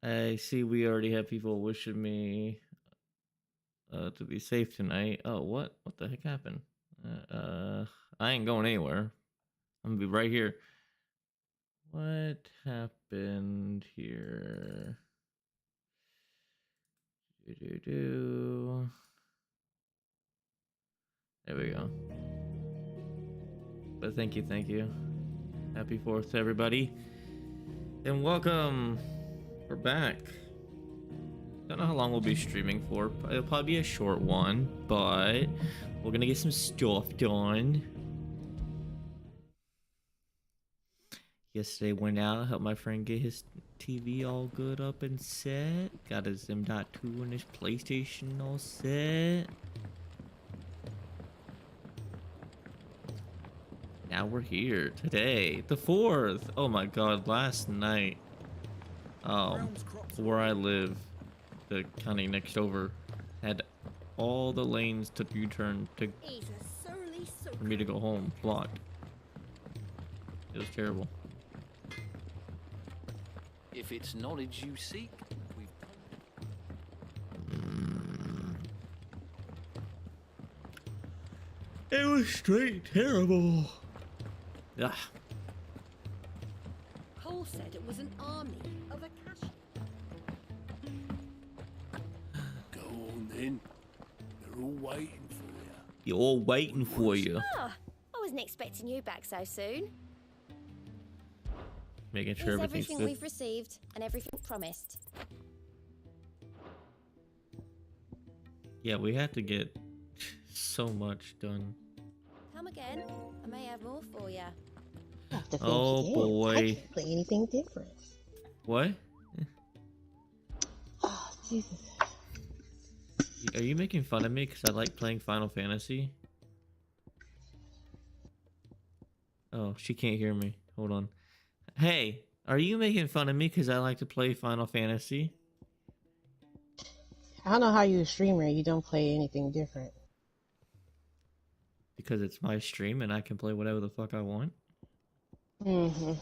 I see we already have people wishing me to be safe tonight. Oh, what? What the heck happened? Uh, I ain't going anywhere. I'm gonna be right here. What happened here? Do. There we go. But thank you, thank you. Happy 4th to everybody. And welcome. We're back. Don't know how long we'll be streaming for. It'll probably be a short one, but we're gonna get some stuff done. Yesterday went out, helped my friend get his TV all good up and set. Got his M.2 and his PlayStation all set. Now we're here today, the 4th. Oh my god, last night, where I live, the county next over, had all the lanes to U-turn to for me to go home blocked. It was terrible. If it's knowledge you seek, we've... It was straight terrible. Ah. Cole said it was an army of a cash. Go on then. They're all waiting for you. You're all waiting for you. Ah, I wasn't expecting you back so soon. Making sure Here's everything's everything good. we've received and everything promised. Yeah, we have to get so much done. Come again. I may have more for you. Have to think Oh again. boy. I can't play anything different. What? Oh, Jesus. Are you making fun of me because I like playing Final Fantasy? Oh, she can't hear me. Hold on. Hey, are you making fun of me because I like to play Final Fantasy? I don't know how you're a streamer and you don't play anything different. Because it's my stream and I can play whatever the fuck I want? Mm-hmm.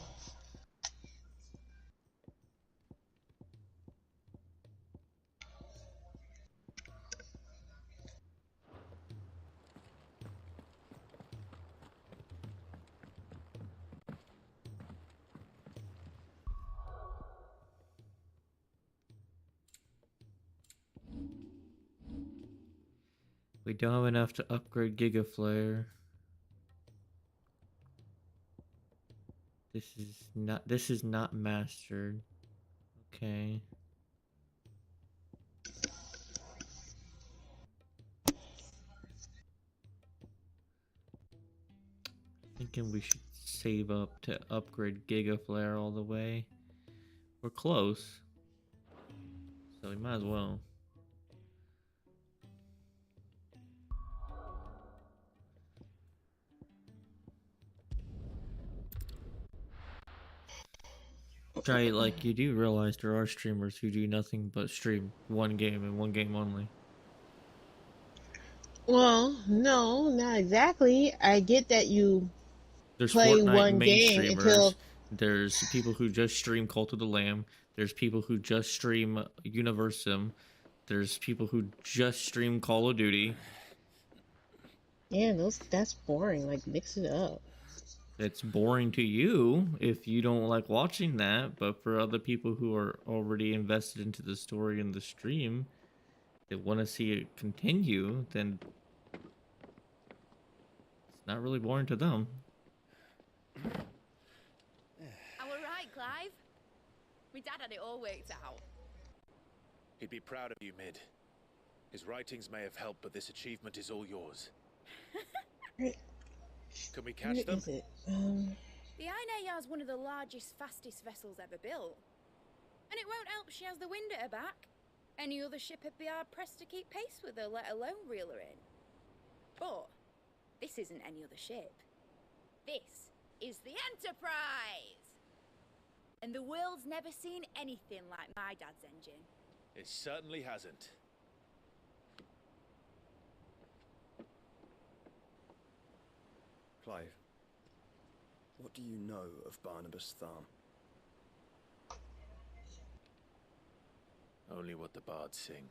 We don't have enough to upgrade Giga Flare. This is not mastered. Okay. Thinking we should save up to upgrade Giga Flare all the way. We're close. So we might as well. Right, like you do realize there are streamers who do nothing but stream one game and one game only. Well, no, not exactly. I get that you There's play Fortnite one main game streamers. until... There's people who just stream Cult of the Lamb. There's people who just stream Universum. There's people who just stream Call of Duty. Yeah, that's boring. Like, mix it up. It's boring to you if you don't like watching that, but for other people who are already invested into the story and the stream, they want to see it continue, then it's not really boring to them. All right, Clive. My dad had it all worked out. He'd be proud of you, Mid. His writings may have helped, but this achievement is all yours. Can we catch them? Where is it? The Aina is one of the largest, fastest vessels ever built. And it won't help she has the wind at her back. Any other ship would be hard pressed to keep pace with her, let alone reel her in. But this isn't any other ship. This is the Enterprise! And the world's never seen anything like my dad's engine. It certainly hasn't. Clive, what do you know of Barnabas Tharm? only what the bards sing.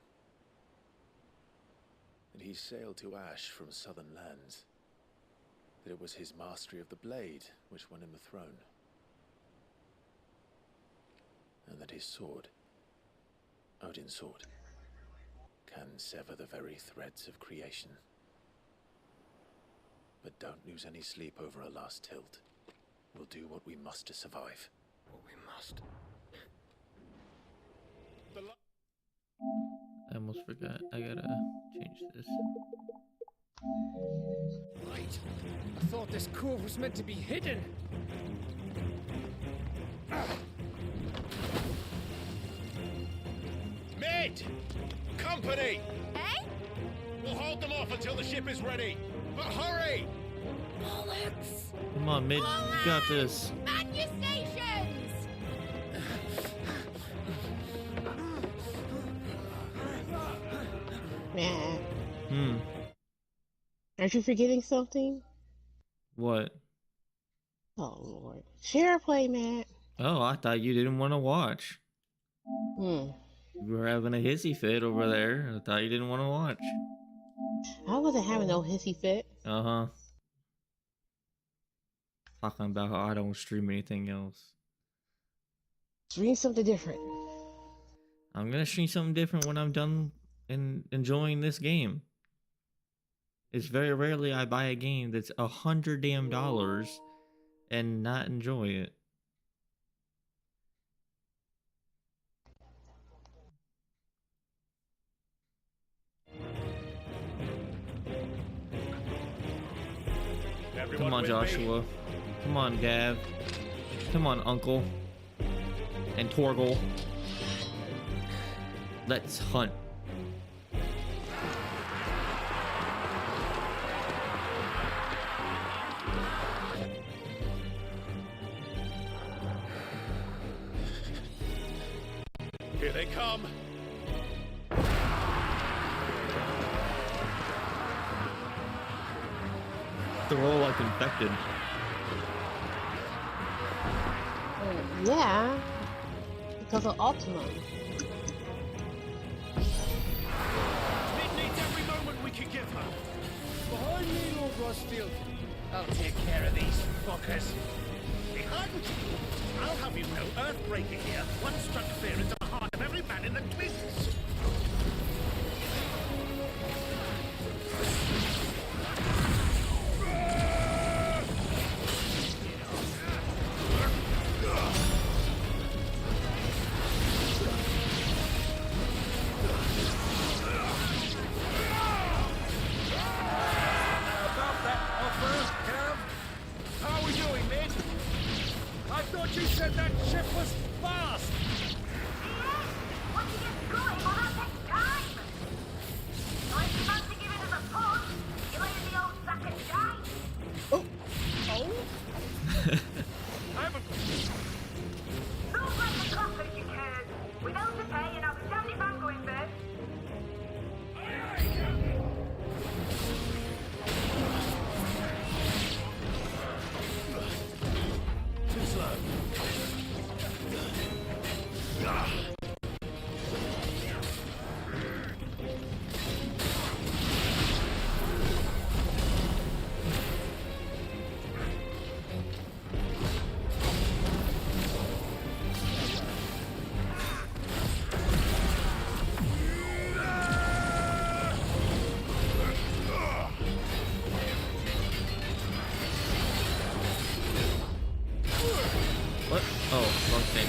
That he sailed to Ash from southern lands. That it was his mastery of the blade which won him the throne. And that his sword, Odin's sword, can sever the very threads of creation. But don't lose any sleep over a last tilt. We'll do what we must to survive. What we must. I almost forgot. I gotta change this. Right. I thought this cove was meant to be hidden. Mid! Company! Eh? We'll hold them off until the ship is ready. But hurry! Bollocks! Come on, Mid. You got this. Man your stations! Matt, Hmm. aren't you forgetting something? What? Oh, Lord. Share a play, Matt. Oh, I thought you didn't want to watch. Hmm. You were having a hissy fit over there. I thought you didn't want to watch. I wasn't having no hissy fit. Uh-huh. Talking about how I don't stream anything else. Stream something different. I'm gonna stream something different when I'm done and enjoying this game. It's very rarely I buy a game that's $100 damn and not enjoy it. Everyone Come on, with me? Joshua. Come on, Gav. Come on, Uncle. And Torgal. Let's hunt. Here they come. They're all like infected. Yeah. Because of Ultima. Mid needs every moment we can give her. Behind me, Lord Rosfield. I'll take care of these fuckers. Behind you! I'll have you know, Earthbreaker here once struck fear into the heart of every man in the Twins. About that offer, Cav. How are we doing, mate? I thought you said that ship was fast. Once you get going, well, that takes time. So if you fancy giving us a push, you lay in the old sack and die. Oh? I haven't... Don't let the clappers, you curd. Without the pay, and I'll be standing back going first. Too slow. What? Oh, wrong thing.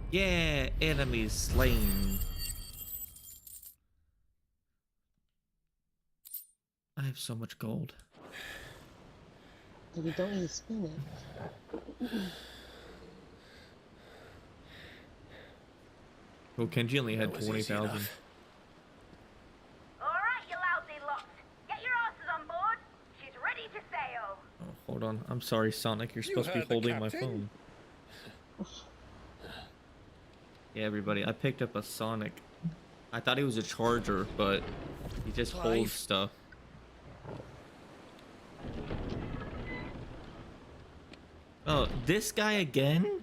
Yeah, enemies slain. I have so much gold. And you don't need to spin it. Well, Kenji only had That was easy 20,000. enough. All right, you lousy lot. Get Hold on. I'm sorry, Sonic. You're You supposed to be heard the holding my captain. phone. Yeah, everybody. I picked up a Sonic. I thought he was a charger, but he just Clive. holds stuff. Oh, this guy again?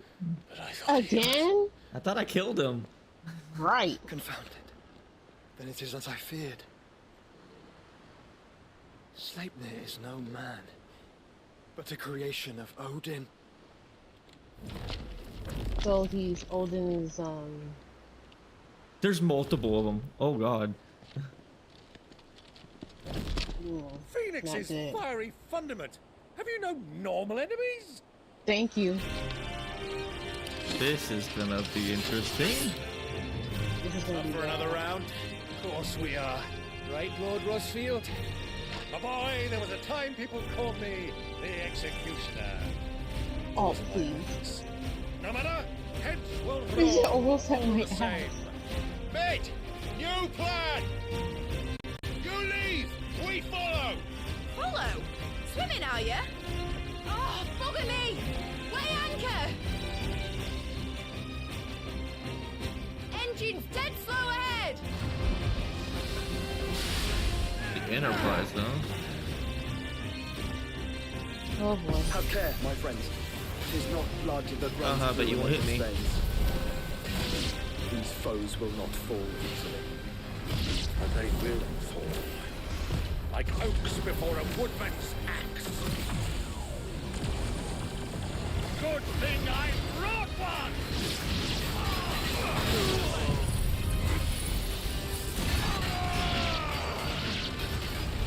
But I thought he was- Again? I thought I killed him. Right. Confounded. Then it is as I feared. Sleipnir is no man, but a creation of Odin. So he's Odin's, There's multiple of them. Oh god. Phoenix not is good. fiery fundament. Have you no normal enemies? Thank you. This is gonna be interesting. This is gonna Up be for bad. another round? Of course we are. Right, Lord Rosfield? My boy, there was a time people called me the Executioner. Oh, please. No matter, heads will He's roll almost at all my the same. house. Mate, new plan! You leave, we follow! Follow? Swimming, are you? Oh, bugger me! Weigh anchor! Engine's dead slow ahead! The Enterprise, though. Oh boy. Have care, my friends. Tis not blood that runs but through you won't hit Owen's me. veins. These foes will not fall easily. And they will fall. Like oaks before a woodman's axe. Good thing I brought one!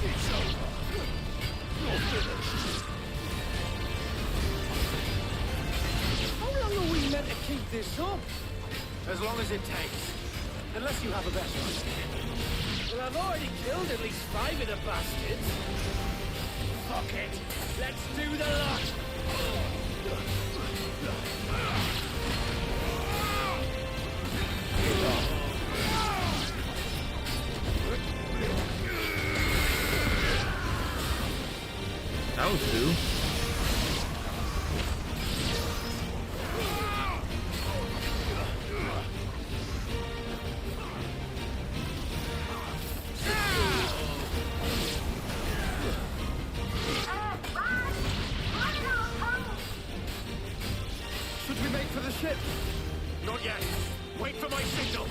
It's over. You're finished. How long are we meant to keep this up? As long as it takes. Unless you have a better idea. Well, I've already killed at least 5 of the bastards. Fuck it. Let's do the lot. That was two. Should we make for the ship? Not yet. Wait for my signal.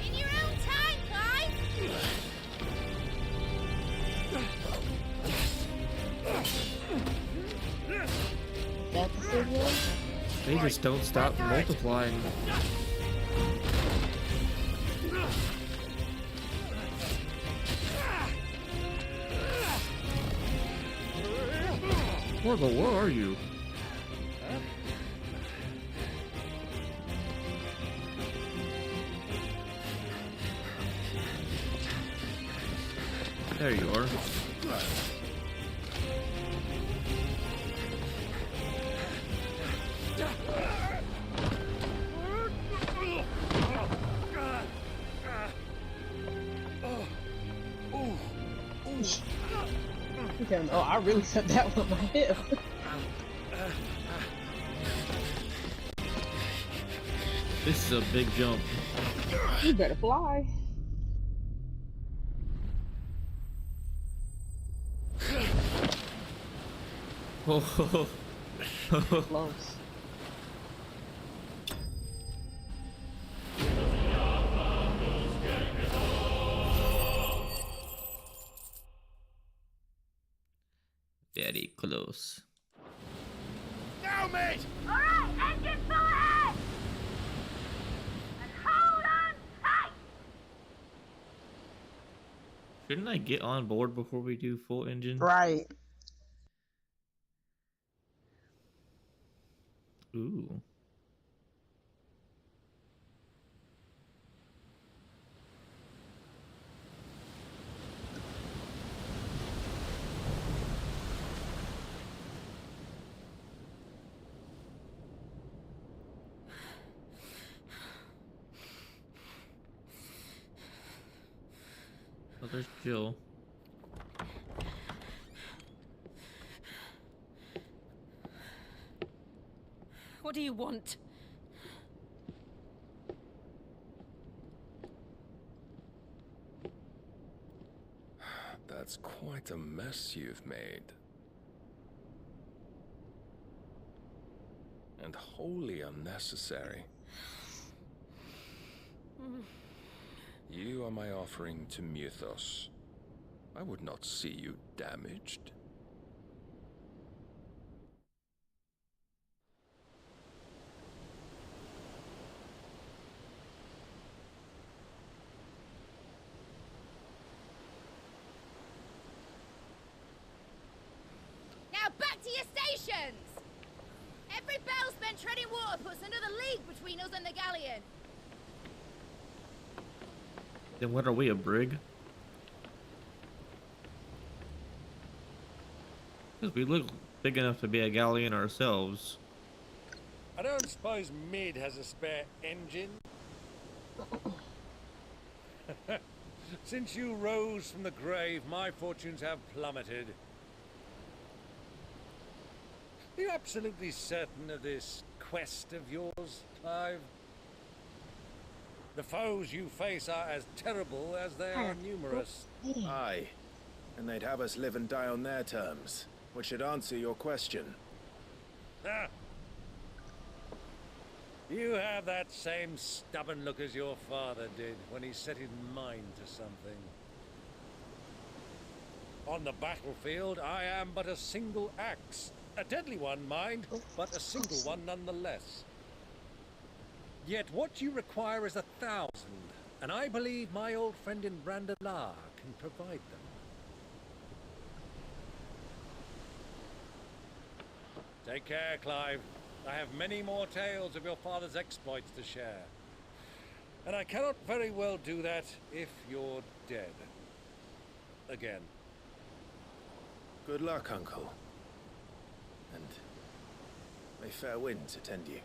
In your own time, Clive! That's the signal? They just don't stop multiplying. Where are you? There you are. Okay, oh, I really set that one on my hip. This is a big jump. You better fly. Oh, Close. very close. Now, mate! Alright, engine full ahead! And hold on tight! Shouldn't I get on board before we do full engine? Right. Ooh. There's Jill. What do you want? That's quite a mess you've made. And wholly unnecessary. You are my offering to Mythos. I would not see you damaged. Now back to your stations! Every bell spent treading water puts another league between us and the galleon. Then what are we, a brig? Because we look big enough to be a galleon ourselves. I don't suppose Mid has a spare engine? Since you rose from the grave, my fortunes have plummeted. Are you absolutely certain of this quest of yours, Clive? The foes you face are as terrible as they are numerous. Aye, and they'd have us live and die on their terms, which should answer your question. Ah. You have that same stubborn look as your father did when he set his mind to something. On the battlefield, I am but a single axe. A deadly one, mind, but a single one nonetheless. Yet what you require is 1,000, and I believe my old friend in Brandalar can provide them. Take care, Clive. I have many more tales of your father's exploits to share. And I cannot very well do that if you're dead. Again. Good luck, Uncle. And may fair winds attend you.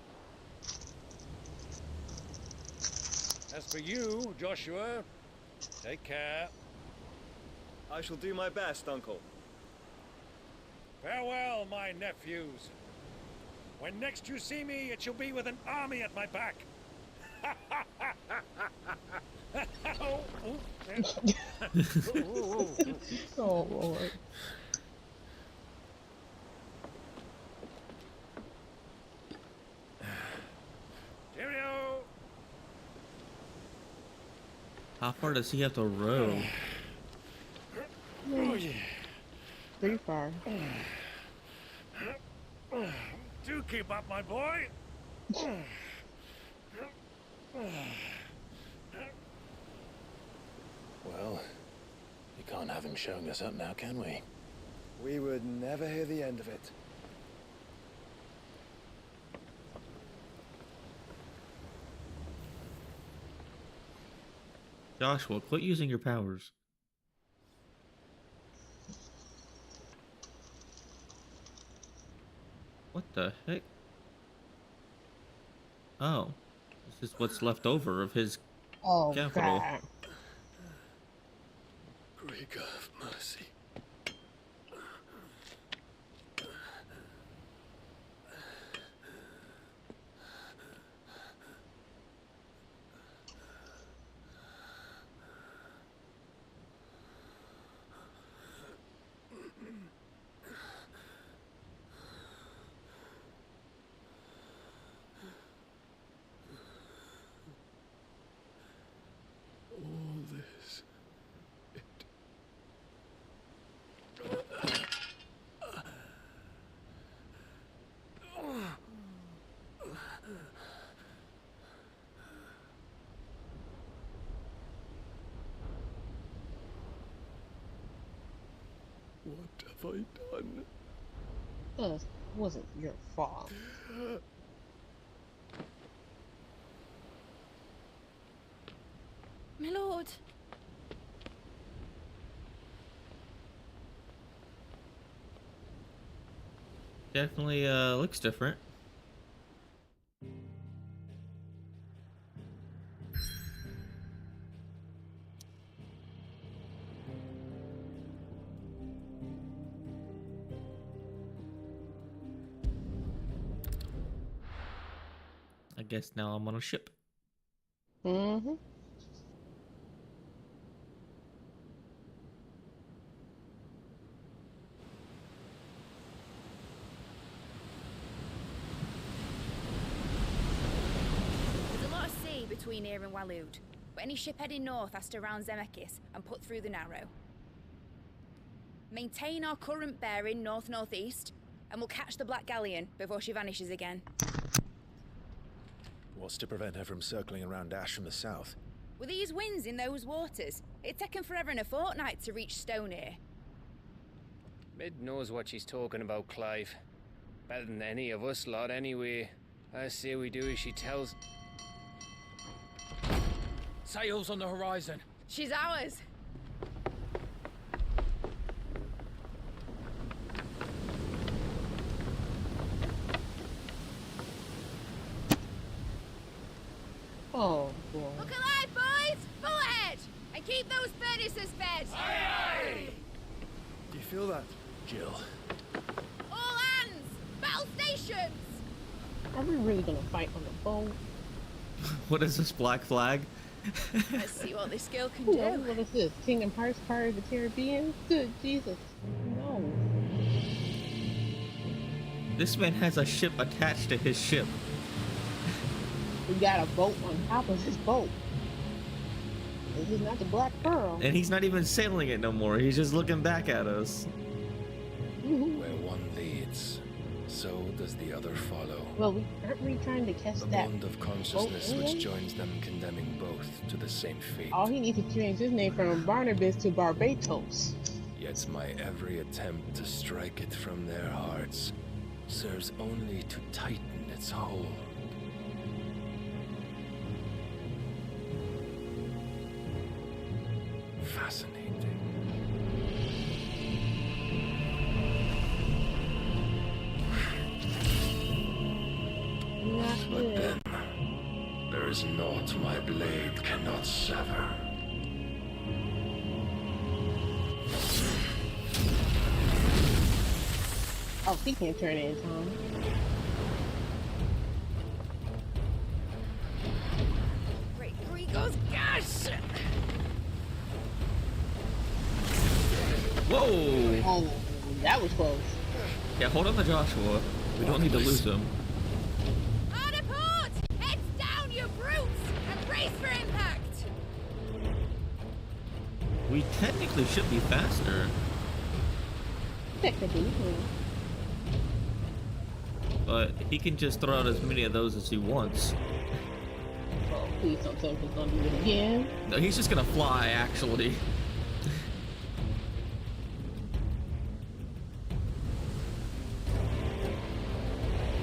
As for you, Joshua, take care. I shall do my best, Uncle. Farewell, my nephews. When next you see me, it shall be with an army at my back. Oh, Oh, Lord. Cheerio! How far does he have to row? Pretty far. Do keep up, my boy. Well, we can't have him showing us up now, can we? We would never hear the end of it. Joshua, quit using your powers. What the heck? Oh, this is what's left over of his capital. God. Great God of mercy. All this, what have I done? It wasn't your fault. My lord. Definitely looks different. I guess now I'm on a ship. Mm-hmm. There's a lot of sea between here and Waloed, but any ship heading north has to round Zemeckis and put through the Narrow. Maintain our current bearing north-northeast, and we'll catch the Black Galleon before she vanishes again. What's to prevent her from circling around Ash from the south? With these winds in those waters, it'd taken forever and a fortnight to reach Stonehenge. Mid knows what she's talking about, Clive. Better than any of us lot, anyway. I say we do as she tells. Sails on the horizon. She's ours. Oh, boy. Look alive, boys! Full ahead! And keep those furnaces fed! Aye! Do you feel that, Jill? All hands! Battle stations! Are we really gonna fight on the boat? What is this black flag? Let's see what this girl can Ooh, do. what is this? Kingdom Hearts Part of the Caribbean? Good Jesus. No. This man has a ship attached to his ship. We got a boat on top of his boat. This is not the Black Pearl. And he's not even sailing it no more. He's just looking back at us. Where one leads, so does the other follow. Well, aren't we trying to catch The that bond of consciousness boat which anyway? joins them, condemning both to the same fate. All he needs to change his name from Barnabas to Barbados. Yet my every attempt to strike it from their hearts serves only to tighten its hold. Fascinating. Not But good. then, there is naught my blade cannot sever. Oh, he can't turn it in time. Great Gregor's gosh! Whoa! Oh, that was close. Yeah, hold on to Joshua. We don't need to lose him. Hard a port! Heads down, you brutes! And brace for impact! We technically should be faster. Technically. But he can just throw out as many of those as he wants. Oh, please don't tell me he's gonna do it again. No, he's just gonna fly, actually.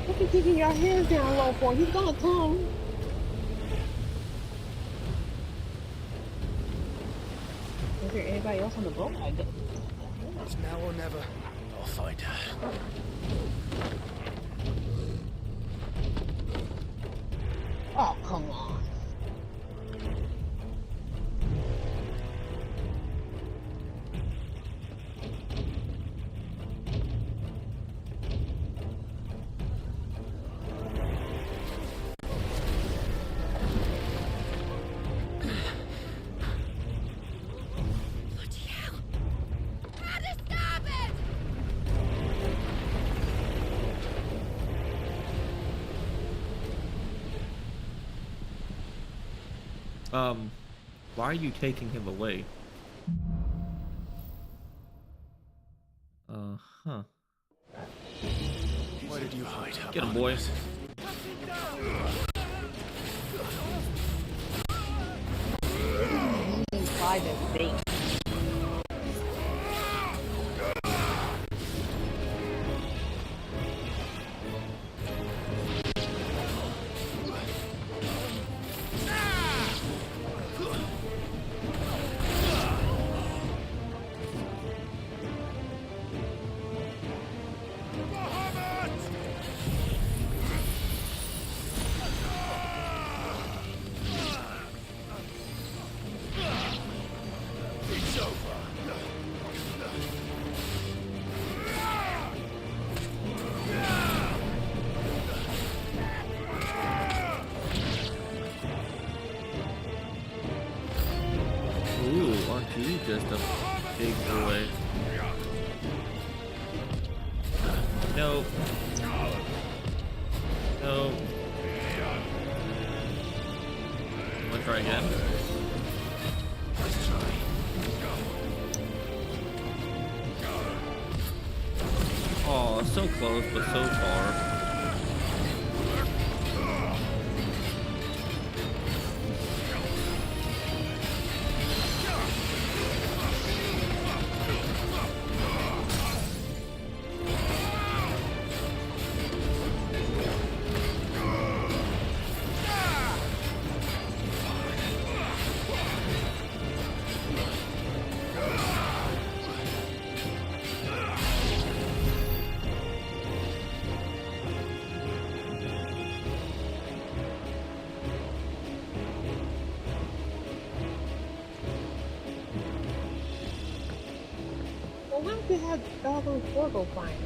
What you keeping your hands down low for? He's gonna come. Is there anybody else on the boat? I guess. It's now or never. I'll find her. Oh, come on. Bloody hell! How to stop it! Why are you taking him away? Huh. Why did you hide? Get him, boy. By the bait. just a big boy. No. No. Wanna try again? Oh, so close, but so far. Well, why don't you have doggone Forgo find it?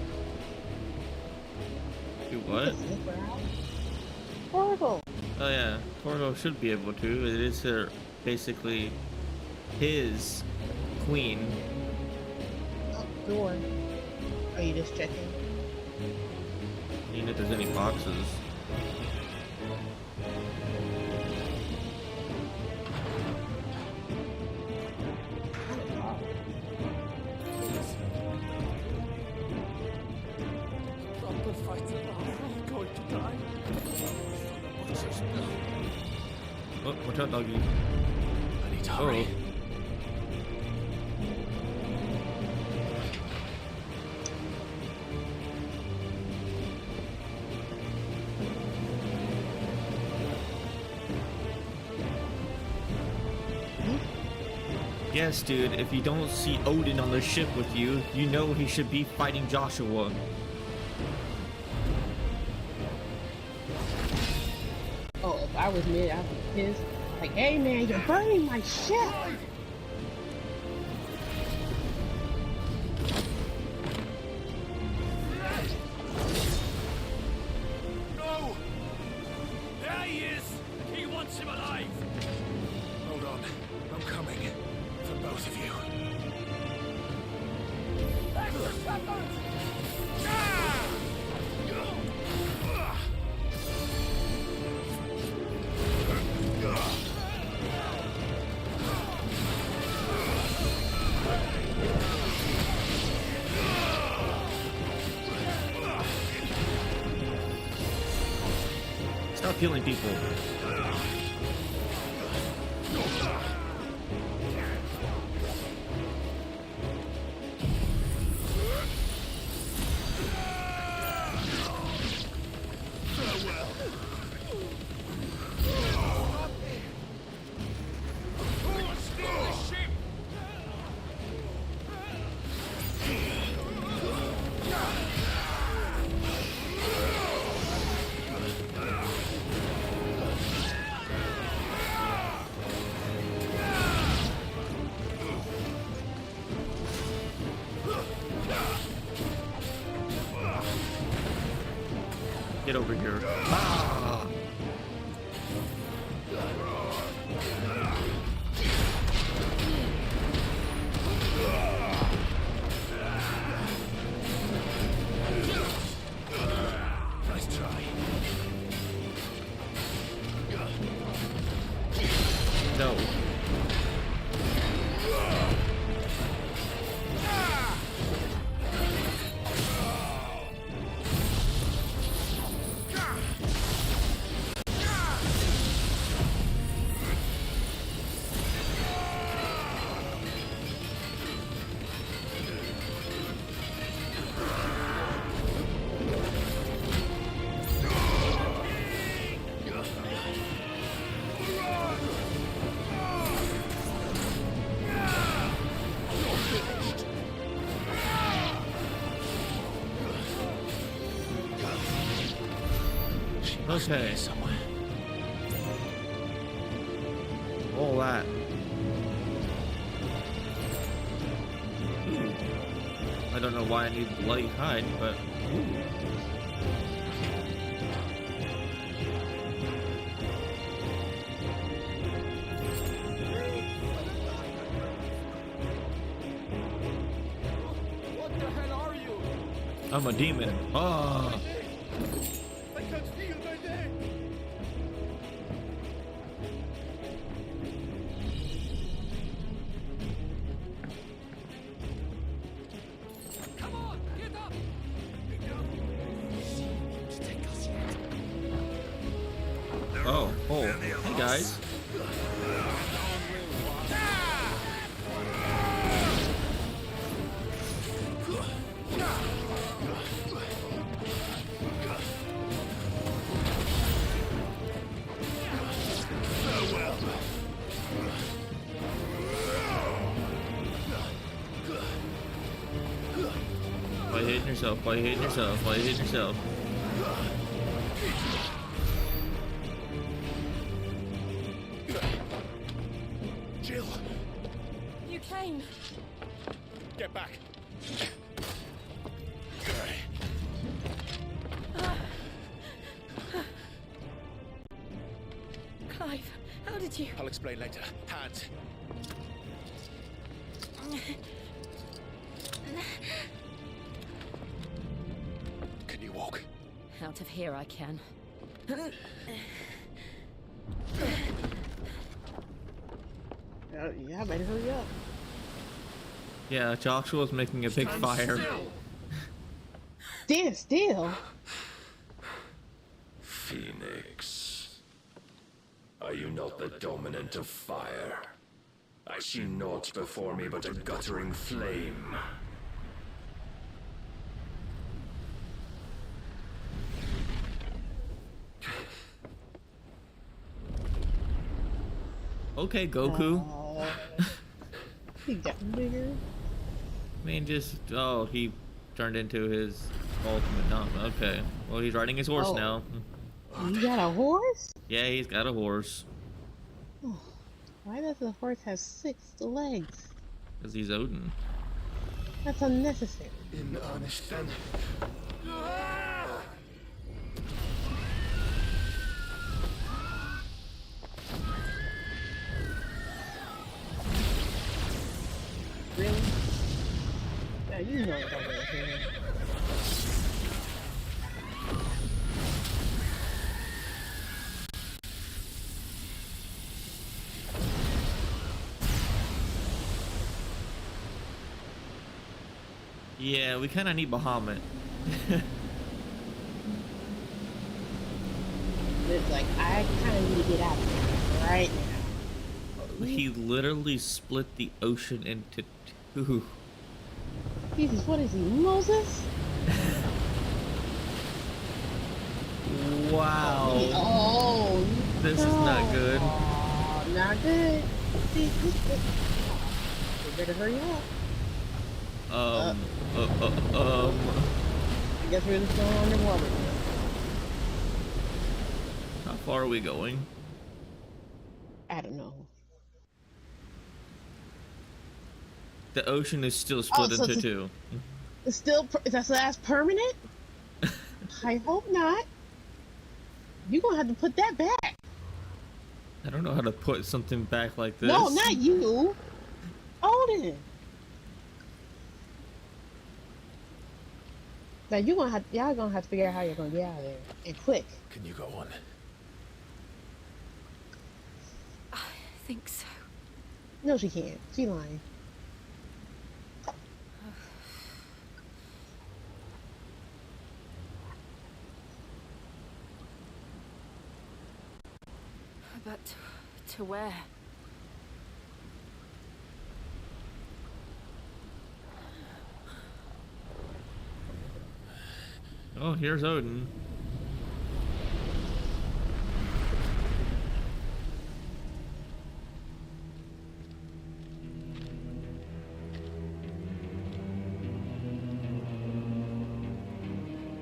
Do what? Forgo. Oh yeah, Torgo should be able to. It is basically his queen. Oh, door. Are you just checking? Seeing if there's any boxes. Stop the fight. I'm going to die. Oh, watch out, doggy. I need to hurry. Yes, dude, if you don't see Odin on the ship with you, you know he should be fighting Joshua. Oh, if I was mid, I'd be pissed. Like, hey man, you're burning my ship! No! There he is! He wants him alive! Hold on. I'm coming. For both of you. Stop killing people. Get over here. Ah! Nice try. No. Okay. Somewhere. All that. I don't know why I need bloody hide, but I'm a demon. Oh. I can't feel my leg. Come on, get up! Oh. Oh. Hey guys. Why you hitting yourself? Why you hitting yourself? Why you hitting yourself? Jill, You came. get back. Clive, how did you? I'll explain later. Hands. Can you walk? Out of here I can. Yeah, better hurry up. Yeah, Joshua's making a big fire. Stand still. Phoenix, are you not the dominant of fire? I see naught before me but a guttering flame. Okay, Goku. He got bigger. I mean, just he turned into his ultimate Dama. Okay, well he's riding his horse now. You got a horse? Yeah, he's got a horse. Why does the horse have 6 legs? Cause he's Odin. That's unnecessary. In understand. Really? Yeah, you know it's over here. Yeah, we kind of need Bahamut. It's like, I kind of need to get out of here right now. He literally split the ocean into 2. Jesus, what is he, Moses? Wow. Oh, This is not good. Oh, not good. See, you better hurry up. I guess we're just going underwater. How far are we going? I don't know. The ocean is still split so into 2. It's still, that's permanent? I hope not. You're gonna have to put that back. I don't know how to put something back like this. No, not you. Odin. Now y'all gonna have to figure out how you're gonna get out of there, and quick. Can you go on? I think so. No, she can't. She lying. But to where? Oh, here's Odin.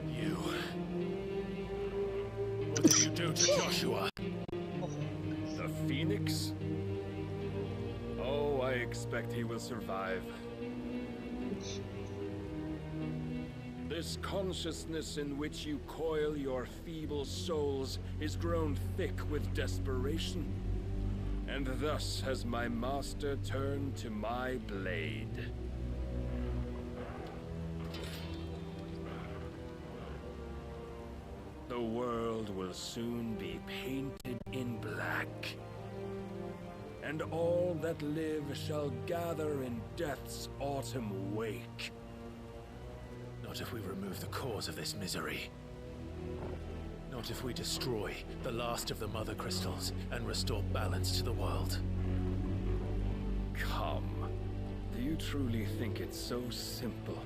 You. What did you do to Joshua? The Phoenix? Oh, I expect he will survive. This consciousness in which you coil your feeble souls is grown thick with desperation. And thus has my master turned to my blade. The world will soon be painted in black, and all that live shall gather in death's autumn wake. Not if we remove the cause of this misery. Not if we destroy the last of the mother crystals and restore balance to the world. Come. Do you truly think it's so simple?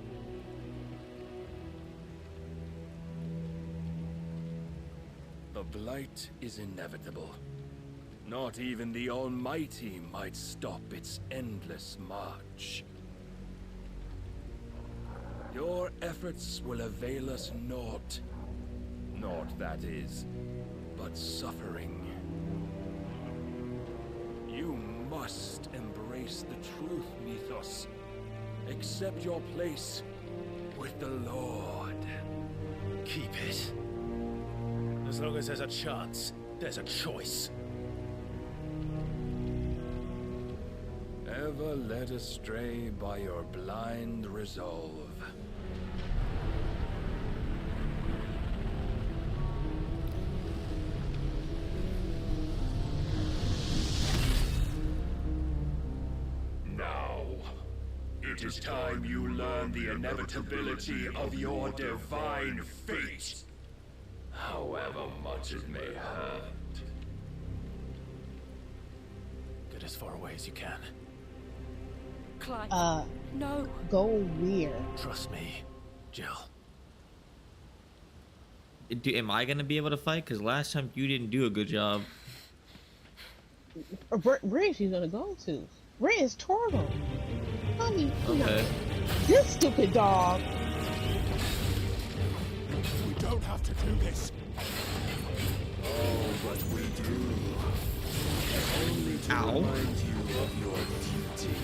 The blight is inevitable. Not even the Almighty might stop its endless march. Your efforts will avail us naught. Naught, that is, but suffering. You must embrace the truth, Mythos. Accept your place with the Lord. Keep it. As long as there's a chance, there's a choice. Ever led astray by your blind resolve. Now, it is time you learn the inevitability of your divine fate, however much it may hurt. Get as far away as you can. Clive. No. Go where? Trust me, Jill. Am I gonna be able to fight? Because last time you didn't do a good job. Where she's gonna go to? Where is Turtle? I mean, Okay. This stupid dog. We don't have to do this. Oh, but we do. Only to Ow. remind you of your duty.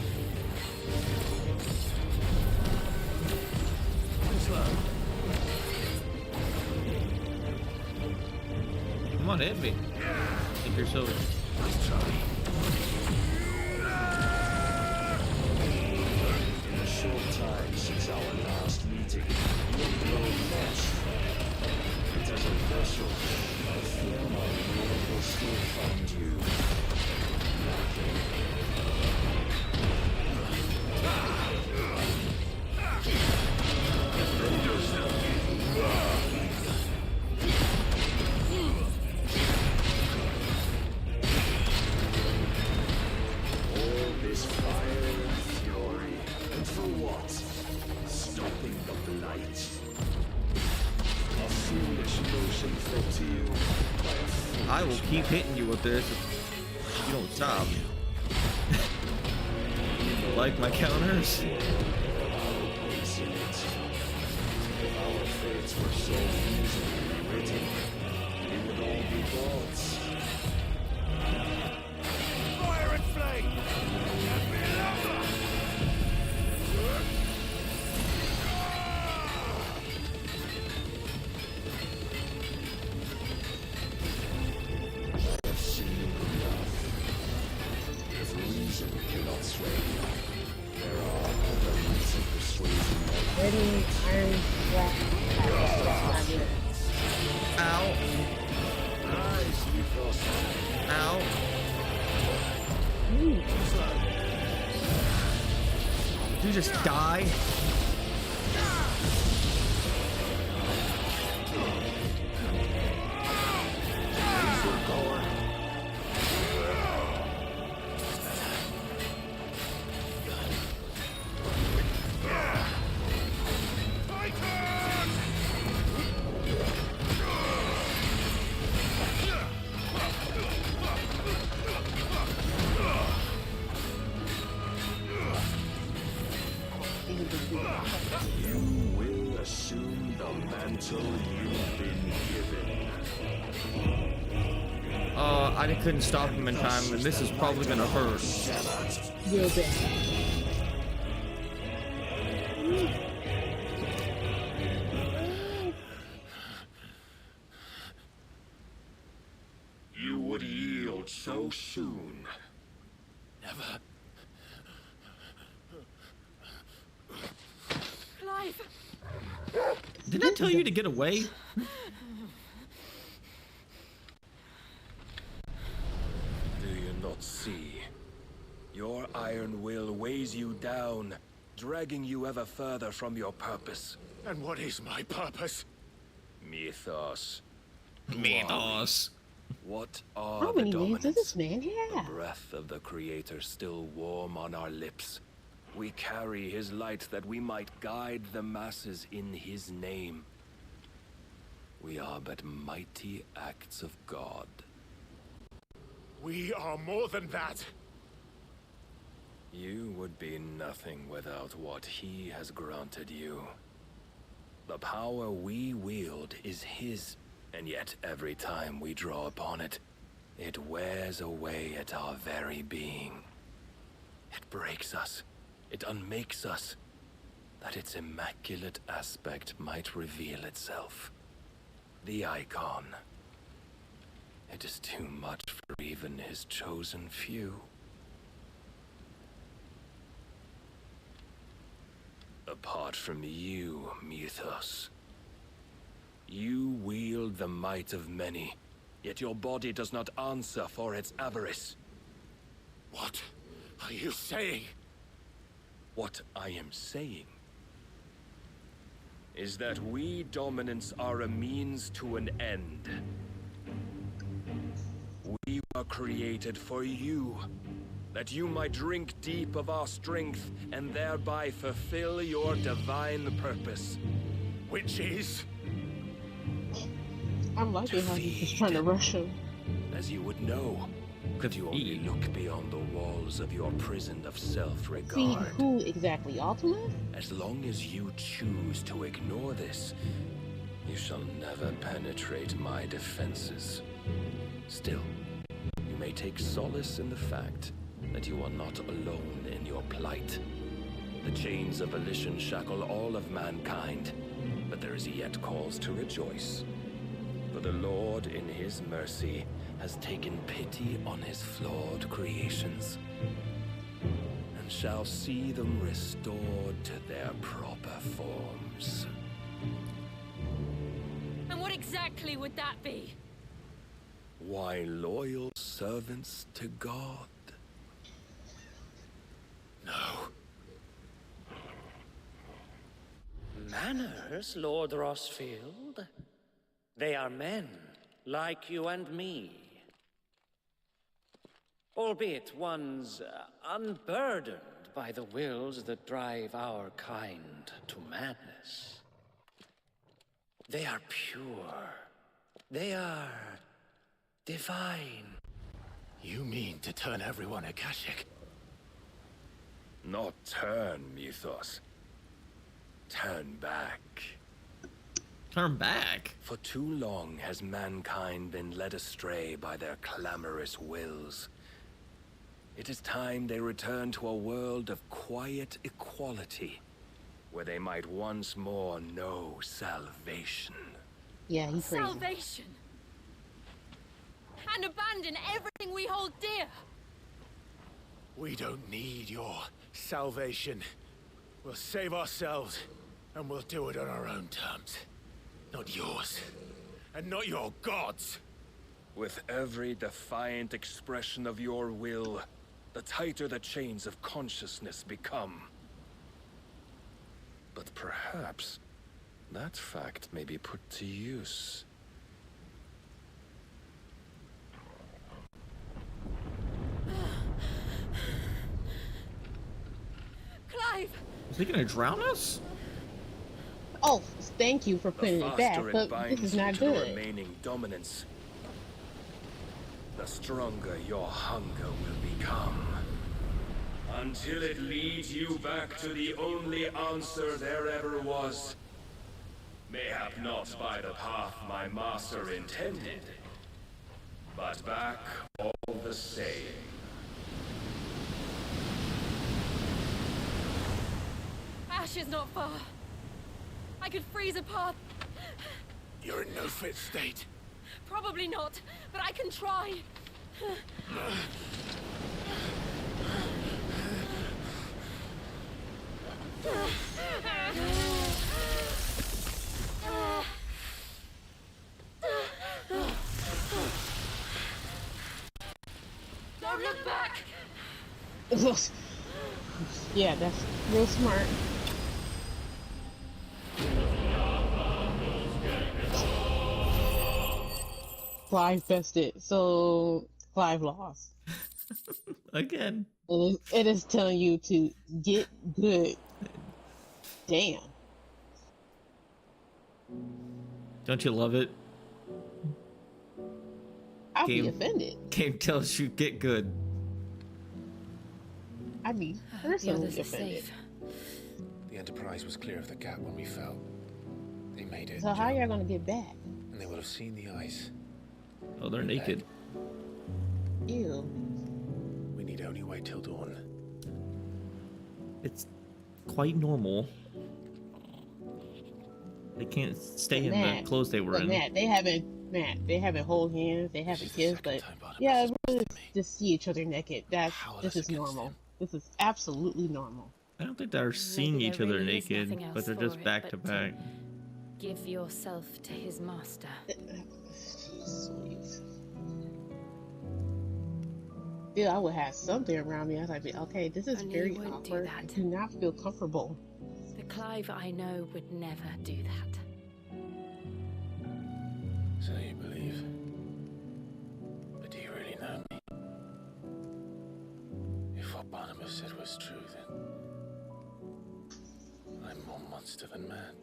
Come on, hit me. I think you're so. Nice try. In a short time since our last meeting, you've grown lost. But as a vessel, I fear my Lord will still find you. All this fire and fury, and for what? Stopping the blight. A foolish notion fed to you by a foolish I will keep hitting you with this if you don't stop. Like my counters? place in it. If our fates were so easily rewritten, we would all be gods. Fire and flame! Get me lumber! I have seen enough. If reason cannot sway you, there are other means of persuasion that Ready, iron, black. That's not good. Ow. Nice, Mythos. Ow. Ooh. Did you just die? You will assume the mantle you've been given. I couldn't stop him in time, and this is probably gonna hurt. Real bad. You would yield so soon. Never. Clive. Did I tell you to get away? cannot see. Your iron will weighs you down, dragging you ever further from your purpose. And what is my purpose? Mythos. Mythos. What are How the many names does this dominants? man have? The breath of the Creator still warm on our lips. We carry his light that we might guide the masses in his name. We are but mighty acts of God. We are more than that. You would be nothing without what he has granted you. The power we wield is his, and yet every time we draw upon it, it wears away at our very being. It breaks us. It unmakes us, that its immaculate aspect might reveal itself. The icon. It is too much for even his chosen few. Apart from you, Mythos, you wield the might of many, yet your body does not answer for its avarice. What are you saying? What I am saying is that we dominants are a means to an end. We were created for you, that you might drink deep of our strength and thereby fulfill your divine purpose. Which is? I'm liking how he's just trying to rush him. As you would know, could you only look beyond the walls of your prison of See, self-regard. who exactly? Ultima? As long as you choose to ignore this, you shall never penetrate my defenses. Still, you may take solace in the fact that you are not alone in your plight. The chains of volition shackle all of mankind, but there is yet cause to rejoice. For the Lord, in his mercy, has taken pity on his flawed creations, and shall see them restored to their proper forms. And what exactly would that be? Why, loyal servants to God. No. Manners, Lord Rossfield? They are men, like you and me. Albeit ones unburdened by the wills that drive our kind to madness. They are pure. They are divine. You mean to turn everyone Akashic? Not turn, Mythos. Turn back. Turn back? For too long has mankind been led astray by their clamorous wills. It is time they return to a world of quiet equality, where they might once more know salvation. Yeah, he's crazy. Salvation. And abandon everything we hold dear. We don't need your salvation. We'll save ourselves, and we'll do it on our own terms. Not yours. And not your gods. With every defiant expression of your will, the tighter the chains of consciousness become. But perhaps that fact may be put to use. Clive! Is he gonna drown us? Oh, thank you for putting it back, faster but it binds this is you not to the good. remaining dominance, the stronger your hunger will become. Until it leads you back to the only answer there ever was. Mayhap not by the path my master intended, but back all the same. Ash is not far. I could freeze a path. You're in no fit state. Probably not, but I can try. There Don't look back! Yeah, that's real smart. Clive bested, so Clive lost. Again. It is telling you to get good. Damn. Don't you love it? I'll be offended. Game tells you get good. I'd be The personally others are offended. safe. The Enterprise was clear of the gap when we fell. They made it. So how y'all gonna get back? And they will have seen the ice. Oh, they're naked. Ew. We need only wait till dawn. It's quite normal. They can't stay in Matt, the clothes they were but in. Matt, they haven't hold hands, they haven't kissed, but yeah, really just see each other naked. This is normal. This is absolutely normal. I don't think they're seeing Maybe each there other really is naked, nothing but they're else just for it back to but back. Give yourself to his master. Yeah, I would have something around me. I was like, okay, this is Only very you won't do awkward. that. I do not feel comfortable. The Clive I know would never do that. So you believe? But do you really know me? If what Barnabas said was true, then I'm more monster than man.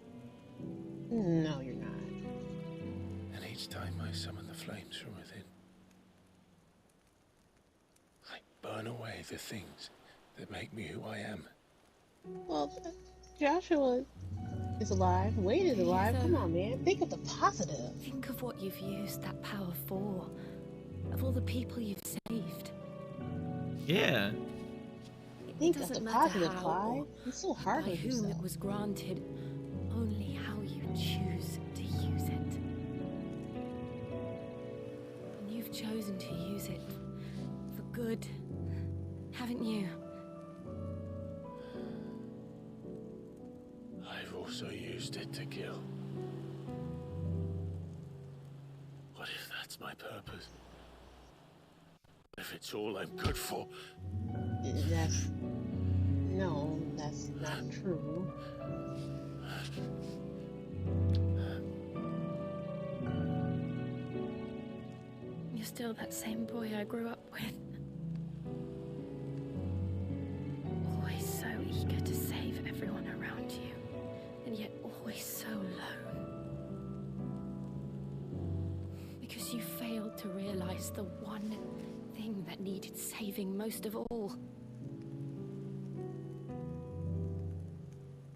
No, you're not. And each time I summon the flames from within, I burn away the things that make me who I am. Well, Joshua is alive. Wade is alive. Come on, man. Think of the positive. Think of what you've used that power for. Of all the people you've saved. Yeah. Think of doesn't the matter positive, how Clive. or It's so hard by on whom yourself. it was granted, only how you choose to use it. And you've chosen to use it for good, haven't you? I've also used it to kill. What if that's my purpose? If it's all I'm good for? No, that's not true. You're still that same boy I grew up with. Always so eager to save everyone around you, and yet always so alone. Because you failed to realize the one thing that needed saving most of all.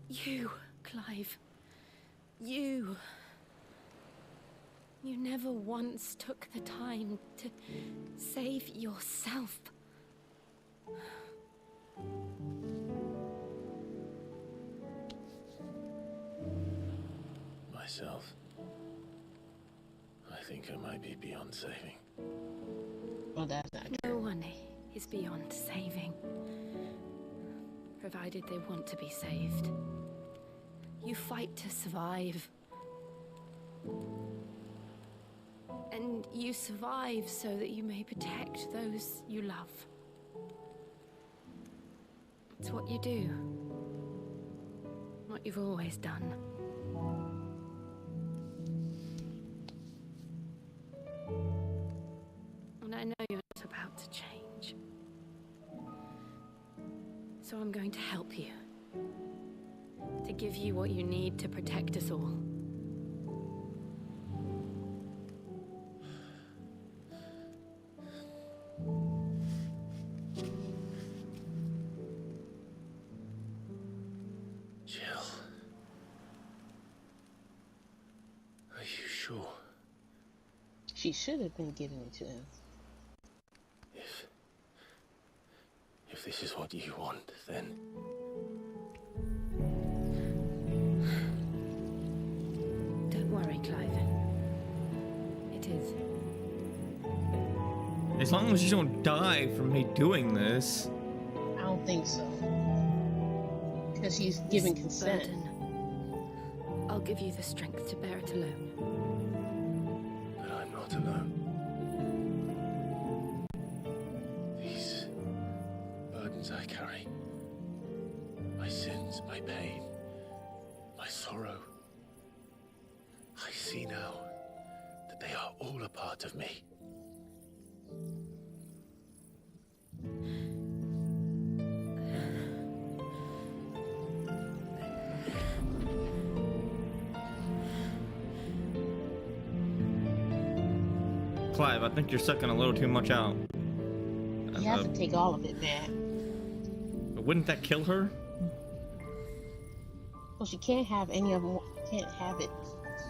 You, Clive. You. You never once took the time to save yourself. Myself? I think I might be beyond saving. Well, that's not true. No one is beyond saving. Provided they want to be saved. You fight to survive. And you survive so that you may protect those you love. It's what you do. What you've always done. And I know you're not about to change. So I'm going to help you. To give you what you need to protect us all. Jill. Are you sure? She should have been giving it to him. If this is what you want, then... Don't worry, Clive. It is. As long as you don't die from me doing this. I don't think so. Because she's giving consent. Burden. I'll give you the strength to bear it alone. But I'm not alone. These burdens I carry. My sins, my pain, my sorrow. I see now that they are all a part of me. Clive, I think you're sucking a little too much out. You have to take all of it, man. But wouldn't that kill her? Well, she can't have any of it. Can't have it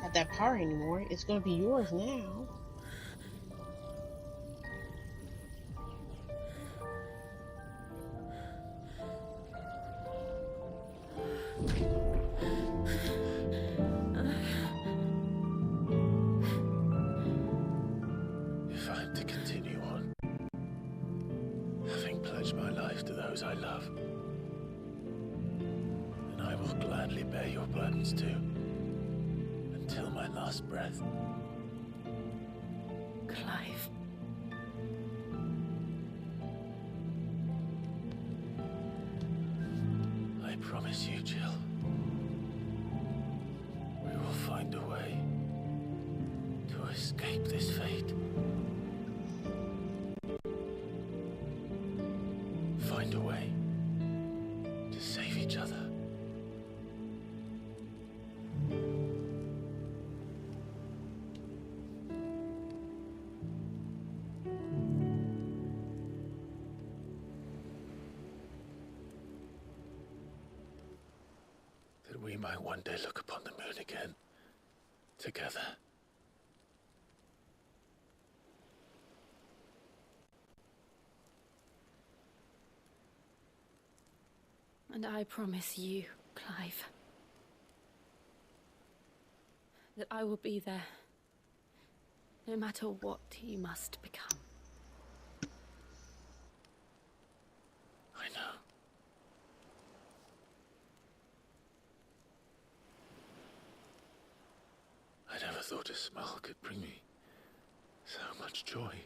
have that power anymore. It's gonna be yours now. If I'm to continue on, having pledged my life to those I love, then I will gladly bear your burdens too, until my last breath. Clive. I promise you, Jill, we will find a way to escape this fate. Find a way to save each other. That we might one day look upon the moon again, together. And I promise you, Clive, that I will be there, no matter what you must become. I know. I never thought a smile could bring me so much joy.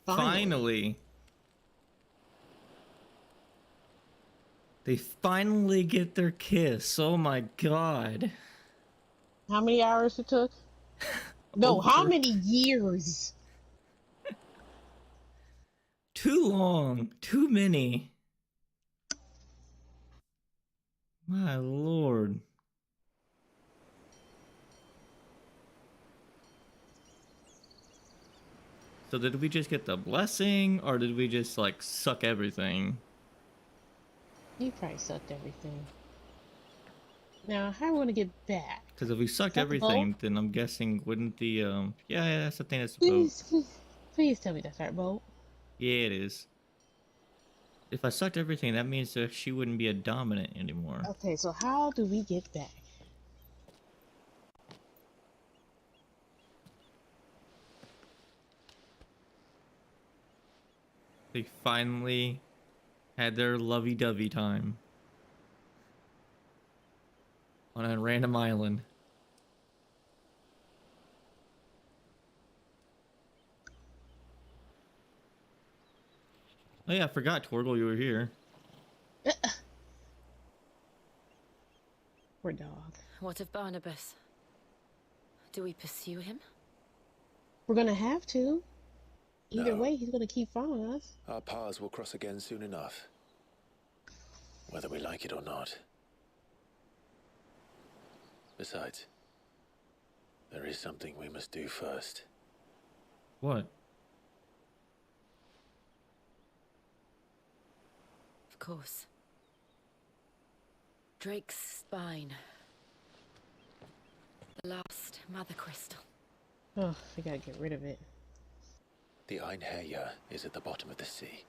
Finally. They finally get their kiss. Oh my god. How many hours it took? No, how many years? Too long. Too many. My lord. So did we just get the blessing, or did we just, like, suck everything? You probably sucked everything. Now, how are we gonna get back? Because if we sucked Suck the everything, boat? then I'm guessing wouldn't the, yeah, that's the thing, that's the boat. Please tell me that's our boat. Yeah, it is. If I sucked everything, that means that she wouldn't be a dominant anymore. Okay, so how do we get back? They finally had their lovey-dovey time on a random island. Oh yeah, I forgot, Torgal, you were here. Poor dog. What of Barnabas? Do we pursue him? We're gonna have to. Either No. way, he's gonna keep following us. Our paths will cross again soon enough, whether we like it or not. Besides, there is something we must do first. What? Of course. Drake's spine. The last mother crystal. Oh, we gotta get rid of it. The Einherjar is at the bottom of the sea.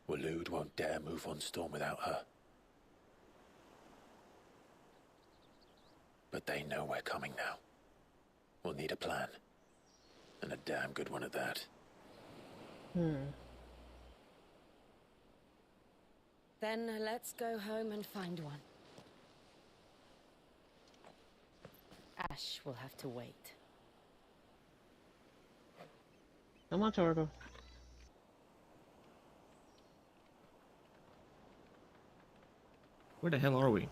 Waloed won't dare move on Storm without her. But they know we're coming now. We'll need a plan. And a damn good one at that. Then let's go home and find one. Ash will have to wait. Come on, Torgo. Where the hell are we?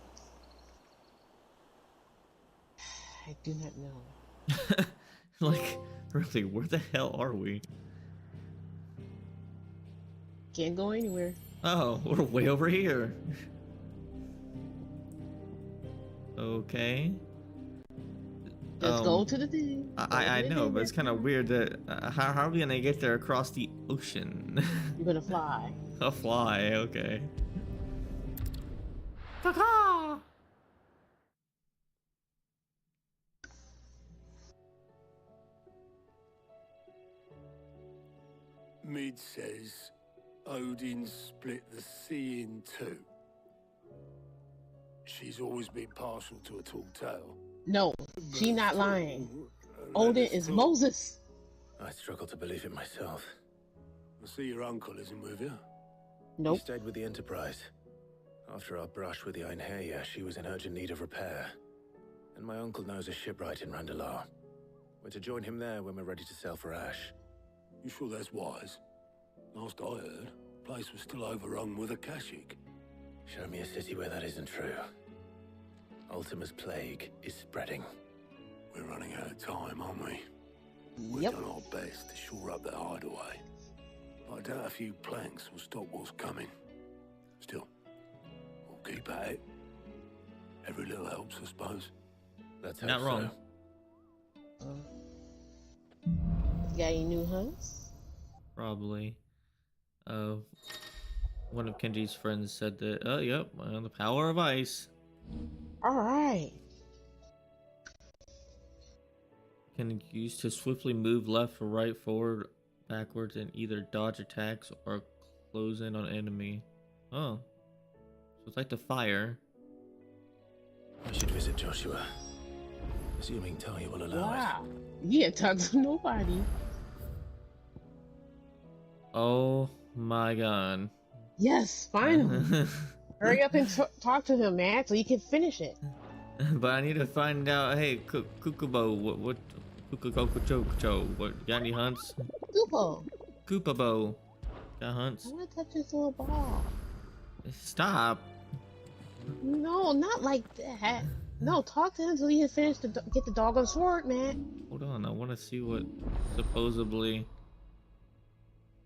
I do not know. Like, really, where the hell are we? Can't go anywhere. Oh, we're way over here. Okay. Just go to the thing. I know, but it's kind of weird that how are we gonna get there across the ocean? You're gonna fly. A fly, okay. Caw-caw! Mid says Odin split the sea in two. She's always been partial to a tall tale. No, she not lying. Odin is Moses. I struggle to believe it myself. I see your uncle isn't with you. Nope. He stayed with the Enterprise. After our brush with the Einherja, she was in urgent need of repair. And my uncle knows a shipwright in Randalar. We're to join him there when we're ready to sail for Ash. You sure that's wise? Last I heard, the place was still overrun with a Akashic. Show me a city where that isn't true. Ultima's plague is spreading. We're running out of time, aren't we? We've done our best to shore up that hideaway. But I doubt a few planks will stop what's coming. Still, we'll keep at it. Every little helps, I suppose. That's not wrong. Got any new hunts? Probably. One of Kenji's friends said that. Oh, yep, the power of ice. All right. Can use to swiftly move left or right, forward, backwards, and either dodge attacks or close in on enemy. Oh, so it's like the fire. I should visit Joshua. Assuming Talia will allow Wow. You can't talk to nobody. Oh my god. Yes, finally. Hurry up and talk to him, man, so you can finish it. But I need to find out. Hey, Kukubo, what got any hunts? Kupo. Koopabo, got hunts? I want to touch this little ball. Stop. No, not like that. No, talk to him so you can finish get the dog on sword, man. Hold on, I want to see what supposedly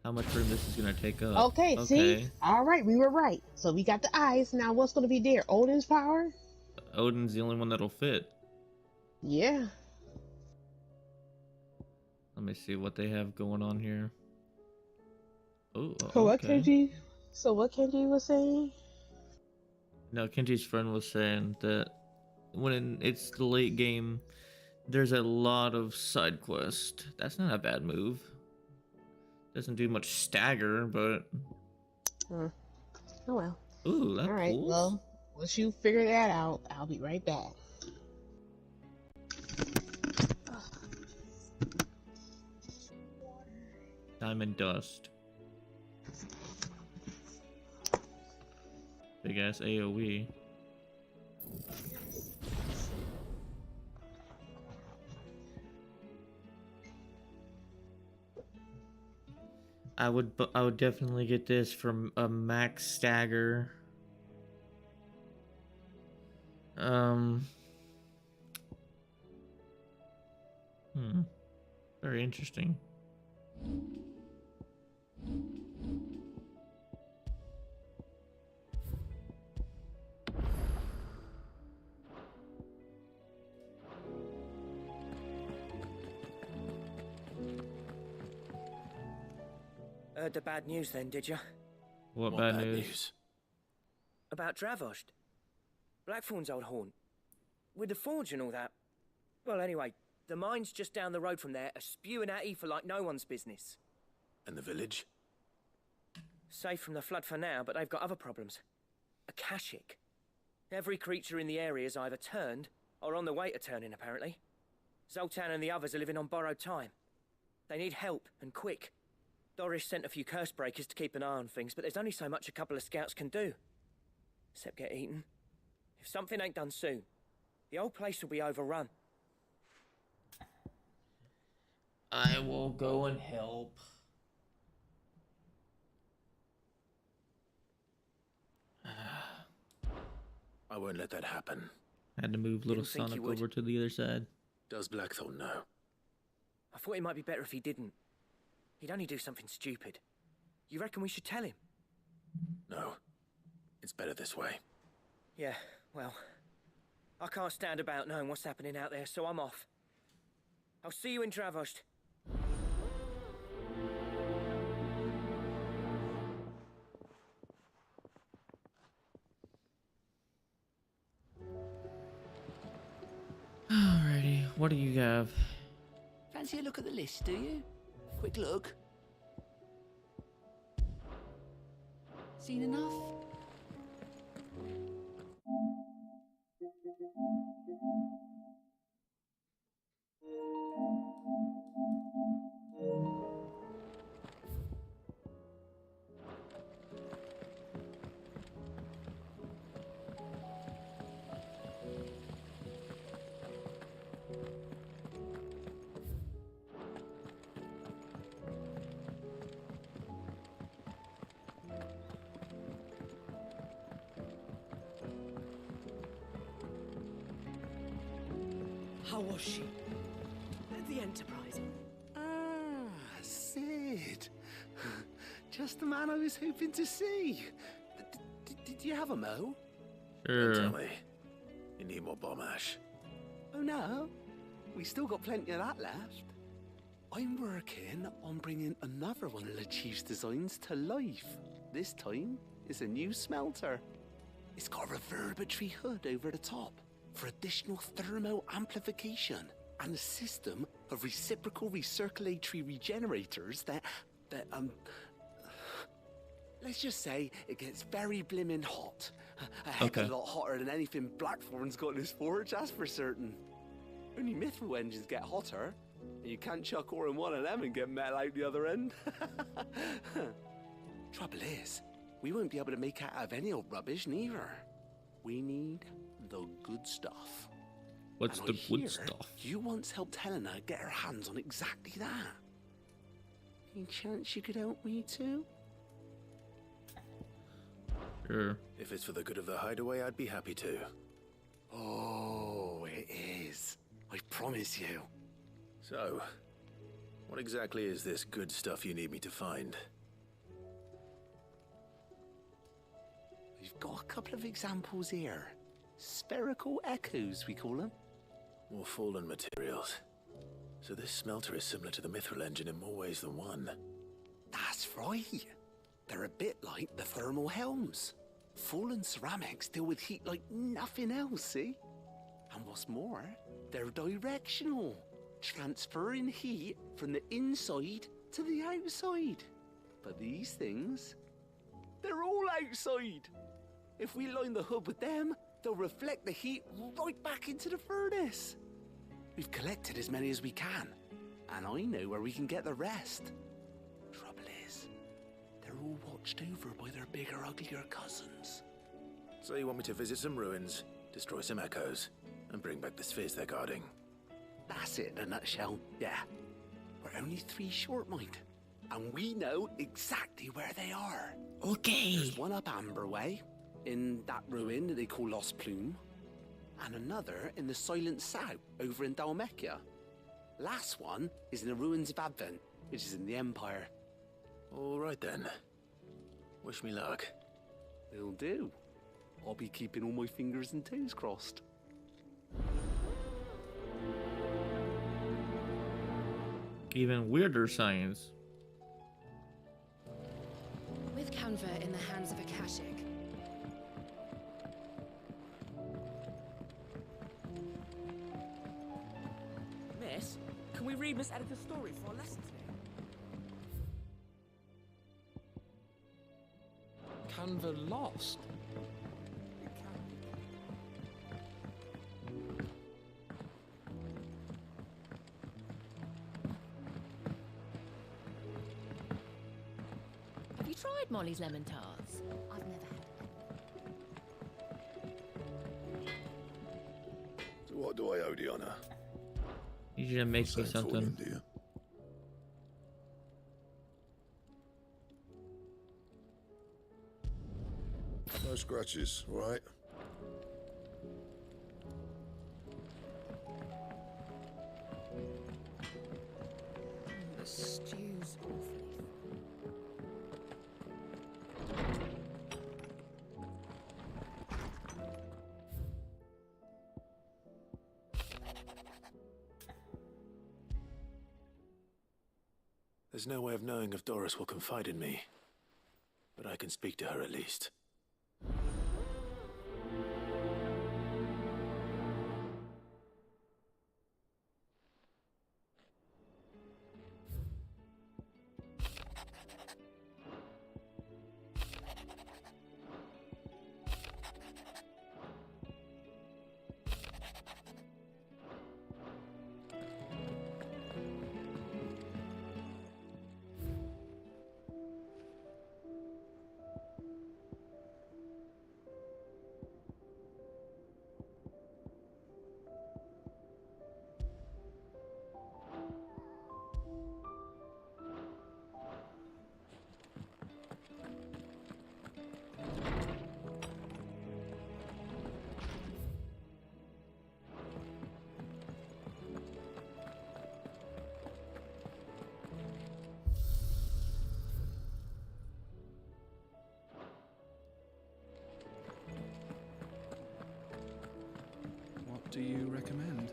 how much room this is gonna take up. Okay, see? All right, we were right. So we got the ice. Now what's gonna be there? Odin's power? Odin's the only one that'll fit. Yeah. Let me see what they have going on here. Oh, okay. So what Kenji was saying? No, Kenji's friend was saying that when it's the late game, there's a lot of side quest. That's not a bad move. Doesn't do much stagger, but oh well. Ooh, that's all right. cool. Well, once you figure that out, I'll be right back. Diamond dust. Big ass AoE. I would definitely get this from a max stagger. Very interesting. Heard the bad news then, did you? What bad news? About Dravost. Blackthorn's old haunt. With the forge and all that. Well, anyway, the mines just down the road from there are spewing out ether like no one's business. And the village? Safe from the flood for now, but they've got other problems. Akashic. Every creature in the area is either turned or on the way to turning, apparently. Zoltan and the others are living on borrowed time. They need help, and quick. Doris sent a few curse breakers to keep an eye on things, but there's only so much a couple of scouts can do. Except get eaten. If something ain't done soon, the whole place will be overrun. I will go and help. I won't let that happen. Had to move little Didn't think Sonic you would. over to the other side. Does Blackthorn know? I thought it might be better if he didn't. He'd only do something stupid. You reckon we should tell him? No. It's better this way. Yeah, well, I can't stand about knowing what's happening out there, so I'm off. I'll see you in Dravost. Alrighty, what do you have? Fancy a look at the list, do you? Quick look. Seen enough? How was she? The Enterprise. Ah, Sid. Just the man I was hoping to see. Did you have a mo? Sure. Tell me, you need more bomb ash. Oh no, we still got plenty of that left. I'm working on bringing another one of the Chief's designs to life. This time, it's a new smelter. It's got a reverberatory hood over the top for additional thermal amplification and a system of reciprocal recirculatory regenerators that let's just say it gets very blimmin' hot. A heck of a lot hotter than anything Blackthorn's got in his forge, that's for certain. Only mithril engines get hotter, and you can't chuck ore in one of them and get metal out the other end. Trouble is, we won't be able to make out of any old rubbish neither. We need the good stuff. What's And the I good hear stuff? You once helped Helena get her hands on exactly that. Any chance you could help me too? Sure. If it's for the good of the hideaway, I'd be happy to. Oh, it is. I promise you. So, what exactly is this good stuff you need me to find? We've got a couple of examples here. Spherical echoes, we call them. More fallen materials. So this smelter is similar to the mithril engine in more ways than one. That's right. They're a bit like the thermal helms. Fallen ceramics deal with heat like nothing else, see? And what's more, they're directional, transferring heat from the inside to the outside. But these things, they're all outside. If we line the hood with them, they'll reflect the heat right back into the furnace. We've collected as many as we can, and I know where we can get the rest. Trouble is, they're all watched over by their bigger, uglier cousins. So you want me to visit some ruins, destroy some echoes, and bring back the spheres they're guarding? That's it in a nutshell, yeah. We're only 3 short, mind. And we know exactly where they are. Okay. There's one up Amber Way, in that ruin that they call Lost Plume, and another in the Silent South, over in Dalmekia. Last one is in the ruins of Advent, which is in the Empire. All right then. Wish me luck. Will do. I'll be keeping all my fingers and toes crossed. Even weirder science. With Canva in the hands of Akashic, Miss, can we read Miss Editor's story for our lesson today? Canva lost. have you tried Molly's lemon tarts? I've never had. So what do I owe the honor? You should make me something. Do you? scratches, right? The stew's awfully. There's no way of knowing if Doris will confide in me, but I can speak to her at least. What do you recommend?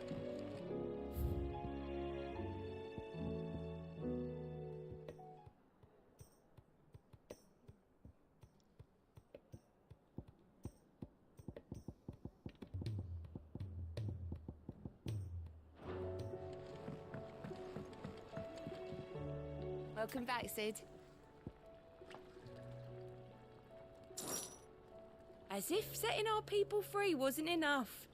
Welcome back, Sid. As if setting our people free wasn't enough.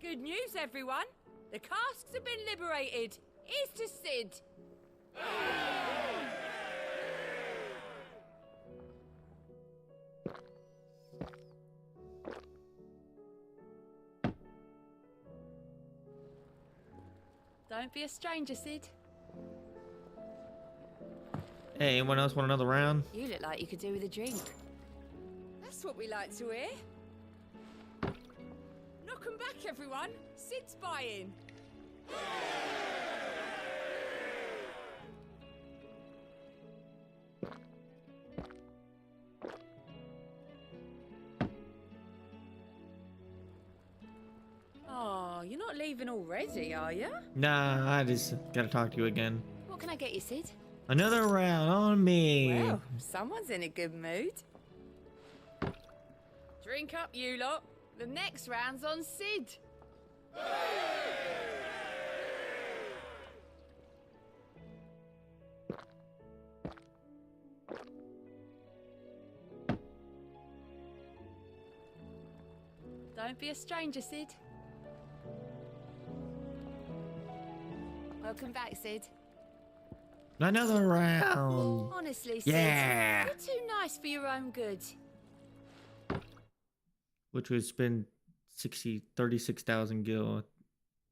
Good news, everyone. The casks have been liberated. Here's to Sid. Don't be a stranger, Sid. Hey, anyone else want another round? You look like you could do with a drink. That's what we like to hear. Knock 'em back, everyone. Sid's buying. Oh, you're not leaving already, are you? Nah, I just gotta talk to you again. What can I get you, Sid? Another round on me. Well, someone's in a good mood. Drink up, you lot. The next round's on Sid. Don't be a stranger, Sid. Welcome back, Sid. Another round. Honestly, Sid, Yeah. you're too nice for your own good. Which would spend 36,000 gil at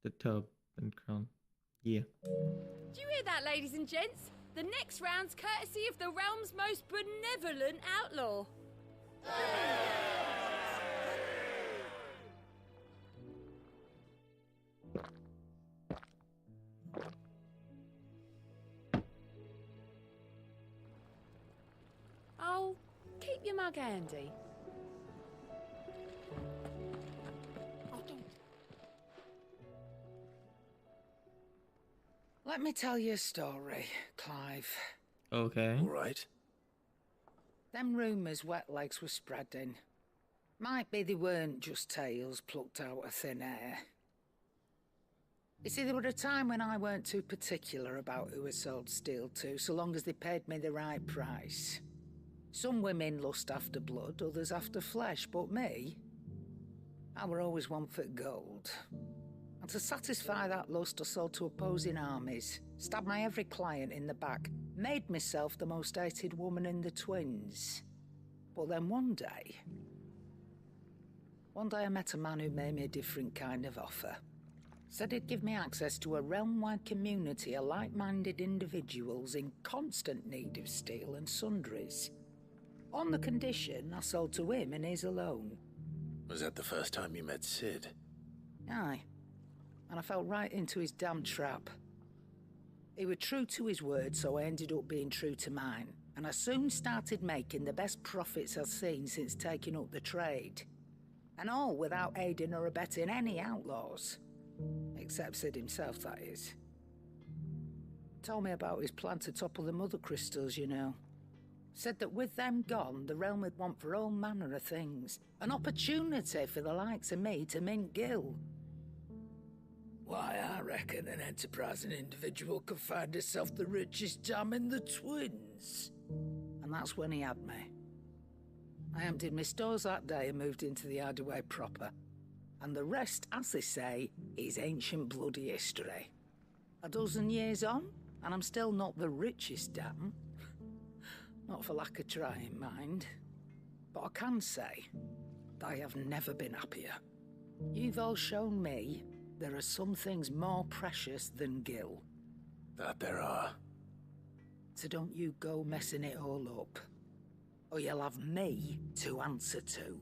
the tub and crown. Yeah. Do you hear that, ladies and gents? The next round's courtesy of the realm's most benevolent outlaw. Oh, keep your mug handy. Let me tell you a story, Clive. Okay. All right. Them rumours wet legs were spreading. Might be they weren't just tales plucked out of thin air. You see, there were a time when I weren't too particular about who I sold steel to, so long as they paid me the right price. Some women lust after blood, others after flesh, but me, I were always one for gold. And to satisfy that lust, I sold to opposing armies, stabbed my every client in the back, made myself the most hated woman in the twins. But then one day I met a man who made me a different kind of offer. Said he'd give me access to a realm-wide community of like-minded individuals in constant need of steel and sundries. On the condition I sold to him and his alone. Was that the first time you met Sid? Aye. And I fell right into his damn trap. He was true to his word, so I ended up being true to mine. And I soon started making the best profits I've seen since taking up the trade. And all without aiding or abetting any outlaws. Except Sid himself, that is. Told me about his plan to topple the mother crystals, you know. Said that with them gone, the realm would want for all manner of things. An opportunity for the likes of me to mint Gil. Why, I reckon an enterprising individual could find himself the richest dam in the Twins. And that's when he had me. I emptied my stores that day and moved into the hideaway proper. And the rest, as they say, is ancient bloody history. A dozen years on, and I'm still not the richest dam. Not for lack of trying, mind. But I can say, I have never been happier. You've all shown me there are some things more precious than Gil. That there are. So don't you go messing it all up. Or you'll have me to answer to.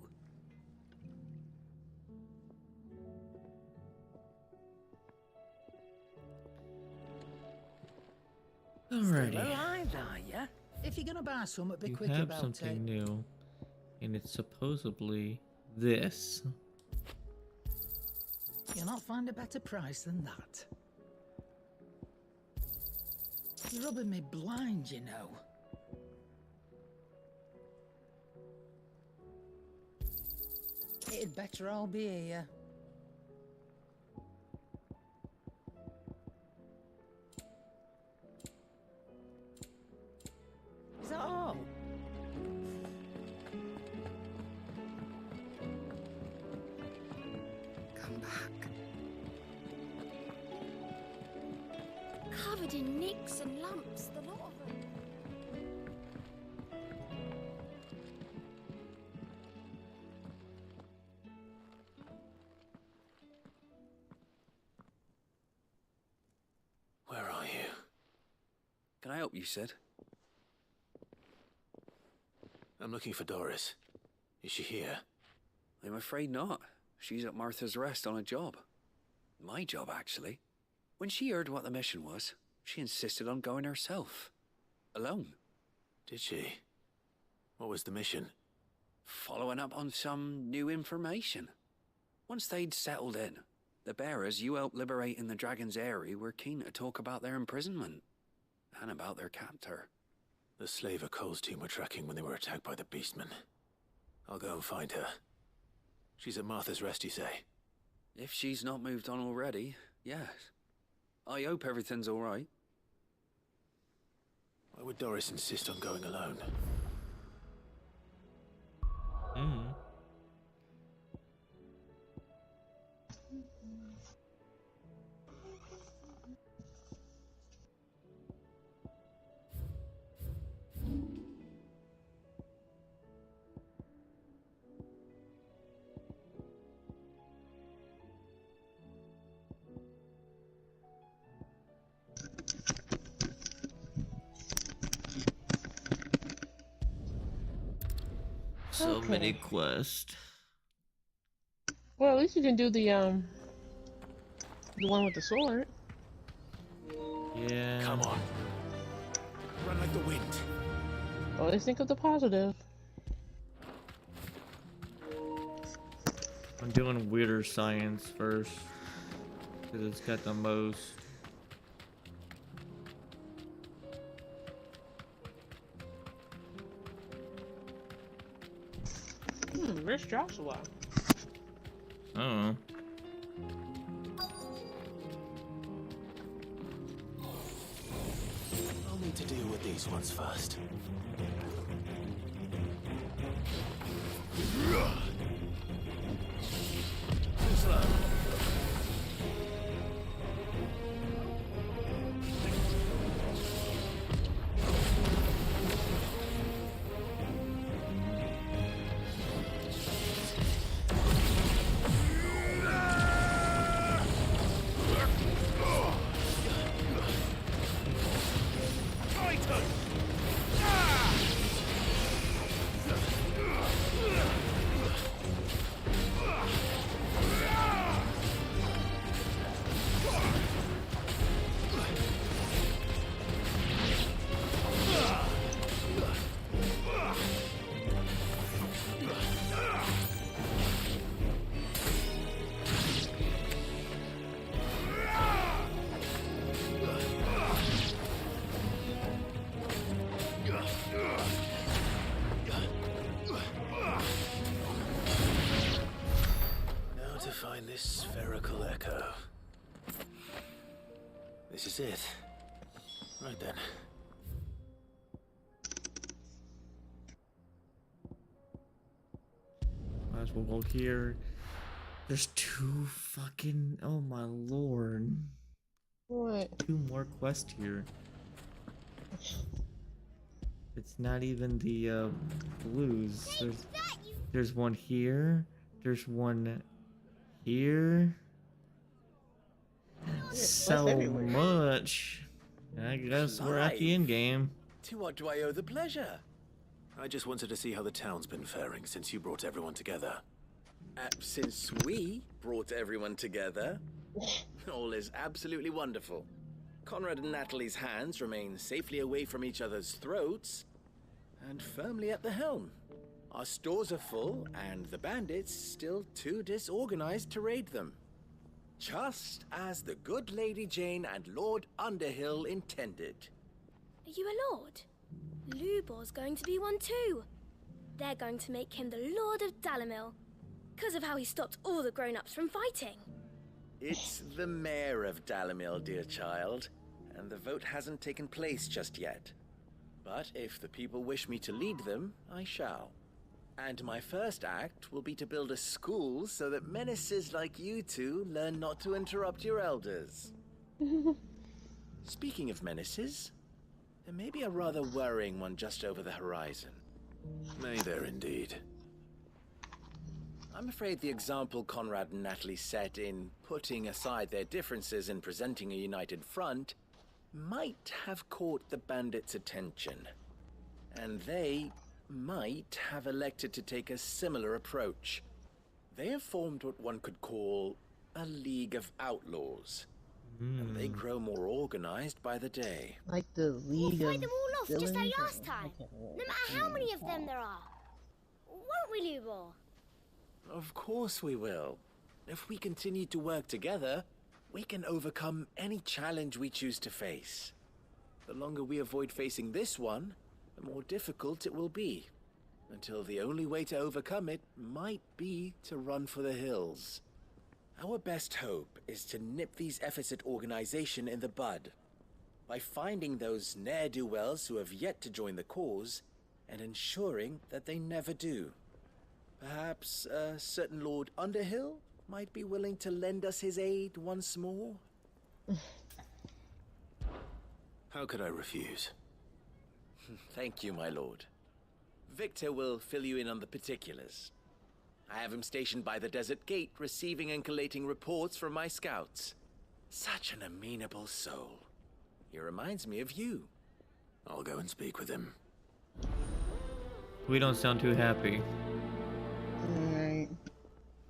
Alrighty. Still alive, are ya? If you're gonna buy some, be You quick have about something it. new, and it's supposedly this. You'll not find a better price than that. You're rubbing me blind, you know. It'd better all be here. Is that all? Come back. Covered in nicks and lumps, the lot of them. Where are you? Can I help you, Sid? I'm looking for Doris. Is she here? I'm afraid not. She's at Martha's Rest on a job. My job, actually. When she heard what the mission was, she insisted on going herself. Alone. Did she? What was the mission? Following up on some new information. Once they'd settled in, the bearers you helped liberate in the Dragon's Eyrie were keen to talk about their imprisonment. And about their captor. The slaver Cole's team were tracking when they were attacked by the Beastmen. I'll go and find her. She's at Martha's Rest, you say? If she's not moved on already, yes. I hope everything's all right. Why would Doris insist on going alone? So many quests. Well, at least you can do the one with the sword. Yeah. Come on. Run like the wind. Always think of the positive. I'm doing weirder science first, because it's got the most. Where's Joshua? I don't know. I'll need to deal with these ones first. Too slow. spherical echo. This is it. Right then. Might as well go here. There's 2 fucking... Oh my lord. What? 2 more quests here. It's not even the blues. There's one here. There's one here. So much. I guess we're at the end game. To what do I owe the pleasure? I just wanted to see how the town's been faring since you brought everyone together. Since we brought everyone together, all is absolutely wonderful. Conrad and Natalie's hands remain safely away from each other's throats and firmly at the helm. Our stores are full, and the bandits still too disorganized to raid them. Just as the good Lady Jane and Lord Underhill intended. Are you a lord? Lubor's going to be one too. They're going to make him the Lord of Dalamil, because of how he stopped all the grown-ups from fighting. It's the mayor of Dalamil, dear child, and the vote hasn't taken place just yet. But if the people wish me to lead them, I shall. And my first act will be to build a school so that menaces like you two learn not to interrupt your elders. Speaking of menaces, there may be a rather worrying one just over the horizon. May there indeed. I'm afraid the example Conrad and Natalie set in putting aside their differences and presenting a united front might have caught the bandits' attention. And they might have elected to take a similar approach. They have formed what one could call a League of Outlaws. And they grow more organized by the day. Like the League We'll of fight them all off just like last time. Okay. No matter how many of them there are. Won't we, Lubor? Of course we will. If we continue to work together, we can overcome any challenge we choose to face. The longer we avoid facing this one, the more difficult it will be. Until the only way to overcome it might be to run for the hills. Our best hope is to nip these efforts at organization in the bud. By finding those ne'er-do-wells who have yet to join the cause, and ensuring that they never do. Perhaps a certain Lord Underhill might be willing to lend us his aid once more? How could I refuse? Thank you, my lord. Victor will fill you in on the particulars. I have him stationed by the desert gate, receiving and collating reports from my scouts. Such an amenable soul. He reminds me of you. I'll go and speak with him. We don't sound too happy. Alright.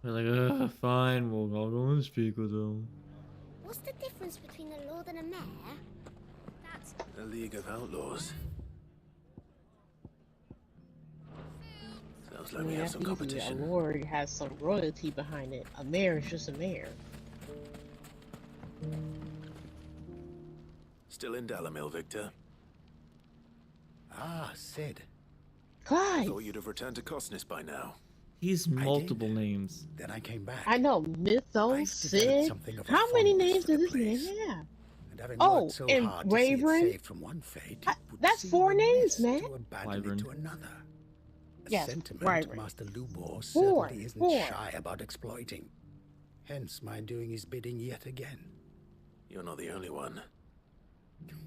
We're like, fine, I'll go and speak with him. What's the difference between a lord and a mayor? That's A League of Outlaws. Sounds like we have some competition. A lord has some royalty behind it. A mayor is just a mayor. Still in Dalamil, Victor? Ah, Sid. Clive! I thought you'd have returned to Cosnus by now. He's multiple names. Then I came back. I know, Mythos, Sid. How many names does this man have? Oh, so and hard to see it Wyvern. saved from one fate, That's 4 names, man. to abandon it to another. A Yes, sentiment Wyvern. Master Lubor 4, certainly isn't 4. shy about exploiting. Hence my doing his bidding yet again. You're not the only one.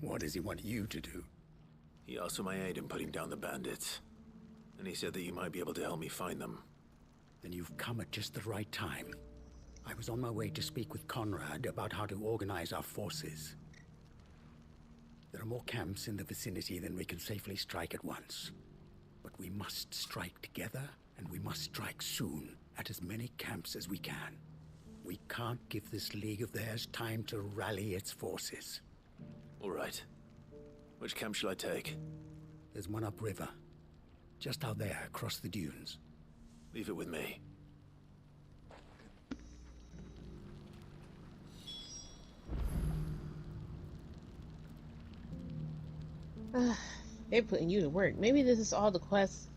What does he want you to do? He asked for my aid in putting down the bandits. And he said that you might be able to help me find them. Then you've come at just the right time. I was on my way to speak with Conrad about how to organize our forces. There are more camps in the vicinity than we can safely strike at once. But we must strike together, and we must strike soon at as many camps as we can. We can't give this league of theirs time to rally its forces. All right. Which camp shall I take? There's one upriver. Just out there, across the dunes. Leave it with me. They're putting you to work. Maybe this is all the quests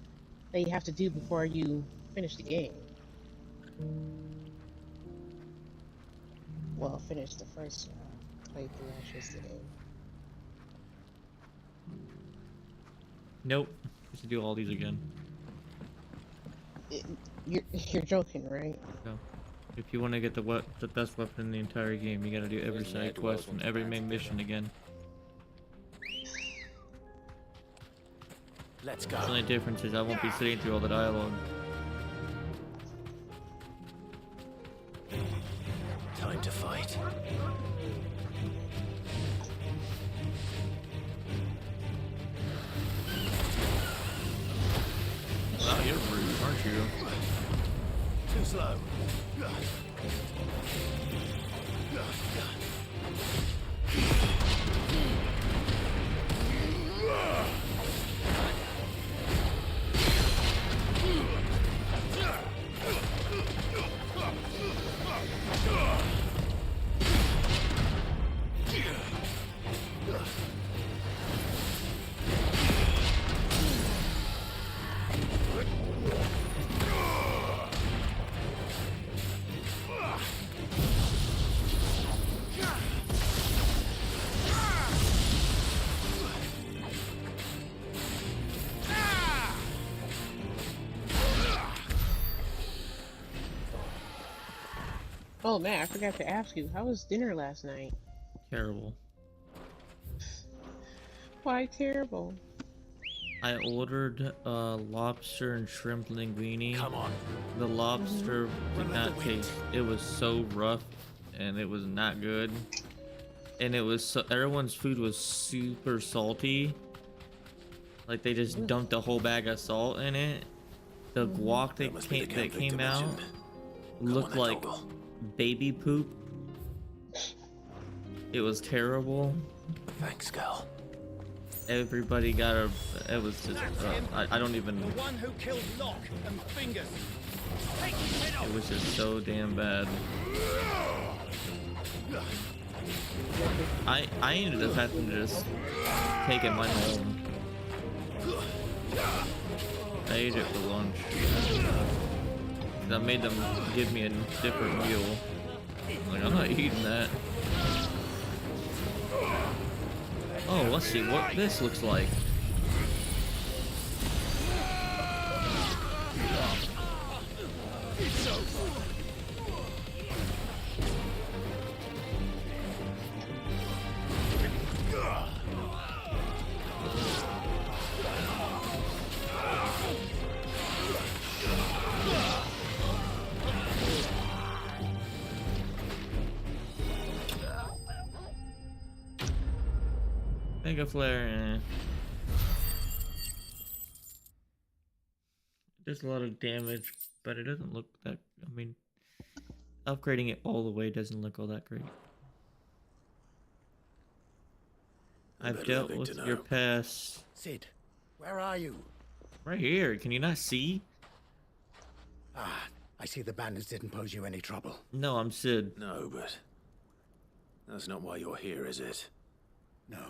that you have to do before you finish the game. Well, finished the first playthrough, I should say. Nope. Just to do all these again. You're joking, right? So, if you want to get the best weapon in the entire game, you gotta do every side quest and every main mission again. Let's go. The only difference is I won't be sitting through all the dialogue. Time to fight. Wow, you're rude, aren't you? Too slow. Oh man, I forgot to ask you, how was dinner last night? Terrible. Why terrible? I ordered lobster and shrimp linguine. Come on. The lobster did not taste. It was so rough, and it was not good. And it was so, everyone's food was super salty. Like they just dumped a whole bag of salt in it. The guac that came out looked like baby poop. It was terrible. Thanks, girl. Everybody got a. It was just. I don't even. The one who killed Locke and Fingers. It was just so damn bad. I ended up having to just take it mine home. I ate it for lunch. I made them give me a different meal. Like, I'm not eating that. Oh, let's see what this looks like. Mega Flare, There's a lot of damage, but it doesn't look that. I mean, upgrading it all the way doesn't look all that great. I've dealt with your past. Sid, where are you? Right here. Can you not see? Ah, I see the bandits didn't pose you any trouble. No, I'm Sid. No, but that's not why you're here, is it? No.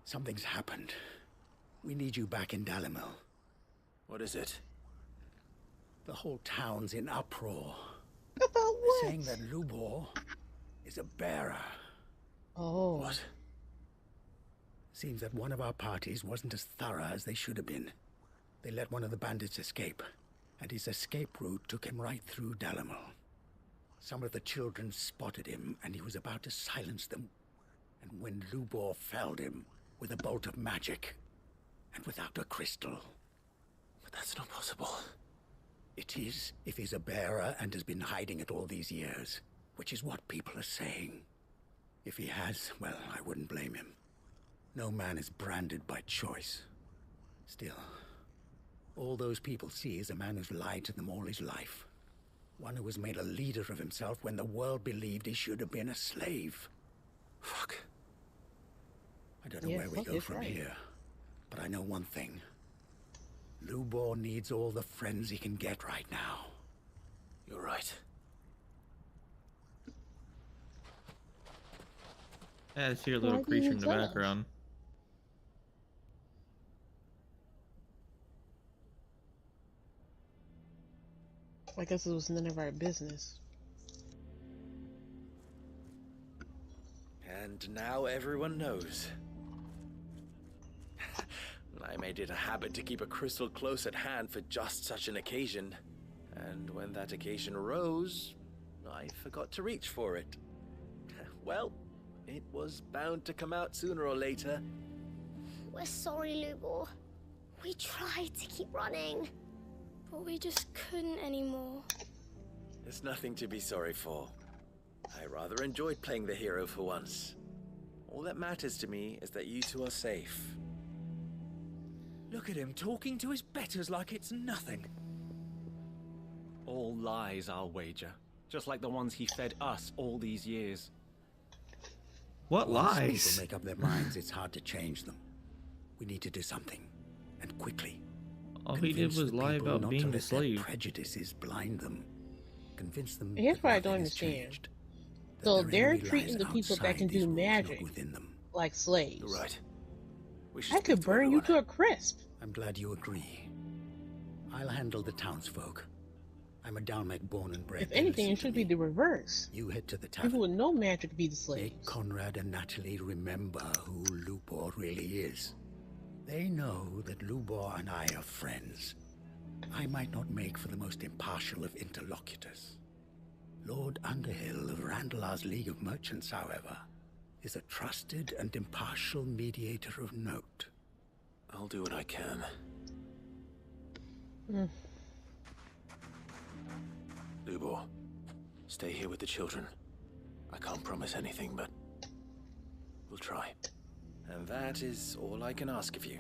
Something's happened. We need you back in Dalimil. What is it? The whole town's in uproar. About what? Saying that Lubor is a bearer. Oh. What? Seems that one of our parties wasn't as thorough as they should have been. They let one of the bandits escape, and his escape route took him right through Dalimil. Some of the children spotted him, and he was about to silence them. And when Lubor felled him with a bolt of magic, and without a crystal. But that's not possible. It is, if he's a bearer and has been hiding it all these years, which is what people are saying. If he has, well, I wouldn't blame him. No man is branded by choice. Still, all those people see is a man who's lied to them all his life. One who has made a leader of himself when the world believed he should have been a slave. Fuck. I don't know where we go from here, but I know one thing. Lubor needs all the friends he can get right now. You're right. Yeah, I see your little creature in the background. I guess it was none of our business. and now everyone knows. I made it a habit to keep a crystal close at hand for just such an occasion. And when that occasion arose, I forgot to reach for it. Well, it was bound to come out sooner or later. We're sorry, Lubor. We tried to keep running, but we just couldn't anymore. There's nothing to be sorry for. I rather enjoyed playing the hero for once. All that matters to me is that you two are safe. Look at him talking to his betters like it's nothing. All lies, I'll wager. Just like the ones he fed us all these years. What Once lies? people make up their minds, it's hard to change them. We need to do something, and quickly. All he did Convince was the lie people about not being to the let their slave. prejudices blind them. Convince them Here's that what I don't nothing has understand. changed, that So their they're enemy treating lies the people that can outside these do walls, not magic within them. like slaves. You're right. I could burn you to a crisp. I'm glad you agree. I'll handle the townsfolk. I'm a Dalmec born and bred. If anything, it should be the reverse. You head to the tavern. People with no magic be the slaves. Make Conrad and Natalie remember who Lubor really is. They know that Lubor and I are friends. I might not make for the most impartial of interlocutors. Lord Underhill of Randalar's League of Merchants, however, is a trusted and impartial mediator of note. I'll do what I can. Lubor, stay here with the children. I can't promise anything, but we'll try. And that is all I can ask of you.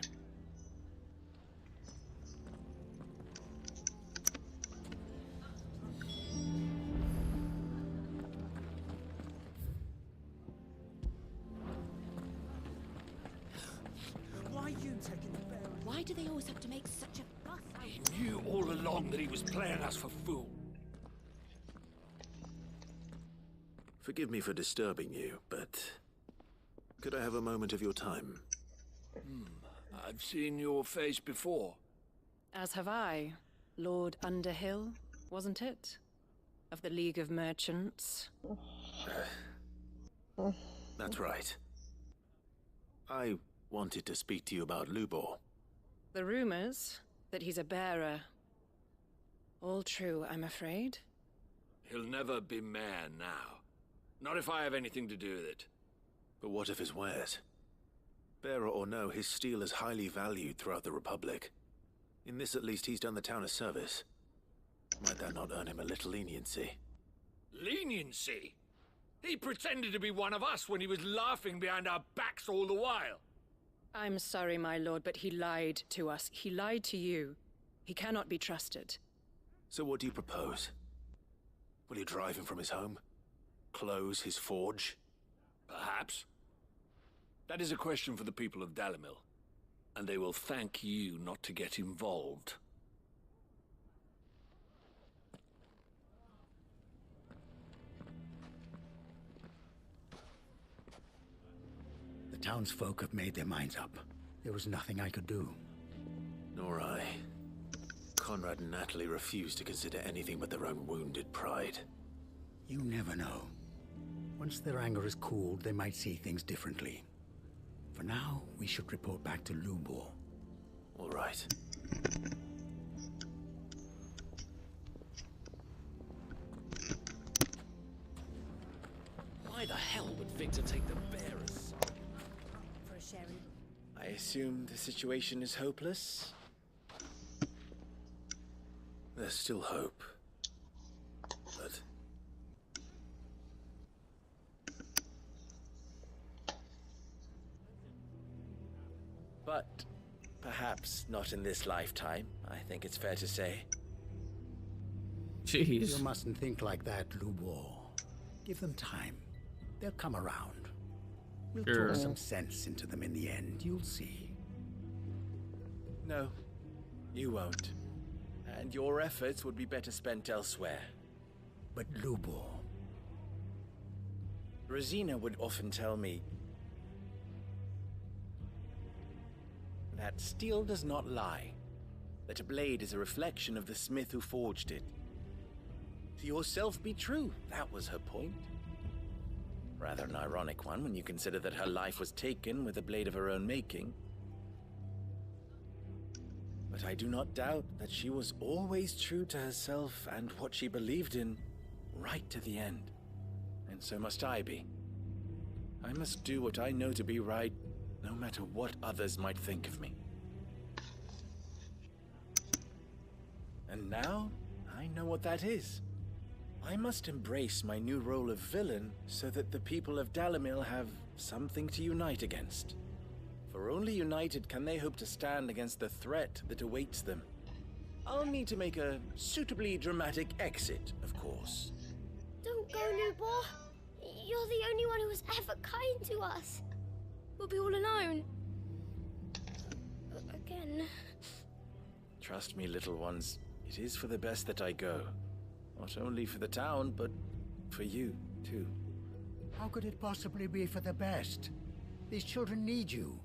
Why are you taking the bear? Why do they always have to make such a fuss? He knew all along that he was playing us for fool. Forgive me for disturbing you, but could I have a moment of your time? I've seen your face before. As have I. Lord Underhill, wasn't it? Of the League of Merchants. That's right. I wanted to speak to you about Lubor. The rumors that he's a bearer. All true, I'm afraid. He'll never be mayor now. Not if I have anything to do with it. But what of his wares? Bearer or no, his steel is highly valued throughout the Republic. In this at least, he's done the town a service. Might that not earn him a little leniency? Leniency? He pretended to be one of us when he was laughing behind our backs all the while. I'm sorry, my lord, but he lied to us. He lied to you. He cannot be trusted. So what do you propose? Will you drive him from his home? Close his forge? Perhaps. That is a question for the people of Dalimil, and they will thank you not to get involved. The townsfolk have made their minds up. There was nothing I could do. Nor I. Conrad and Natalie refuse to consider anything but their own wounded pride. You never know. Once their anger is cooled, they might see things differently. For now, we should report back to Lubor. All right. Why the hell would Victor take the bearers? For a Sharon. I assume the situation is hopeless? There's still hope. But perhaps not in this lifetime, I think it's fair to say. Jeez. You mustn't think like that, Lubor. Give them time. They'll come around. We'll Sure. talk some sense into them in the end, you'll see. No, you won't. And your efforts would be better spent elsewhere. But Lubor... Rosina would often tell me that steel does not lie, that a blade is a reflection of the smith who forged it. To yourself be true, that was her point. Rather an ironic one when you consider that her life was taken with a blade of her own making. But I do not doubt that she was always true to herself and what she believed in, right to the end. And so must I be. I must do what I know to be right, no matter what others might think of me. And now, I know what that is. I must embrace my new role of villain so that the people of Dalimil have something to unite against. For only united can they hope to stand against the threat that awaits them. I'll need to make a suitably dramatic exit, of course. Don't go, Lubor. You're the only one who was ever kind to us. We'll be all alone. Again. Trust me, little ones. It is for the best that I go. Not only for the town, but for you, too. How could it possibly be for the best? These children need you.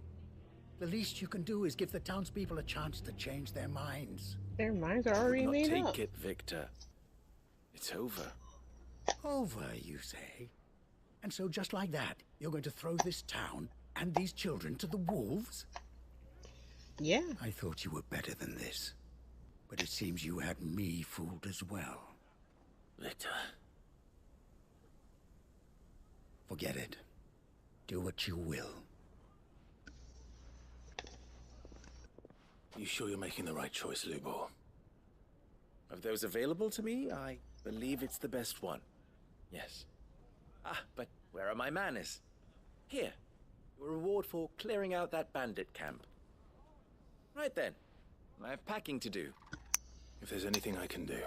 The least you can do is give the townspeople a chance to change their minds. Their minds are already made up. Take it, Victor. It's over. Over, you say? And so just like that, you're going to throw this town and these children to the wolves? Yeah. I thought you were better than this. But it seems you had me fooled as well. Victor. Forget it. Do what you will. You sure you're making the right choice, Lubor? Of those available to me, I believe it's the best one. Yes. Ah, but where are my manners? Here. Your reward for clearing out that bandit camp. Right then. I have packing to do. If there's anything I can do.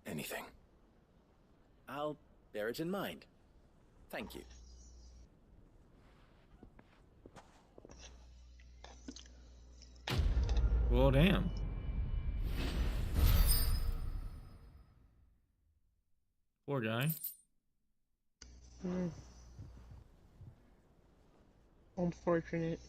Anything. I'll bear it in mind. Thank you. Well, damn. Poor guy. Unfortunate.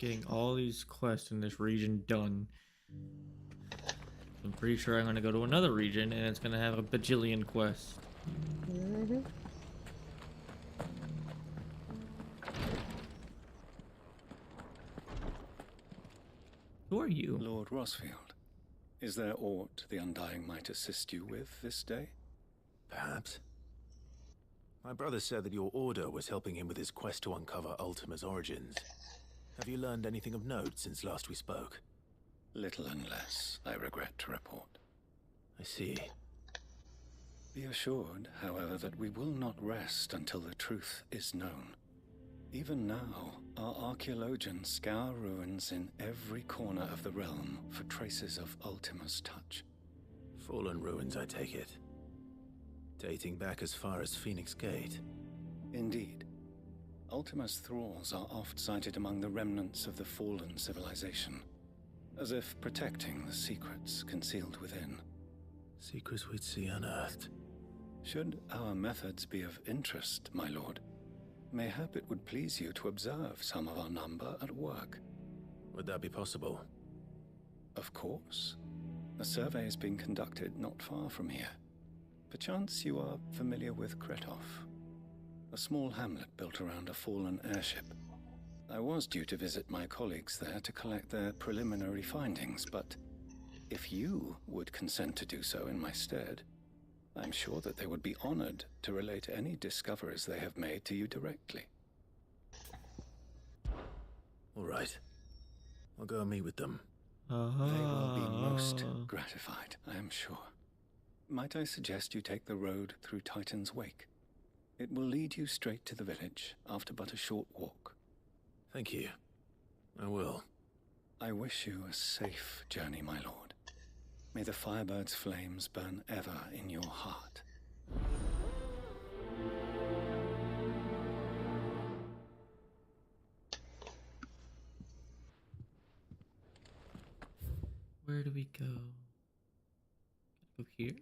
Getting all these quests in this region done. I'm pretty sure I'm gonna go to another region and it's gonna have a bajillion quests. Who are you? Lord Rosfield. Is there aught the Undying might assist you with this day? Perhaps. My brother said that your order was helping him with his quest to uncover Ultima's origins. Have you learned anything of note since last we spoke? Little unless, I regret to report. I see. Be assured, however, that we will not rest until the truth is known. Even now, our archaeologians scour ruins in every corner of the realm for traces of Ultima's touch. Fallen ruins, I take it. Dating back as far as Phoenix Gate. Indeed. Ultima's thralls are oft sighted among the remnants of the fallen civilization, as if protecting the secrets concealed within. Secrets we'd see unearthed. Should our methods be of interest, my lord, mayhap it would please you to observe some of our number at work. Would that be possible? Of course. A survey is being conducted not far from here. Perchance you are familiar with Kretov, a small hamlet built around a fallen airship. I was due to visit my colleagues there to collect their preliminary findings, but if you would consent to do so in my stead, I'm sure that they would be honored to relate any discoveries they have made to you directly. All right. I'll go and meet with them. They will be most gratified, I am sure. Might I suggest you take the road through Titan's Wake? It will lead you straight to the village after but a short walk. Thank you. I will. I wish you a safe journey, my lord. May the Firebird's flames burn ever in your heart. Where do we go? Go here?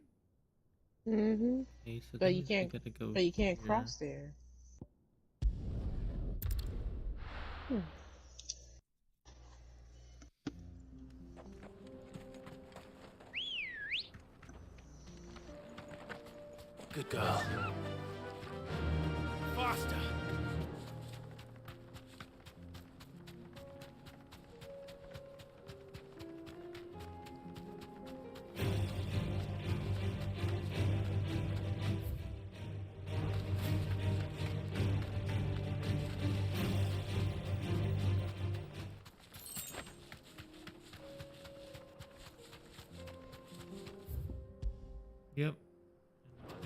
Mm-hmm. Okay, so but you can't. gotta go but you can't here. cross there. Good girl. Faster! Yep.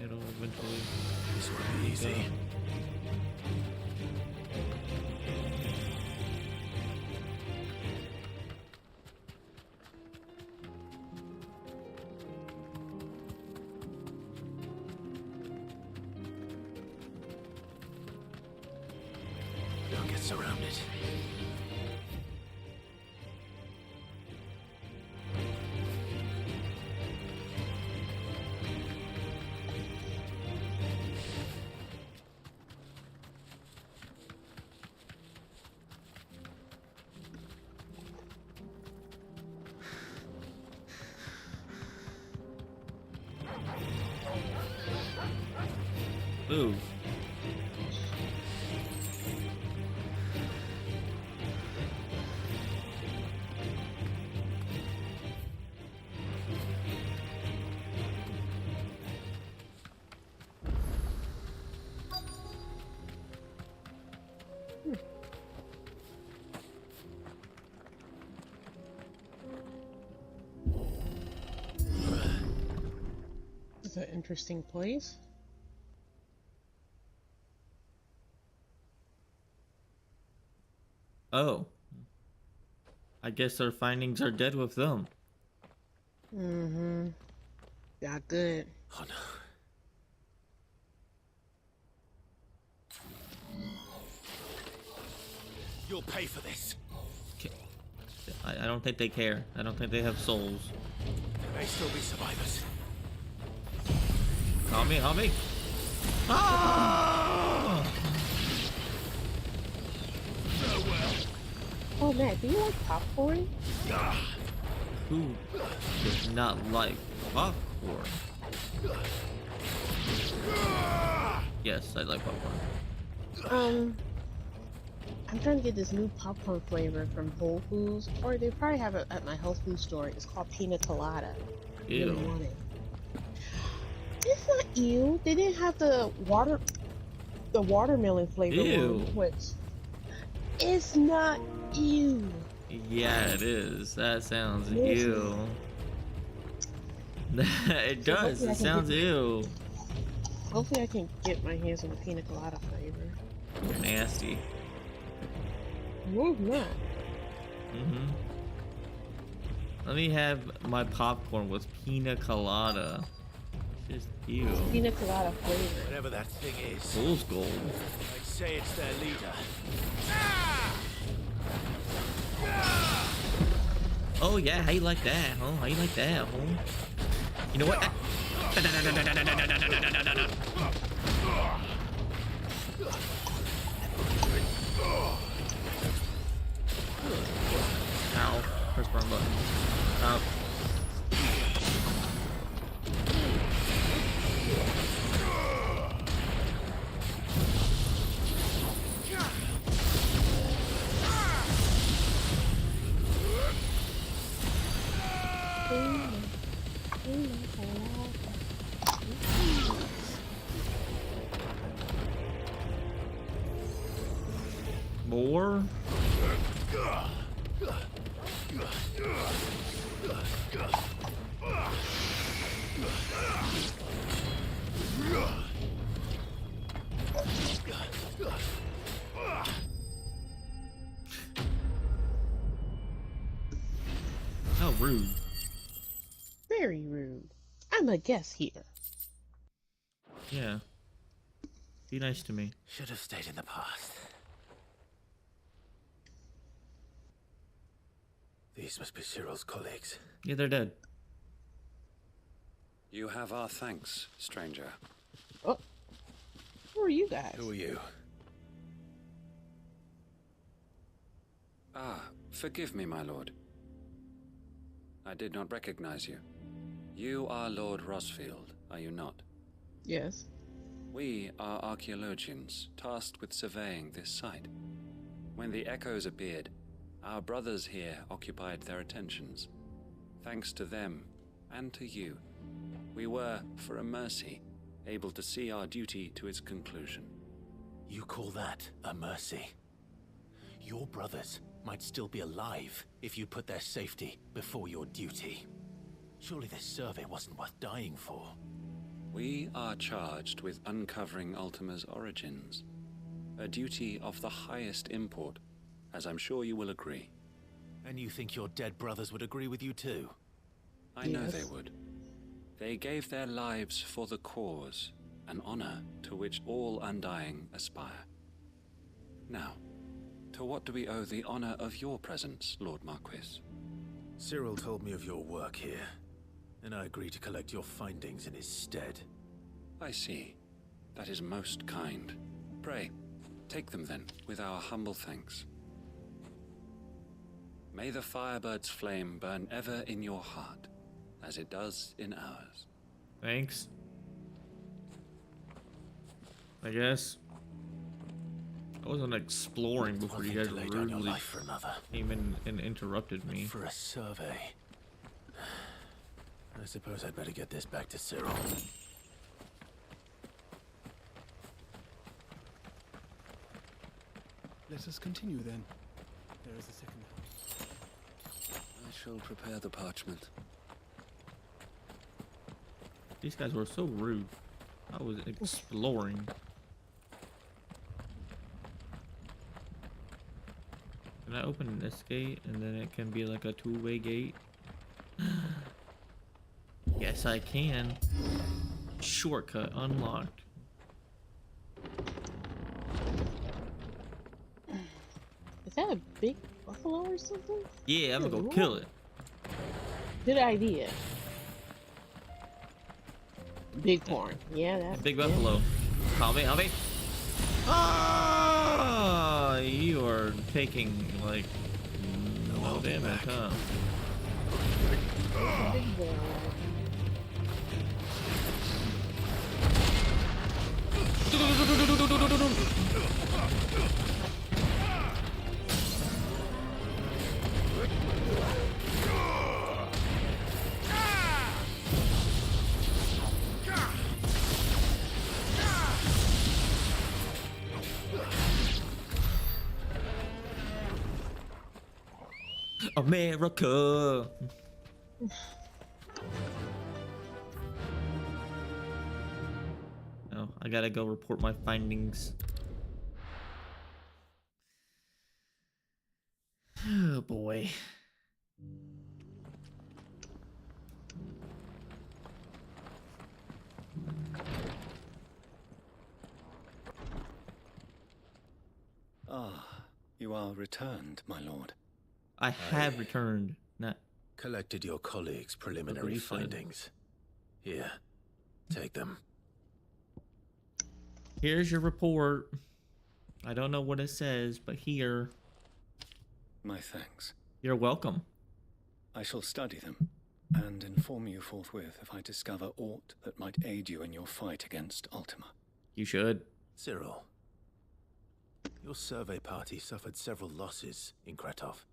It'll eventually. This won't be easy. Don't get surrounded. Ooh. It's an interesting place. Oh. I guess our findings are dead with them. Mm-hmm. Got good. Oh no. You'll pay for this. I don't think they care. I don't think they have souls. There may still be survivors. Help me, help me. Ah! Oh, Matt, do you like popcorn? Who does not like popcorn? Yes, I like popcorn. I'm trying to get this new popcorn flavor from Whole Foods, or they probably have it at my health food store. It's called Pina Colada. Ew. Really want it. It's not ew. They didn't have the watermelon flavor Ew. one, which it's not ew. Yeah, it is. That sounds Yes. ew. It does. It sounds ew. Hopefully I can get my hands on the Pina Colada flavor. Nasty. Who's not? Mm-hmm. Let me have my popcorn with pina colada. Just ew. Pina Colada flavor. Whatever that thing is. Fool's gold. They say it's their leader. Oh yeah, how you like that, huh? How you like that, huh? You know what? Ow. Press the wrong button. Ow. More? How rude. Very rude. I'm a guest here. Yeah. Be nice to me. Should have stayed in the past. These must be Cyril's colleagues. Yeah, they're dead. You have our thanks, stranger. Oh. Who are you guys? Who are you? Forgive me, my lord. I did not recognize you. You are Lord Rosfield, are you not? Yes. We are archaeologians tasked with surveying this site. When the echoes appeared, our brothers here occupied their attentions. Thanks to them, and to you, we were, for a mercy, able to see our duty to its conclusion. You call that a mercy? Your brothers might still be alive if you put their safety before your duty. Surely this survey wasn't worth dying for. We are charged with uncovering Ultima's origins. A duty of the highest import, as I'm sure you will agree. And you think your dead brothers would agree with you too? I know they would. They gave their lives for the cause, an honor to which all Undying aspire. Now, to what do we owe the honor of your presence, Lord Marquis? Cyril told me of your work here, and I agreed to collect your findings in his stead. I see. That is most kind. Pray, take them then, with our humble thanks. May the Firebird's flame burn ever in your heart, as it does in ours. Thanks. I guess. I wasn't exploring before you guys rudely came in and interrupted me. For a survey. I suppose I'd better get this back to Cyril. Let us continue then. There is a second house. I shall prepare the parchment. These guys were so rude. I was exploring. Can I open this gate and then it can be like a two-way gate? Yes, I can. Shortcut unlocked. Is that a big buffalo or something? Yeah, I'm gonna go kill it. Good idea. Bighorn. Yeah, that. Big buffalo. Help me. Ah, you are taking like no damage, huh? America. Oh, I gotta go report my findings. Oh boy. Ah, you are returned, my lord. I have returned. Not collected your colleagues' preliminary findings. Here, take them. Here's your report. I don't know what it says, but here. My thanks. You're welcome. I shall study them and inform you forthwith if I discover aught that might aid you in your fight against Ultima. You should. Cyril, your survey party suffered several losses in Kretov.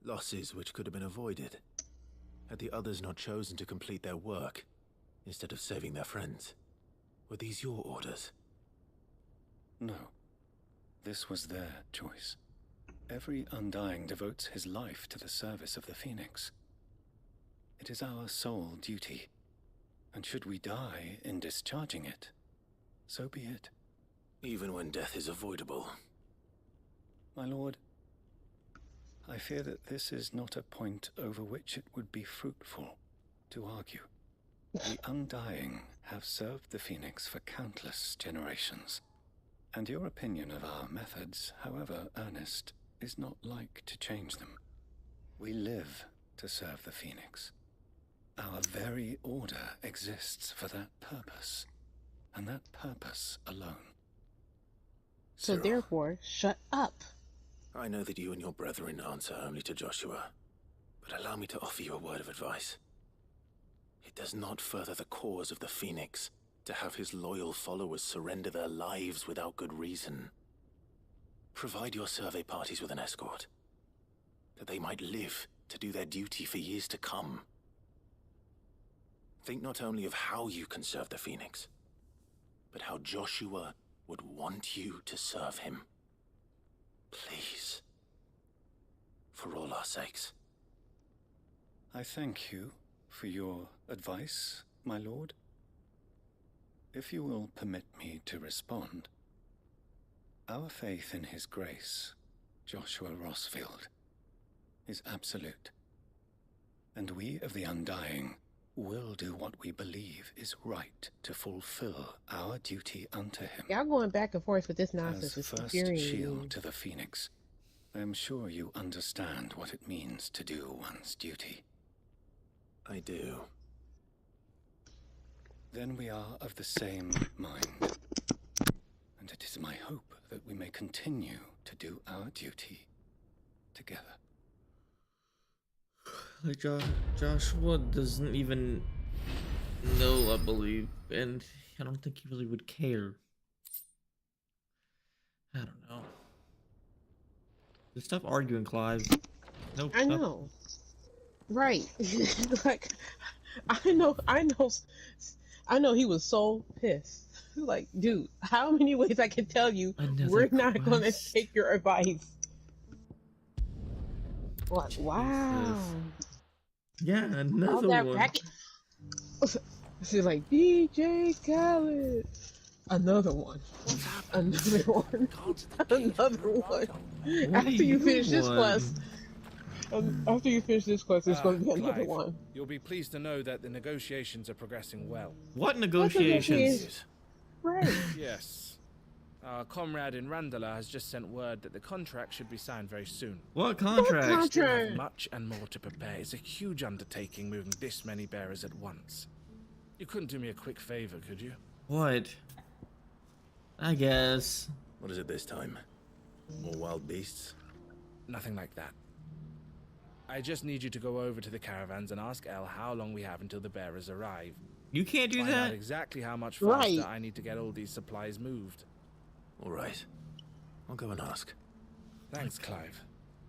Losses which could have been avoided had the others not chosen to complete their work instead of saving their friends. Were these your orders? No. This was their choice. Every Undying devotes his life to the service of the Phoenix. It is our sole duty, and should we die in discharging it, so be it. Even when death is avoidable. My lord, I fear that this is not a point over which it would be fruitful to argue. The Undying have served the Phoenix for countless generations, and your opinion of our methods, however earnest, is not like to change them. We live to serve the Phoenix. Our very order exists for that purpose, and that purpose alone. So therefore, shut up. I know that you and your brethren answer only to Joshua, but allow me to offer you a word of advice. It does not further the cause of the Phoenix to have his loyal followers surrender their lives without good reason. Provide your survey parties with an escort, that they might live to do their duty for years to come. Think not only of how you can serve the Phoenix, but how Joshua would want you to serve him. Please. For all our sakes. I thank you for your advice, my lord. If you will permit me to respond, our faith in his grace, Joshua Rossfield, is absolute. And we of the Undying will do what we believe is right to fulfill our duty unto him. Y'all going back and forth with this nonsense As is first infuriating. shield to the Phoenix, I am sure you understand what it means to do one's duty. I do. Then we are of the same mind. And it is my hope that we may continue to do our duty together. Like Joshua doesn't even know, I believe, and I don't think he really would care. I don't know. Just stop arguing, Clive. Nope. I know. Right. Like, I know he was so pissed. Like, dude, how many ways I can tell you we're not gonna take your advice? What? Wow. Yeah, another one. She's like, DJ Khaled. Another one. Another one. Another one. After you finish this quest, there's going to be another Clive, one. You'll be pleased to know that the negotiations are progressing well. What negotiations? Right. Yes. Our comrade in Randala has just sent word that the contract should be signed very soon. What contract? We still have much and more to prepare. It's a huge undertaking moving this many bearers at once. You couldn't do me a quick favor, could you? What? I guess. What is it this time? More wild beasts? Nothing like that. I just need you to go over to the caravans and ask Elle how long we have until the bearers arrive. You can't do Find that? out exactly how much faster I need to get all these supplies moved. All right. I'll go and ask. Thanks, Clive.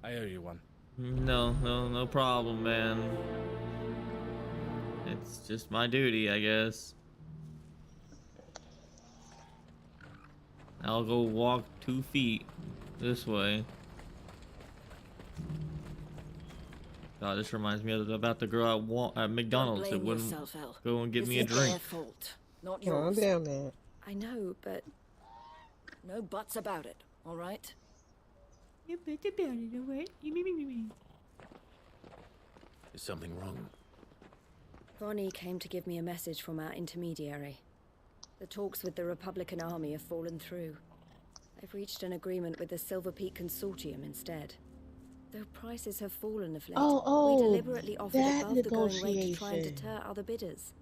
I owe you one. No problem, man. It's just my duty, I guess. I'll go walk 2 feet this way. God, this reminds me about the girl at McDonald's that wouldn't go and get me a drink. It's their fault, not Calm yours. down, man. I know, but no buts about it. All right. You bet about it, all right? Is something wrong? Bonnie came to give me a message from our intermediary. The talks with the Republican Army have fallen through. I've reached an agreement with the Silver Peak Consortium instead. Though prices have fallen of late, we deliberately offered above the going rate to try and deter other bidders.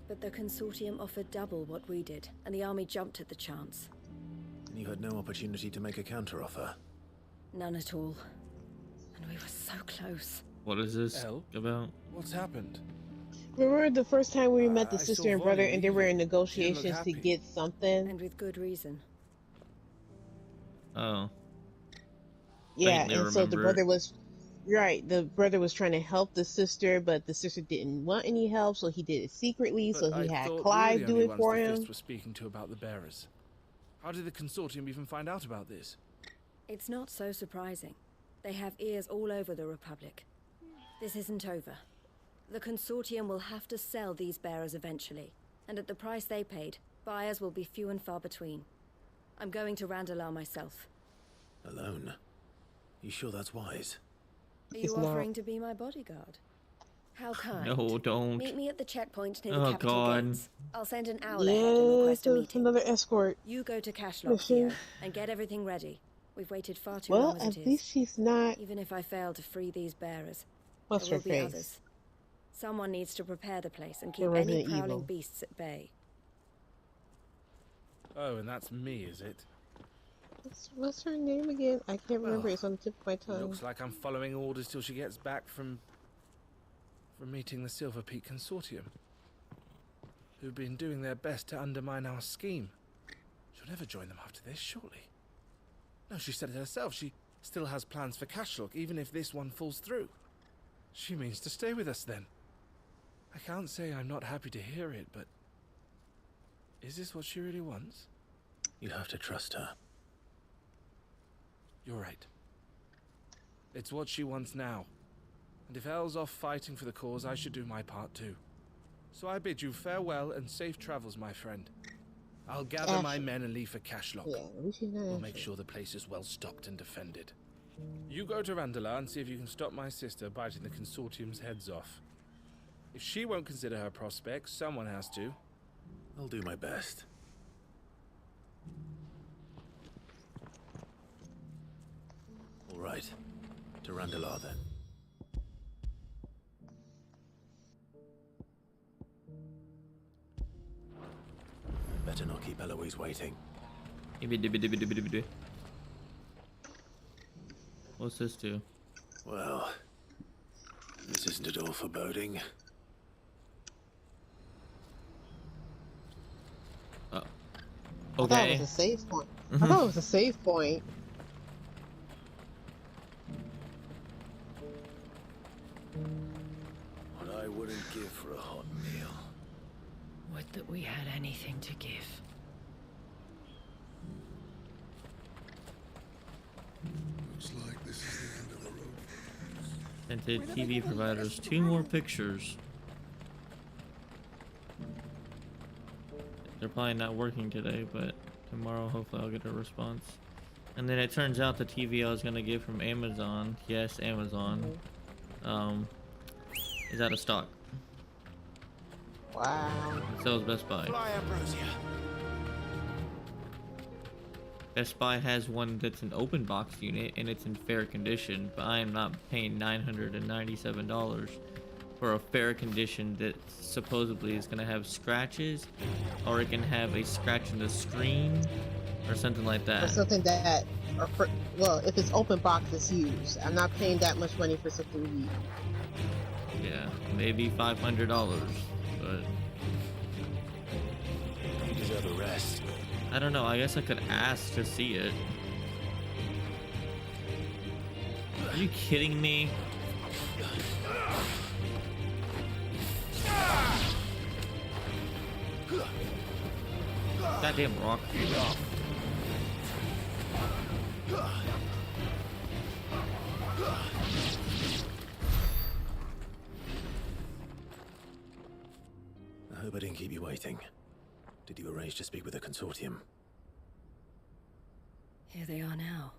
But the Consortium offered double what we did, and the Army jumped at the chance. And you had no opportunity to make a counteroffer? None at all. And we were so close. What is this about? What's happened? Remember the first time we met the sister and brother and they were in negotiations to get something? And with good reason. Oh. Yeah, and so the brother was... Right, the brother was trying to help the sister, but the sister didn't want any help, so he did it secretly, so he had Clive do it for him. The Fist was speaking to about the bearers. How did the Consortium even find out about this? It's not so surprising. They have ears all over the Republic. This isn't over. The Consortium will have to sell these bearers eventually, and at the price they paid, buyers will be few and far between. I'm going to Randalar myself. Alone? You sure that's wise? Are you offering to be my bodyguard? How kind. No, don't. Meet me at the checkpoint near the capital gates. I'll send an owl ahead Yeah, and request a meeting. another escort. You go to Cashlock here and get everything ready. We've waited far too Well, long as at it is. least she's not... Even if I fail to free these bearers, What's there her will be face? others. Someone needs to prepare the place and keep The any Resident prowling Evil. beasts at bay. Oh, and that's me, is it? What's her name again? I can't remember. Well, It's on the tip of my tongue. Looks like I'm following orders till she gets back from meeting the Silver Peak Consortium, who've been doing their best to undermine our scheme. She'll never join them after this, surely. No, she said it herself. She still has plans for Cashlock, even if this one falls through. She means to stay with us then. I can't say I'm not happy to hear it, but is this what she really wants? You have to trust her. You're right. It's what she wants now. And if Elle's off fighting for the cause, I should do my part too. So I bid you farewell and safe travels, my friend. I'll gather my men and leave for Cashlock. We'll make sure the place is well stocked and defended. You go to Randala and see if you can stop my sister biting the Consortium's heads off. If she won't consider her prospects, someone has to. I'll do my best. All right. To Randala then. Better not keep Eloise waiting. What's this do? Well, this isn't at all foreboding. I thought it was a save point. I thought it was a save point. What I wouldn't give for a hot meal. Would that we had anything to give. Looks like this is the end of the road. Sent to TV providers 2 more pictures. They're probably not working today, but tomorrow hopefully I'll get a response. And then it turns out the TV I was gonna get from Amazon, yes, Amazon, is out of stock. Wow. So is Best Buy. Fly Ambrosia. Best Buy has one that's an open box unit and it's in fair condition, but I am not paying $997 for a fair condition that supposedly is going to have scratches, or it can have a scratch in the screen or something like that. Or something that, or for, well, if it's open box, it's used. I'm not paying that much money for something used. Yeah, maybe $500, but You deserve a rest. I don't know. I guess I could ask to see it. Are you kidding me? Goddamn rock. I hope I didn't keep you waiting. Did you arrange to speak with the Consortium? Here they are now.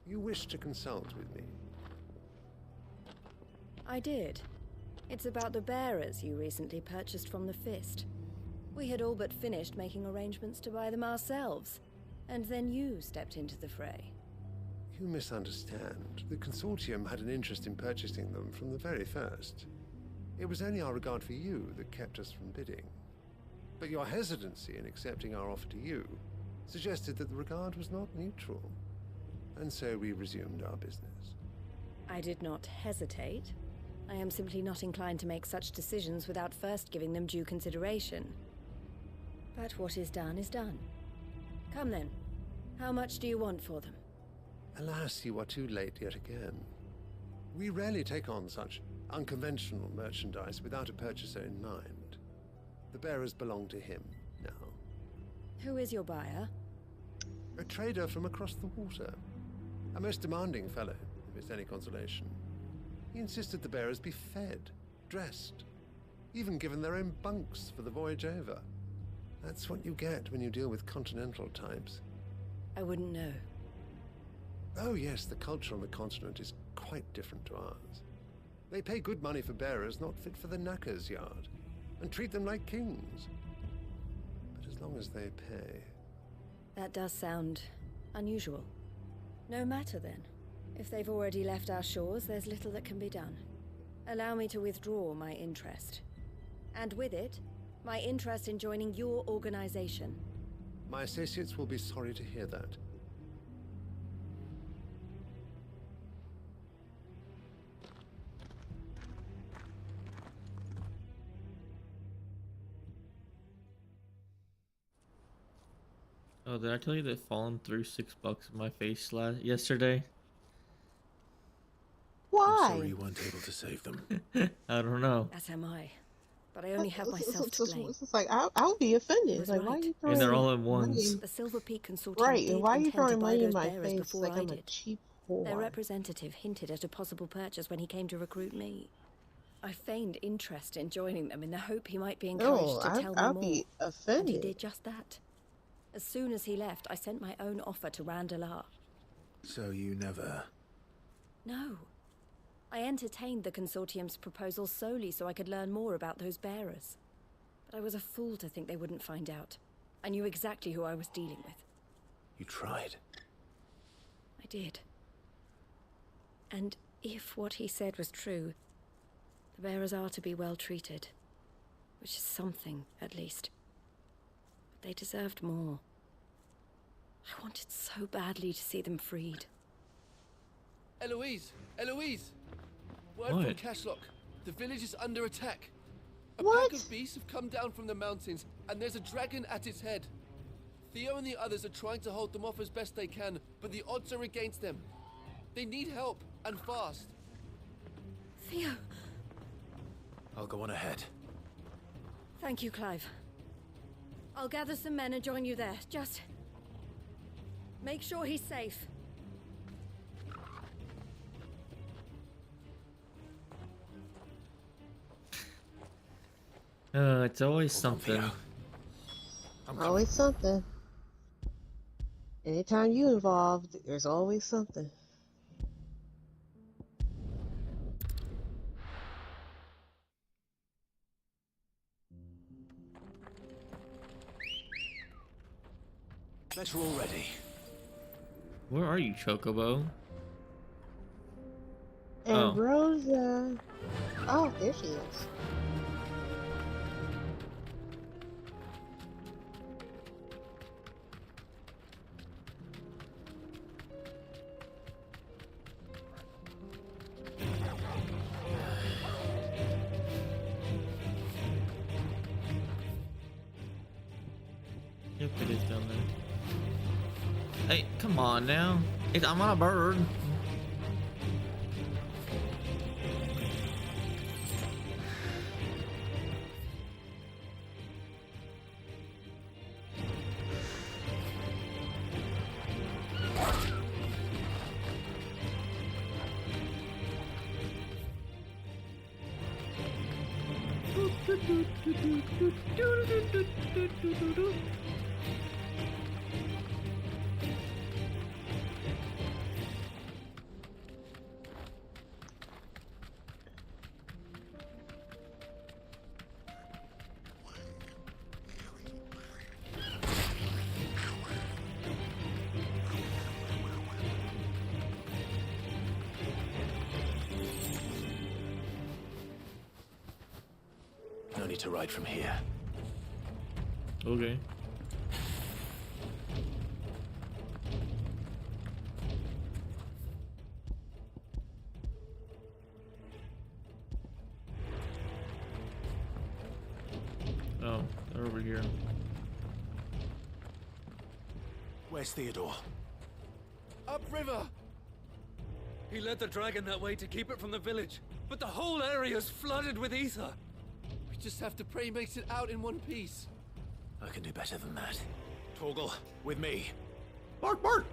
You wish to consult with me? I did. It's about the bearers you recently purchased from the Fist. We had all but finished making arrangements to buy them ourselves, and then you stepped into the fray. You misunderstand. The Consortium had an interest in purchasing them from the very first. It was only our regard for you that kept us from bidding. But your hesitancy in accepting our offer to you suggested that the regard was not neutral. And so we resumed our business. I did not hesitate. I am simply not inclined to make such decisions without first giving them due consideration. But what is done is done. Come then. How much do you want for them? Alas, you are too late yet again. We rarely take on such unconventional merchandise without a purchaser in mind. The bearers belong to him now. Who is your buyer? A trader from across the water. A most demanding fellow, if it's any consolation. He insisted the bearers be fed, dressed, even given their own bunks for the voyage over. That's what you get when you deal with continental types. I wouldn't know. Oh yes, the culture on the continent is quite different to ours. They pay good money for bearers not fit for the knacker's yard, and treat them like kings. But as long as they pay... That does sound unusual. No matter then. If they've already left our shores, there's little that can be done. Allow me to withdraw my interest. And with it, my interest in joining your organization. My associates will be sorry to hear that. Oh, did I tell you that Fallen threw $6 in my face yesterday? Why? I'm sorry you weren't able to save them. I don't know. As am I. But I only have myself to blame. It's like I'll be offended. Like, why are you throwing? And they're all at once. The Silver Peak Consortium Right, did and why are you intend to throwing buy money in those my bearers face before like I I'm a did. cheap Their whore? representative hinted at a possible purchase when he came to recruit me. I feigned interest in joining them in the hope he might be encouraged to tell me I'll more. be And offended. he did just that. As soon as he left, I sent my own offer to Randalar. So you never... No. I entertained the Consortium's proposal solely so I could learn more about those bearers. But I was a fool to think they wouldn't find out. I knew exactly who I was dealing with. You tried. I did. And if what he said was true, the bearers are to be well treated. Which is something, at least. But they deserved more. I wanted so badly to see them freed. Eloise! Eloise! Word What? from Cashlock. The village is under attack. A What? pack of beasts have come down from the mountains, and there's a dragon at its head. Theo and the others are trying to hold them off as best they can, but the odds are against them. They need help, and fast. Theo! I'll go on ahead. Thank you, Clive. I'll gather some men and join you there. Just... make sure he's safe. It's always something. Always something. Anytime you involved, there's always something. Better already. Where are you, Chocobo? And Rosa. Oh, there she is. Yep, it is down there. Hey, come on now. I'm on a bird. No need to ride from here. Okay. Oh, they're over here. Where's Theodore? Upriver! He led the dragon that way to keep it from the village, but the whole area's flooded with ether. We just have to pray he makes it out in one piece. I can do better than that. Torgal, with me. Bark, bark!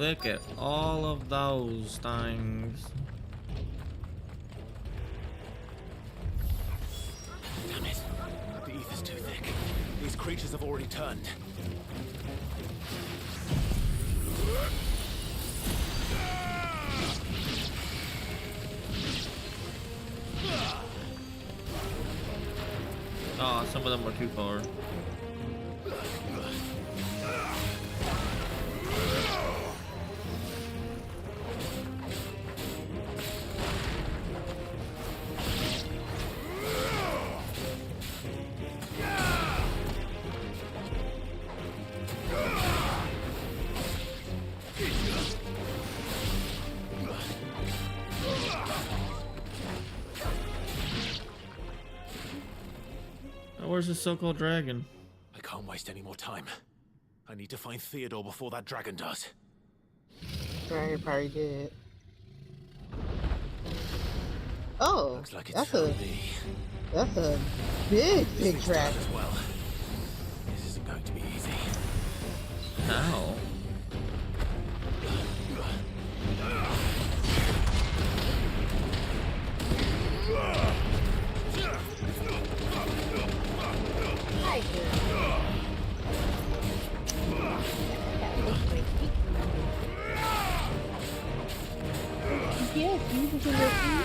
Look at all of those things. Damn it. The ether's too thick. These creatures have already turned. Oh, some of them were too far. Where's the so-called dragon? I can't waste any more time. I need to find Theodore before that dragon does. Dragon probably did. Oh, Looks like it's that's found a me. that's a big This dragon. as well. This isn't going to be easy. How? Yes, you was in your feet.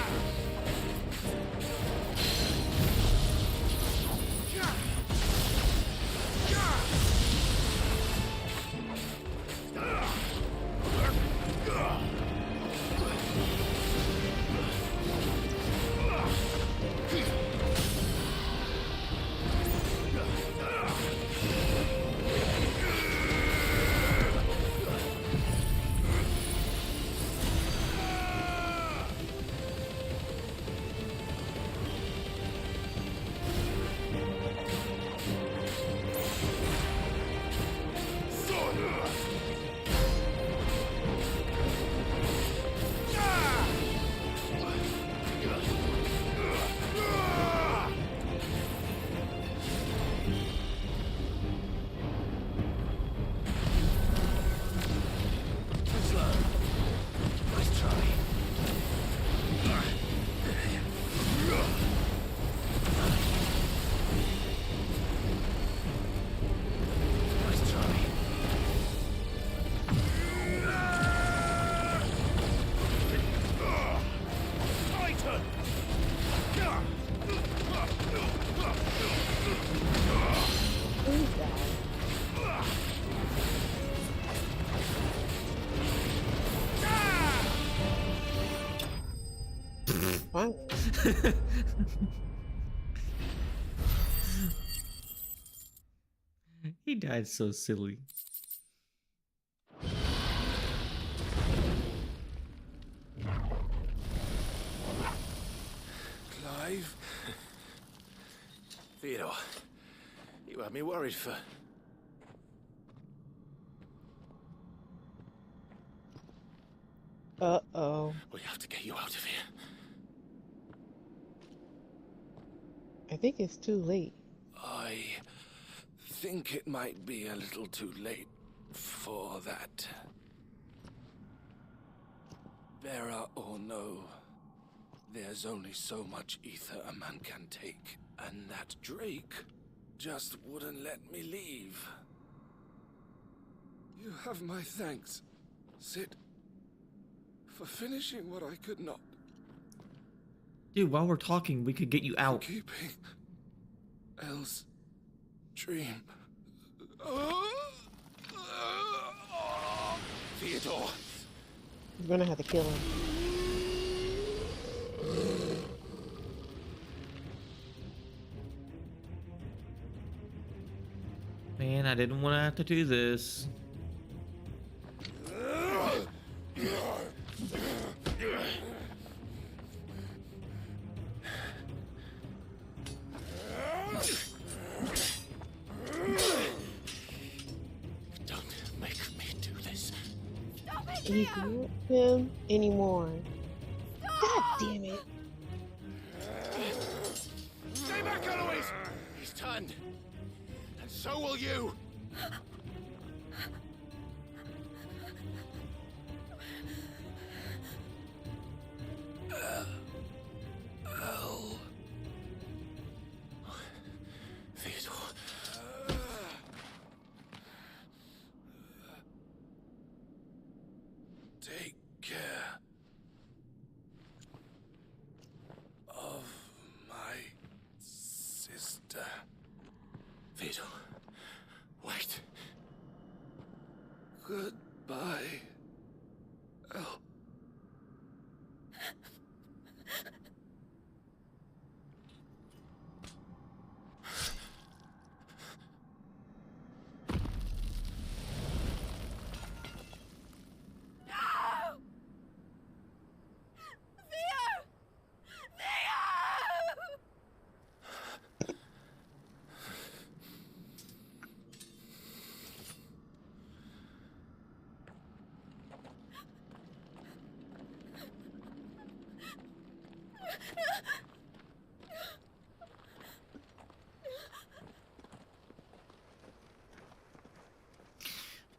He died so silly. Clive? Theodore, you had me worried for... Uh-oh. We have to get you out of here. I think it's too late. I think it might be a little too late for that. Vera or no, there's only so much ether a man can take, and that Drake just wouldn't let me leave. You have my thanks, Sid, for finishing what I could not. Dude, while we're talking, we could get you out. Keeping Elle's dream. Theodore! You're gonna have to kill him. Man, I didn't want to have to do this. Don't make me do this. You can't him anymore. God damn it. Stay back, Eloise! He's turned. And so will you.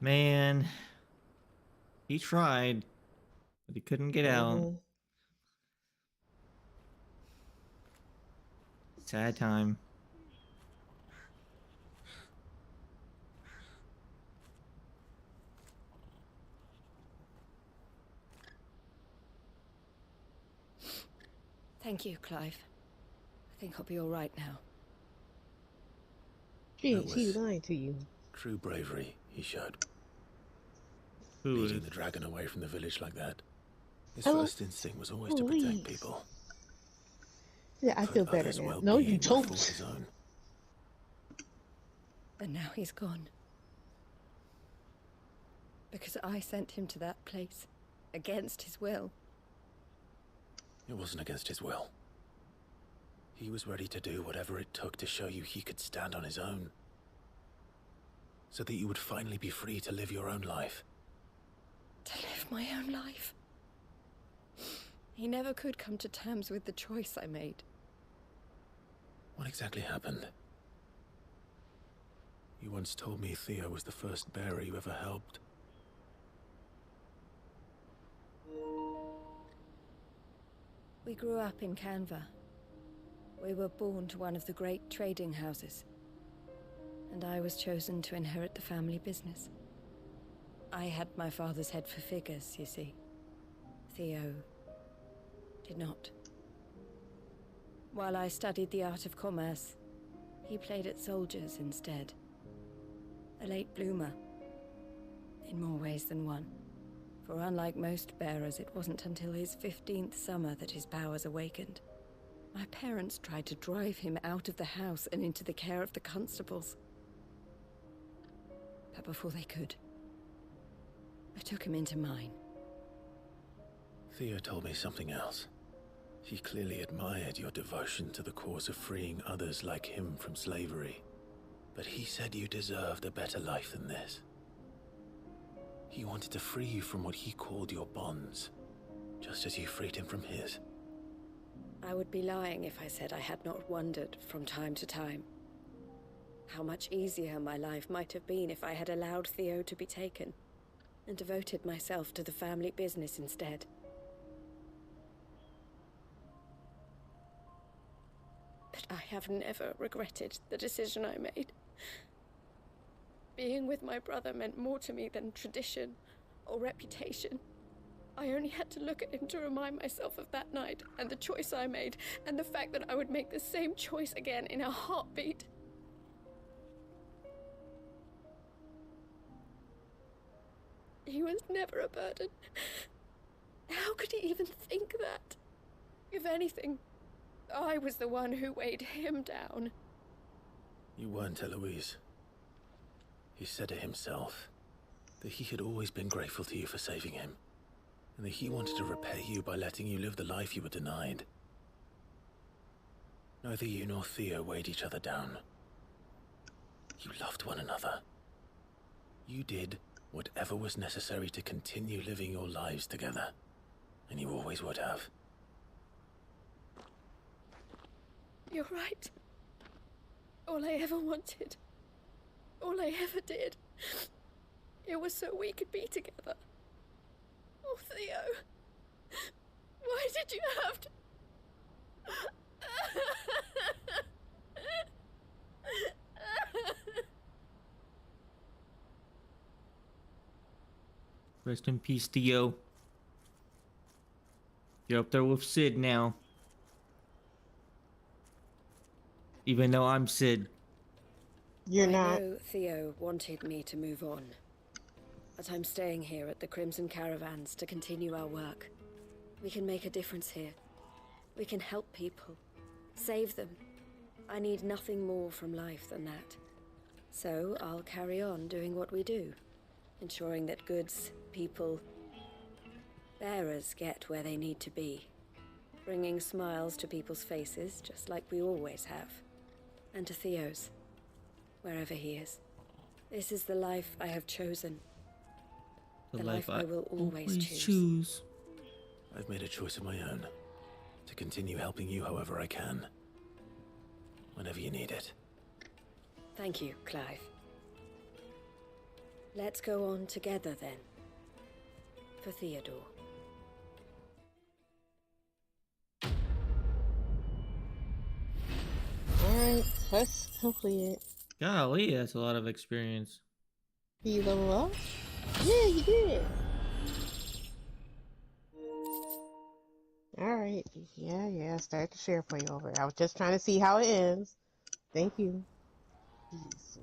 Man, he tried, but he couldn't get out. Sad time. Thank you, Clive. I think I'll be all right now. She lied to you. True bravery he showed. Who Leading is? the dragon away from the village like that. His Oh, first instinct was always to please. protect people. Yeah, I feel Put better others' now. well-being No, you before don't. his own. And now he's gone. Because I sent him to that place. Against his will. It wasn't against his will. He was ready to do whatever it took to show you he could stand on his own. So that you would finally be free to live your own life. To live my own life. He never could come to terms with the choice I made. What exactly happened? You once told me Theo was the first bearer you ever helped. We grew up in Canva. We were born to one of the great trading houses. And I was chosen to inherit the family business. I had my father's head for figures, you see. Theo did not. While I studied the art of commerce, he played at soldiers instead. A late bloomer, in more ways than one. For unlike most bearers, it wasn't until his 15th summer that his powers awakened. My parents tried to drive him out of the house and into the care of the constables. But before they could, I took him into mine. Theo told me something else. He clearly admired your devotion to the cause of freeing others like him from slavery. But he said you deserved a better life than this. He wanted to free you from what he called your bonds, just as you freed him from his. I would be lying if I said I had not wondered from time to time how much easier my life might have been if I had allowed Theo to be taken and devoted myself to the family business instead. But I have never regretted the decision I made. Being with my brother meant more to me than tradition or reputation. I only had to look at him to remind myself of that night and the choice I made and the fact that I would make the same choice again in a heartbeat. He was never a burden. How could he even think that? If anything, I was the one who weighed him down. You weren't, Eloise. He said it himself, that he had always been grateful to you for saving him, and that he wanted to repay you by letting you live the life you were denied. Neither you nor Theo weighed each other down. You loved one another. You did whatever was necessary to continue living your lives together, and you always would have. You're right. All I ever wanted, all I ever did, it was so we could be together. Oh, Theo, why did you have to... Rest in peace, Theo. You're up there with Sid now. Even though I'm Sid. You're not. I know Theo wanted me to move on. But I'm staying here at the Crimson Caravans to continue our work. We can make a difference here. We can help people. Save them. I need nothing more from life than that. So I'll carry on doing what we do. Ensuring that goods, people, bearers get where they need to be. Bringing smiles to people's faces, just like we always have. And to Theo's, wherever he is. This is the life I have chosen. The life I will always choose. I've made a choice of my own. to continue helping you however I can. Whenever you need it. Thank you, Clive. Let's go on together then. For Theodore. Alright, quest completed. Golly, that's a lot of experience. Did you level up? Yeah, you did. Alright, yeah, start the SharePoint over. I was just trying to see how it ends. Thank you. Jeez.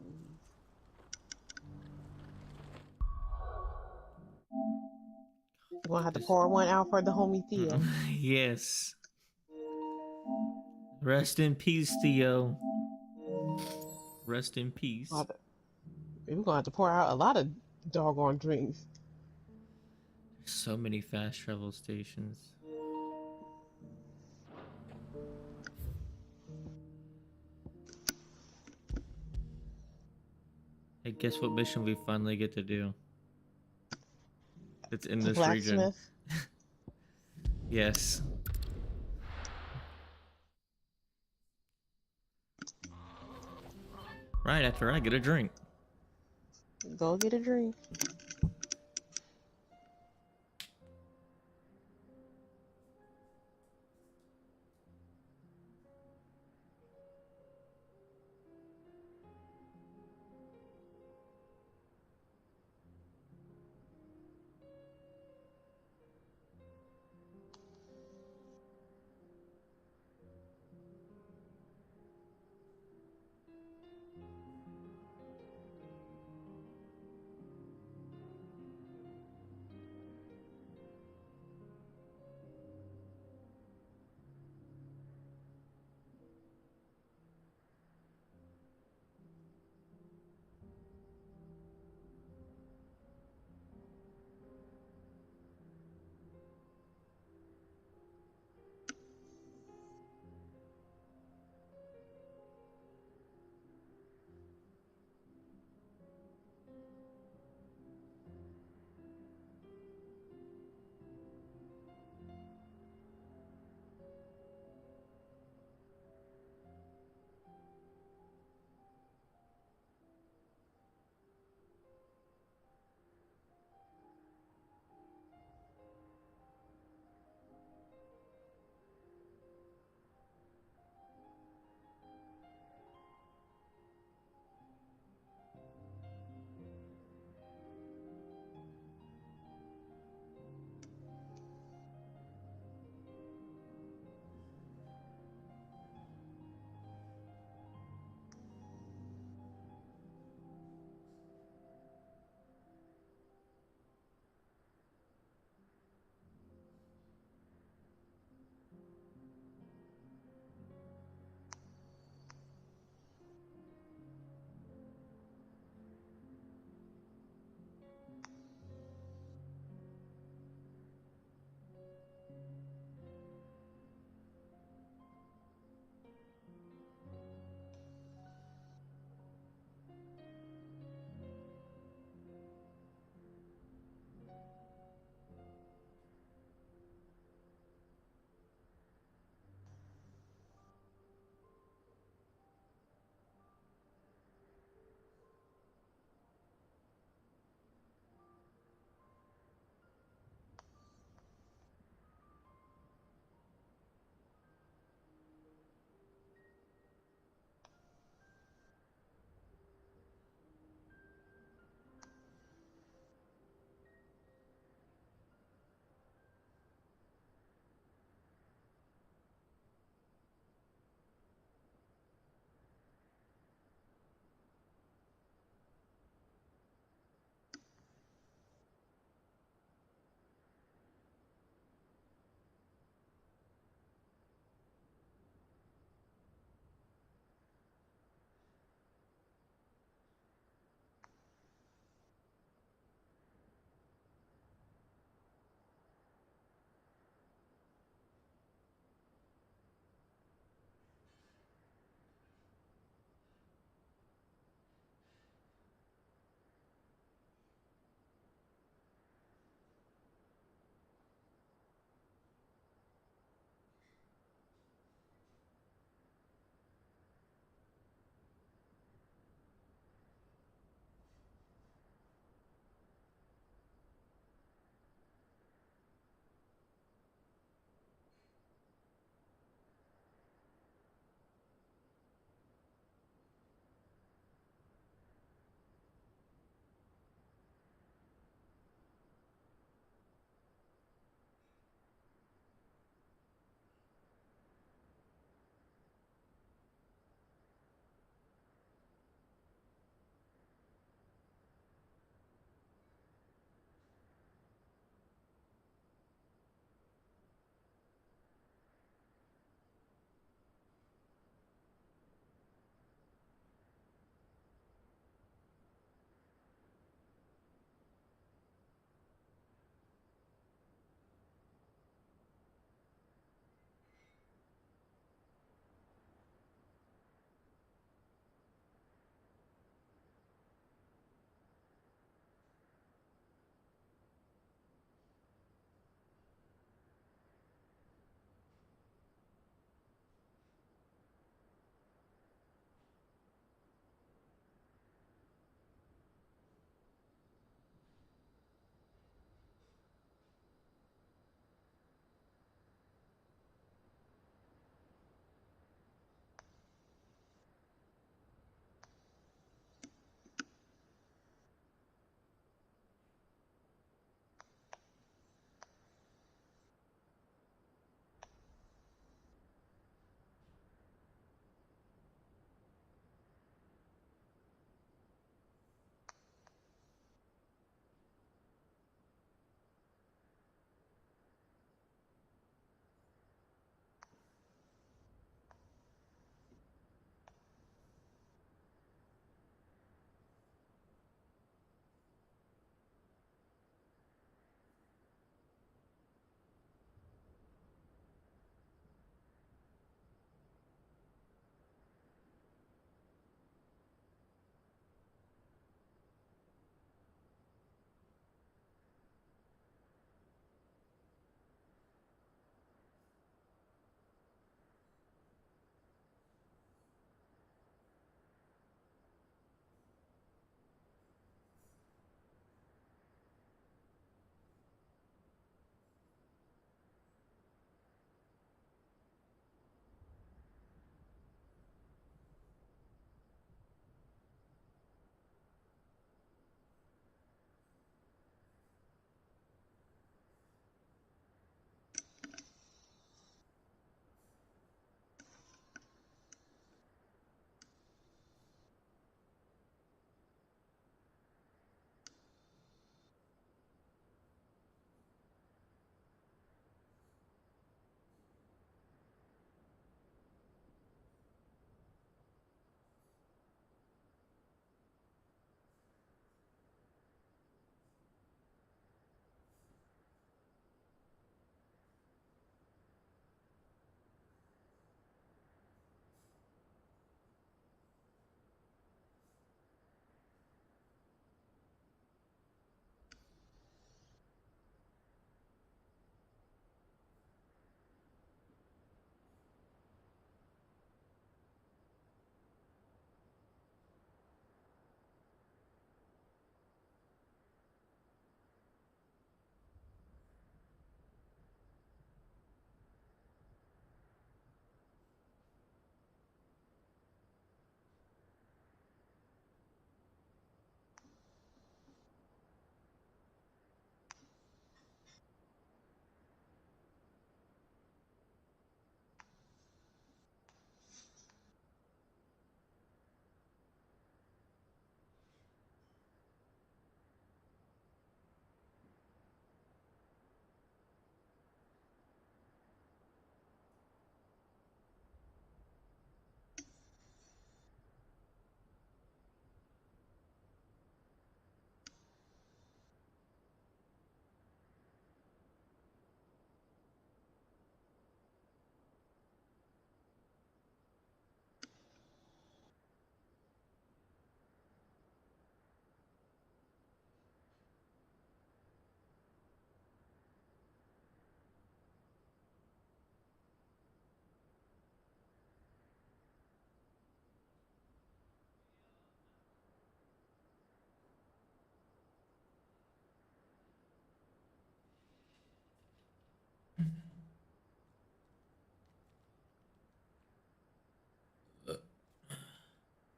You're gonna have to pour one out for the homie Theo. Yes. Rest in peace, Theo. Rest in peace. We're gonna have to pour out a lot of doggone drinks. So many fast travel stations. Hey, guess what mission we finally get to do? It's in this region. Yes. Right after I get a drink. Go get a drink.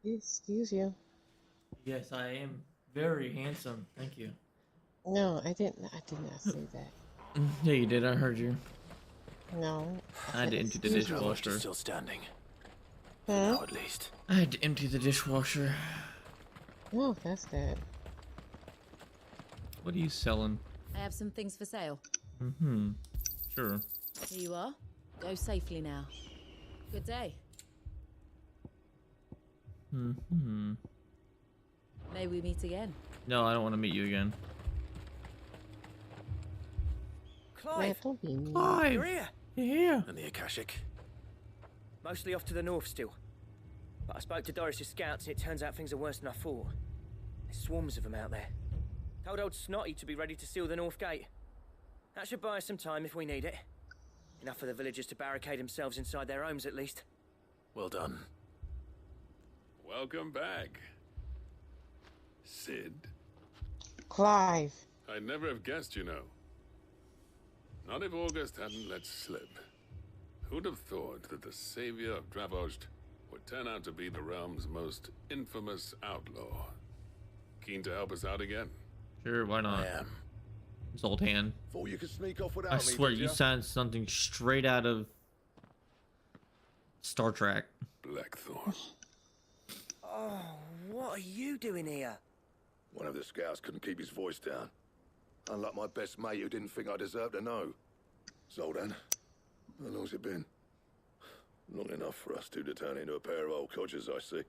Excuse you. Yes, I am very handsome. Thank you. No, I didn't. I did not say that. Yeah, you did. I heard you. No. I had to empty the Excuse me. dishwasher. Still standing. Huh? Now at least. I had to empty the dishwasher. Oh, that's good. What are you selling? I have some things for sale. Mm-hmm. Sure. Here you are. Go safely now. Good day. Mm-hmm. May we meet again. No, I don't want to meet you again. Clive! don't be mean. Clive! You're here! You're here! And the Akashic? Mostly off to the north still. But I spoke to Doris's scouts and it turns out things are worse than I thought. There's swarms of them out there. Told old Snotty to be ready to seal the north gate. That should buy us some time if we need it. Enough for the villagers to barricade themselves inside their homes at least. Well done. Welcome back, Sid. Clive. I'd never have guessed, you know. Not if August hadn't let slip. Who'd have thought that the savior of Dravost would turn out to be the realm's most infamous outlaw? Keen to help us out again? Sure, why not? I am. Zoltan. Thought you could sneak off without I me, swear, did you ya? sound something straight out of Star Trek. Blackthorn. Oh, what are you doing here? One of the scouts couldn't keep his voice down. Unlike my best mate who didn't think I deserved to know. Zoltan, how long's it been? Long enough for us two to turn into a pair of old codgers, I see.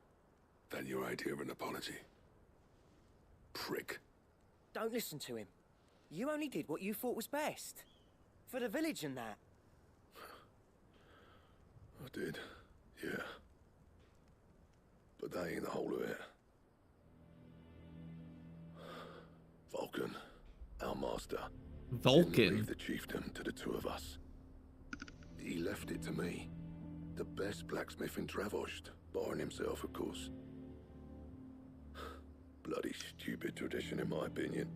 Then your idea of an apology? Prick. Don't listen to him. You only did what you thought was best. For the village and that. I did, yeah. But that ain't the whole of it. Vulcan, our master. Vulcan? Didn't leave the chiefdom to the two of us. He left it to me. The best blacksmith in Dravost, barring himself, of course. Bloody stupid tradition, in my opinion.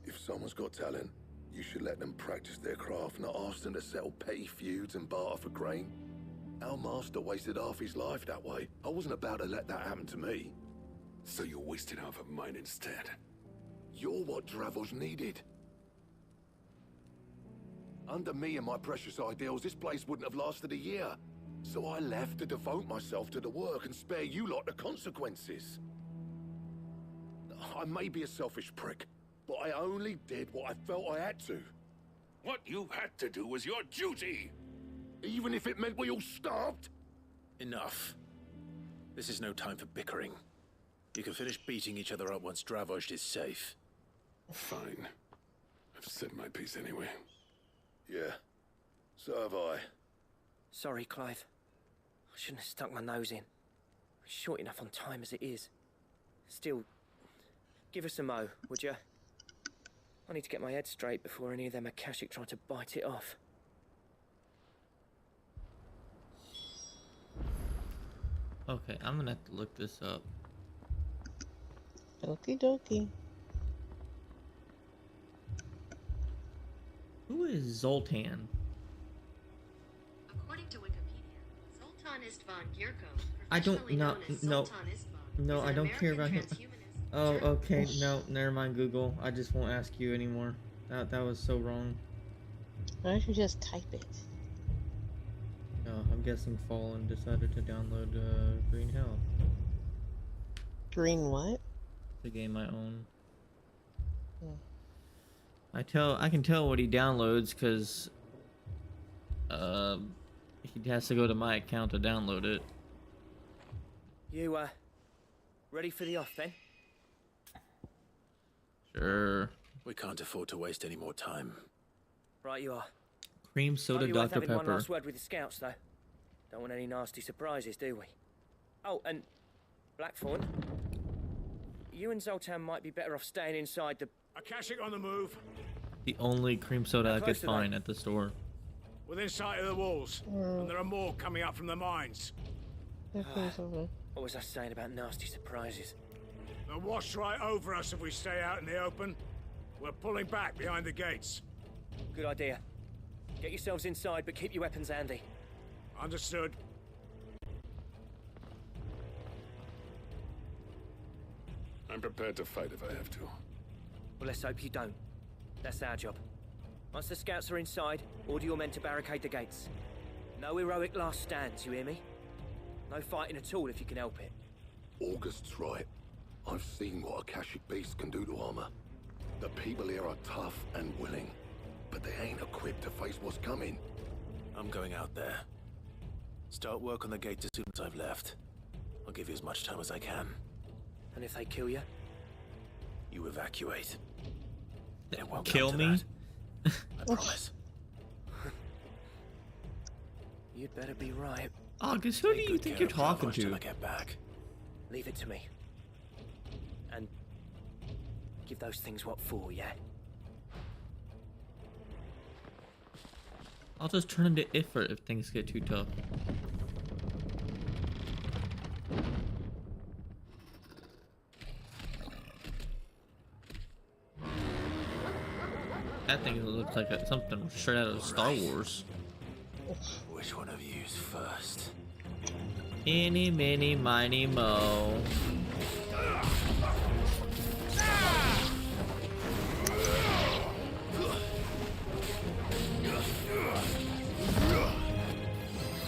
If someone's got talent, you should let them practice their craft, not ask them to settle petty feuds and barter for grain. Our master wasted half his life that way. I wasn't about to let that happen to me. So you wasted half of mine instead. You're what Dravost needed. Under me and my precious ideals, this place wouldn't have lasted a year. So I left to devote myself to the work and spare you lot the consequences. I may be a selfish prick, but I only did what I felt I had to. What you had to do was your duty! Even if it meant we all starved? Enough. This is no time for bickering. You can finish beating each other up once Dravost is safe. Fine. I've said my piece anyway. Yeah, so have I. Sorry, Clive. I shouldn't have stuck my nose in. We're short enough on time as it is. Still, give us a mo, would you? I need to get my head straight before any of them Akashic try to bite it off. Okay, I'm gonna have to look this up. Okie dokie. Who is Zoltan? According to Wikipedia, Zoltan Istvan Gierko, I don't professionally no known as no Zoltan Istvan, no is an I don't care about American him. transhumanist Oh, turned okay, bullshit. no, never mind, Google. I just won't ask you anymore. That was so wrong. Why don't you just type it? I'm guessing Fallen decided to download Green Hell. Green what? The game I own. Hmm. I can tell what he downloads because he has to go to my account to download it. You, ready for the off then? Sure. We can't afford to waste any more time. Right you are. Cream soda, Might be worth Dr. having one Pepper. last word with the scouts, though. Don't want any nasty surprises, do we? Oh, and Blackthorn, you and Zoltan might be better off staying inside the... Akashic on the move. The only cream soda How I could close are they? find at the store. Within sight of the walls. And there are more coming up from the mines. What was I saying about nasty surprises? They'll wash right over us if we stay out in the open. We're pulling back behind the gates. Good idea. Get yourselves inside, but keep your weapons handy. Understood. I'm prepared to fight if I have to. Well, let's hope you don't. That's our job. Once the scouts are inside, order your men to barricade the gates. No heroic last stands, you hear me? No fighting at all if you can help it. August's right. I've seen what Akashic beasts can do to armor. The people here are tough and willing, but they ain't equipped to face what's coming. I'm going out there. Start work on the gate as soon as I've left. I'll give you as much time as I can. And if they kill you? You evacuate. It won't Kill come to me? that. I promise. You'd better be right. August, who do you think you're talking to? I get back. Leave it to me. And give those things what for, yeah? I'll just turn into Ifrit if things get too tough. That thing looks like something straight out of Star Wars. Which one of you's first? Eeny, miny, miny, mo.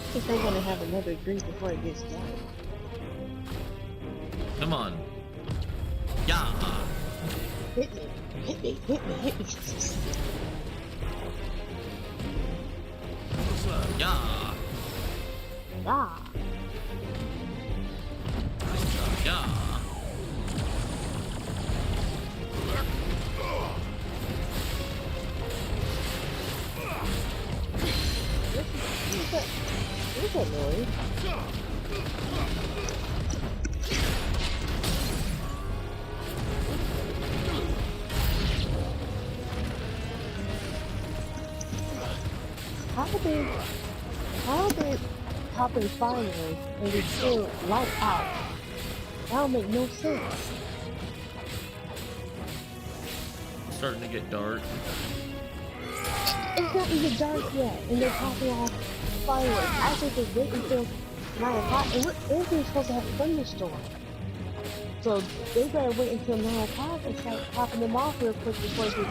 I think they're gonna have another drink before it gets dark. Come on. Yeah. Hit me, hit me, hit me, hit me. Yeah. Ah. Yeah. What's that noise? How they pop in finally and they still light out? That don't make no sense. It's starting to get dark. It's not even dark yet, and they're popping off fireworks. I think they wait until 9 o'clock, and we're supposed to have a thunderstorm. So they better wait until 9 o'clock and start popping them off real quick before they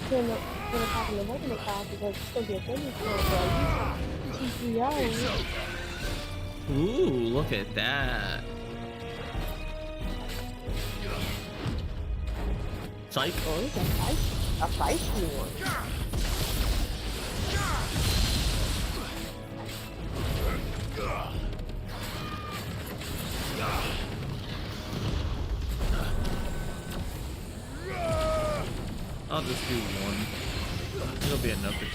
10 o'clock in the 11 o'clock, because it's going to be a thunderstorm for at least 2-3 hours. Ooh, look at that. Psych. Oh, it's a feisty one. I'll just do one. It'll be enough for you.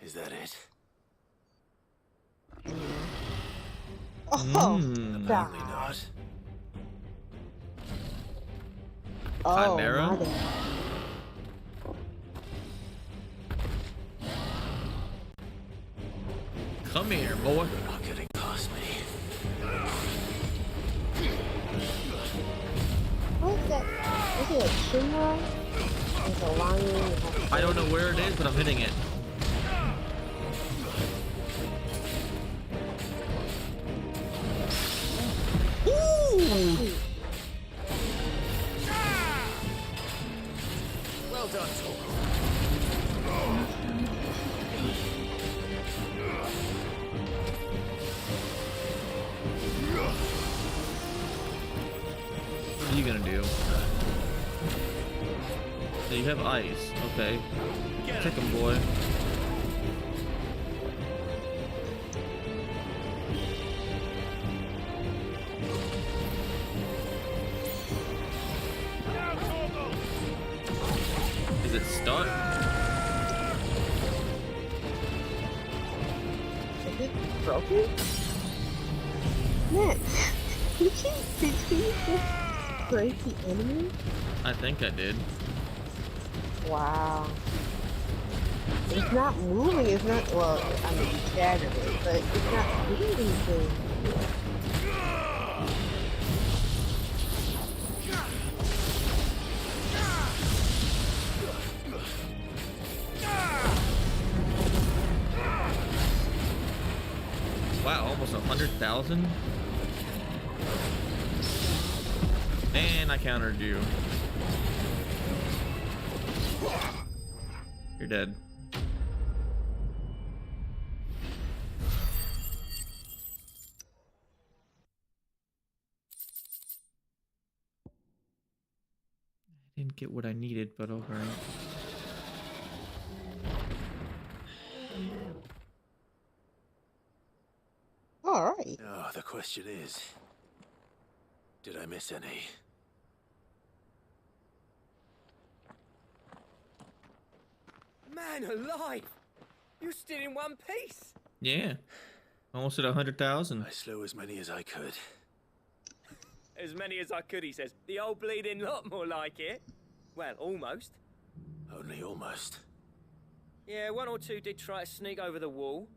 Is that it? Oh, Apparently not. Oh, Chimera? my God. Come here, boy. You're not getting past me. What's that? Is it a chimera? It's a lion. I don't know where it is, but I'm hitting it. Ooh! Well done, Torgal. What are you gonna do? So you have ice. Okay. Check him, boy. Is it stuck? Is it broken? Man, did you just break the enemy? I think I did. Wow. It's not moving, it's not, well, I mean, you staggered it, but it's not doing anything. 100,000? And I countered you. You're dead. I didn't get what I needed, but alright. All right. Oh, the question is, did I miss any? Man alive! You still in one piece? Yeah. Almost at 100,000. I slew as many as I could. As many as I could, he says. The old bleeding lot, more like it. Well, almost. Only almost. Yeah, one or two did try to sneak over the wall.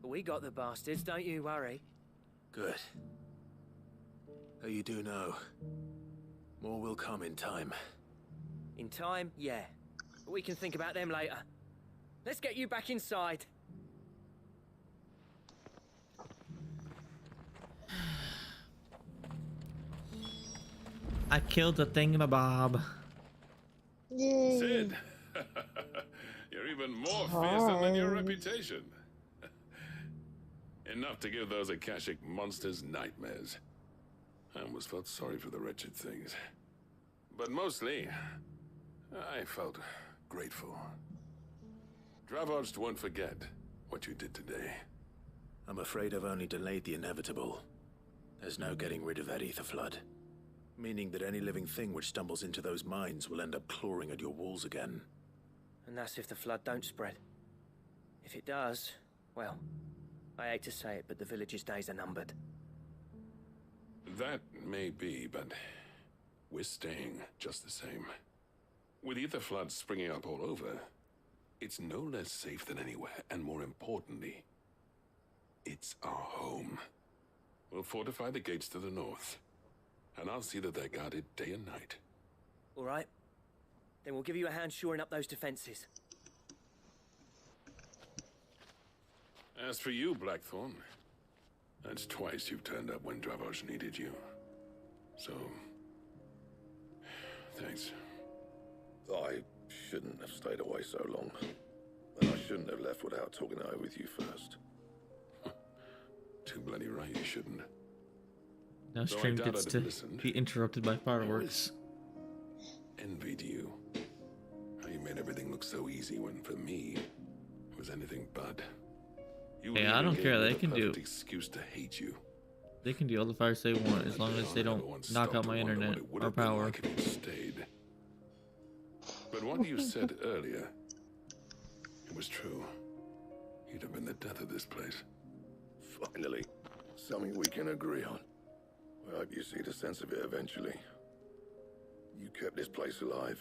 But we got the bastards, don't you worry. Good. Though you do know, more will come in time. In time, yeah. But we can think about them later. Let's get you back inside. I killed the thingamabob. Yay. Sid, you're even more fearsome than your reputation. Enough to give those Akashic monsters nightmares. I almost felt sorry for the wretched things. But mostly, I felt grateful. Dravoged won't forget what you did today. I'm afraid I've only delayed the inevitable. There's no getting rid of that ether flood. Meaning that any living thing which stumbles into those mines will end up clawing at your walls again. And that's if the flood don't spread. If it does, well, I hate to say it, but the village's days are numbered. That may be, but we're staying just the same. With ether floods springing up all over, it's no less safe than anywhere, and more importantly, it's our home. We'll fortify the gates to the north, and I'll see that they're guarded day and night. All right. Then we'll give you a hand shoring up those defenses. As for you, Blackthorn, that's twice you've turned up when Dravos needed you. So, thanks. I shouldn't have stayed away so long. And I shouldn't have left without talking it over with you first. Too bloody right you shouldn't. Now stream gets to be interrupted by fireworks. Envied you. How you made everything look so easy when, for me, it was anything but. Hey, I don't care. They can do. Excuse to hate you. They can do all the fires they want as long as they don't knock out my internet or power. Like if you stayed. But what you said earlier, it was true. You'd have been the death of this place. Finally, something we can agree on. I hope you see the sense of it eventually. You kept this place alive.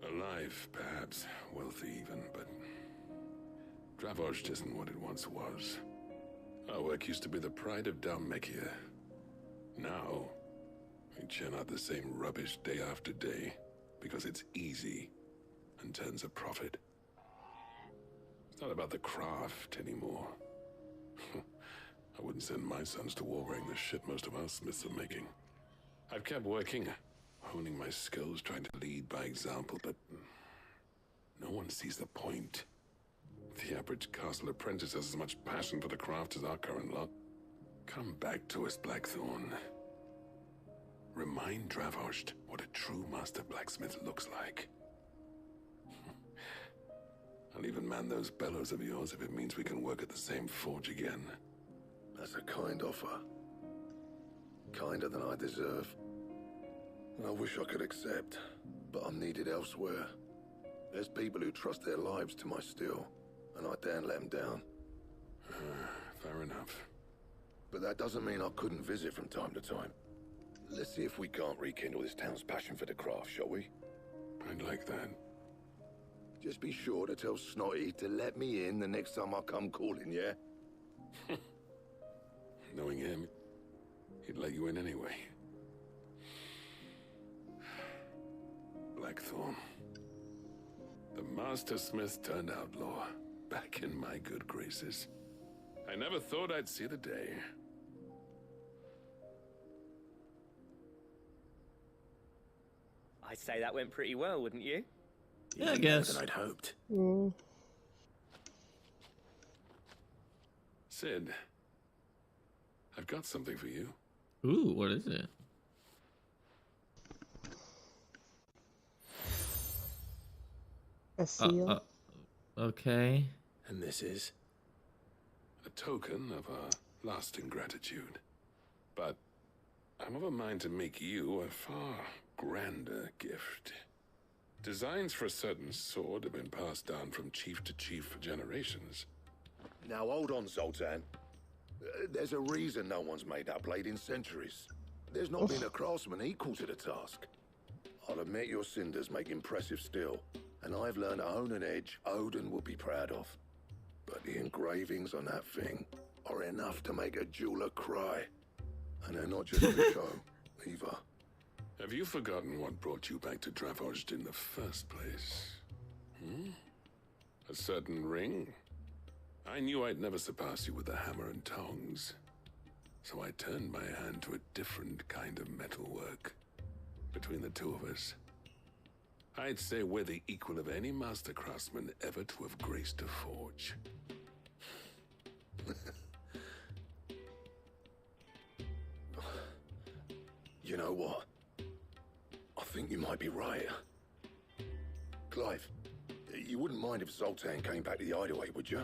Alive, perhaps. Wealthy even, but Dravozh isn't what it once was. Our work used to be the pride of Dalmekia. Now, we churn out the same rubbish day after day because it's easy and turns a profit. It's not about the craft anymore. I wouldn't send my sons to war wearing the shit most of our smiths are making. I've kept working, honing my skills, trying to lead by example, but no one sees the point. The average castle apprentice has as much passion for the craft as our current lot. Come back to us, Blackthorn. Remind Dravozh what a true master blacksmith looks like. I'll even man those bellows of yours if it means we can work at the same forge again. That's a kind offer. Kinder than I deserve. And I wish I could accept, but I'm needed elsewhere. There's people who trust their lives to my steel, and I daren't let them down. Fair enough. But that doesn't mean I couldn't visit from time to time. Let's see if we can't rekindle this town's passion for the craft, shall we? I'd like that. Just be sure to tell Snotty to let me in the next time I come calling, yeah? Knowing him, he'd let you in anyway. Blackthorn. The Master Smith turned outlaw, back in my good graces. I never thought I'd see the day. I'd say that went pretty well, wouldn't you? Yeah, I Even guess. more than I'd hoped. Sid, I've got something for you. Ooh, what is it? A seal? Okay. And this is? A token of our lasting gratitude. But I'm of a mind to make you a far grander gift. Designs for a certain sword have been passed down from chief to chief for generations. Now hold on, Zoltan. There's a reason no one's made that blade in centuries. There's not been a craftsman equal to the task. I'll admit your cinders make impressive steel, and I've learned to own an edge Odin will be proud of. But the engravings on that thing are enough to make a jeweler cry. And they're not just for show, either. Have you forgotten what brought you back to Dravost in the first place? A certain ring? I knew I'd never surpass you with the hammer and tongs. So I turned my hand to a different kind of metalwork. Between the two of us, I'd say we're the equal of any master craftsman ever to have graced a forge. You know what? I think you might be right. Clive, you wouldn't mind if Zoltan came back to the Hideaway, would you?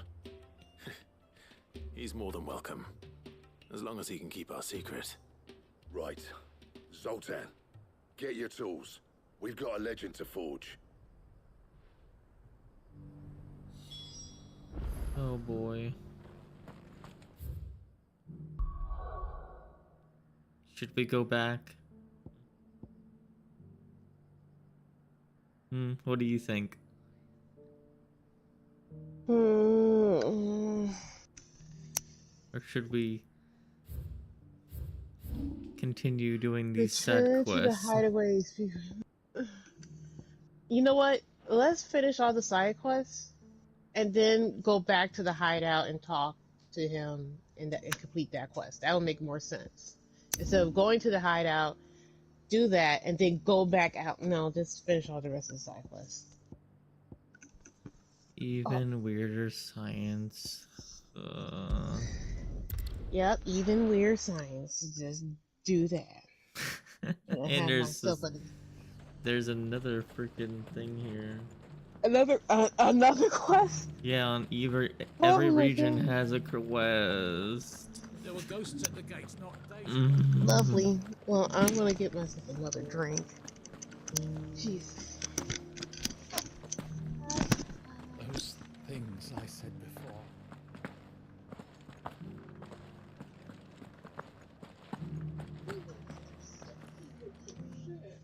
He's more than welcome. As long as he can keep our secret. Right. Zoltan, get your tools. We've got a legend to forge. Oh boy. Should we go back? What do you think? Or should we continue doing these side quests? To the hideaways. You know what? Let's finish all the side quests and then go back to the hideout and talk to him and complete that quest. That would make more sense. Instead of going to the hideout, do that, and then go back out. No, just finish all the rest of the side quests. Even weirder science. Yep, even weird science. Just do that. And there's another freaking thing here. Another quest? Yeah, on every region has a quest. There were ghosts at the gates, not days. Lovely. Well, I'm gonna get myself another drink. Jesus. Those things I said before.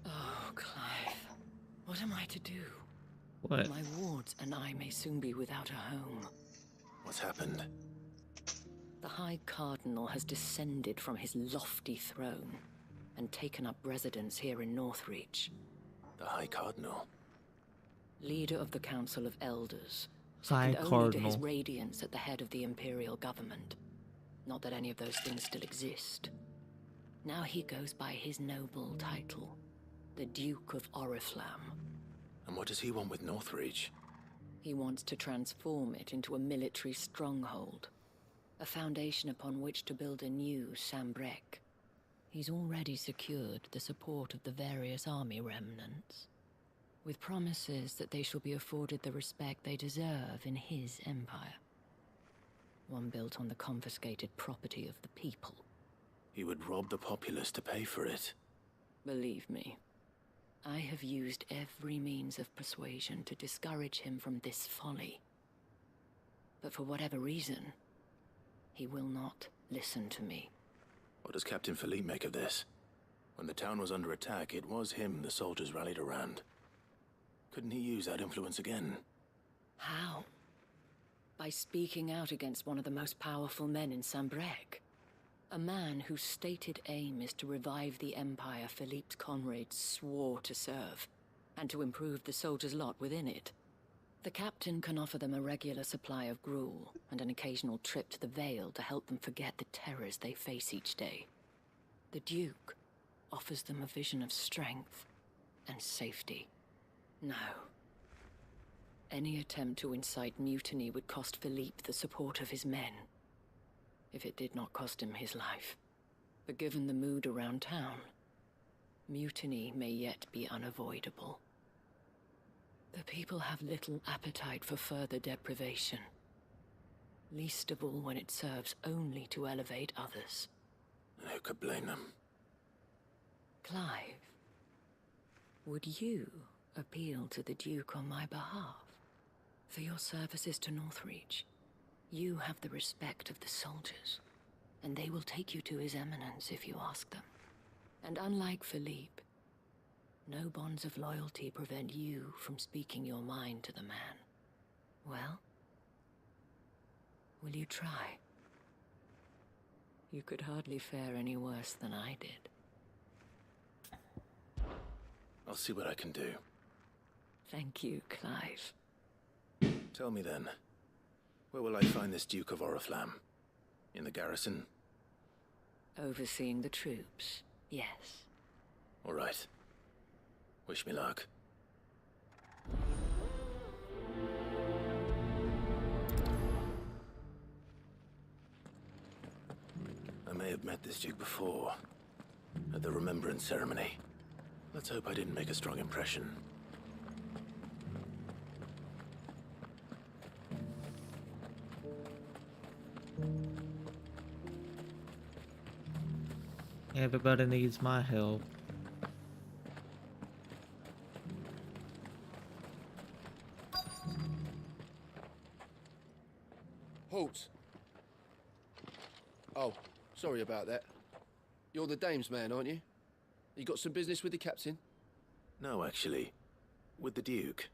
Oh, Clive. What am I to do? What? My wards and I may soon be without a home. What's happened? The High Cardinal has descended from his lofty throne and taken up residence here in Northreach. The High Cardinal? Leader of the Council of Elders. High Second only to his Cardinal. radiance at the head of the Imperial government. Not that any of those things still exist. Now he goes by his noble title, the Duke of Oriflamme. And what does he want with Northreach? He wants to transform it into a military stronghold. A foundation upon which to build a new Sambrec. He's already secured the support of the various army remnants, with promises that they shall be afforded the respect they deserve in his empire. One built on the confiscated property of the people. He would rob the populace to pay for it. Believe me, I have used every means of persuasion to discourage him from this folly. But for whatever reason, he will not listen to me. What does Captain Philippe make of this? When the town was under attack, it was him the soldiers rallied around. Couldn't he use that influence again? How? By speaking out against one of the most powerful men in Sambrec. A man whose stated aim is to revive the empire Philippe's comrades swore to serve, and to improve the soldiers' lot within it. The captain can offer them a regular supply of gruel, and an occasional trip to the Vale to help them forget the terrors they face each day. The Duke offers them a vision of strength, and safety. No. Any attempt to incite mutiny would cost Philippe the support of his men, if it did not cost him his life. But given the mood around town, mutiny may yet be unavoidable. The people have little appetite for further deprivation, least of all when it serves only to elevate others. And who could blame them? Clive, would you appeal to the Duke on my behalf? For your services to Northreach, you have the respect of the soldiers, and they will take you to His Eminence if you ask them. And unlike Philippe, no bonds of loyalty prevent you from speaking your mind to the man. Well, will you try? You could hardly fare any worse than I did. I'll see what I can do. Thank you, Clive. Tell me then, where will I find this Duke of Oriflamme? In the garrison? Overseeing the troops, yes. All right. Wish me luck. I may have met this Duke before, at the Remembrance Ceremony. Let's hope I didn't make a strong impression. Everybody needs my help. Halt! Oh, sorry about that. You're the dame's man, aren't you? You got some business with the captain? No, actually. With the Duke.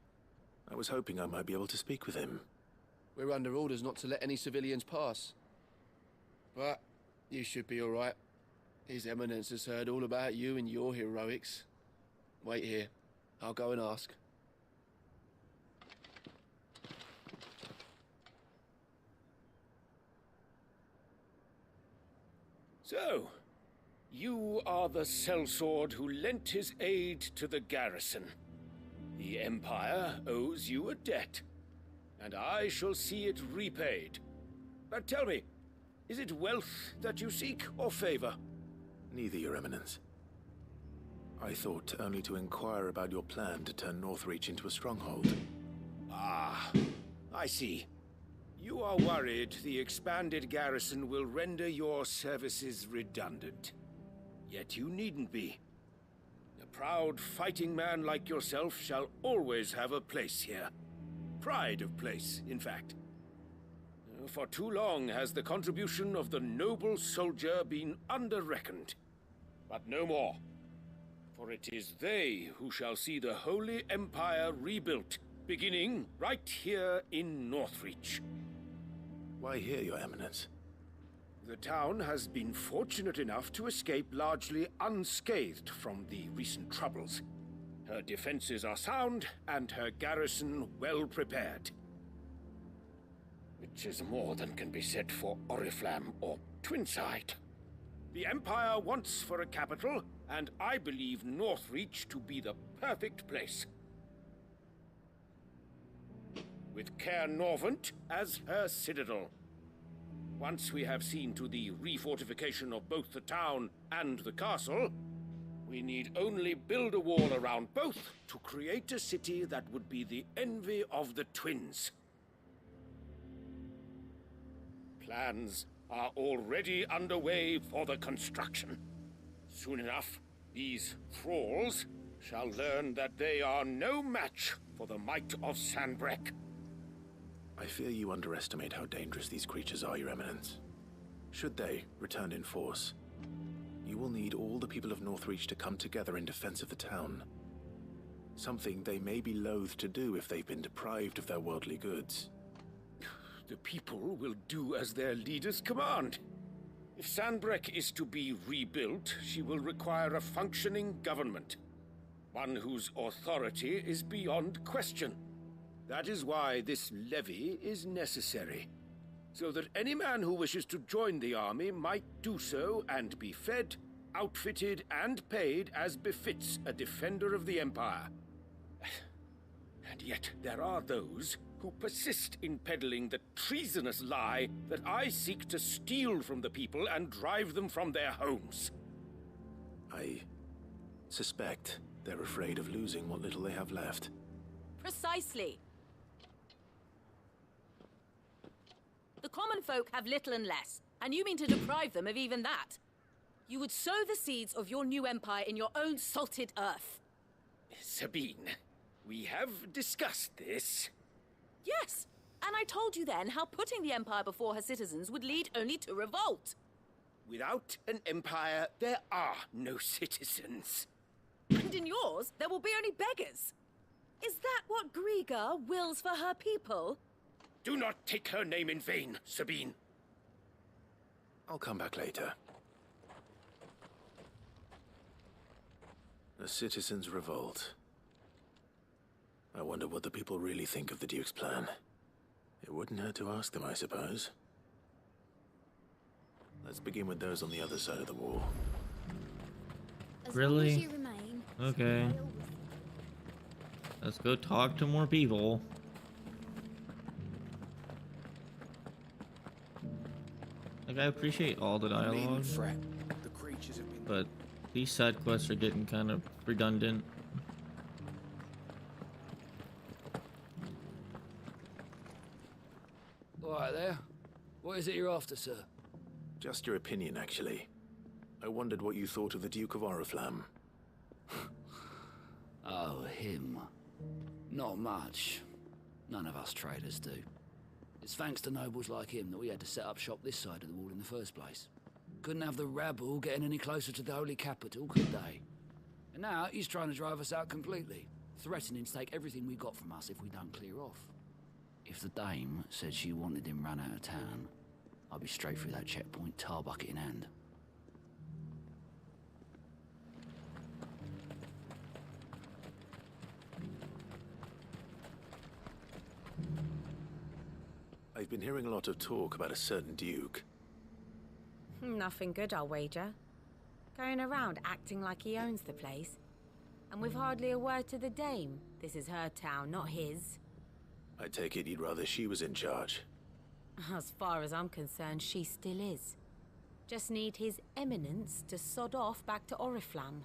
I was hoping I might be able to speak with him. We're under orders not to let any civilians pass. But you should be all right. His Eminence has heard all about you and your heroics. Wait here. I'll go and ask. So, you are the sellsword who lent his aid to the garrison. The Empire owes you a debt, and I shall see it repaid. But tell me, is it wealth that you seek, or favor? Neither, Your Eminence. I thought only to inquire about your plan to turn Northreach into a stronghold. Ah, I see. You are worried the expanded garrison will render your services redundant. Yet you needn't be. A proud fighting man like yourself shall always have a place here. Pride of place, in fact. For too long has the contribution of the noble soldier been under-reckoned. But no more. For it is they who shall see the Holy Empire rebuilt, beginning right here in Northreach. Why here, Your Eminence? The town has been fortunate enough to escape largely unscathed from the recent troubles. Her defenses are sound, and her garrison well prepared. Which is more than can be said for Oriflamme or Twinside. The Empire wants for a capital, and I believe Northreach to be the perfect place. With Caer Norvent as her citadel. Once we have seen to the refortification of both the town and the castle, we need only build a wall around both to create a city that would be the envy of the twins. Plans are already underway for the construction. Soon enough, these thralls shall learn that they are no match for the might of Sanbreque. I fear you underestimate how dangerous these creatures are, Your Eminence. Should they return in force, you will need all the people of Northreach to come together in defense of the town. Something they may be loath to do if they've been deprived of their worldly goods. The people will do as their leaders command. If Sanbreque is to be rebuilt, she will require a functioning government. One whose authority is beyond question. That is why this levy is necessary. So that any man who wishes to join the army might do so and be fed, outfitted and paid as befits a defender of the Empire. And yet there are those who persist in peddling the treasonous lie that I seek to steal from the people and drive them from their homes. I suspect they're afraid of losing what little they have left. Precisely. The common folk have little and less, and you mean to deprive them of even that. You would sow the seeds of your new empire in your own salted earth. Sabine, we have discussed this. Yes, and I told you then how putting the empire before her citizens would lead only to revolt. Without an empire, there are no citizens. And in yours, there will be only beggars. Is that what Griga wills for her people? Do not take her name in vain, Sabine. I'll come back later. The citizens revolt. I wonder what the people really think of the Duke's plan. It wouldn't hurt to ask them, I suppose. Let's begin with those on the other side of the wall. Really? Okay. Let's go talk to more people. Like, I appreciate all the dialogue, but these side quests are getting kind of redundant. All right there. What is it you're after, sir? Just your opinion, actually. I wondered what you thought of the Duke of Oriflamme. Oh, him. Not much. None of us traders do. It's thanks to nobles like him that we had to set up shop this side of the wall in the first place. Couldn't have the rabble getting any closer to the holy capital, could they? And now he's trying to drive us out completely, threatening to take everything we got from us if we don't clear off. If the dame said she wanted him run out of town, I'd be straight through that checkpoint, tar bucket in hand. I've been hearing a lot of talk about a certain Duke. Nothing good, I'll wager. Going around acting like he owns the place. And with hardly a word to the dame. This is her town, not his. I take it you'd rather she was in charge. As far as I'm concerned, she still is. Just need his eminence to sod off back to Oriflamme.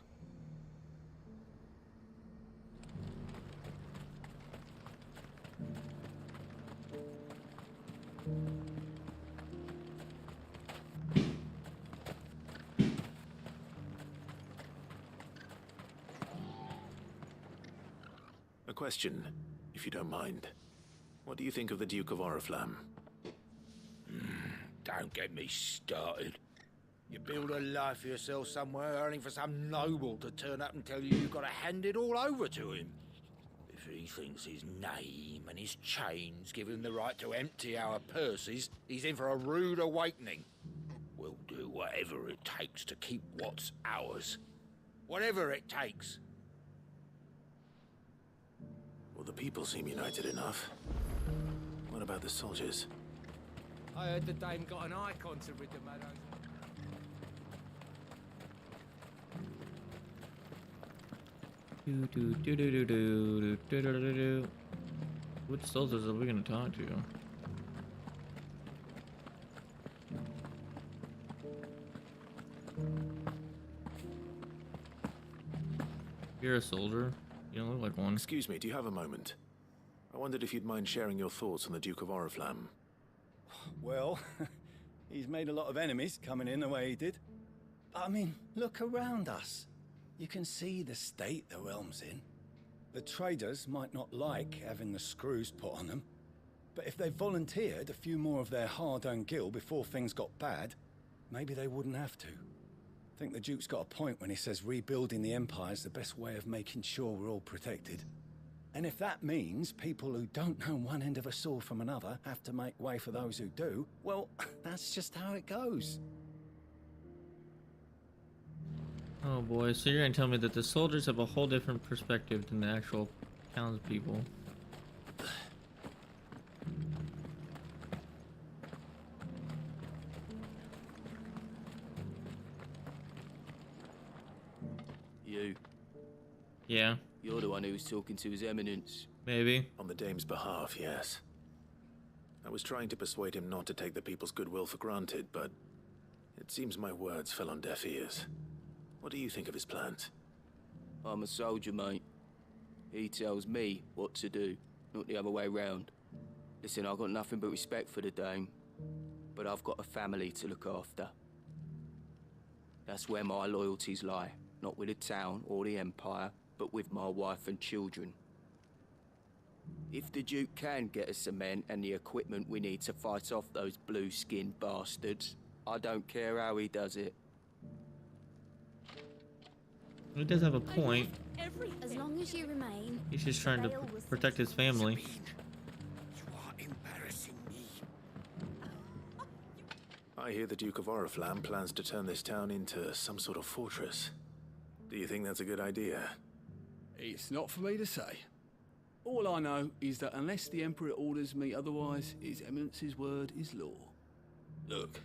A question, if you don't mind. What do you think of the Duke of Oriflamme? Don't get me started. You build a life for yourself somewhere, earning for some noble to turn up and tell you you've got to hand it all over to him. If he thinks his name and his chains give him the right to empty our purses, he's in for a rude awakening. We'll do whatever it takes to keep what's ours. Whatever it takes. Well, the people seem united enough. What about the soldiers? I heard the dame got an icon to rid the meadows. Which soldiers are we gonna talk to? You're a soldier. You don't look like one. Excuse me, do you have a moment? I wondered if you'd mind sharing your thoughts on the Duke of Oriflamme. Well, he's made a lot of enemies coming in the way he did. I mean, look around us. You can see the state the realm's in. The traders might not like having the screws put on them, but if they volunteered a few more of their hard-earned gil before things got bad, maybe they wouldn't have to. I think the Duke's got a point when he says rebuilding the Empire is the best way of making sure we're all protected. And if that means people who don't know one end of a sword from another have to make way for those who do, well, that's just how it goes. Oh boy, so you're gonna tell me that the soldiers have a whole different perspective than the actual townspeople. Yeah. You're the one who was talking to His Eminence. Maybe. On the Dame's behalf, yes. I was trying to persuade him not to take the people's goodwill for granted, but it seems my words fell on deaf ears. What do you think of his plans? I'm a soldier, mate. He tells me what to do, not the other way round. Listen, I've got nothing but respect for the Dame, but I've got a family to look after. That's where my loyalties lie, not with the town or the Empire, but with my wife and children. If the Duke can get us cement and the equipment we need to fight off those blue-skinned bastards, I don't care how he does it. He does have a point. As long as you remain. He's just trying to protect his family. You are embarrassing me. I hear the Duke of Oriflamme plans to turn this town into some sort of fortress. Do you think that's a good idea? It's not for me to say. All I know is that unless the Emperor orders me otherwise, His Eminence's word is law. Look,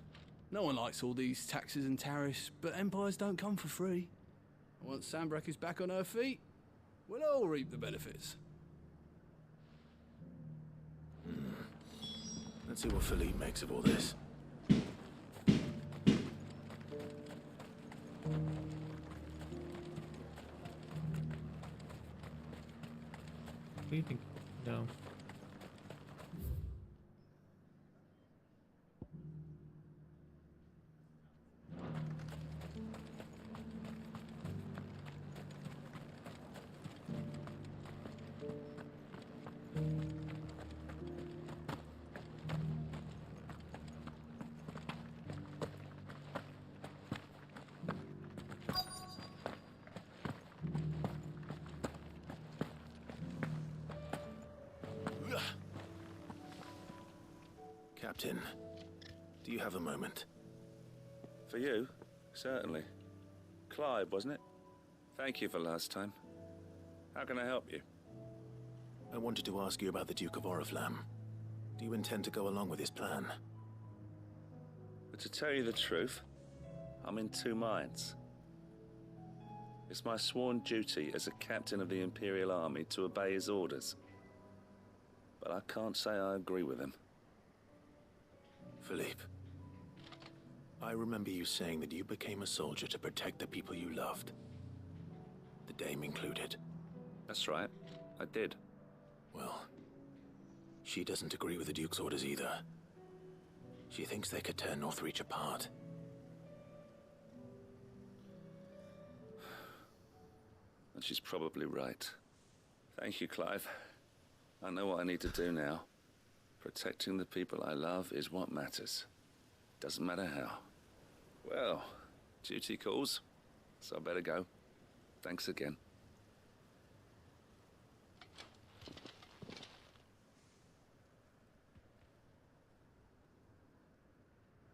no one likes all these taxes and tariffs, but empires don't come for free. Once Sanbreque is back on her feet, we'll all reap the benefits. Let's see what Philippe makes of all this. What do you think? No. Captain, do you have a moment? For you? Certainly. Clive, wasn't it? Thank you for last time. How can I help you? I wanted to ask you about the Duke of Oriflamme. Do you intend to go along with his plan? But to tell you the truth, I'm in two minds. It's my sworn duty as a captain of the Imperial Army to obey his orders. But I can't say I agree with him. Philippe, I remember you saying that you became a soldier to protect the people you loved. The Dame included. That's right, I did. Well, she doesn't agree with the Duke's orders either. She thinks they could tear Northreach apart. And she's probably right. Thank you, Clive. I know what I need to do now. Protecting the people I love is what matters. Doesn't matter how. Well, duty calls, so I better go. Thanks again.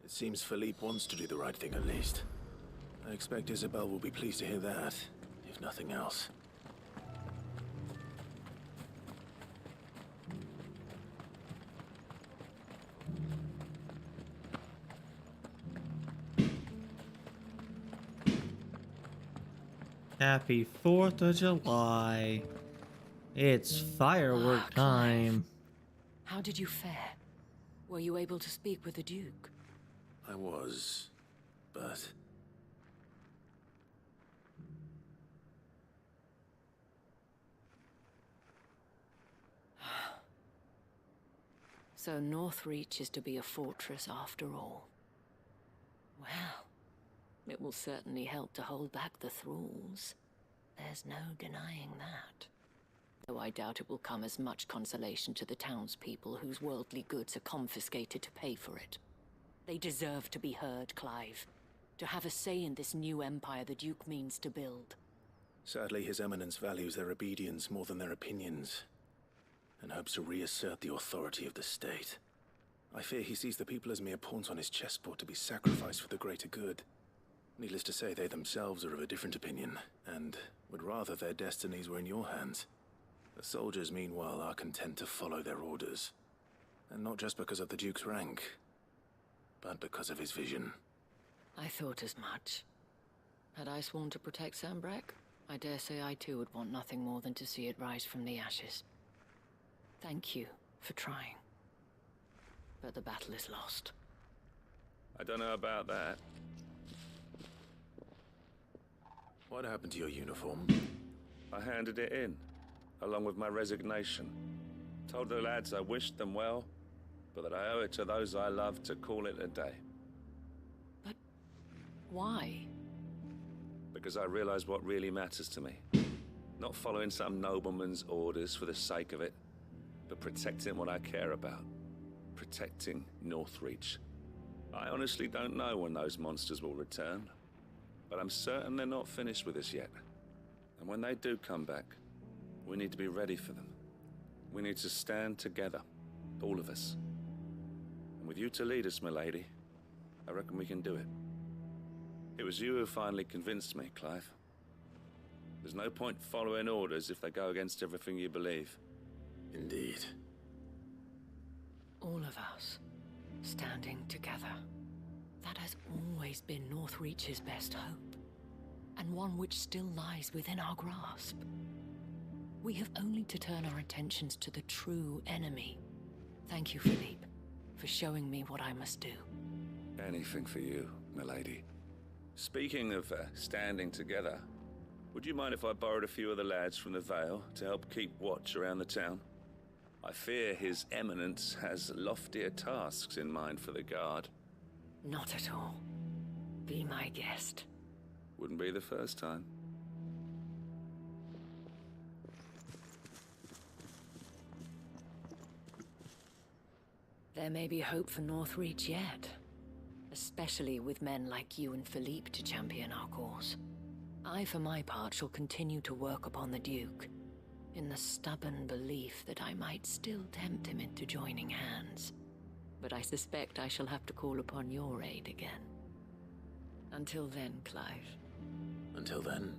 It seems Philippe wants to do the right thing at least. I expect Isabel will be pleased to hear that, if nothing else. Happy 4th of July. It's firework time. How did you fare? Were you able to speak with the Duke? I was, but... So Northreach is to be a fortress after all. Well, it will certainly help to hold back the thralls. There's no denying that. Though I doubt it will come as much consolation to the townspeople whose worldly goods are confiscated to pay for it. They deserve to be heard, Clive. To have a say in this new empire the Duke means to build. Sadly, His Eminence values their obedience more than their opinions, and hopes to reassert the authority of the state. I fear he sees the people as mere pawns on his chessboard to be sacrificed for the greater good. Needless to say, they themselves are of a different opinion, and would rather their destinies were in your hands. The soldiers, meanwhile, are content to follow their orders. And not just because of the Duke's rank, but because of his vision. I thought as much. Had I sworn to protect Sanbreque? I dare say I too would want nothing more than to see it rise from the ashes. Thank you for trying. But the battle is lost. I don't know about that. What happened to your uniform? I handed it in, along with my resignation. Told the lads I wished them well, but that I owe it to those I love to call it a day. Why? Because I realize what really matters to me. Not following some nobleman's orders for the sake of it, but protecting what I care about. Protecting Northreach. I honestly don't know when those monsters will return, but I'm certain they're not finished with us yet. And when they do come back, we need to be ready for them. We need to stand together, all of us. And with you to lead us, milady, I reckon we can do it. It was you who finally convinced me, Clive. There's no point following orders if they go against everything you believe. Indeed. All of us, standing together. That has always been Northreach's best hope, and one which still lies within our grasp. We have only to turn our attentions to the true enemy. Thank you, Philippe, for showing me what I must do. Anything for you, milady. Speaking of standing together, would you mind if I borrowed a few of the lads from the Vale to help keep watch around the town? I fear His Eminence has loftier tasks in mind for the guard. Not at all. Be my guest. Wouldn't be the first time. There may be hope for Northreach yet. Especially with men like you and Philippe to champion our cause. I, for my part, shall continue to work upon the Duke, in the stubborn belief that I might still tempt him into joining hands. But I suspect I shall have to call upon your aid again. Until then, Clive. Until then.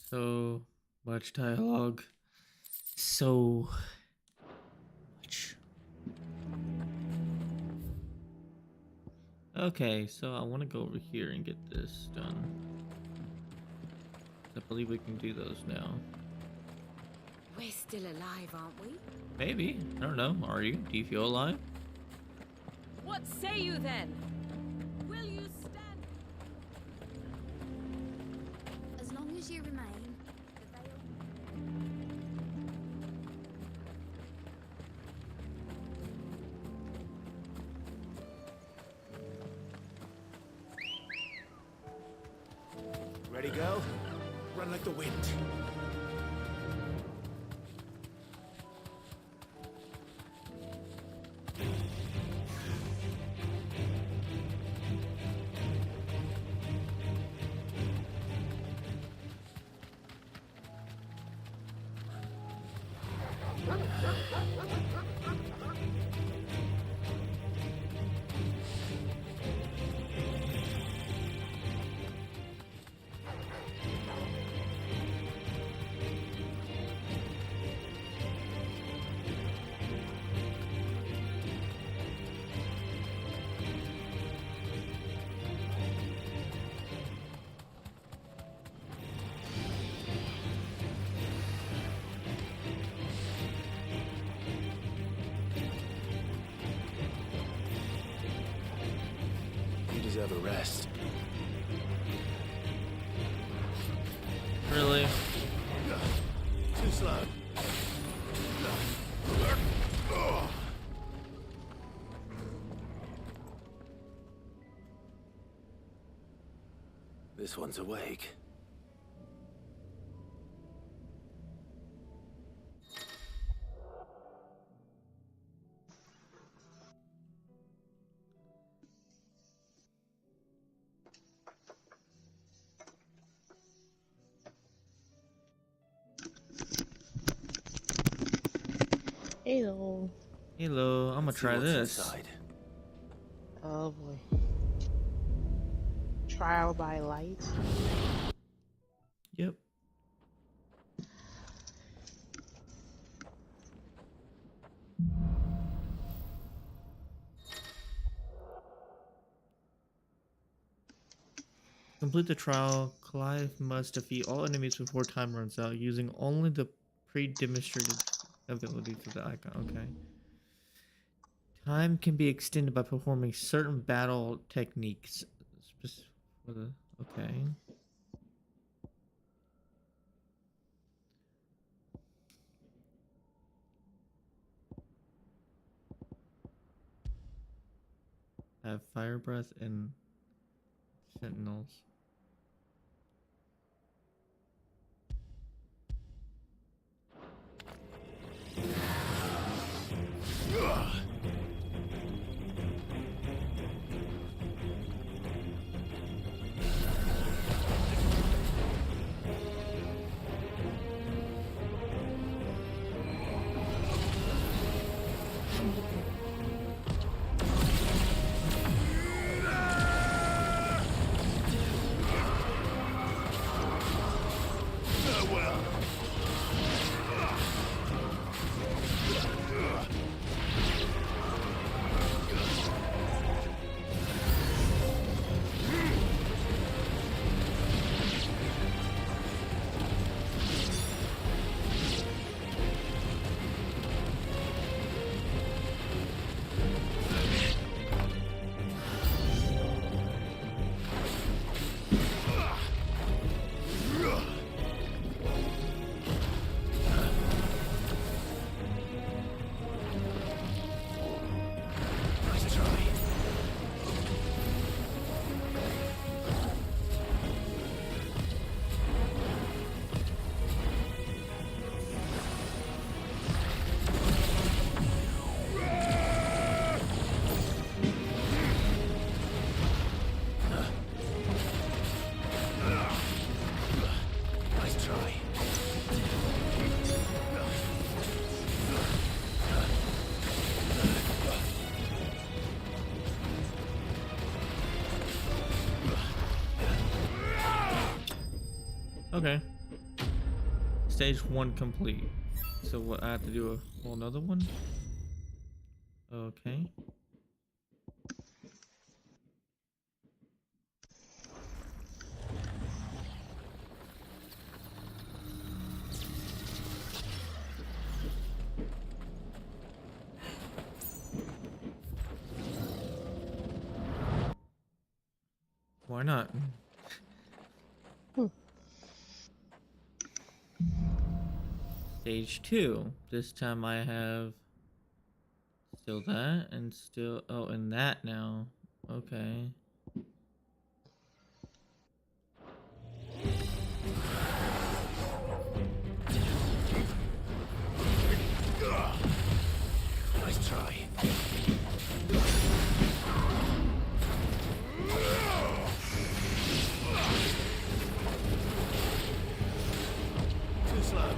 So much dialogue. So much. Okay, so I want to go over here and get this done. I believe we can do those now. We're still alive, aren't we? Maybe. I don't know. Are you? Do you feel alive? What say you then? Will you stand? As long as you remain, Ready, girl? Run like the wind. Deserve a rest. Really? Too slow. This one's awake. Hello. Hello, I'm gonna try this. Inside. Oh boy. Trial by light. Yep. complete the trial, Clive must defeat all enemies before time runs out, using only the pre-demonstrated abilities of the icon. Okay. Time can be extended by performing certain battle techniques. Okay. Have fire breath and sentinels. Okay. Stage 1 complete. So what, I have to do a whole another one? Okay. Why not? Stage 2. This time I have still that and still, oh, and that now. Okay. Nice try. Too slow.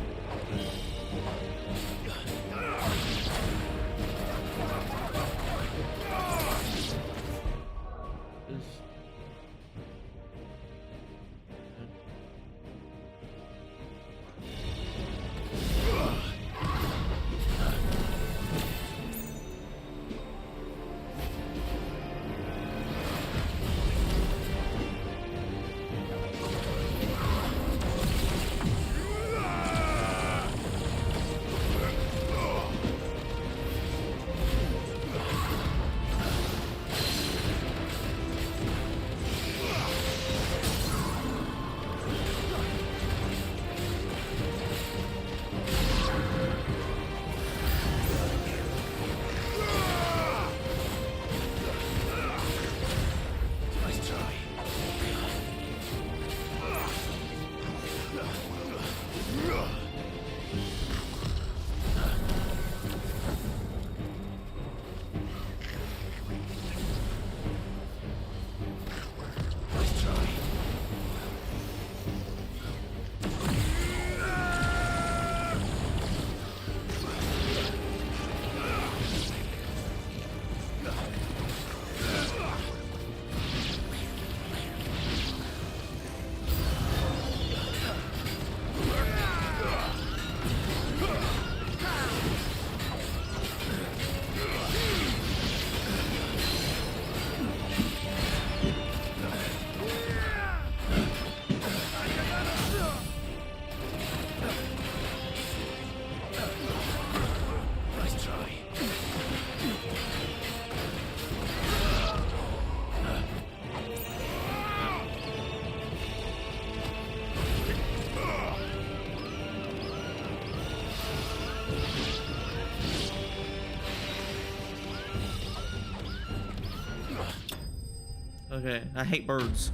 Okay, I hate birds.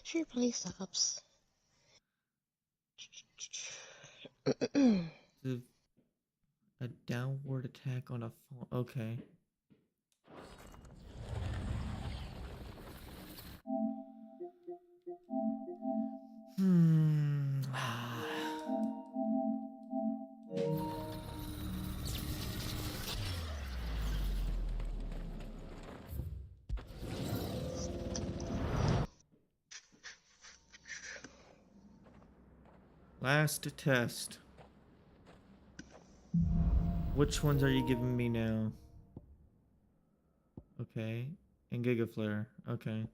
She really stops. A downward attack on a fall. Okay. Last test. Which ones are you giving me now? Okay. And Giga Flare. Okay.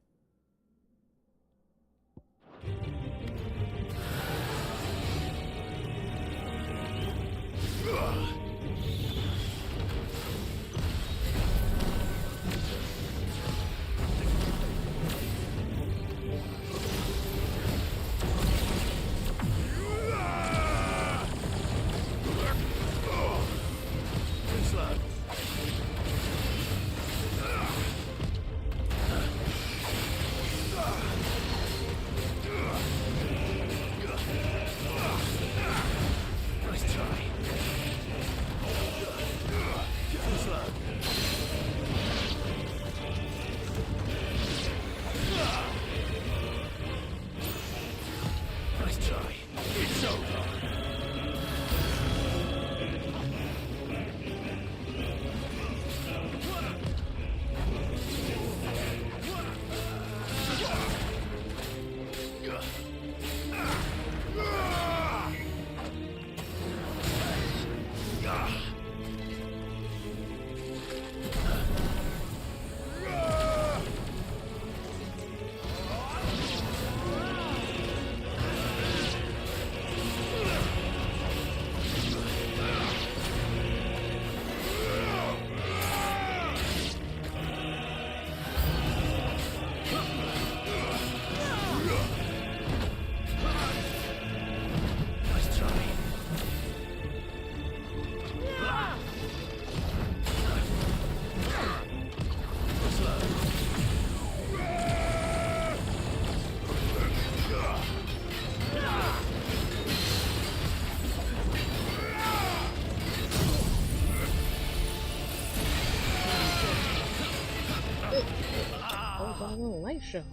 Light show.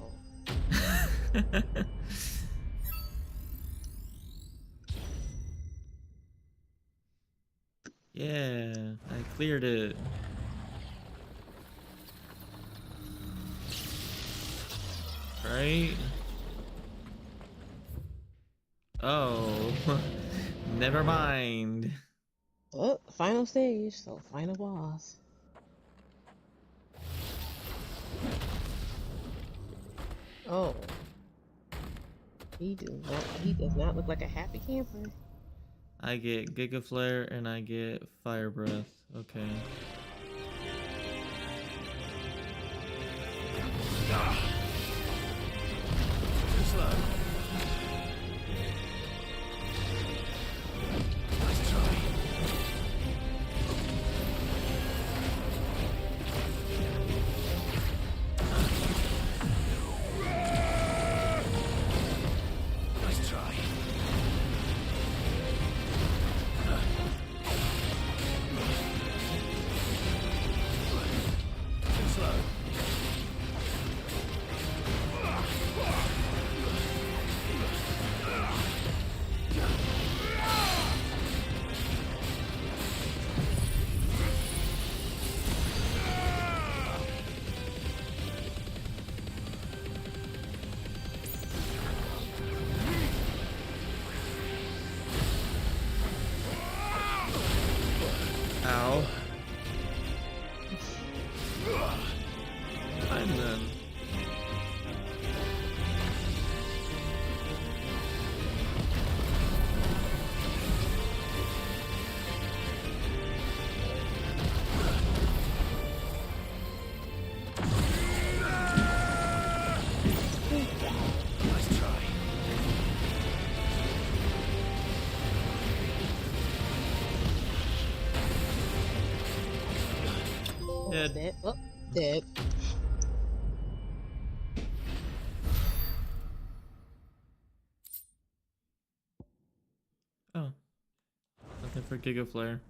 Yeah, I cleared it. Right? Oh, never mind. Oh, final stage, so final boss. Oh. He does not look like a happy camper. I get Giga Flare and I get Fire Breath. Okay. Too slow. Nice try. Nice try. Too slow. Dead. Dead. Oh, dead. Oh. Nothing for Giga Flare.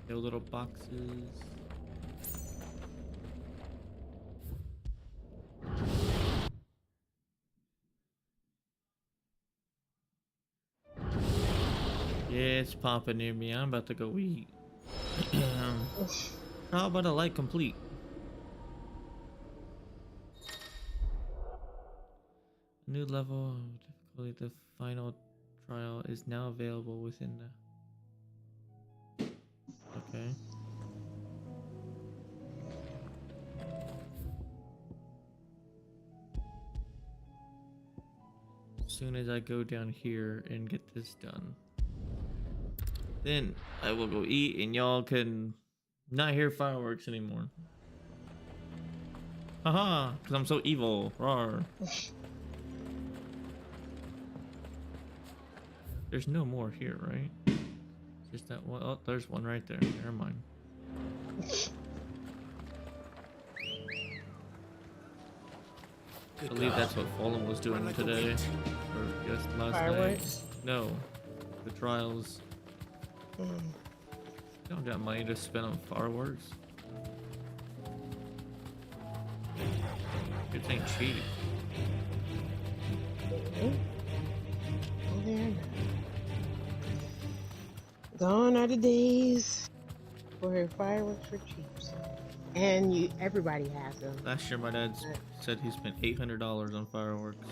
No little boxes. Yeah, it's popping near me. I'm about to go eat. How about a light complete? New level of difficulty. The final trial is now available within the. Okay. As soon as I go down here and get this done, then I will go eat and y'all can not hear fireworks anymore. Haha, because I'm so evil. Rawr. There's no more here, right? Just that one. Oh, there's one right there. Never mind. I believe that's what Fallen was doing today. Or just last Fireworks? night. No. The trials. Don't got money to spend on fireworks. It ain't cheap. Oh, there. Gone are the days for fireworks for cheaps. And everybody has them. Last year my dad said he spent $800 on fireworks.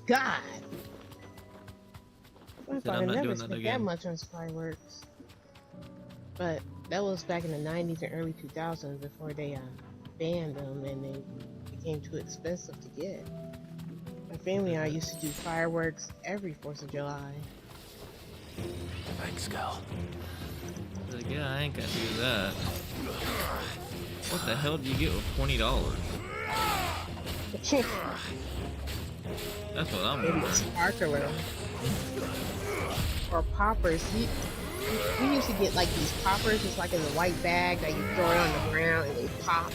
God! He I said, I'm not never doing that spent again. that much on fireworks. But that was back in the 90s and early 2000s before they banned them and they became too expensive to get. My family and I used to do fireworks every 4th of July. Thanks, Gal. Like, yeah, I ain't gonna do that. What the hell do you get with $20? That's what I'm Maybe wondering. sparkler. Or poppers. We used to get like these poppers, it's like in a white bag that you throw it on the ground and they pop.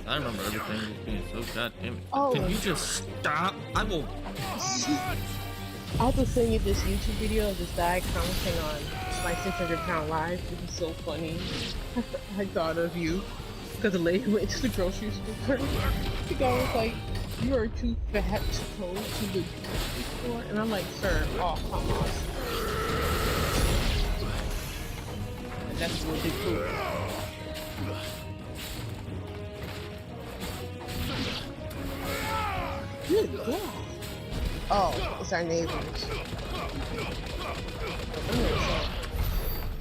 I remember everything just being so goddamn. Oh. Can you just stop? I will. I'll just send you this YouTube video of this guy commenting on my 600-pound life. It was so funny. I thought of you because the lady went to the grocery store. The guy was like, "You are too fat to go to the grocery store," and I'm like, "Sir, oh come on." And that's really cool. Good God. Oh, it's our neighbors.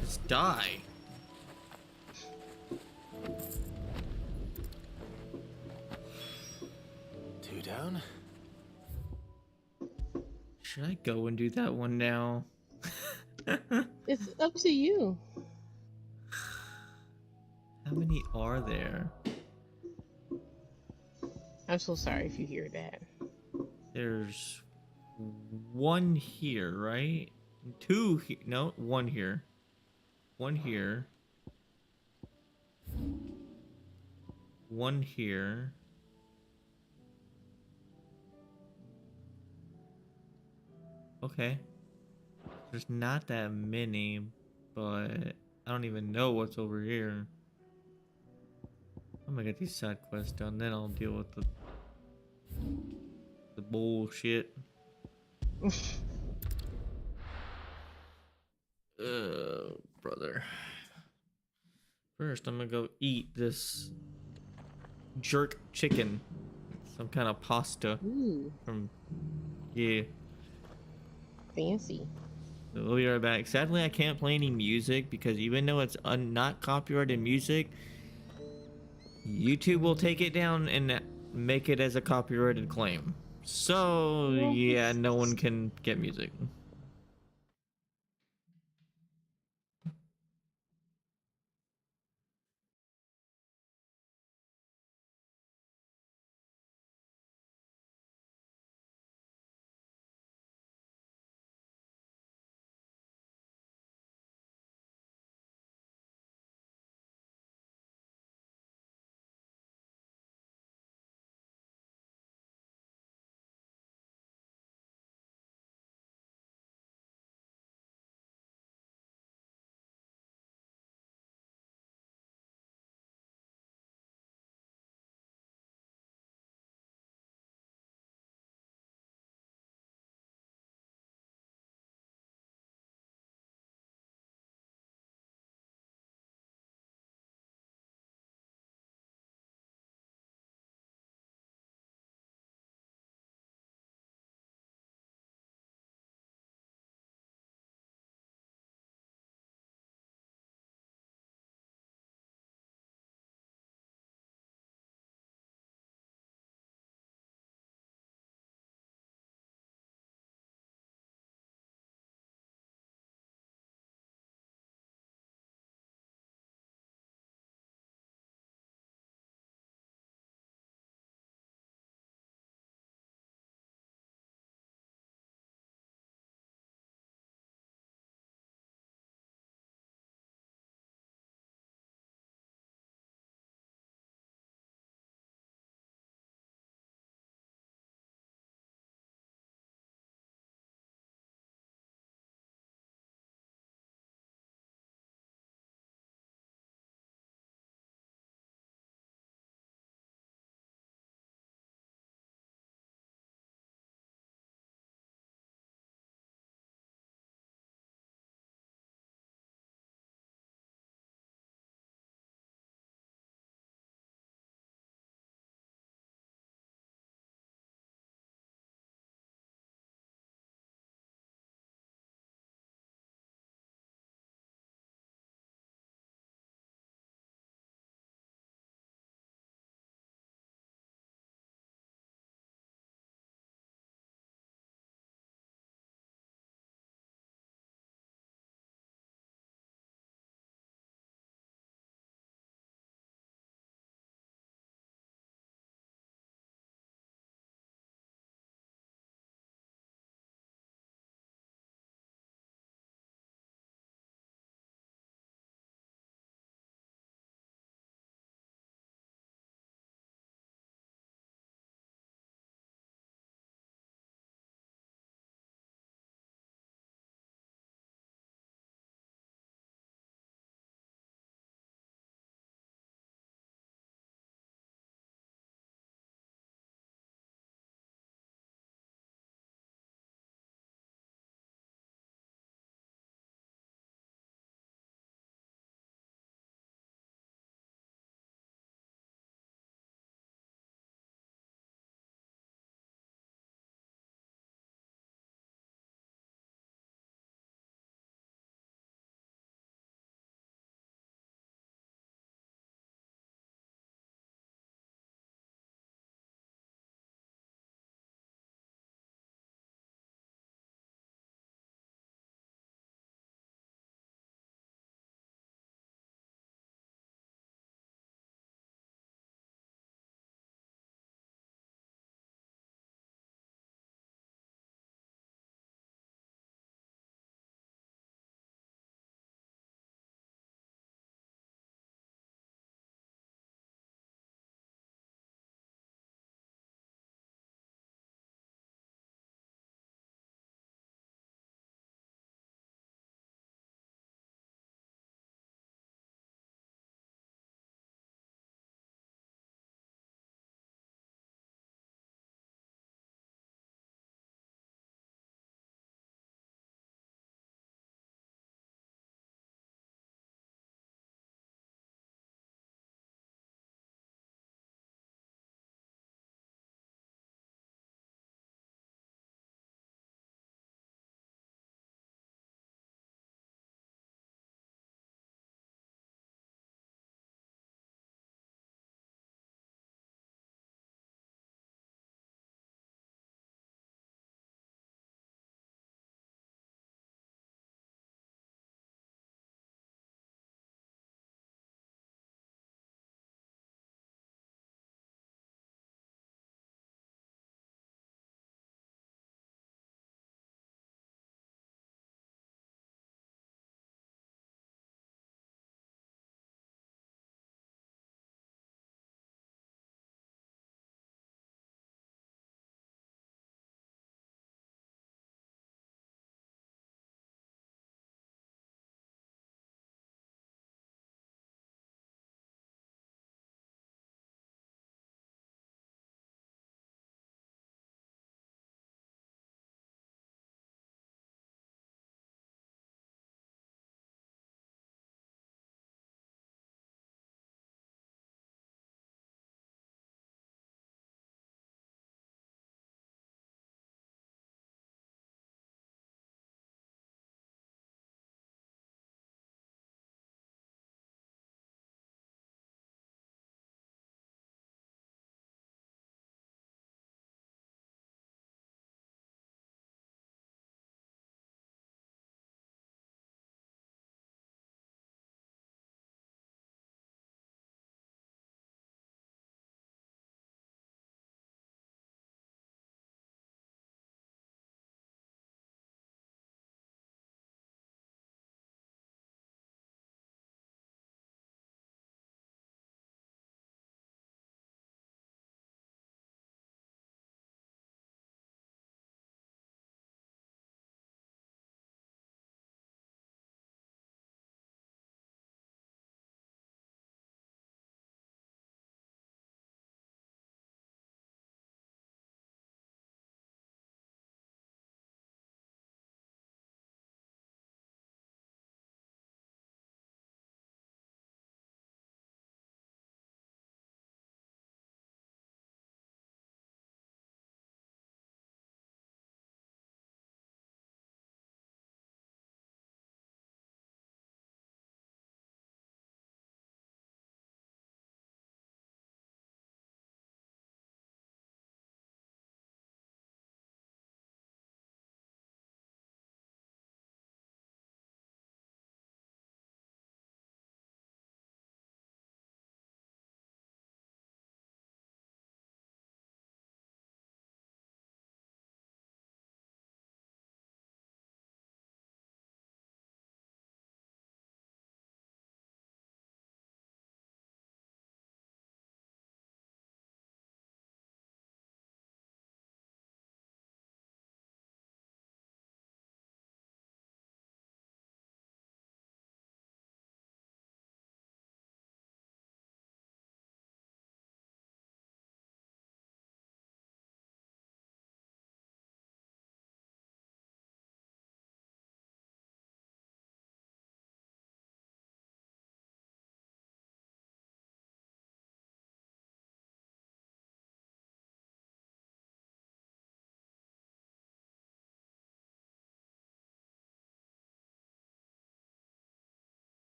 Just die. Two down. Should I go and do that one now? It's up to you. How many are there? I'm so sorry if you hear that. There's one here, right? Two here. No, one here. One here. One here. Okay. There's not that many, but I don't even know what's over here. I'm gonna get these side quests done, then I'll deal with the bullshit. Brother. First, I'm gonna go eat this jerk chicken. Some kind of pasta. Ooh. From, yeah. Fancy. So we'll be right back. Sadly, I can't play any music because even though it's not copyrighted music, YouTube will take it down and make it as a copyrighted claim. So yeah, no one can get music.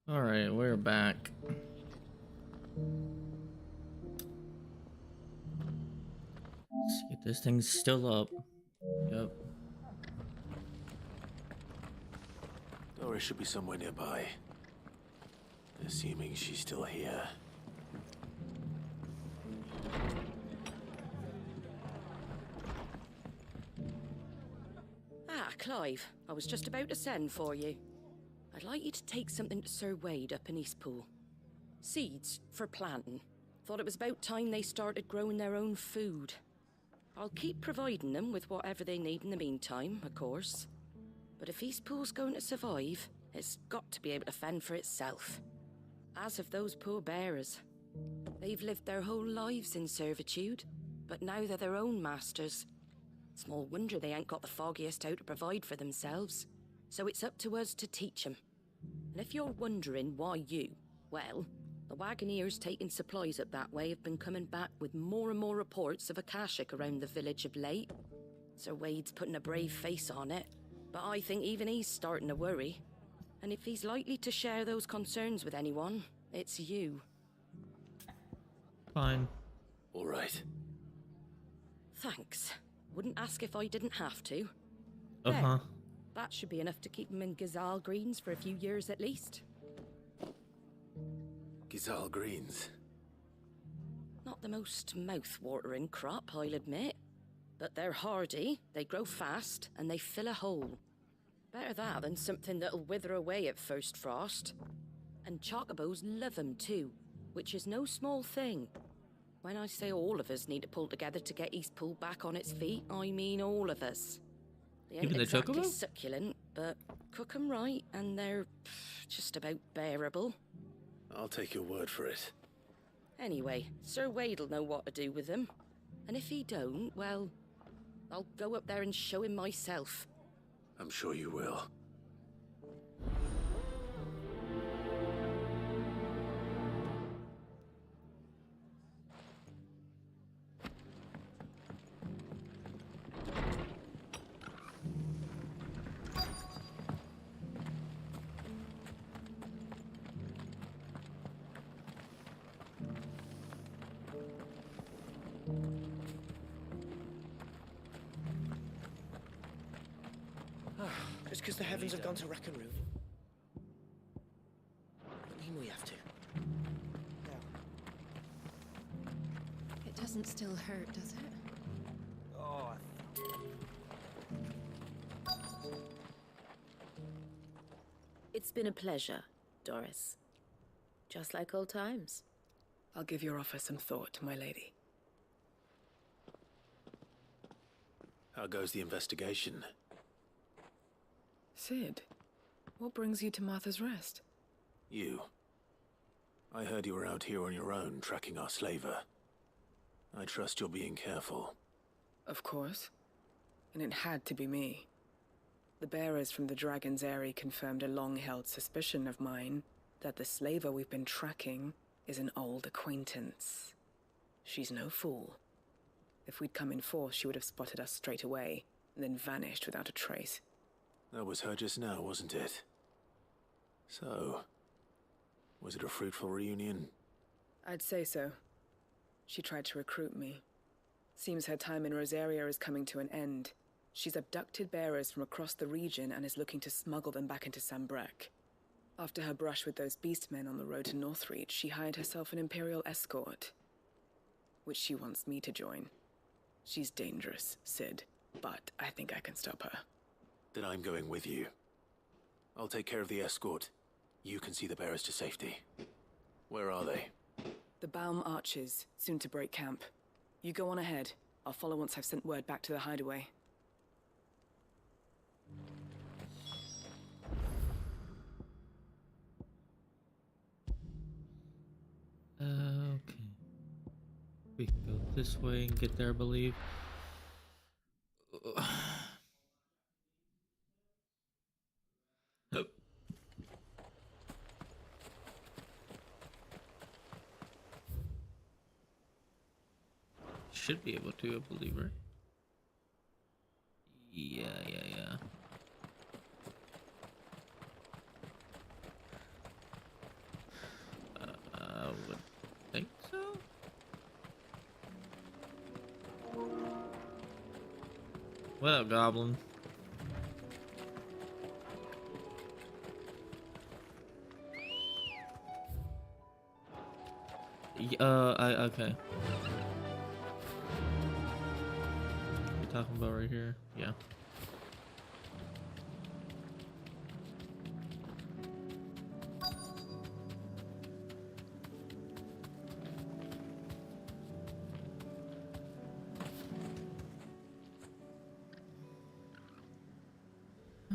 All right, we're back. Let's get this thing still up. Yep. Doris should be somewhere nearby. Assuming she's still here. Ah, Clive. I was just about to send for you. I'd like you to take something to Sir Wade up in Eastpool. Seeds for planting. Thought it was about time they started growing their own food. I'll keep providing them with whatever they need in the meantime, of course. But if Eastpool's going to survive, it's got to be able to fend for itself. As of those poor bearers. They've lived their whole lives in servitude, but now they're their own masters. Small wonder they ain't got the foggiest how to provide for themselves. So it's up to us to teach them. And if you're wondering why you, well, the Wagoneers taking supplies up that way have been coming back with more and more reports of Akashic around the village of late. Sir Wade's putting a brave face on it, but I think even he's starting to worry. And if he's likely to share those concerns with anyone, it's you. Fine. All right. Thanks. Wouldn't ask if I didn't have to. Uh-huh. That should be enough to keep him in Gazal Greens for a few years at least. Gazal Greens. Not the most mouth-watering crop, I'll admit. But they're hardy, they grow fast, and they fill a hole. Better that than something that'll wither away at first frost. And chocobos love 'em too, which is no small thing. When I say all of us need to pull together to get Eastpool back on its feet, I mean all of us. They ain't Even the exactly chocobo? succulent, but cook 'em right and they're just about bearable. I'll take your word for it. Anyway, Sir Wade'll know what to do with them. And if he don't, well, I'll go up there and show him myself. I'm sure you will. Just because the heavens have gone to Rackaroon. I mean we have to. It doesn't still hurt, does it? Oh, It's been a pleasure, Doris. Just like old times. I'll give your offer some thought, my lady. How goes the investigation? Sid, what brings you to Martha's Rest? You. I heard you were out here on your own, tracking our slaver. I trust you're being careful. Of course. And it had to be me. The bearers from the Dragon's Eyrie confirmed a long-held suspicion of mine that the slaver we've been tracking is an old acquaintance. She's no fool. If we'd come in force, she would have spotted us straight away, and then vanished without a trace. That was her just now, wasn't it? So, was it a fruitful reunion? I'd say so. She tried to recruit me. Seems her time in Rosaria is coming to an end. She's abducted bearers from across the region and is looking to smuggle them back into Sambrek. After her brush with those beastmen on the road to Northreach, she hired herself an Imperial escort, which she wants me to join. She's dangerous, Sid, but I think I can stop her. Then I'm going with you. I'll take care of the escort. You can see the bearers to safety. Where are they? The Baum Archers, soon to break camp. You go on ahead. I'll follow once I've sent word back to the hideaway. Okay. We can go this way and get there, I believe. Should be able to, I believe, right? Yeah. What up, Goblin? Okay. We're talking about right here. Yeah.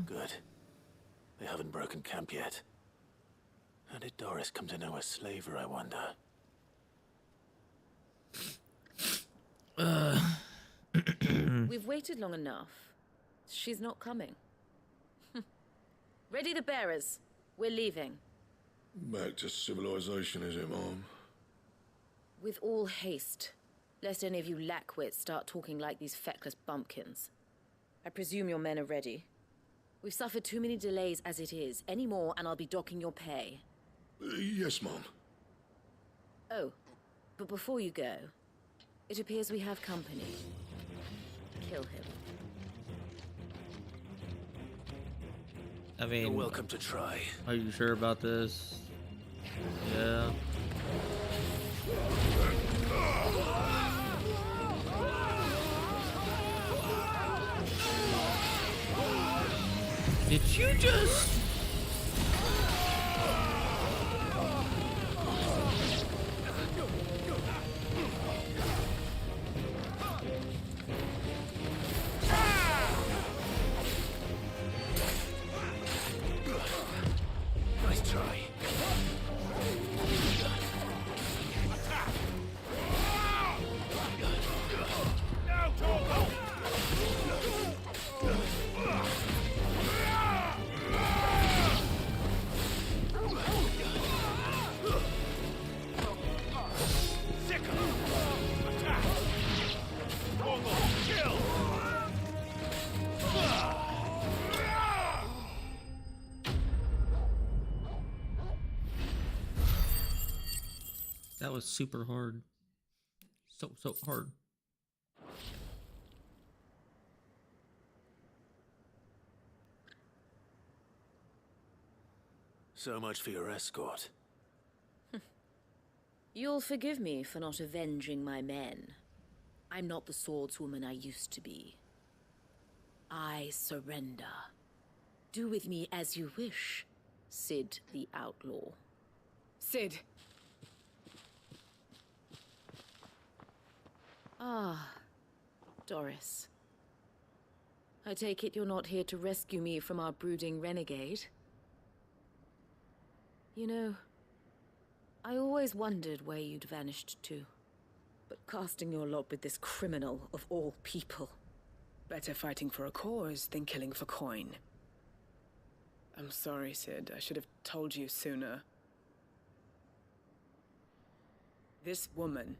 Good. They haven't broken camp yet. How did Doris come to know a slaver, I wonder? We've waited long enough. She's not coming. Ready the bearers. We're leaving. Back to civilization, is it, Mom? With all haste, lest any of you lackwits start talking like these feckless bumpkins. I presume your men are ready. We've suffered too many delays as it is. Any more and I'll be docking your pay. Yes, Mom. Oh, but before you go, it appears we have company. Kill him. I mean, you're welcome to try. Are you sure about this? Yeah. Did you just... Nice try. That was super hard. So hard. So much for your escort. You'll forgive me for not avenging my men. I'm not the swordswoman I used to be. I surrender. Do with me as you wish, Sid the Outlaw. Sid. Ah, Doris. I take it you're not here to rescue me from our brooding renegade? You know, I always wondered where you'd vanished to. But casting your lot with this criminal of all people... Better fighting for a cause than killing for coin. I'm sorry, Sid. I should have told you sooner. This woman,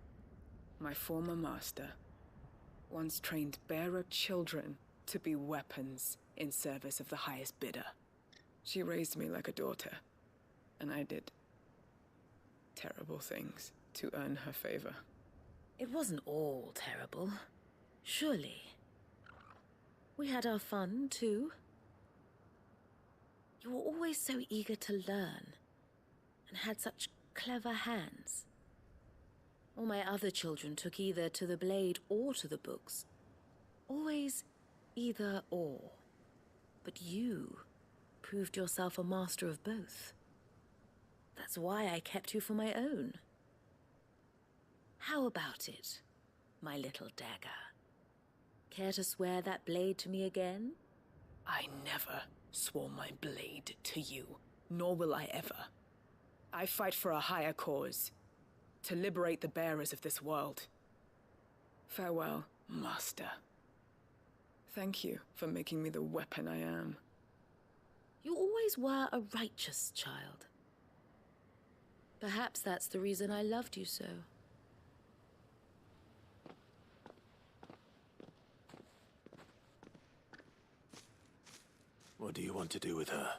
my former master, once trained bearer children to be weapons in service of the highest bidder. She raised me like a daughter, and I did terrible things to earn her favor. It wasn't all terrible, surely. We had our fun, too. You were always so eager to learn, and had such clever hands. All my other children took either to the blade or to the books. Always either or. But you proved yourself a master of both. That's why I kept you for my own. How about it, my little dagger? Care to swear that blade to me again? I never swore my blade to you, nor will I ever. I fight for a higher cause, to liberate the bearers of this world. Farewell, Master. Thank you for making me the weapon I am. You always were a righteous child. Perhaps that's the reason I loved you so. What do you want to do with her?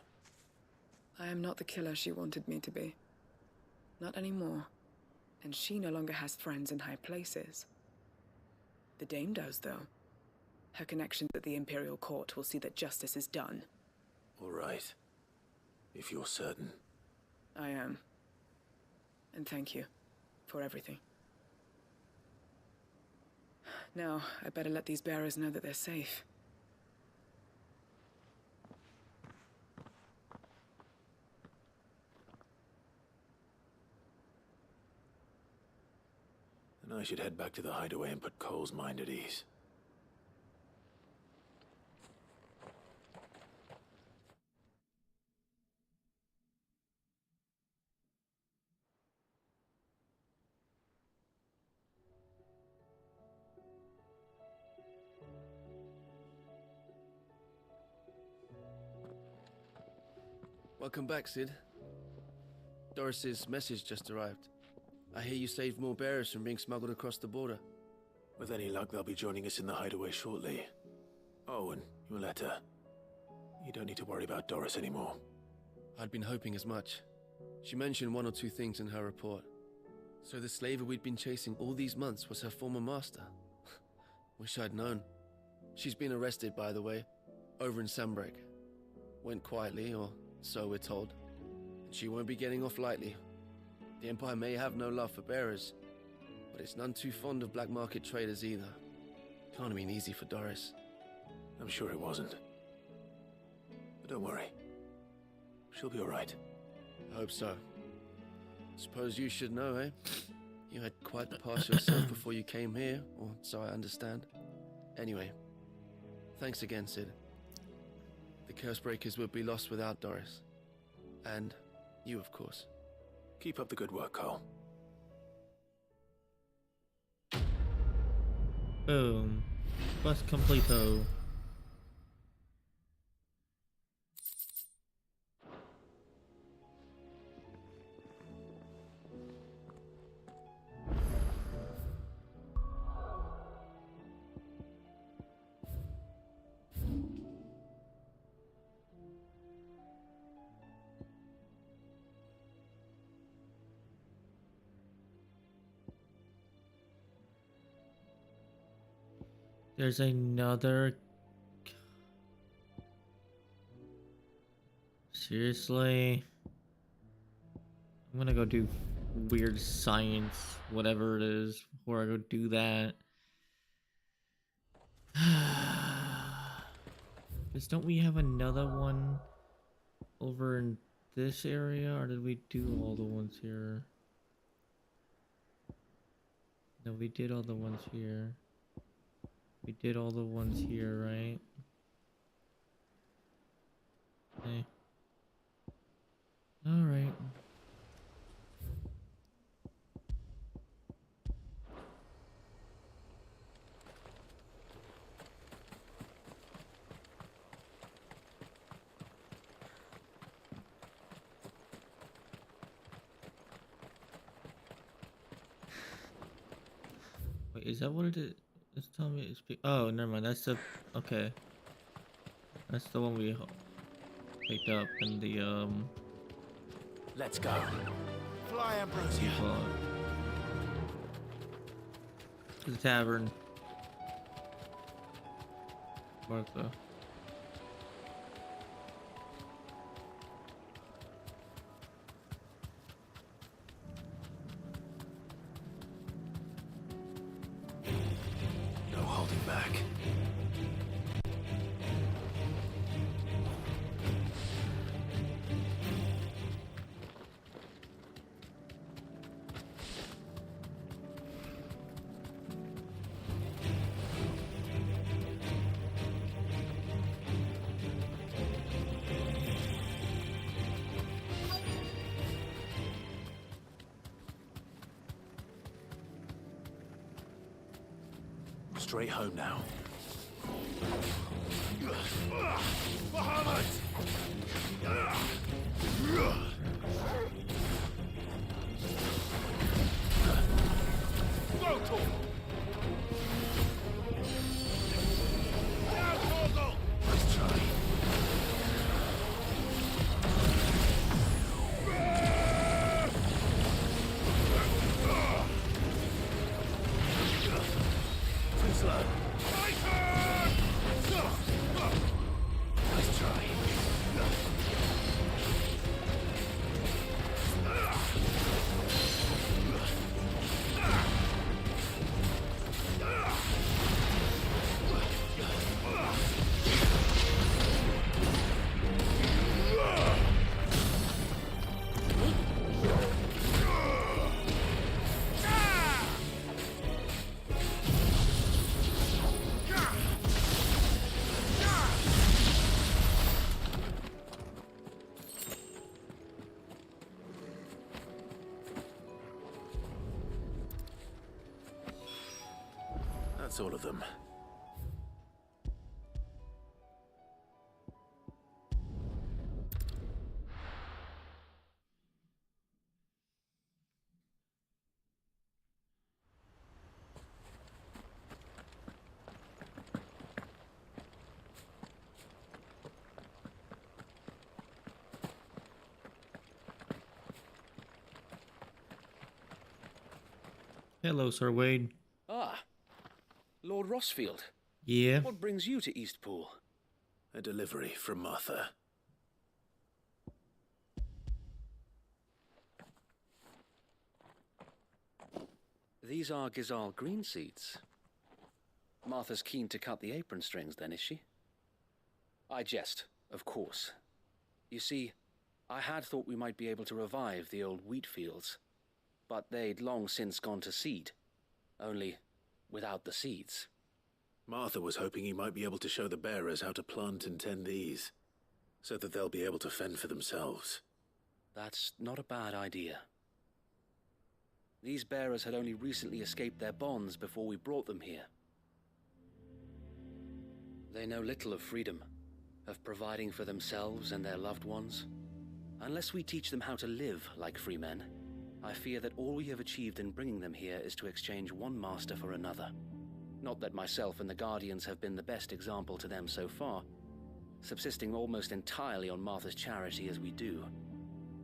I am not the killer she wanted me to be. Not anymore. And she no longer has friends in high places. The dame does, though. Her connections at the Imperial Court will see that justice is done. All right. If you're certain. I am. And thank you for everything. Now, I better let these bearers know that they're safe. Then I should head back to the hideaway and put Cole's mind at ease. Welcome back, Sid. Doris's message just arrived. I hear you saved more bearers from being smuggled across the border. With any luck, they'll be joining us in the hideaway shortly. Oh, and your letter. You don't need to worry about Doris anymore. I'd been hoping as much. She mentioned one or two things in her report. So the slaver we'd been chasing all these months was her former master. Wish I'd known. She's been arrested, by the way, over in Sandbreak. Went quietly, or so we're told. And she won't be getting off lightly. The Empire may have no love for bearers, but it's none too fond of black market traders either. Can't have been easy for Doris. I'm sure it wasn't. But don't worry. She'll be all right. I hope so. Suppose you should know, eh? You had quite the past yourself before you came here, or so I understand. Anyway, thanks again, Sid. The Cursebreakers would be lost without Doris. And you, of course. Keep up the good work, Cole. Boom. Quest completo. There's another. Seriously? I'm gonna go do weird science, whatever it is, before I go do that. Because don't we have another one over in this area, or did we do all the ones here? No, we did all the ones here. We did all the ones here, right? Okay. Alright. Wait, is that what it is? It's telling me it's oh, never mind. That's the okay. That's the one we picked up in the Let's go. Fly, Ambrosia. The tavern. Martha. No holding back. Straight home now. Nice try. Too slow. That's all of them. Hello, Sir Wade. Ah, Lord Rossfield. Yeah. What brings you to Eastpool? A delivery from Martha. These are Gizal green seeds. Martha's keen to cut the apron strings then, is she? I jest, of course. You see, I had thought we might be able to revive the old wheat fields, but they'd long since gone to seed, only without the seeds. Martha was hoping he might be able to show the bearers how to plant and tend these, so that they'll be able to fend for themselves. That's not a bad idea. These bearers had only recently escaped their bonds before we brought them here. They know little of freedom, of providing for themselves and their loved ones. Unless we teach them how to live like free men, I fear that all we have achieved in bringing them here is to exchange one master for another. Not that myself and the Guardians have been the best example to them so far, subsisting almost entirely on Martha's charity as we do.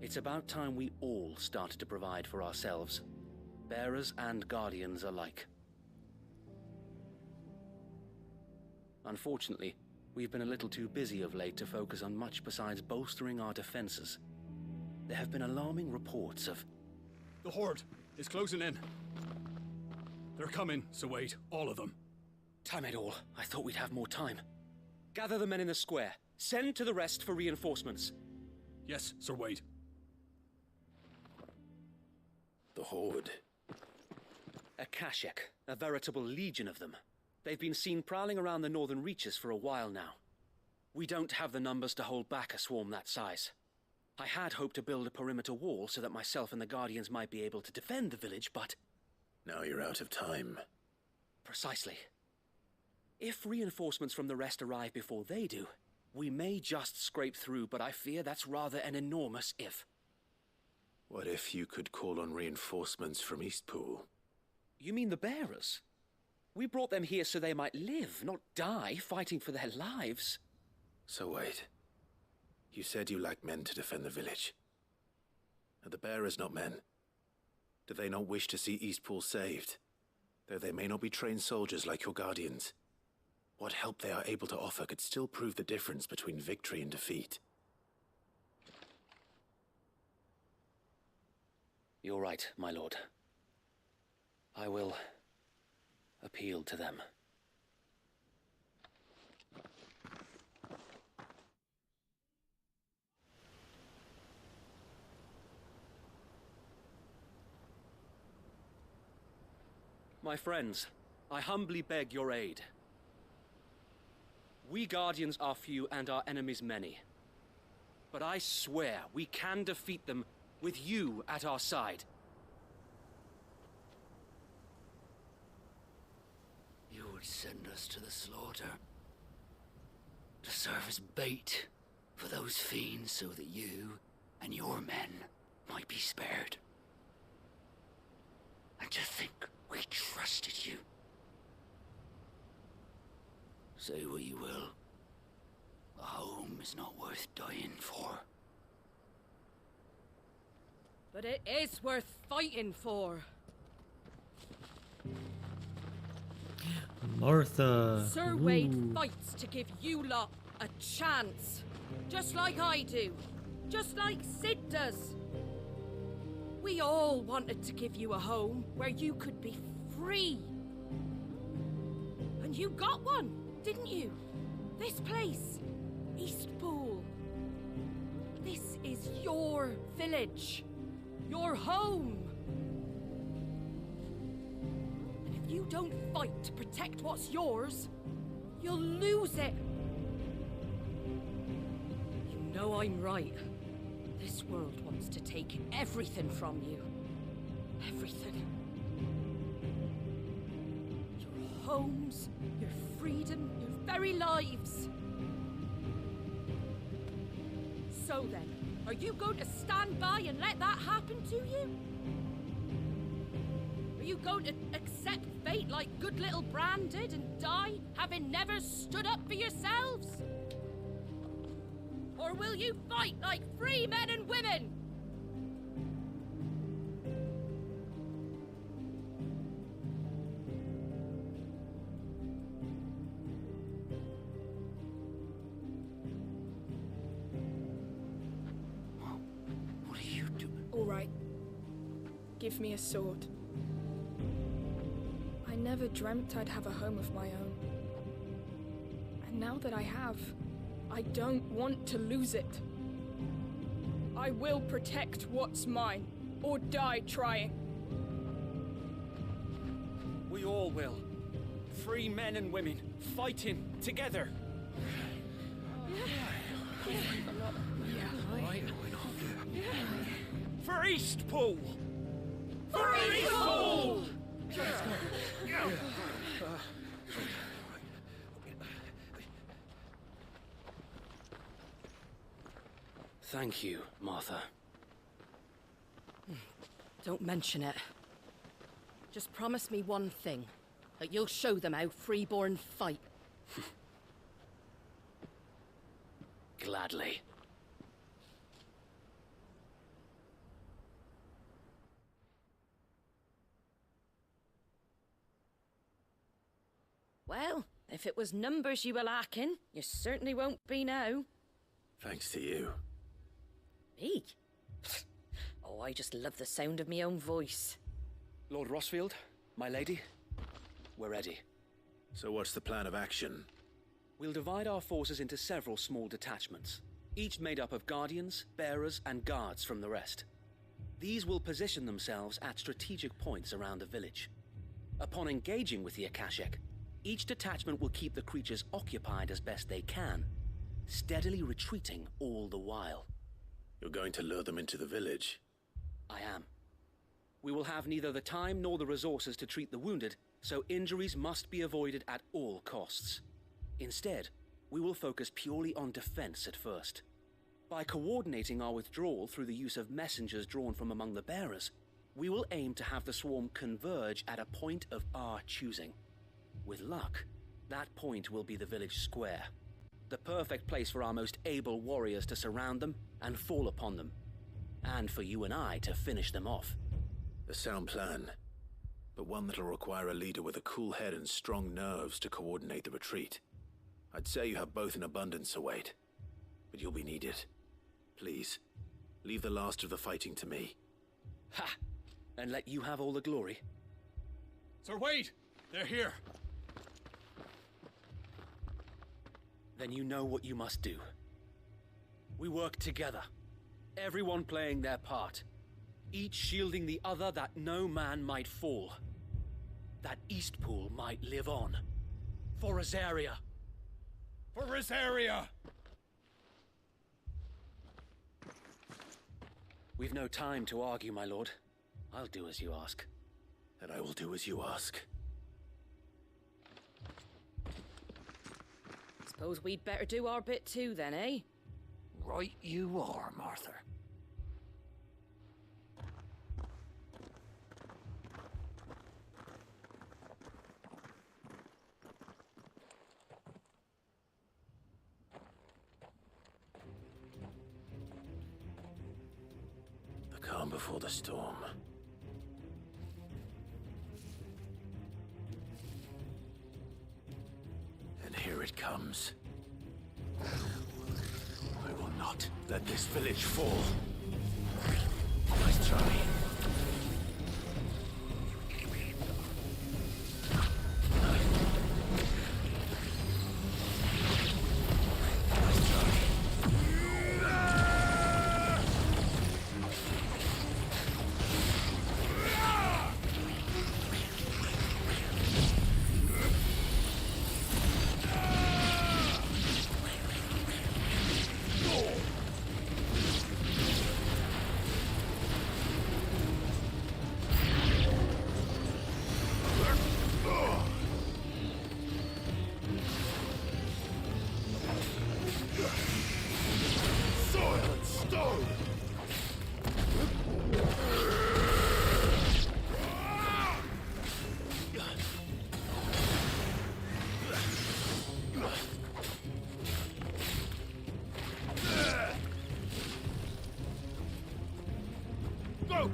It's about time we all started to provide for ourselves, bearers and Guardians alike. Unfortunately, we've been a little too busy of late to focus on much besides bolstering our defenses. There have been alarming reports of... The Horde is closing in. They're coming, Sir Wade, all of them. Damn it all, I thought we'd have more time. Gather the men in the square. Send to the rest for reinforcements. Yes, Sir Wade. The Horde. A Kashek, a veritable legion of them. They've been seen prowling around the northern reaches for a while now. We don't have the numbers to hold back a swarm that size. I had hoped to build a perimeter wall so that myself and the Guardians might be able to defend the village, but... Now you're out of time. Precisely. If reinforcements from the rest arrive before they do, we may just scrape through, but I fear that's rather an enormous if. What if you could call on reinforcements from Eastpool? You mean the bearers? We brought them here so they might live, not die, fighting for their lives. So wait. You said you lacked men to defend the village. Are the bearers not men? Do they not wish to see Eastpool saved? Though they may not be trained soldiers like your Guardians, what help they are able to offer could still prove the difference between victory and defeat. You're right, my lord. I will appeal to them. My friends, I humbly beg your aid. We Guardians are few and our enemies many. But I swear we can defeat them with you at our side. You would send us to the slaughter, to serve as bait for those fiends so that you and your men might be spared. And to think we trusted you. Say what you will, a home is not worth dying for. But it is worth fighting for. Martha. Sir Wade fights to give you lot a chance. Just like I do. Just like Sid does. We all wanted to give you a home where you could be free. And you got one, didn't you? This place, Eastpool. This is your village. Your home. And if you don't fight to protect what's yours, you'll lose it. You know I'm right. This world wants to take everything from you. Everything. Your homes, your freedom, your very lives. So then, are you going to stand by and let that happen to you? Are you going to accept fate like good little Bran did and die, having never stood up for yourselves? Or will you fight like free men and women? What are you doing? All right. Give me a sword. I never dreamt I'd have a home of my own. And now that I have, I don't want to lose it. I will protect what's mine, or die trying. We all will. Free men and women, fighting together. For Eastpool! For Eastpool! Thank you, Martha. Don't mention it. Just promise me one thing. That you'll show them how freeborn fight. Gladly. Well, if it was numbers you were lacking, you certainly won't be now. Thanks to you. Me? Oh, I just love the sound of my own voice. Lord Rossfield, my lady, we're ready. So what's the plan of action? We'll divide our forces into several small detachments, each made up of guardians, bearers, and guards from the rest. These will position themselves at strategic points around the village. Upon engaging with the Akashic, each detachment will keep the creatures occupied as best they can, steadily retreating all the while. You're going to lure them into the village? I am. We will have neither the time nor the resources to treat the wounded, so injuries must be avoided at all costs. Instead, we will focus purely on defense at first. By coordinating our withdrawal through the use of messengers drawn from among the bearers, we will aim to have the swarm converge at a point of our choosing. With luck, that point will be the village square, the perfect place for our most able warriors to surround them and fall upon them, and for you and I to finish them off. A sound plan, but one that'll require a leader with a cool head and strong nerves to coordinate the retreat. I'd say you have both in abundance await, but you'll be needed. Please, leave the last of the fighting to me. Ha! And let you have all the glory? Sir Wade! They're here! Then you know what you must do. We work together, everyone playing their part, each shielding the other that no man might fall, that Eastpool might live on. For Rosaria! For Rosaria! We've no time to argue, my lord. I'll do as you ask. And I will do as you ask. Suppose we'd better do our bit too then, eh? Right you are, Martha. The calm before the storm. And here it comes. I will not let this village fall. Nice try.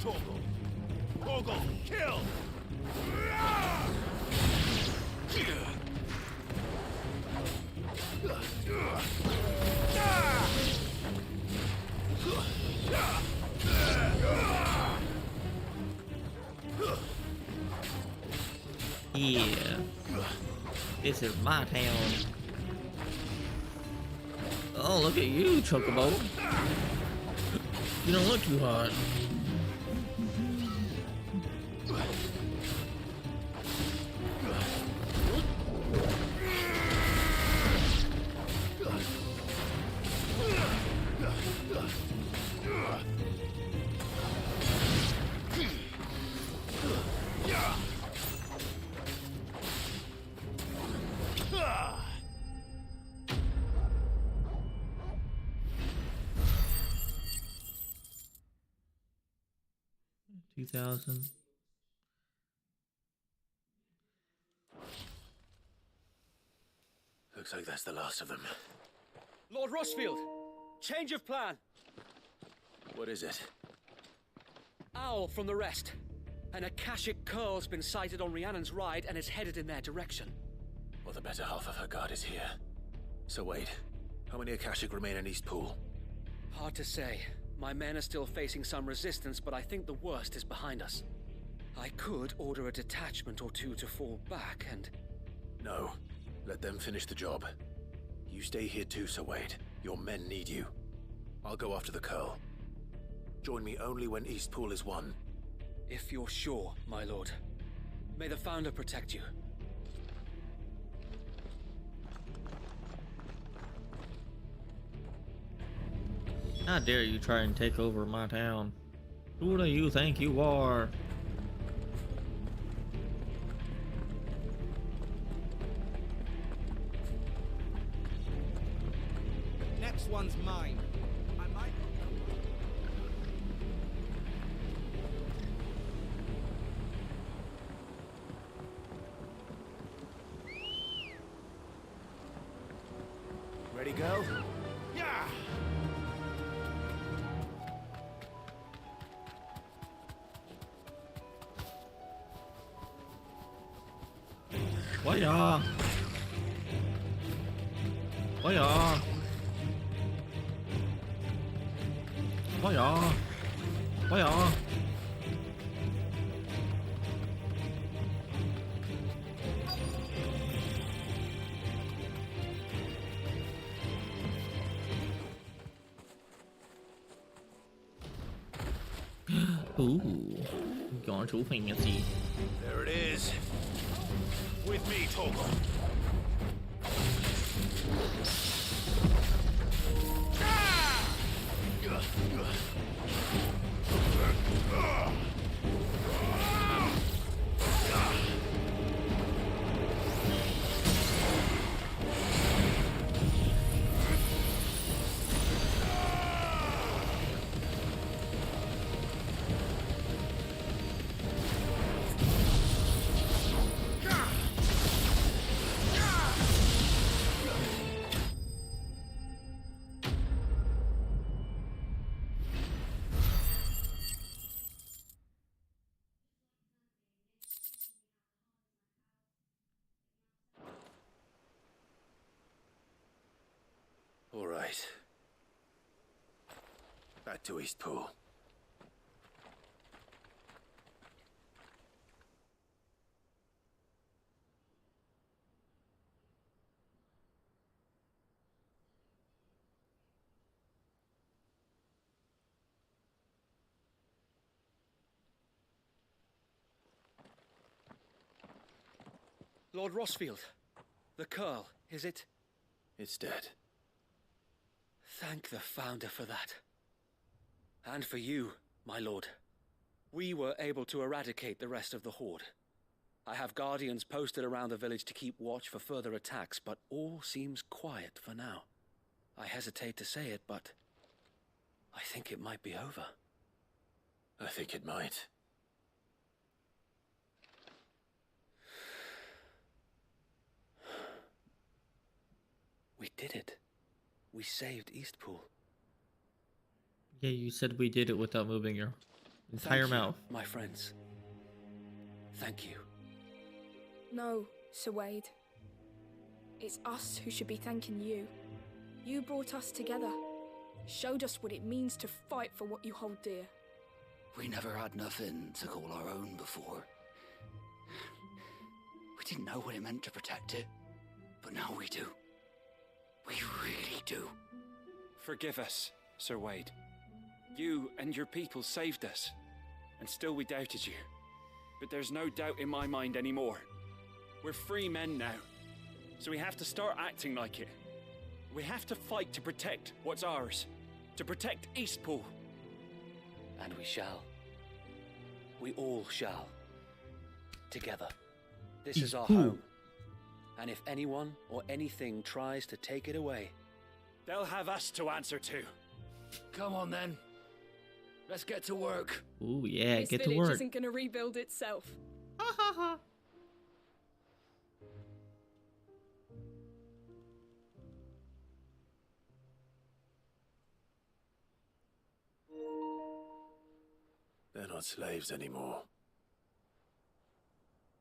Torgal! Torgal, kill! Yeah. This is my town. Oh, look at you, Chocobo. You don't look too hot. $2,000. Looks like that's the last of them. Lord Rossfield, change of plan. What is it? Owl from the rest. An Akashic curl's been sighted on Rhiannon's ride and is headed in their direction. Well, the better half of her guard is here. So wait, how many Akashic remain in East Pool? Hard to say. My men are still facing some resistance, but I think the worst is behind us. I could order a detachment or two to fall back and... No. Let them finish the job. You stay here too, Sir Wade. Your men need you. I'll go after the Curl. Join me only when East Pool is won. If you're sure, my lord. May the Founder protect you. How dare you try and take over my town? Who do you think you are? Next one's mine. I might... Ready, go? Yeah! Fire! Fire! Fire! Fire! Ooh, gone too fancy. There it is. With me, Torgal. All right. Back to East Pool. Lord Rossfield, the Curl, is it? It's dead. Thank the Founder for that. And for you, my lord. We were able to eradicate the rest of the Horde. I have guardians posted around the village to keep watch for further attacks, but all seems quiet for now. I hesitate to say it, but I think it might be over. I think it might. We did it. We saved Eastpool. Yeah, you said we did it without moving your Entire mouth. My friends. Thank you. No, Sir Wade. It's us who should be thanking you. You brought us together. Showed us what it means to fight for what you hold dear. We never had nothing to call our own before. We didn't know what it meant to protect it, but now we do. We really do. Forgive us, Sir Wade. You and your people saved us, and still we doubted you. But there's no doubt in my mind anymore. We're free men now, so we have to start acting like it. We have to fight to protect what's ours, to protect Eastpool. And we shall. We all shall. Together. This is our home. And if anyone or anything tries to take it away, they'll have us to answer to. Come on then. Let's get to work. Ooh, yeah, this get to village work. isn't gonna rebuild itself. Ha ha ha. They're not slaves anymore.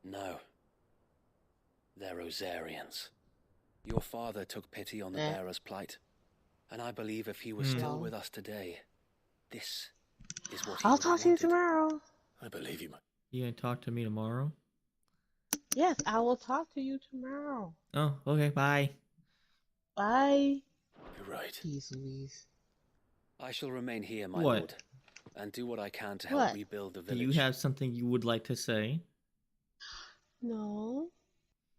no. They're Rosarians. Your father took pity on the bearer's plight. And I believe if he was still with us today, this is what he I'll would have talk to you wanted. tomorrow. I believe you. You gonna talk to me tomorrow? Yes, I will talk to you tomorrow. Oh, okay, bye. Bye. You're right. Jeez Louise. I shall remain here, my What? lord, and do what I can to help What? rebuild the Do village. you have something you would like to say? No.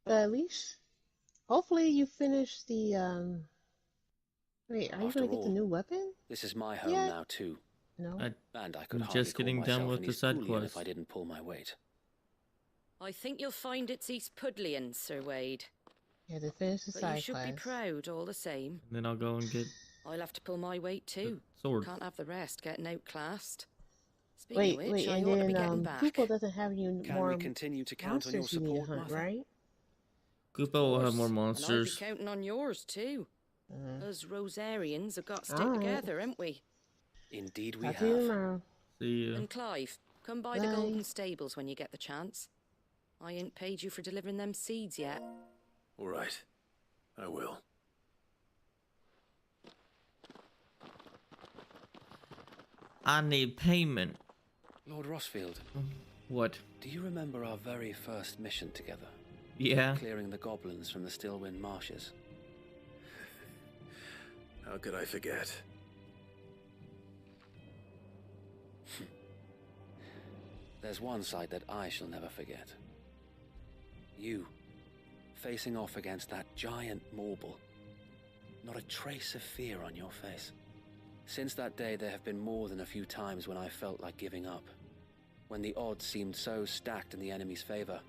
But at least, hopefully you finish the, Wait, are you After gonna get the all, new weapon? This is my home Yeah. now too. No. And I could I'm hardly just call getting done myself with an the side Eastpoolian quest. if I didn't pull my weight. I think you'll find it's East Pudlian, Sir Wade. Yeah, to finish the But side you should be quest. proud all the same. And then I'll go and get I'll have to pull my weight too. sword. Can't have the rest getting outclassed. Speaking Wait, of which, wait, I and ought to be then getting back. Kupo doesn't have any Can more we continue to count on your monsters you need to support, hunt, Mother? right? Koopa will have more And I'll monsters. be counting on yours too. Us Rosarians have got to stick Alright. together, haven't we? Indeed we Talk to you have. tomorrow. See ya. And Clive, come by the Bye. Golden Stables when you get the chance. I ain't paid you for delivering them seeds yet. All right. I will. I need payment. Lord Rossfield, What? do you remember our very first mission together? Yeah. Clearing the goblins from the Stillwind marshes. How could I forget? There's one sight that I shall never forget. You, facing off against that giant Morble. Not a trace of fear on your face. Since that day, there have been more than a few times when I felt like giving up. When the odds seemed so stacked in the enemy's favor,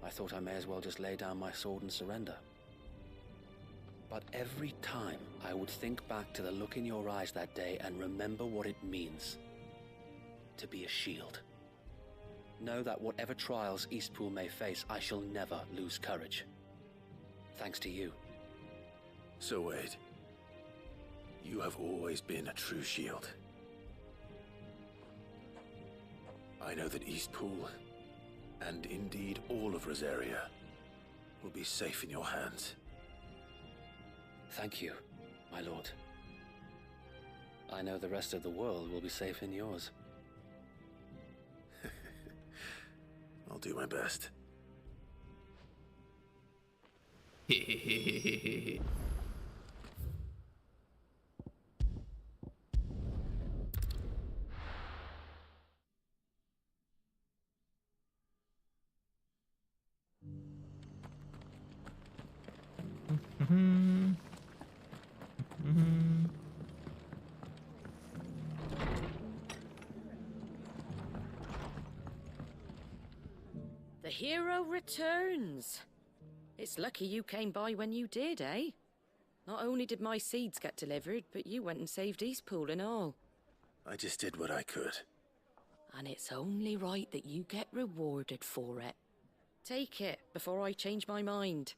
I thought I may as well just lay down my sword and surrender. But every time, I would think back to the look in your eyes that day and remember what it means to be a shield. Know that whatever trials Eastpool may face, I shall never lose courage. Thanks to you. So Wade, you have always been a true shield. I know that Eastpool, and indeed all of Rosaria, will be safe in your hands. Thank you, my lord. I know the rest of the world will be safe in yours. I'll do my best. The hero returns. It's lucky you came by when you did, eh? Not only did my seeds get delivered, but you went and saved Eastpool and all. I just did what I could. And it's only right that you get rewarded for it. Take it before I change my mind.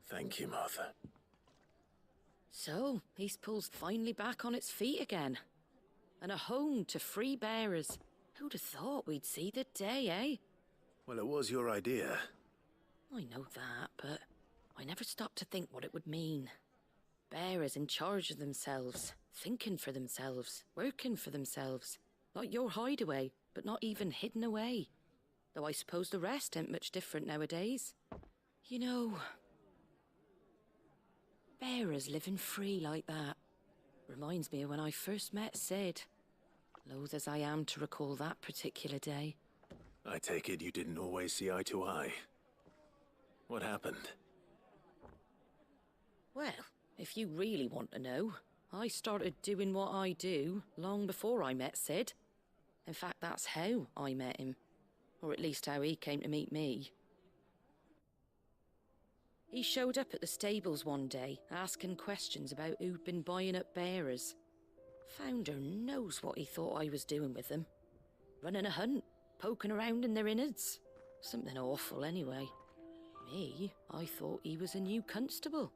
Thank you, Martha. So, Eastpool's finally back on its feet again. and a home to free bearers. Who'd have thought we'd see the day, eh? Well, it was your idea. I know that, but I never stopped to think what it would mean. Bearers in charge of themselves, thinking for themselves, working for themselves. Like your hideaway, but not even hidden away. Though I suppose the rest ain't much different nowadays. You know, bearers living free like that reminds me of when I first met Sid. Loath as I am to recall that particular day. I take it you didn't always see eye to eye. What happened? Well, if you really want to know, I started doing what I do long before I met Sid. In fact, that's how I met him. Or at least how he came to meet me. He showed up at the stables one day, asking questions about who'd been buying up bearers. Founder knows what he thought I was doing with them. Running a hunt, poking around in their innards. Something awful anyway. Me, I thought he was a new constable.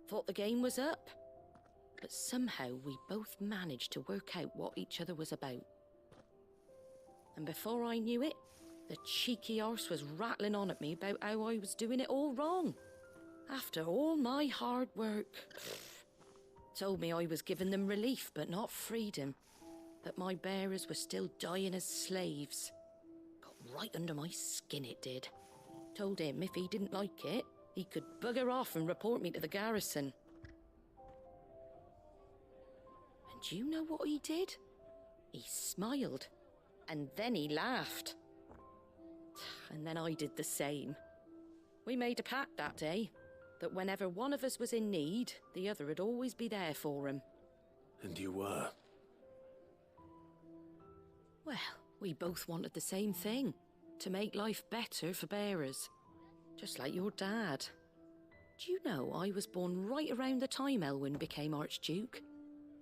Thought the game was up. But somehow we both managed to work out what each other was about. And before I knew it, the cheeky arse was rattling on at me about how I was doing it all wrong. After all my hard work. Told me I was giving them relief, but not freedom. That my bearers were still dying as slaves. Got right under my skin, it did. Told him if he didn't like it, he could bugger off and report me to the garrison. And do you know what he did? He smiled. And then he laughed. And then I did the same. We made a pact that day, that whenever one of us was in need, the other would always be there for him. And you were? Well, we both wanted the same thing. To make life better for bearers. Just like your dad. Do you know I was born right around the time Elwyn became Archduke?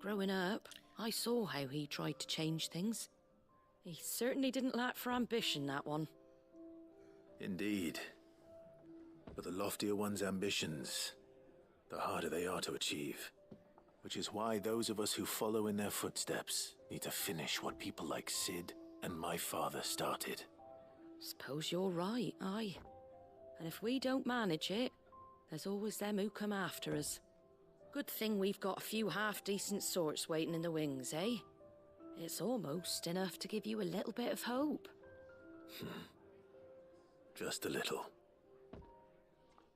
Growing up, I saw how he tried to change things. He certainly didn't lack for ambition, that one. Indeed. But the loftier one's ambitions, the harder they are to achieve. Which is why those of us who follow in their footsteps need to finish what people like Sid and my father started. Suppose you're right, aye. And if we don't manage it, there's always them who come after us. Good thing we've got a few half-decent sorts waiting in the wings, eh? It's almost enough to give you a little bit of hope. Just a little.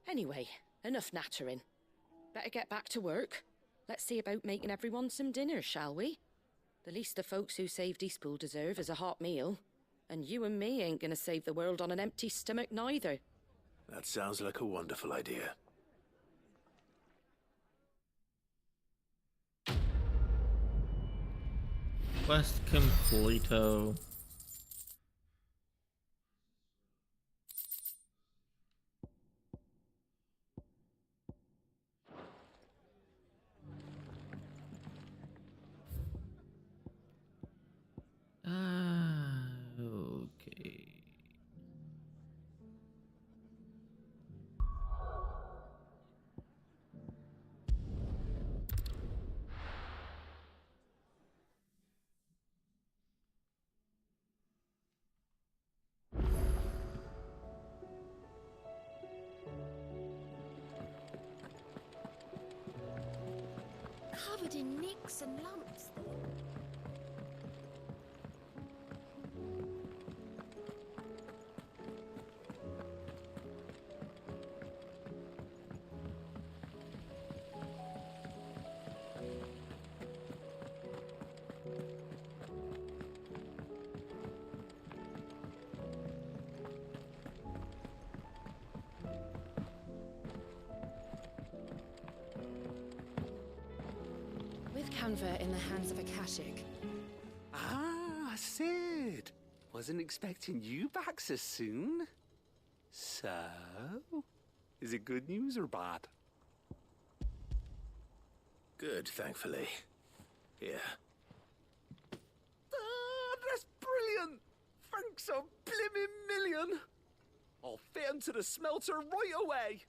Anyway, enough nattering. Better get back to work. Let's see about making everyone some dinner, shall we? The least the folks who saved Eastpool deserve is a hot meal. And you and me ain't gonna save the world on an empty stomach neither. That sounds like a wonderful idea. Quest completo. Okay. Covered in nicks and lumps. With Canva in the hands of Akashic. Ah, Sid. Wasn't expecting you back so soon. So, is it good news or bad? Good, thankfully. Here. Ah, that's brilliant! Thanks a blimmin' million! I'll fit 'em to the smelter right away!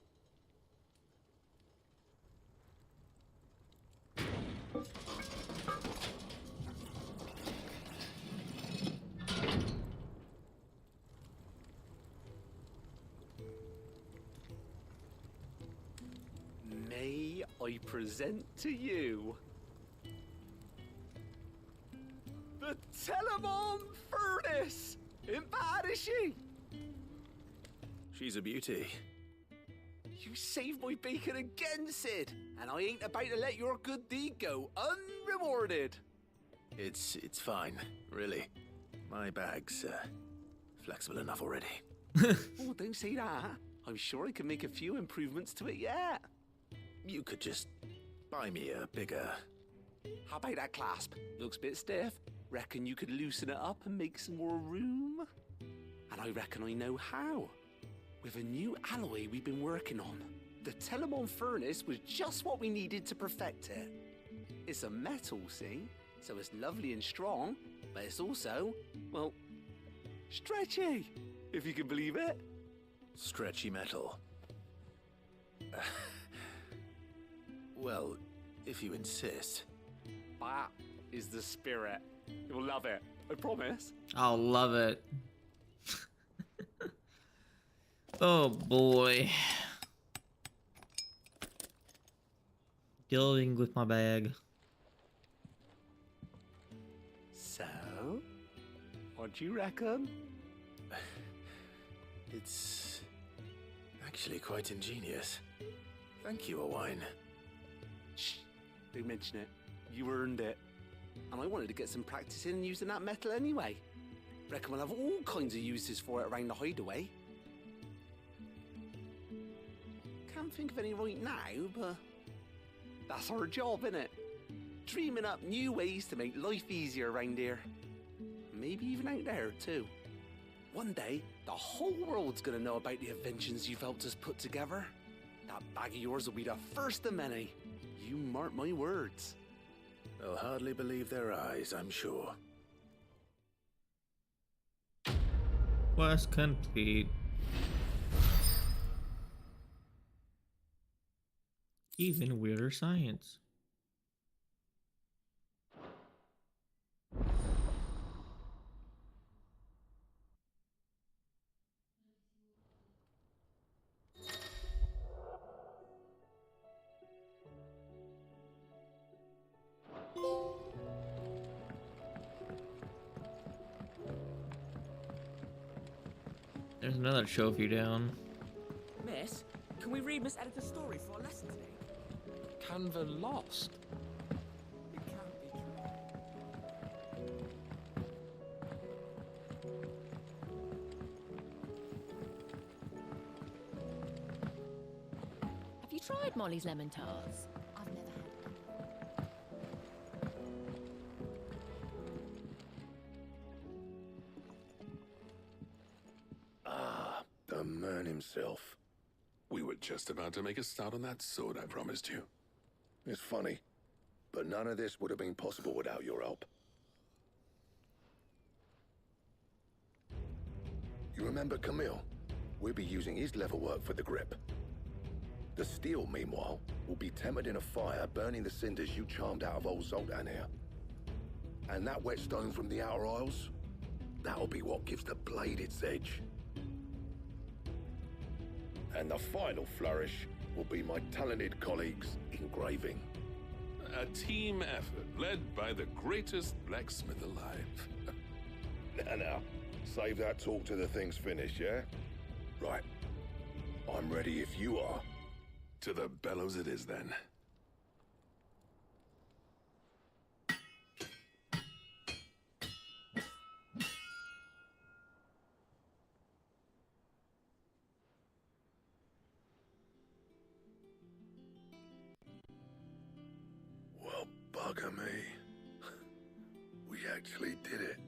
May I present to you the Telemon Furnace? Ain't bad, is she? She's a beauty. You saved my bacon again, Sid, and I ain't about to let your good deed go unrewarded. It's fine, really. My bag's flexible enough already. Oh, don't say that. I'm sure I can make a few improvements to it yet. You could just buy me a bigger... How about that clasp? Looks a bit stiff. Reckon you could loosen it up and make some more room? And I reckon I know how. With a new alloy we've been working on. The Telemon Furnace was just what we needed to perfect it. It's a metal, see? So it's lovely and strong, but it's also, well, stretchy, if you can believe it. Stretchy metal. Well, if you insist. That is the spirit. You'll love it, I promise. I'll love it. Oh boy. Dealing with my bag. So, what do you reckon? It's actually quite ingenious. Thank you, Owain. Shh, don't mention it. You earned it. And I wanted to get some practice in using that metal anyway. Reckon we'll have all kinds of uses for it around the hideaway. Can't think of any right now, but that's our job, innit? Dreaming up new ways to make life easier around here. Maybe even out there, too. One day, the whole world's gonna know about the inventions you've helped us put together. That bag of yours will be the first of many. You mark my words. They'll hardly believe their eyes, I'm sure. Quest complete. Even weirder science. There's another trophy down. Miss, can we read Miss Editor's story for our lesson today? Canva lost. It can't be true. Have you tried Molly's lemon tarts? I've never had them. Ah, the man himself. We were just about to make a start on that sword I promised you. It's funny, but none of this would have been possible without your help. You remember Camille? We'll be using his level work for the grip. The steel, meanwhile, will be tempered in a fire, burning the cinders you charmed out of old Zoltan here. And that whetstone from the Outer Isles, that'll be what gives the blade its edge. And the final flourish will be my talented colleagues' engraving. A team effort led by the greatest blacksmith alive. Now, save that talk till the thing's finished, yeah? Right. I'm ready if you are. To the bellows it is, then. Well, bugger me. We actually did it.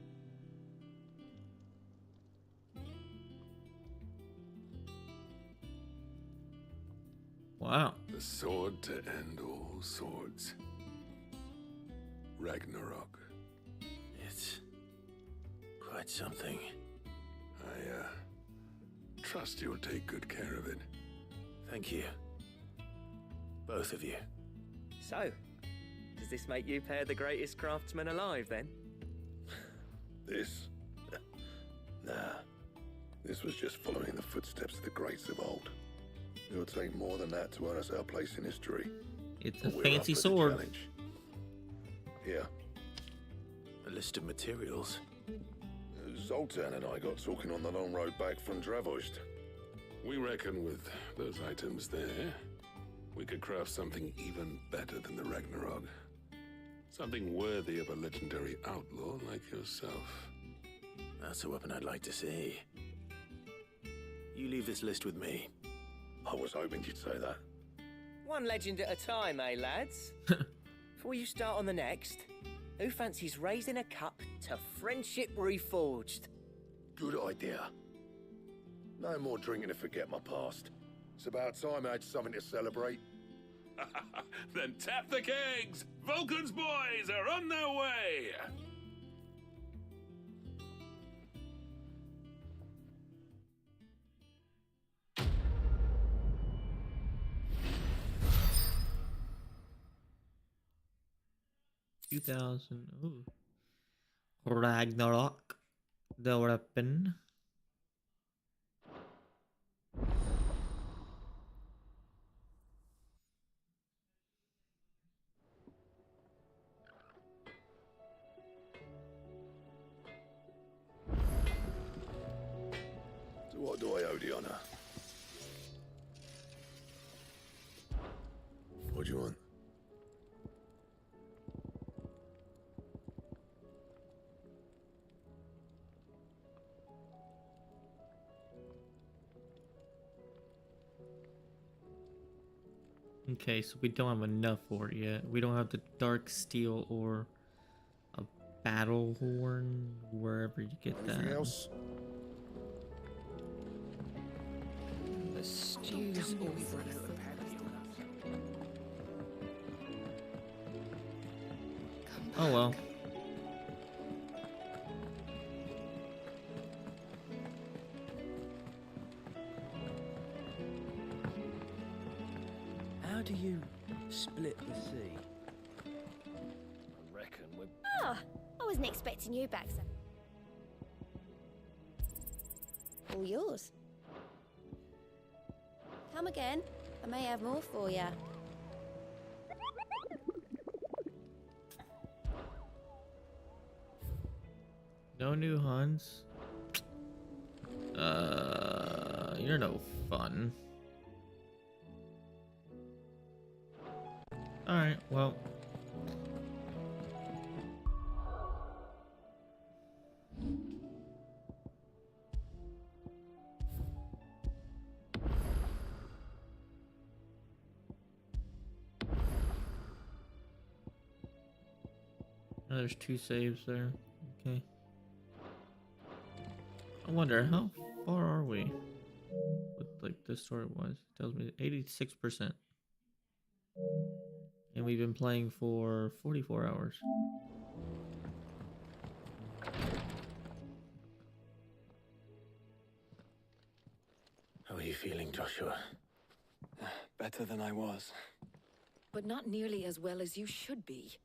Wow. The sword to end all swords. Ragnarok. It's quite something. I trust you'll take good care of it. Thank you. Both of you. So, does this make you pair the greatest craftsmen alive, then? This? Nah. This was just following the footsteps of the greats of old. It'll take more than that to earn us our place in history. It's a But we're fancy up for the sword. challenge. Here. A list of materials. Zoltan and I got talking on the long road back from Dravost. We reckon with those items there, we could craft something even better than the Ragnarok. Something worthy of a legendary outlaw like yourself. That's a weapon I'd like to see. You leave this list with me. I was hoping you'd say that. One legend at a time, eh, lads? Before you start on the next, who fancies raising a cup to friendship reforged? Good idea. No more drinking to forget my past. It's about time I had something to celebrate. Then tap the kegs! Vulcan's boys are on their way! Ooh. Ragnarok. The weapon. So what do I owe the honor? What do you want? Okay, so we don't have enough for it yet. We don't have the dark steel or a battle horn, wherever you get Anything that. else? The stew's all we've run out of Oh well. How do you split the sea? I reckon we're... Ah, I wasn't expecting you back, sir. All yours. Come again. I may have more for you. No new Huns. You're no fun. Alright, well. Oh, there's 2 saves there. Okay. I wonder how far are we with like this story was. It tells me 86%. And we've been playing for 44 hours. How are you feeling, Joshua? Better than I was. But not nearly as well as you should be.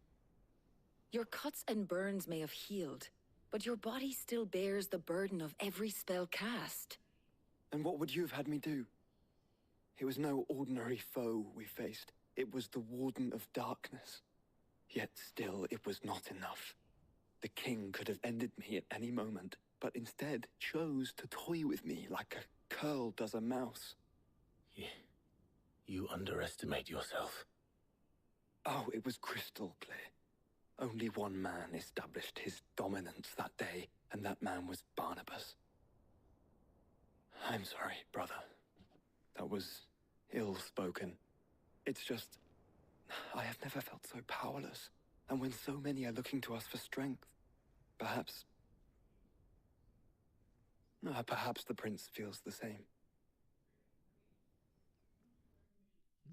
Your cuts and burns may have healed, but your body still bears the burden of every spell cast. And what would you have had me do? It was no ordinary foe we faced. It was the Warden of Darkness. Yet still, it was not enough. The king could have ended me at any moment, but instead chose to toy with me like a curl does a mouse. You underestimate yourself. Oh, it was crystal clear. Only one man established his dominance that day, and that man was Barnabas. I'm sorry, brother. That was ill-spoken. It's just, I have never felt so powerless. And when so many are looking to us for strength, perhaps the prince feels the same.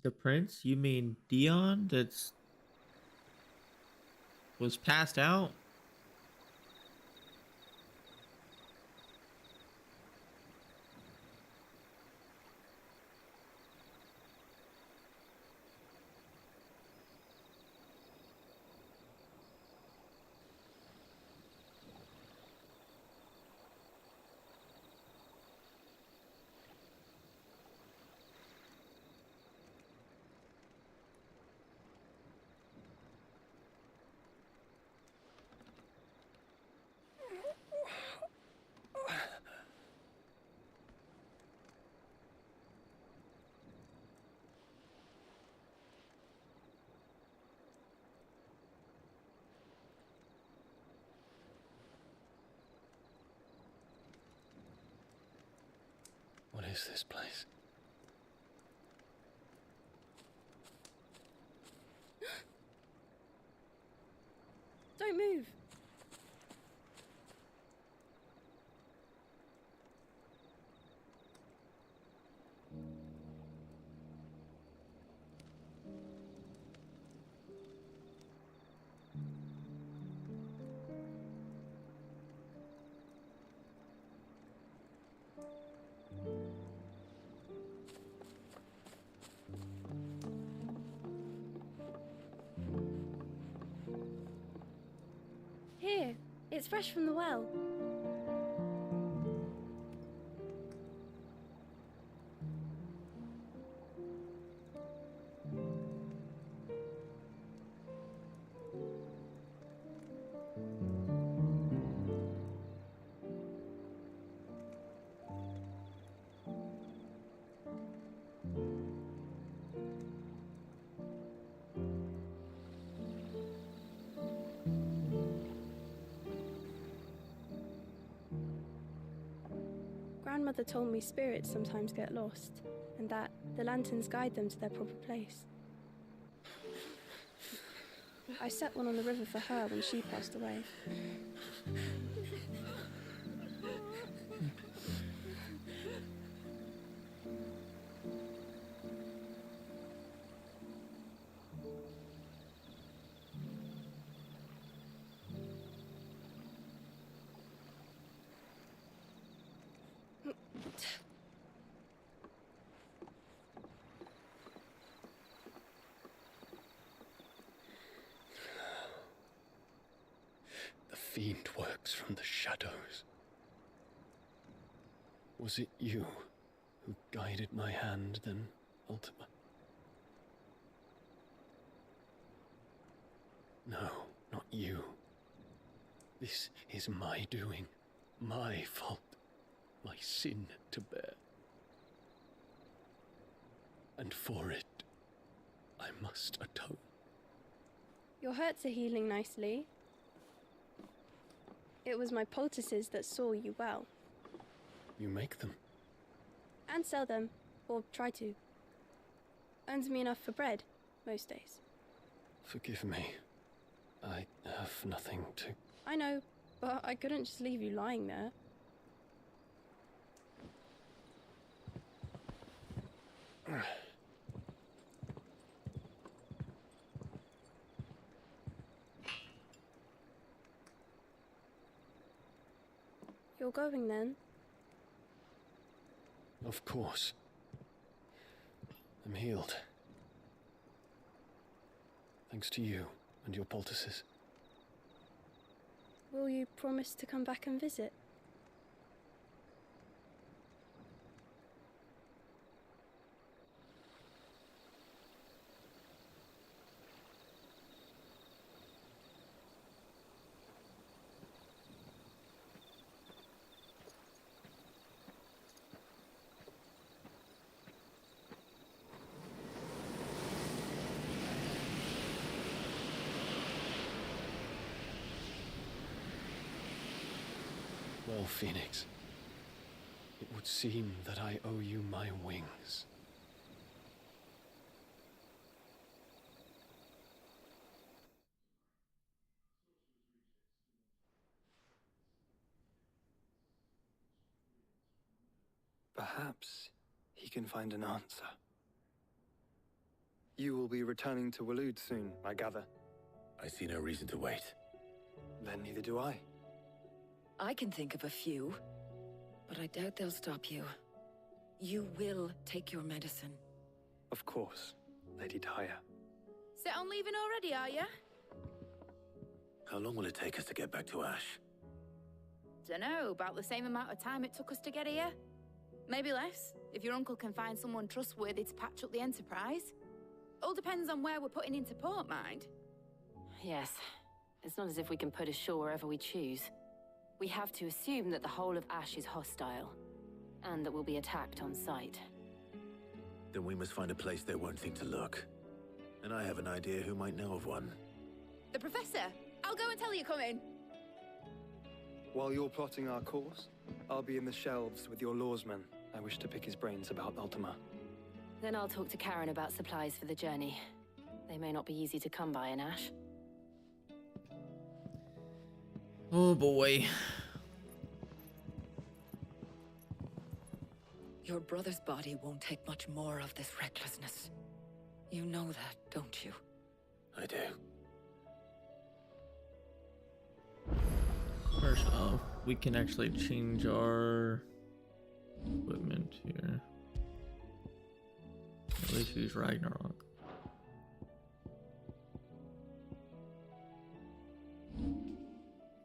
The prince? You mean Dion was passed out? is this place? Don't move. Here, it's fresh from the well. Grandmother told me spirits sometimes get lost, and that the lanterns guide them to their proper place. I set one on the river for her when she passed away. The fiend works from the shadows. Was it you who guided my hand then, Ultima? No, not you. This is my doing, my fault, my sin to bear. And for it, I must atone. Your hurts are healing nicely. It was my poultices that saw you well. You make them? And sell them, or try to. Earns me enough for bread, most days. Forgive me. I have nothing to... I know, but I couldn't just leave you lying there. You're going then? Of course. I'm healed. Thanks to you and your poultices. Will you promise to come back and visit? Well, Phoenix, it would seem that I owe you my wings. Perhaps he can find an answer. You will be returning to Waloed soon, I gather. I see no reason to wait. Then neither do I. I can think of a few, but I doubt they'll stop you. You will take your medicine. Of course, Lady Daya. Set on leaving already, are ya? How long will it take us to get back to Ash? Dunno, about the same amount of time it took us to get here. Maybe less, if your uncle can find someone trustworthy to patch up the Enterprise. All depends on where we're putting into port, mind. Yes. It's not as if we can put ashore wherever we choose. We have to assume that the whole of Ash is hostile, and that we'll be attacked on sight. Then we must find a place they won't think to look. And I have an idea who might know of one. The Professor! I'll go and tell you come in. While you're plotting our course, I'll be in the shelves with your lawsmen. I wish to pick his brains about Ultima. Then I'll talk to Karen about supplies for the journey. They may not be easy to come by in Ash. Oh boy. Your brother's body won't take much more of this recklessness. You know that, don't you? I do. First off, we can actually change our equipment here. At least use Ragnarok.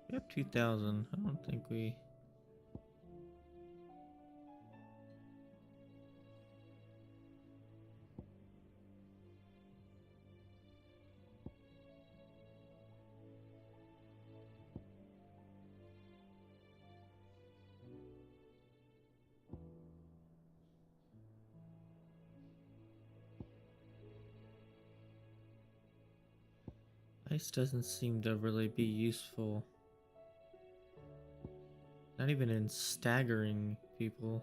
We have 2,000. I don't think we... Ice doesn't seem to really be useful. Not even in staggering people.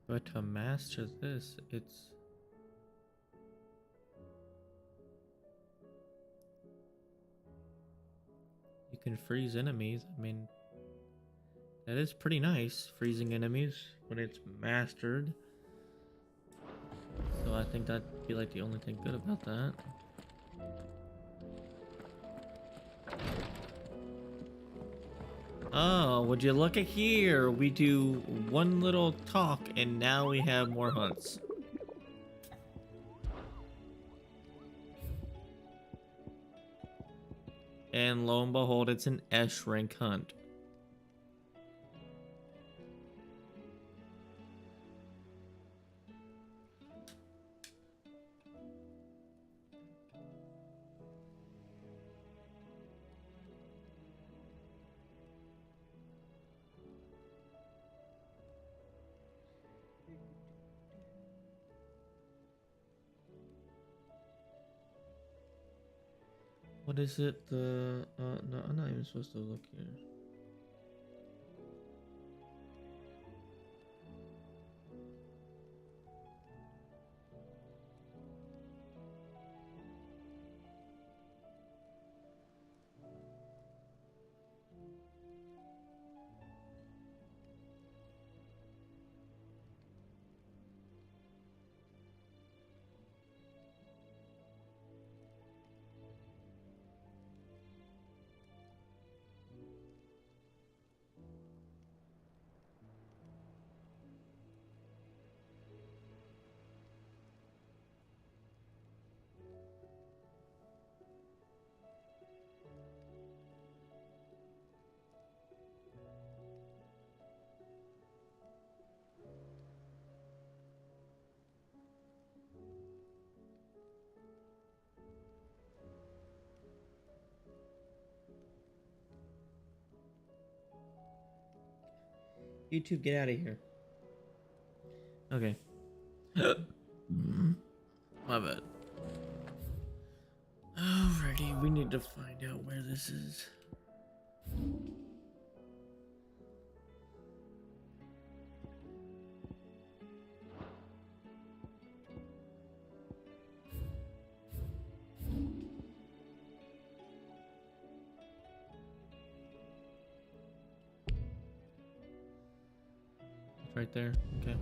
But to master this, it's... You can freeze enemies. I mean, that is pretty nice, freezing enemies when it's mastered. So I think that'd be like the only thing good about that. Oh, would you look at here? We do one little talk and now we have more hunts. And lo and behold, it's an S rank hunt. What is it? No, I'm not even supposed to look here. YouTube, get out of here. Okay. My bad. Alrighty, we need to find out where this is. Right there. Okay.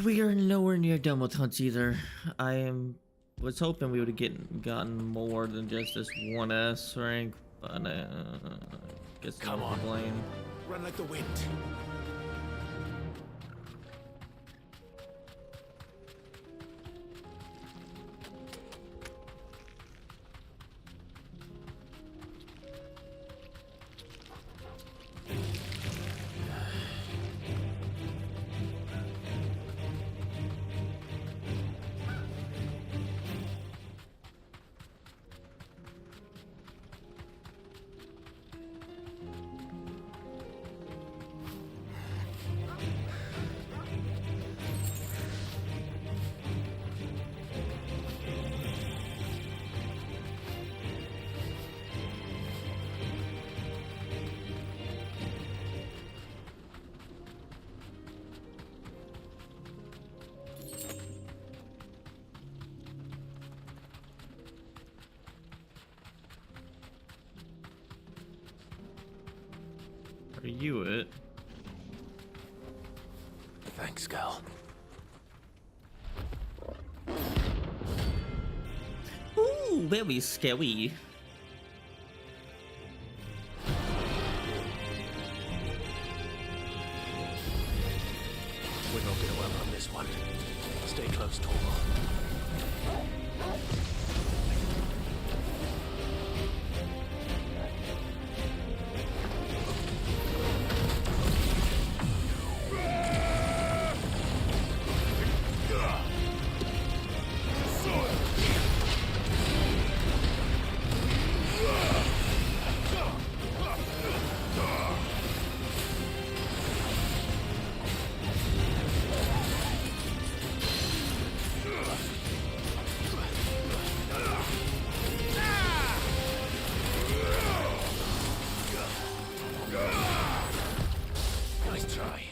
We are nowhere near done with hunts either. Was hoping we would have gotten more than just this one S rank, but guess Come I'm on, to blame. Run like the wind. you it. Thanks, girl. Ooh, very scary. We're not gonna outrun this one. Stay close, Torvald. Nice try.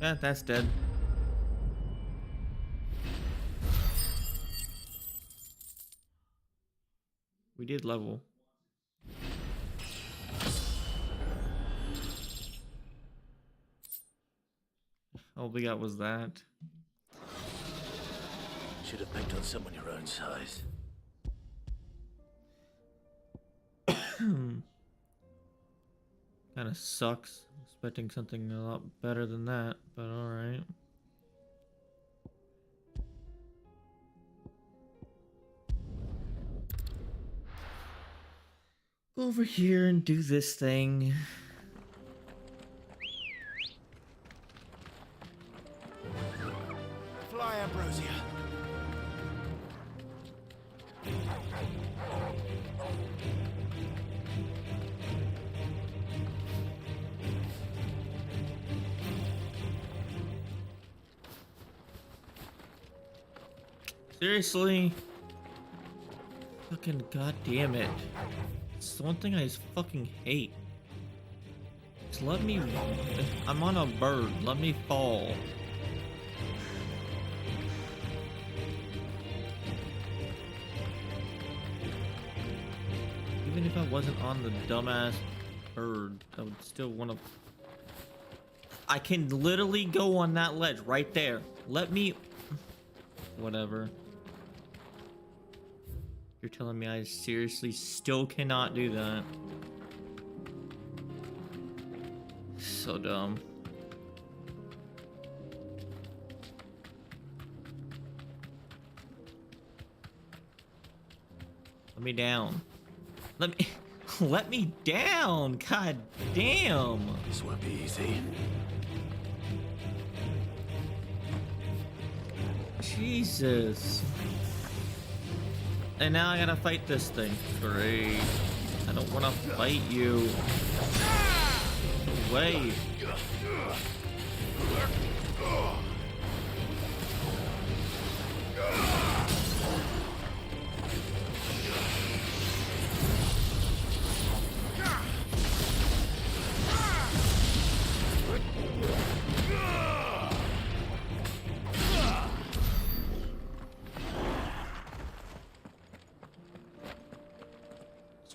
Yeah, that's dead. We did level. All we got was that. Should have picked on someone your own size. Kinda sucks. Expecting something a lot better than that, but alright. Go over here and do this thing. Fly, Ambrosia. Seriously? Fucking goddamn it. It's the one thing I just fucking hate. Just let me... I'm on a bird. Let me fall. Even if I wasn't on the dumbass bird, I would still want to... I can literally go on that ledge right there. Let me... Whatever. You're telling me I seriously still cannot do that? So dumb. Let me down. Let me... Let me down! God damn! This won't be easy. Jesus. And now I gotta fight this thing. Great. I don't wanna fight you. Wait.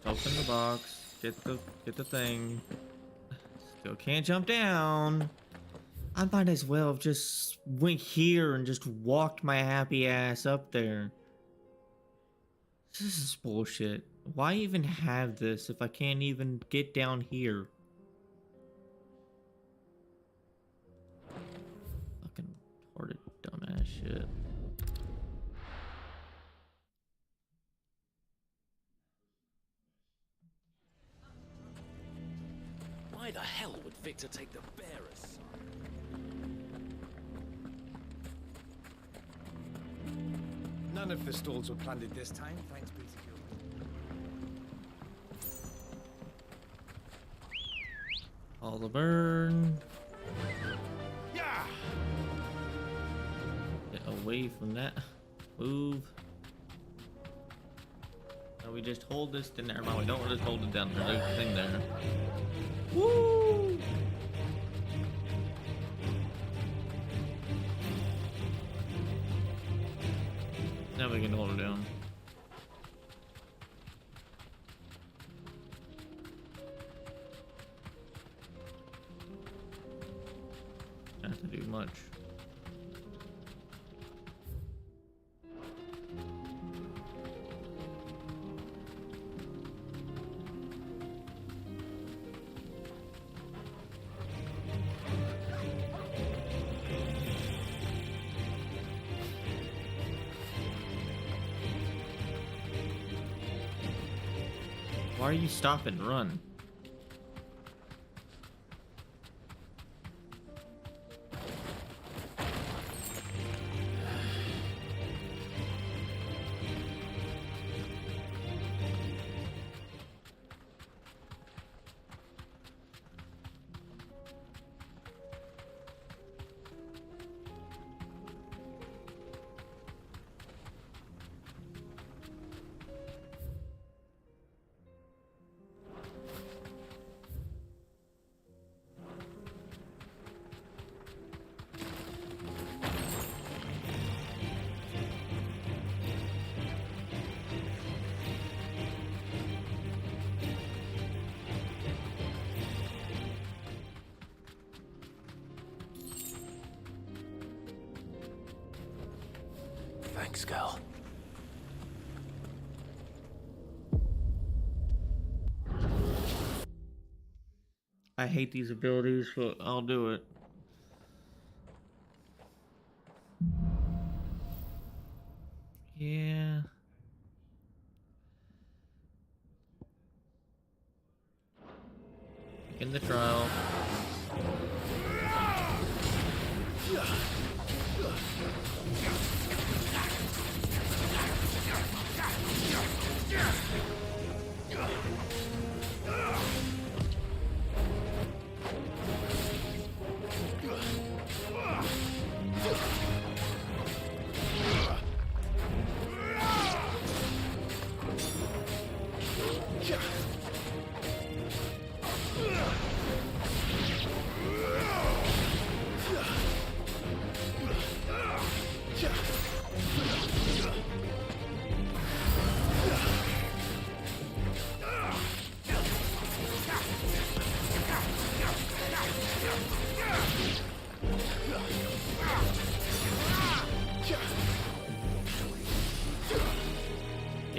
Open the box. Get the thing. Still can't jump down. I might as well have just went here and just walked my happy ass up there. This is bullshit. Why even have this if I can't even get down here? Fucking retarded dumbass shit. Why the hell would Victor take the bearer's side? None of the stalls were plundered this time, thanks be to God. All the burn. Yeah. Get away from that. Move. No, we just hold this. Then never mind. We don't just hold it down there. There's a thing there. Woo! Now we can hold it down. Not to do much. Why are you stop and run? Thanks, girl. I hate these abilities, but I'll do it. Yeah. In the trial.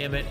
Damn it.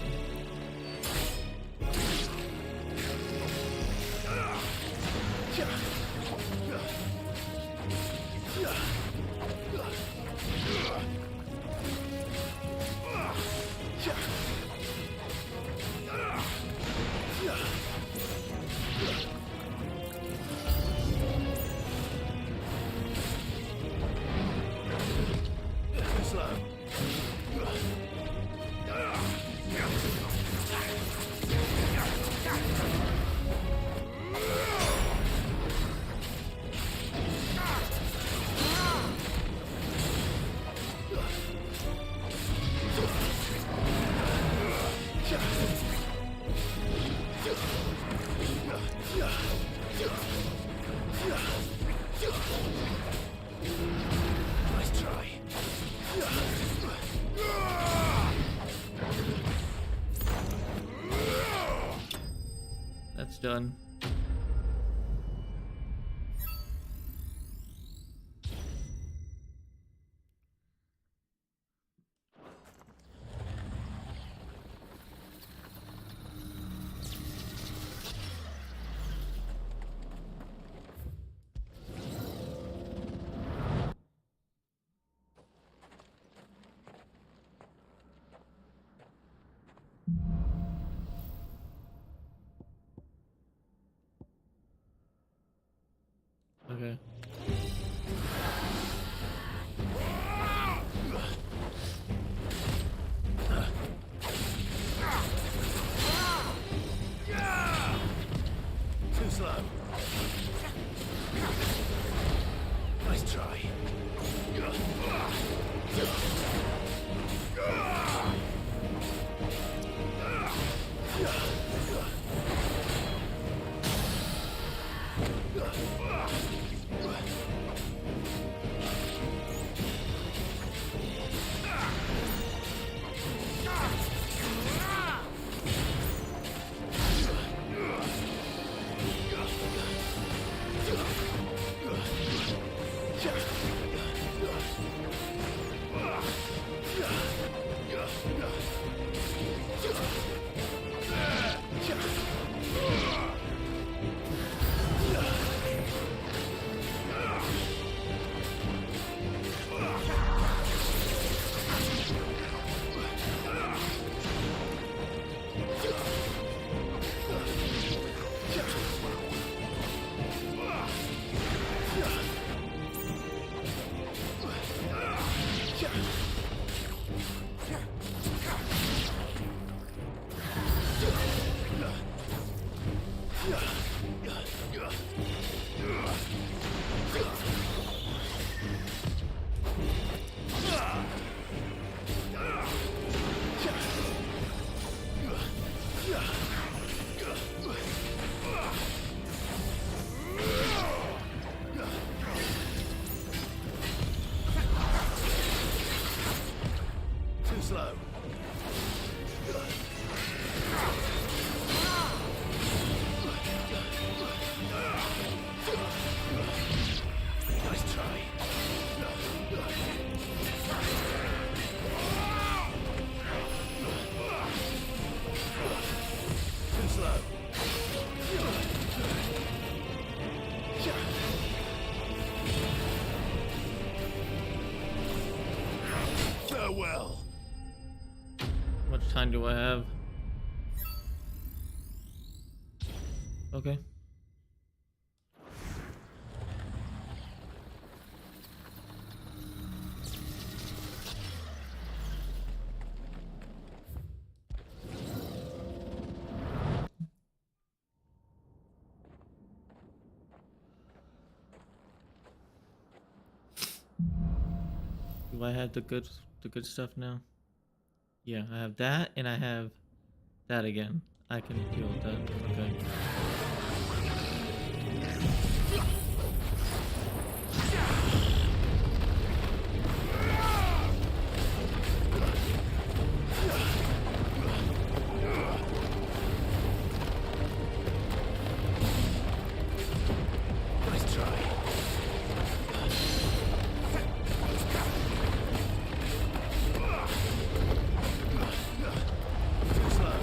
that's done. Okay. Too slow. Nice try. Too slow. Nice try. Too slow. Farewell. How much time do I have? Okay. Do I have the good stuff now? Yeah, I have that and I have that again. I can deal with that. Okay. Nice try. Too slow.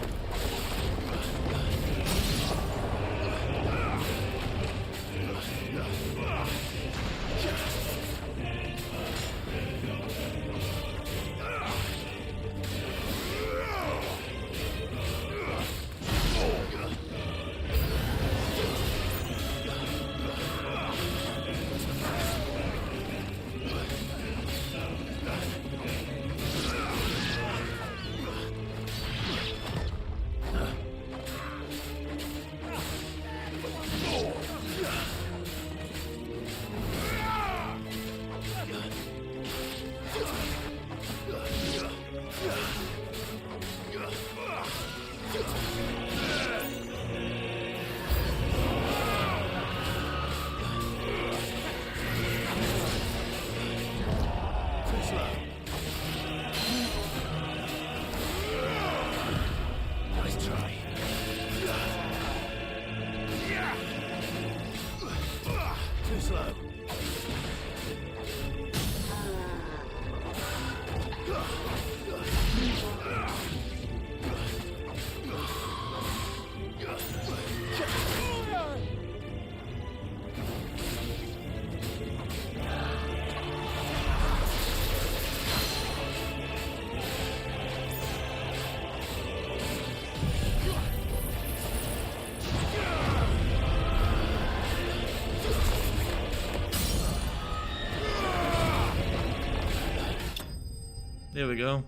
There we go.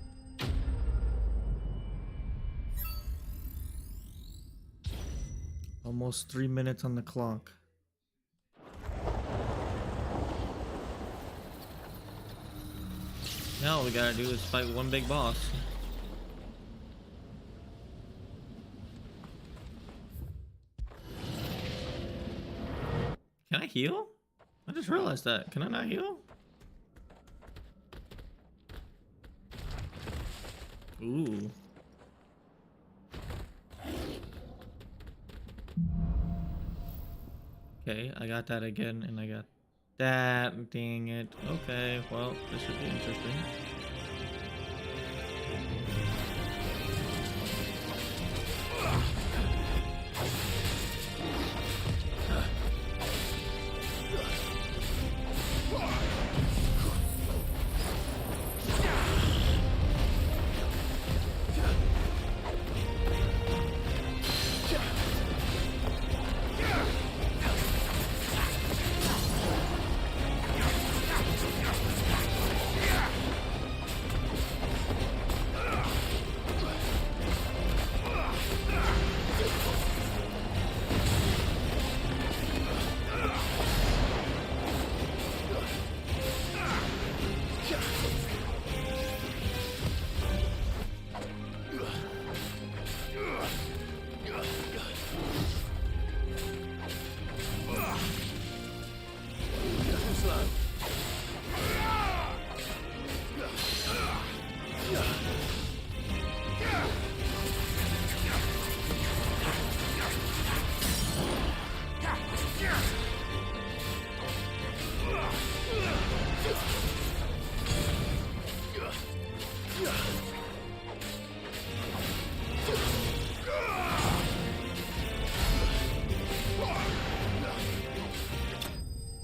Almost 3 minutes on the clock. Now all we gotta do is fight one big boss. Can I heal? I just realized that. Can I not heal? Ooh. Okay, I got that again, and I got that. Dang it. Okay, well, this should be interesting.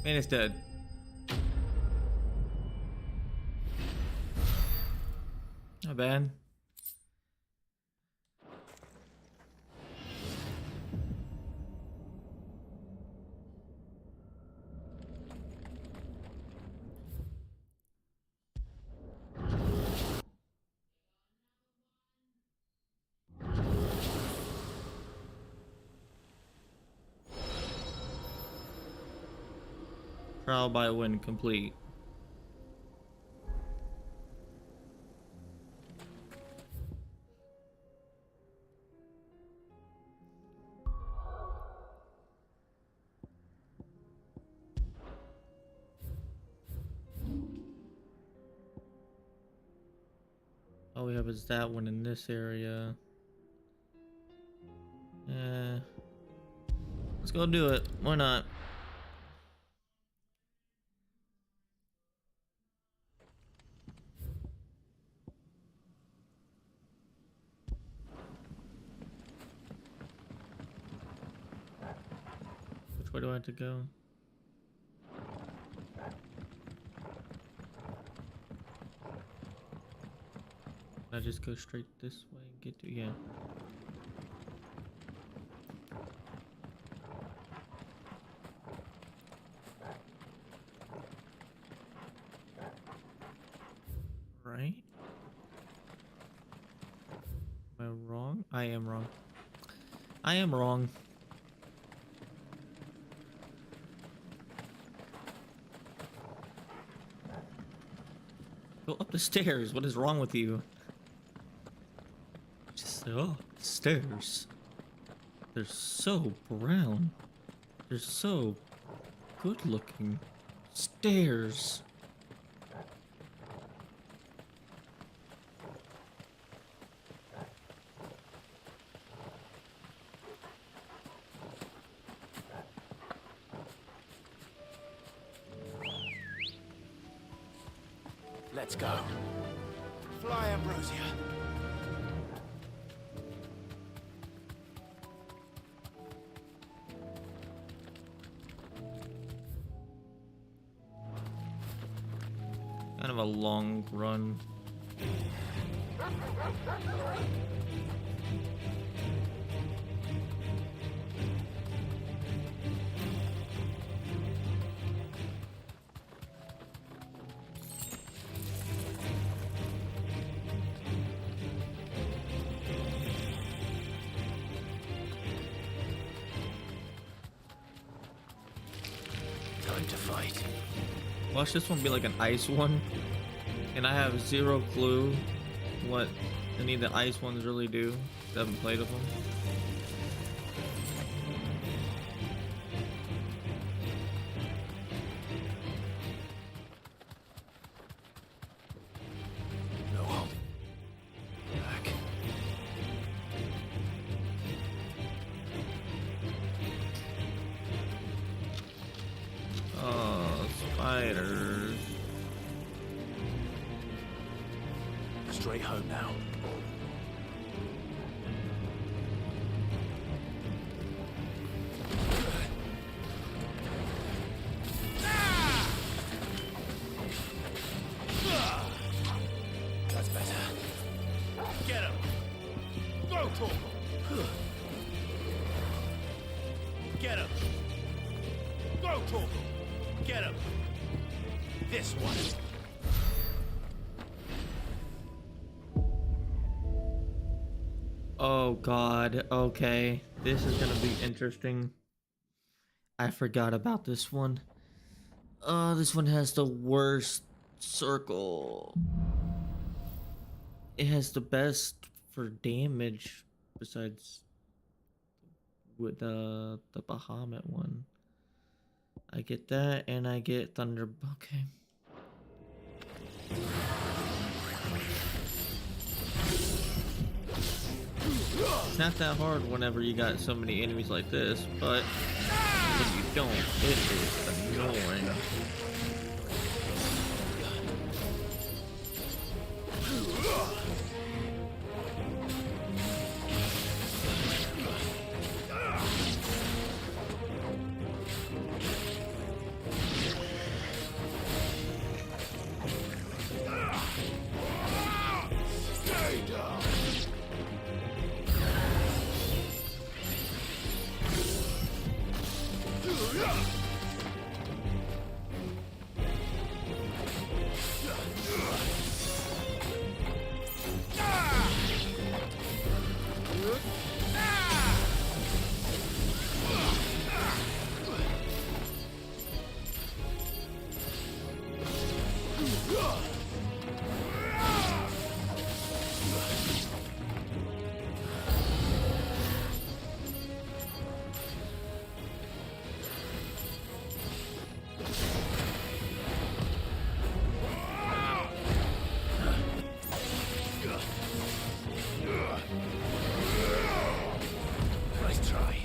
And it's dead. Not bad. Trial by win complete. All we have is that one in this area. Let's go do it. Why not? Which way do I have to go? I just go straight this way and get to, yeah. Right? Am I wrong? I am wrong. I am wrong. Go up the stairs. What is wrong with you? Just oh, stairs. They're so brown. They're so good looking. Stairs. Let's go. Fly, Ambrosia. Kind of a long run. time to fight. Watch this one be like an ice one, and I have zero clue what any of the ice ones really do. I haven't played with them. No hope. Back. Oh, spiders. Straight home now. That's better. Get him! Go, Torgal! Get him! Go, Torgal! Get him! This one! Oh god, okay. This is gonna be interesting. I forgot about this one. This one has the worst circle. It has the best for damage besides with the Bahamut one. I get that and I get Thunder. Okay. It's not that hard whenever you got so many enemies like this, but when you don't, it is annoying. Nice try.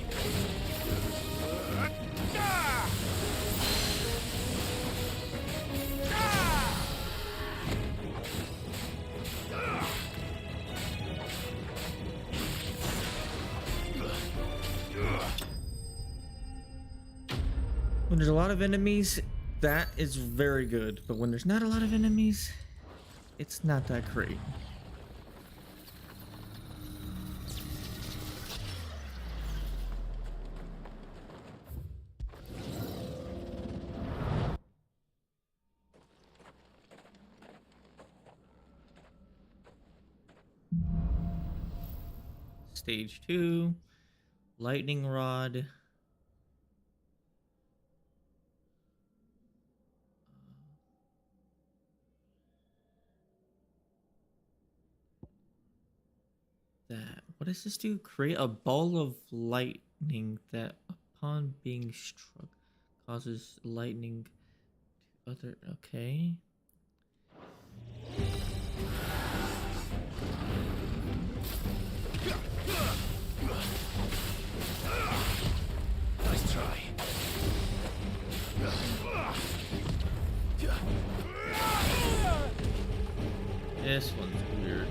When there's a lot of enemies, that is very good. But when there's not a lot of enemies, it's not that great. Stage 2, lightning rod. That, what does this do? Create a ball of lightning that upon being struck causes lightning to other, okay. Nice try. This one's weird.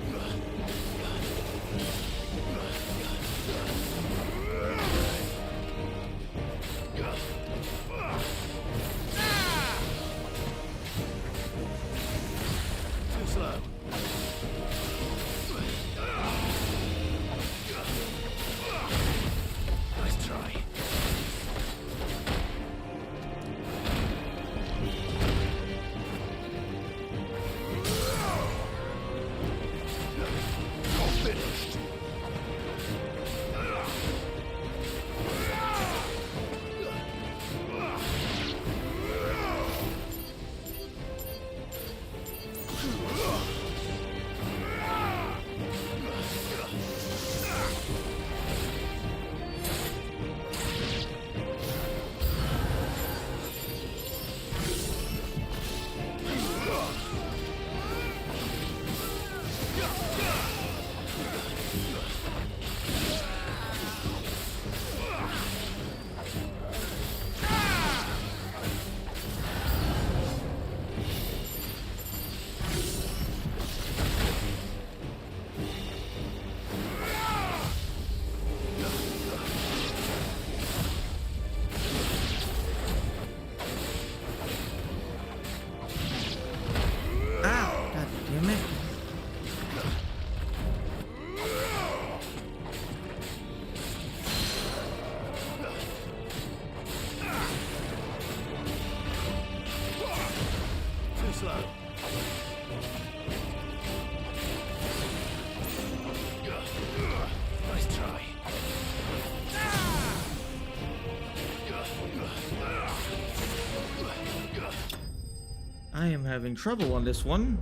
I am having trouble on this one.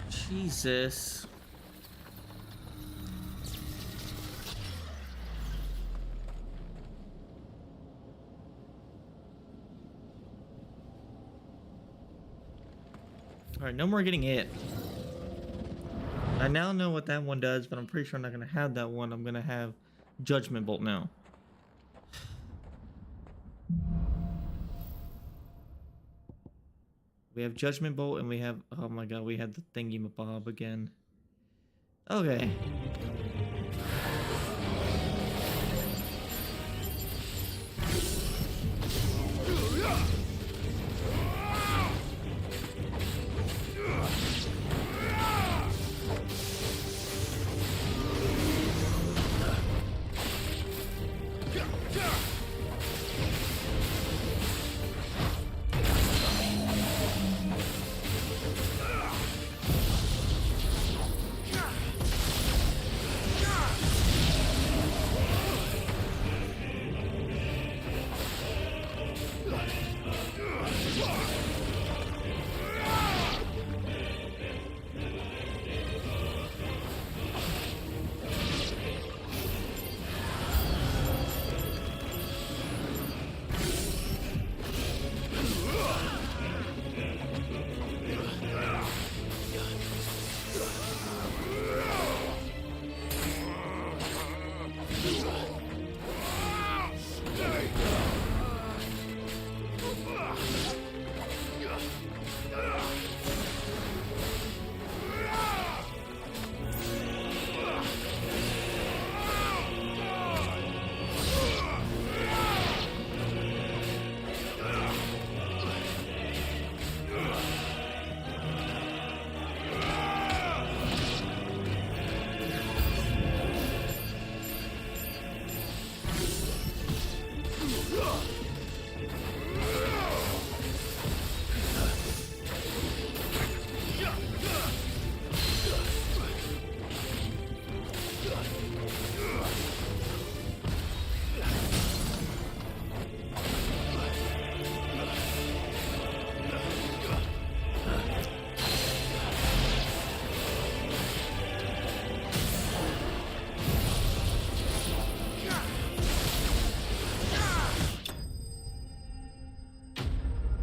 Jesus. Alright, no more getting hit. I now know what that one does, but I'm pretty sure I'm not going to have that one. I'm going to have Judgment Bolt now. We have Judgment Bolt and we have... Oh my god, we had the thingy-mabob again. Okay.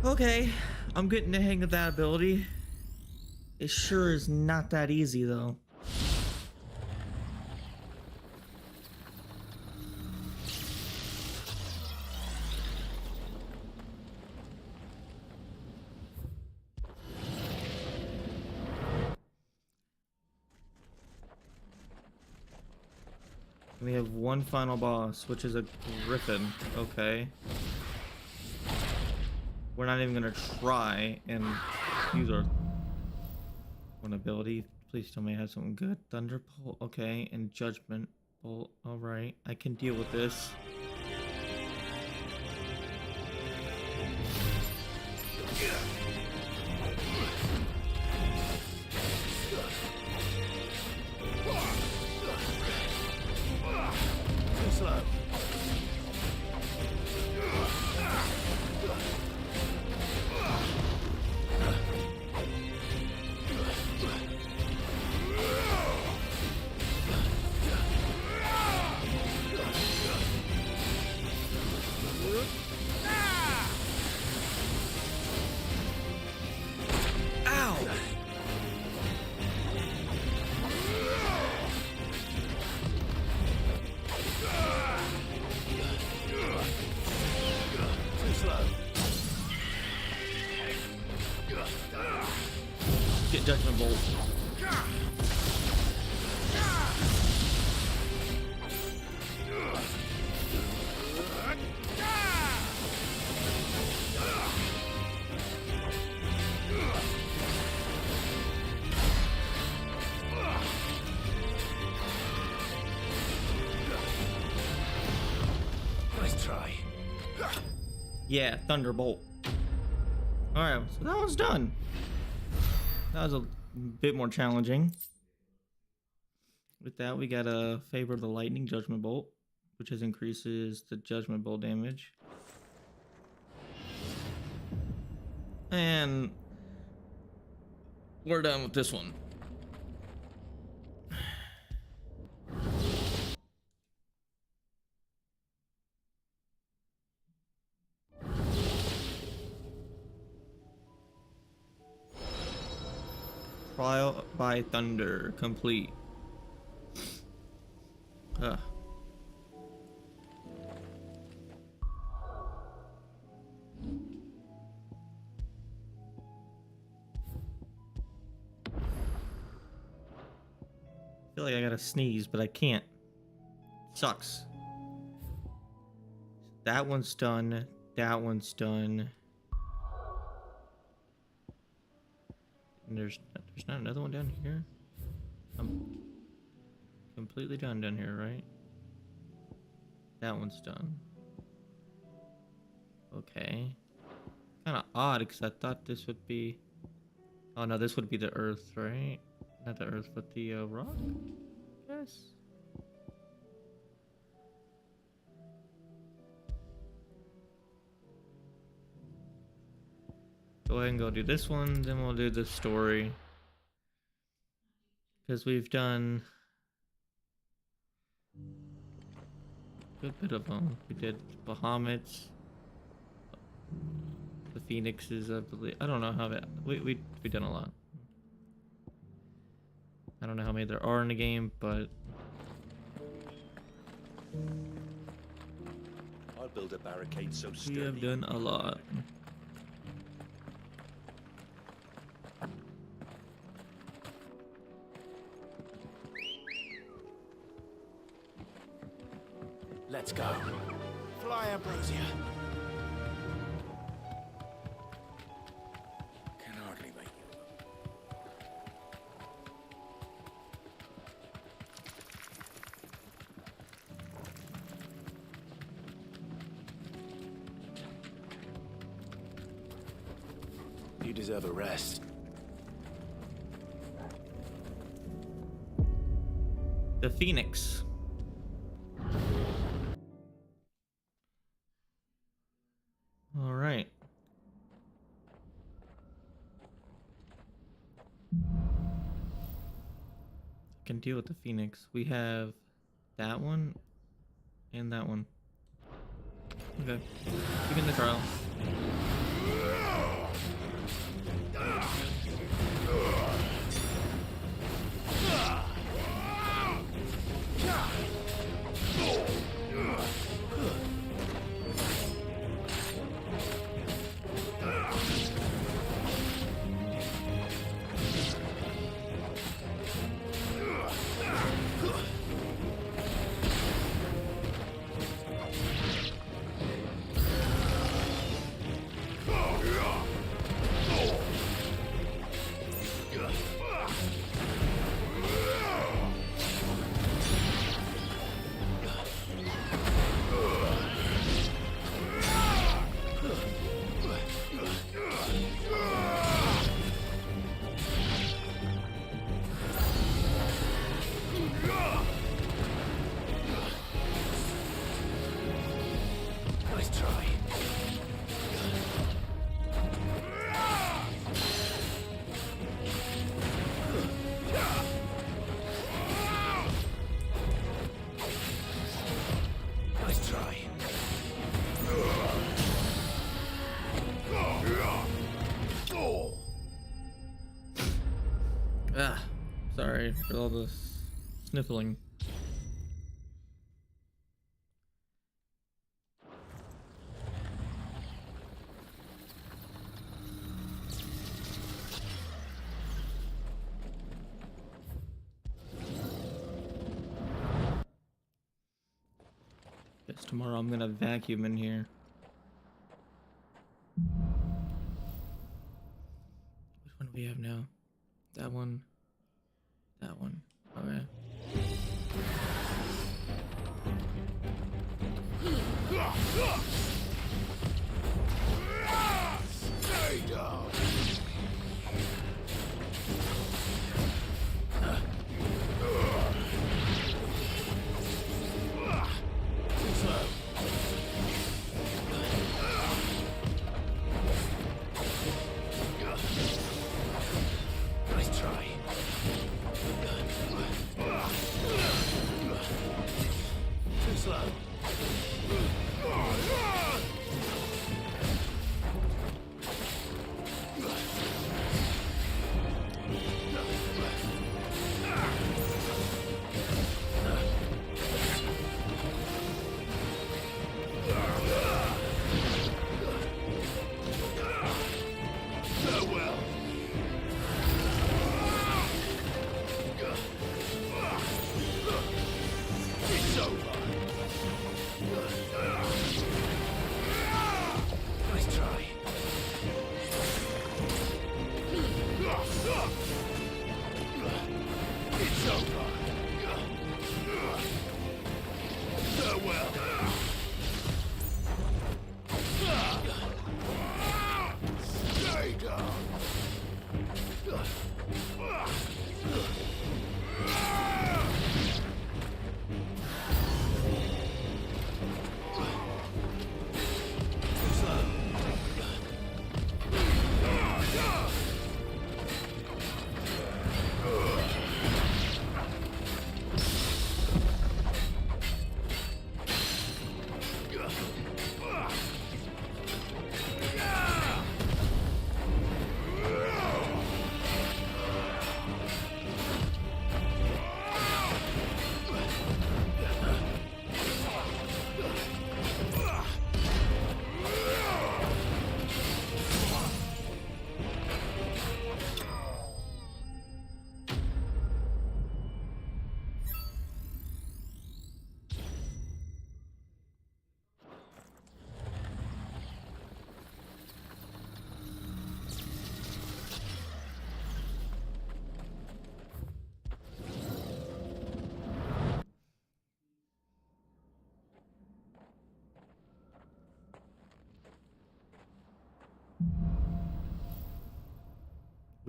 Okay, I'm getting the hang of that ability. It sure is not that easy, though. We have one final boss, which is a griffin. Okay. We're not even gonna try and use our one ability. Please tell me I have something good. Thunderbolt, okay, and Judgment Bolt. Alright, I can deal with this. Too slow. Get Judgment Bolt. Nice try. Yeah, Thunderbolt. Alright, so that one's done. That was a bit more challenging. With that, we got a Favor of the Lightning, Judgment Bolt. which is increases the judgment bolt damage. And we're done with this one. Trial by Thunder complete. Ugh. I feel like I gotta sneeze, but I can't. Sucks. That one's done. That one's done. And there's not another one down here? I'm completely done down here, right? That one's done. Okay. Kind of odd, because I thought this would be... Oh no, this would be the earth, right? Not the earth, but the rock? Yes. Go ahead and go do this one, then we'll do the story. Because we've done a good bit of them. We did Bahamut's, the Phoenixes, I believe. I don't know how that... We done a lot. I don't know how many there are in the game, but... I'll build a barricade so sturdy. We have done a lot. Let's go. Fly, Ambrosia. Can hardly wait. You deserve a rest. The Phoenix. All right. Can deal with the Phoenix. We have that one and that one. Okay. Begin the trial. Sorry for all the sniffling. Guess tomorrow I'm gonna vacuum in here. Which one do we have now? That one. That one. Okay. Stay down.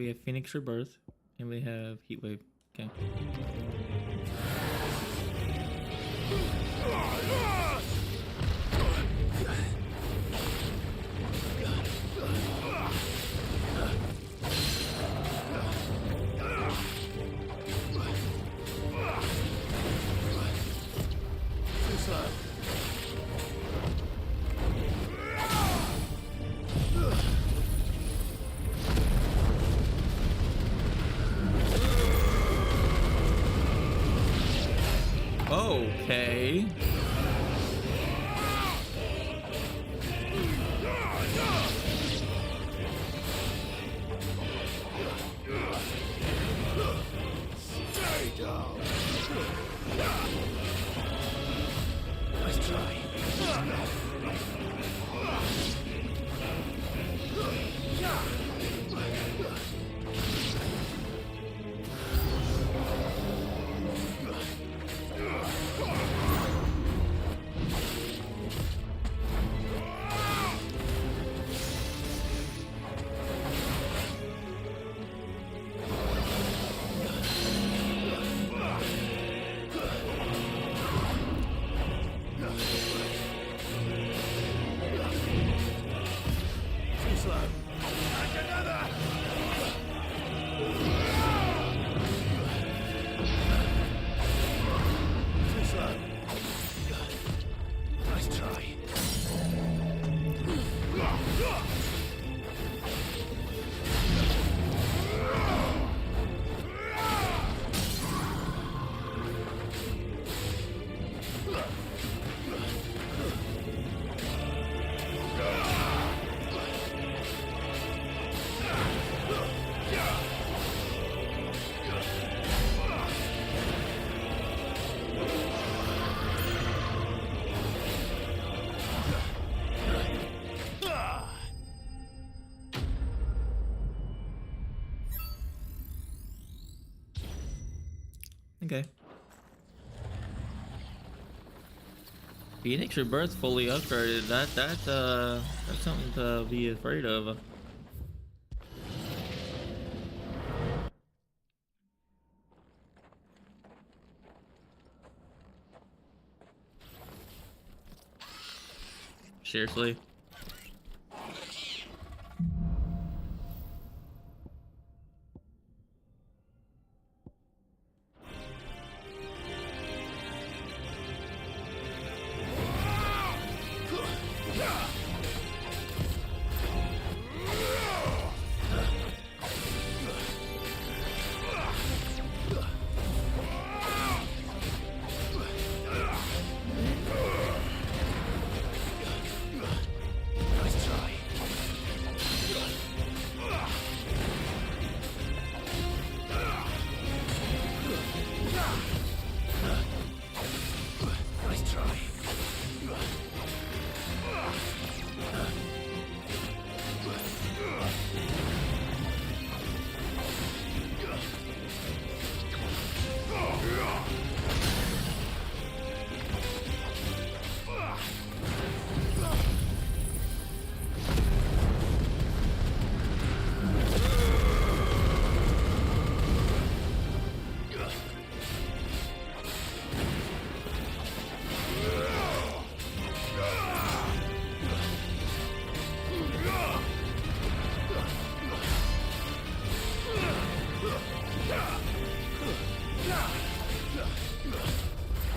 We have Phoenix Rebirth, and we have Heatwave. Okay. Okay. Stay down. Nice try. Okay. Phoenix Rebirth fully upgraded. That's something to be afraid of. Seriously.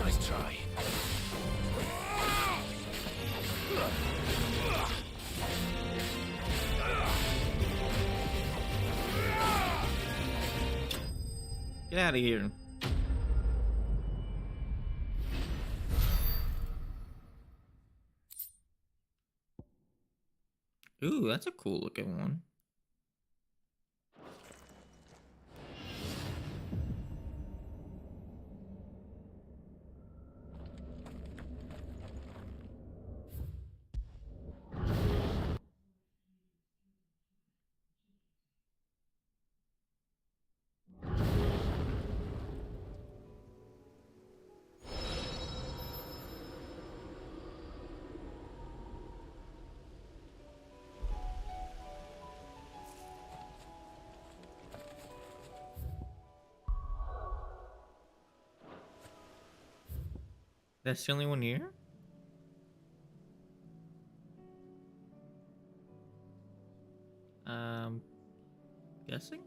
Nice try. Get out of here. Ooh, that's a cool looking one. That's the only one here? Guessing?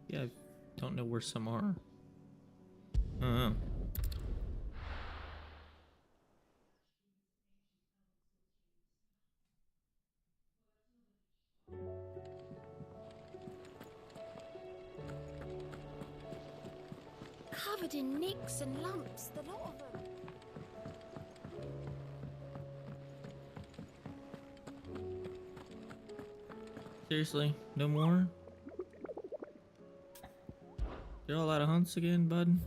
Yeah, I don't know where some are. Covered in nicks and lumps, the lot of them. Seriously? No more? You're all out of hunts again, bud?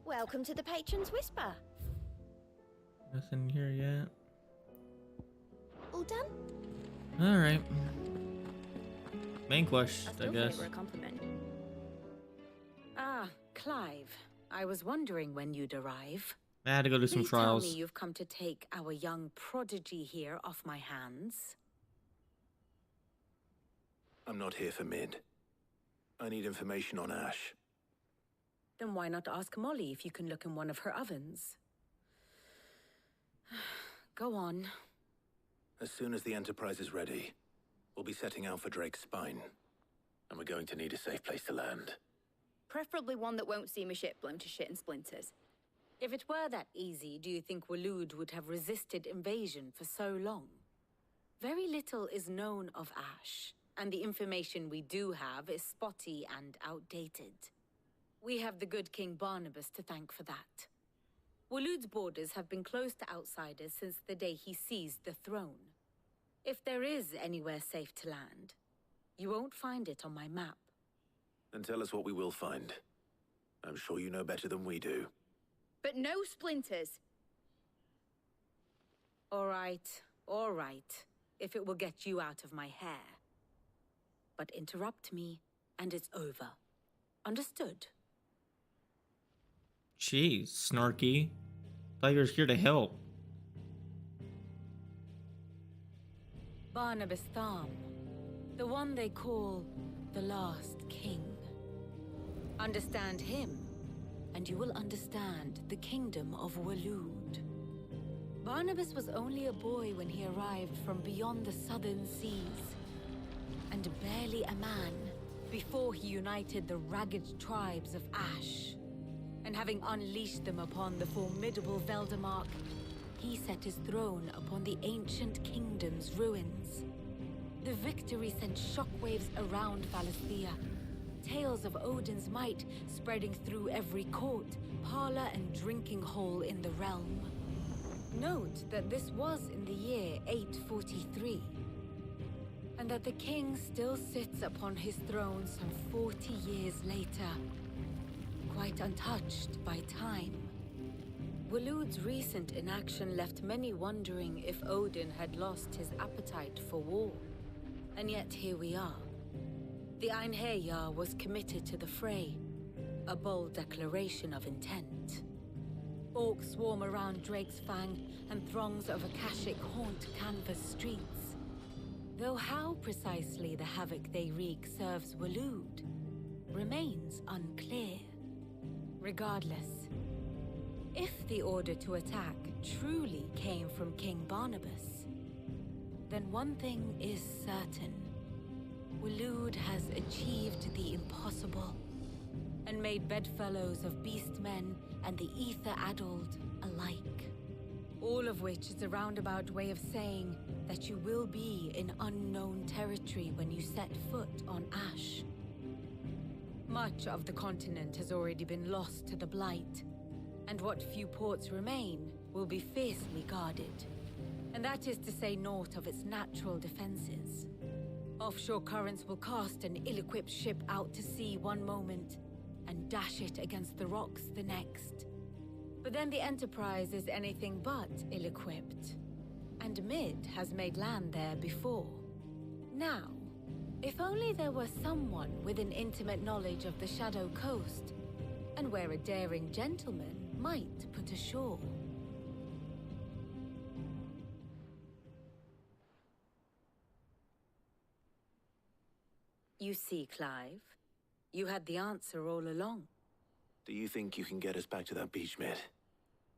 Welcome to the Patron's Whisper. Nothing here yet. All done? Alright. Main quest, I guess. A compliment. Ah, Clive. I was wondering when you'd arrive. I had to go do some Please trials. tell me you've come to take our young prodigy here off my hands. I'm not here for Mid. I need information on Ash. Then why not ask Molly if you can look in one of her ovens? Go on. As soon as the Enterprise is ready, we'll be setting out for Drake's Spine. And we're going to need a safe place to land. Preferably one that won't see my ship blown to shit and splinters. If it were that easy, do you think Waloed would have resisted invasion for so long? Very little is known of Ash, and the information we do have is spotty and outdated. We have the good King Barnabas to thank for that. Waloed's borders have been closed to outsiders since the day he seized the throne. If there is anywhere safe to land, you won't find it on my map. Then tell us what we will find. I'm sure you know better than we do. But no splinters. All right, if it will get you out of my hair. But interrupt me, and it's over. Understood? Jeez, snarky. Thought you were here to help. Barnabas Thom, the one they call the Last King. Understand him, and you will understand the kingdom of Waloed. Barnabas was only a boy when he arrived from beyond the southern seas, and barely a man before he united the ragged tribes of Ash. And having unleashed them upon the formidable Veldamark, he set his throne upon the ancient kingdom's ruins. The victory sent shockwaves around Valisthea, tales of Odin's might spreading through every court, parlor, and drinking hole in the realm. Note that this was in the year 843, and that the king still sits upon his throne some 40 years later, quite untouched by time. Waloed's recent inaction left many wondering if Odin had lost his appetite for war. And yet here we are. The Einherjar was committed to the fray, a bold declaration of intent. Orcs swarm around Drake's Fang, and throngs of Akashic haunt Canvas streets. Though how precisely the havoc they wreak serves Waloed remains unclear. Regardless, if the order to attack truly came from King Barnabas, then one thing is certain. Waloed has achieved the impossible, and made bedfellows of beastmen and the ether-addled alike. All of which is a roundabout way of saying that you will be in unknown territory when you set foot on Ash. Much of the continent has already been lost to the Blight, and what few ports remain will be fiercely guarded. And that is to say naught of its natural defenses. Offshore currents will cast an ill-equipped ship out to sea one moment, and dash it against the rocks the next. But then the Enterprise is anything but ill-equipped, and Mid has made land there before. Now, if only there were someone with an intimate knowledge of the Shadow Coast, and where a daring gentleman might put ashore. You see, Clive, you had the answer all along. Do you think you can get us back to that beach, mate?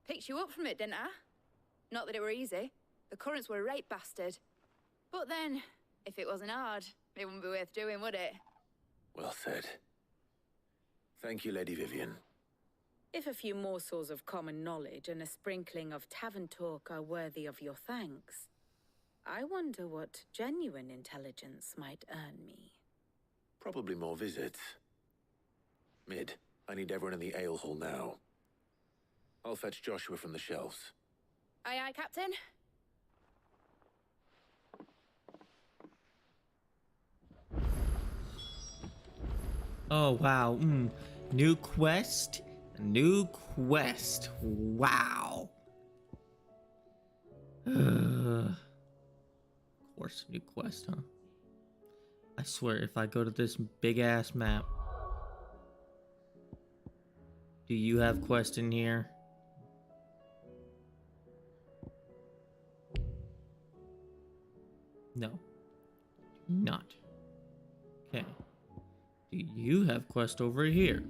Picked you up from it, didn't I? Not that it were easy. The currents were a right bastard. But then, if it wasn't hard, it wouldn't be worth doing, would it? Well said. Thank you, Lady Vivian. If a few morsels of common knowledge and a sprinkling of tavern talk are worthy of your thanks, I wonder what genuine intelligence might earn me. Probably more visits. Mid, I need everyone in the ale hall now. I'll fetch Joshua from the shelves. Aye, aye, Captain. Oh, wow. New quest? New quest. Wow. Of course, new quest, huh? I swear, if I go to this big-ass map... Do you have quest in here? No. Not. Okay. Do you have quest over here?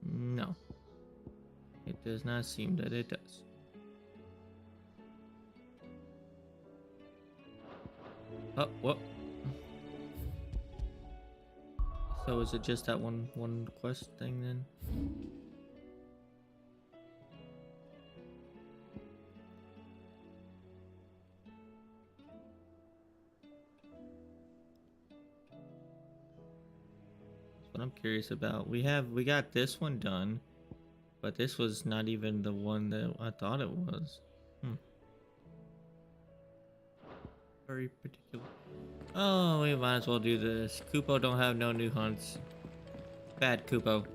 No. It does not seem that it does. Oh, whoop. So is it just that one quest thing then? That's what I'm curious about. We got this one done, but this was not even the one that I thought it was. Very particular. Oh, we might as well do this. Kupo don't have no new hunts. Bad Kupo.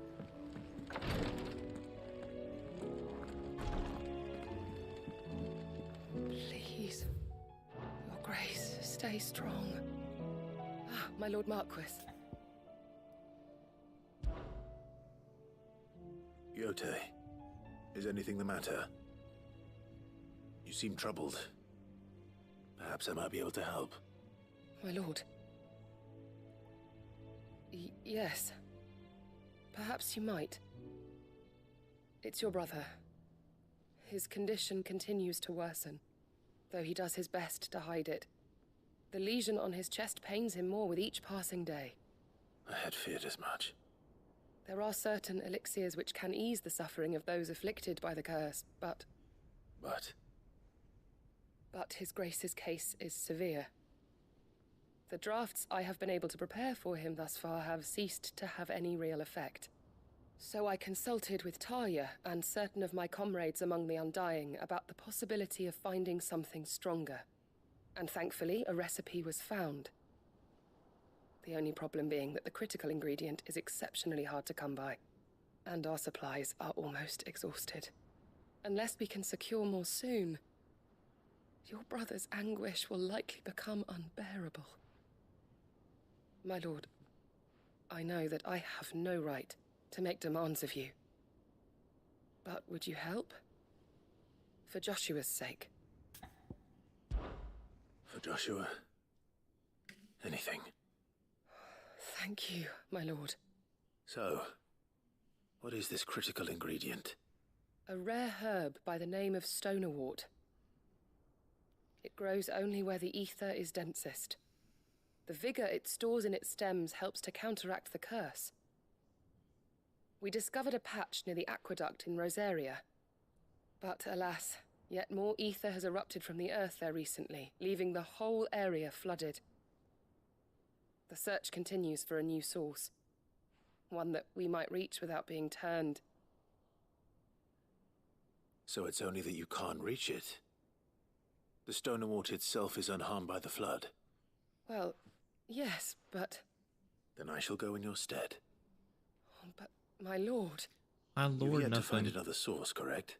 Please, Your Grace, stay strong. Ah, my Lord Marquis. Yote, is anything the matter? You seem troubled. Perhaps I might be able to help. My lord. Yes. Perhaps you might. It's your brother. His condition continues to worsen, though he does his best to hide it. The lesion on his chest pains him more with each passing day. I had feared as much. There are certain elixirs which can ease the suffering of those afflicted by the curse, but... But His Grace's case is severe. The drafts I have been able to prepare for him thus far have ceased to have any real effect. So I consulted with Talia and certain of my comrades among the Undying about the possibility of finding something stronger. And thankfully, a recipe was found. The only problem being that the critical ingredient is exceptionally hard to come by, and our supplies are almost exhausted. Unless we can secure more soon, your brother's anguish will likely become unbearable. My lord, I know that I have no right to make demands of you. But would you help? For Joshua's sake. For Joshua? Anything. Thank you, my lord. So, what is this critical ingredient? A rare herb by the name of stonerwort. It grows only where the ether is densest. The vigor it stores in its stems helps to counteract the curse. We discovered a patch near the aqueduct in Rosaria. But alas, yet more ether has erupted from the earth there recently, leaving the whole area flooded. The search continues for a new source. One that we might reach without being turned. So it's only that you can't reach it? The stonerwort itself is unharmed by the flood? Well, yes, but... Then I shall go in your stead. Oh, but, my lord... My lord, You've yet nothing. to find another source, correct?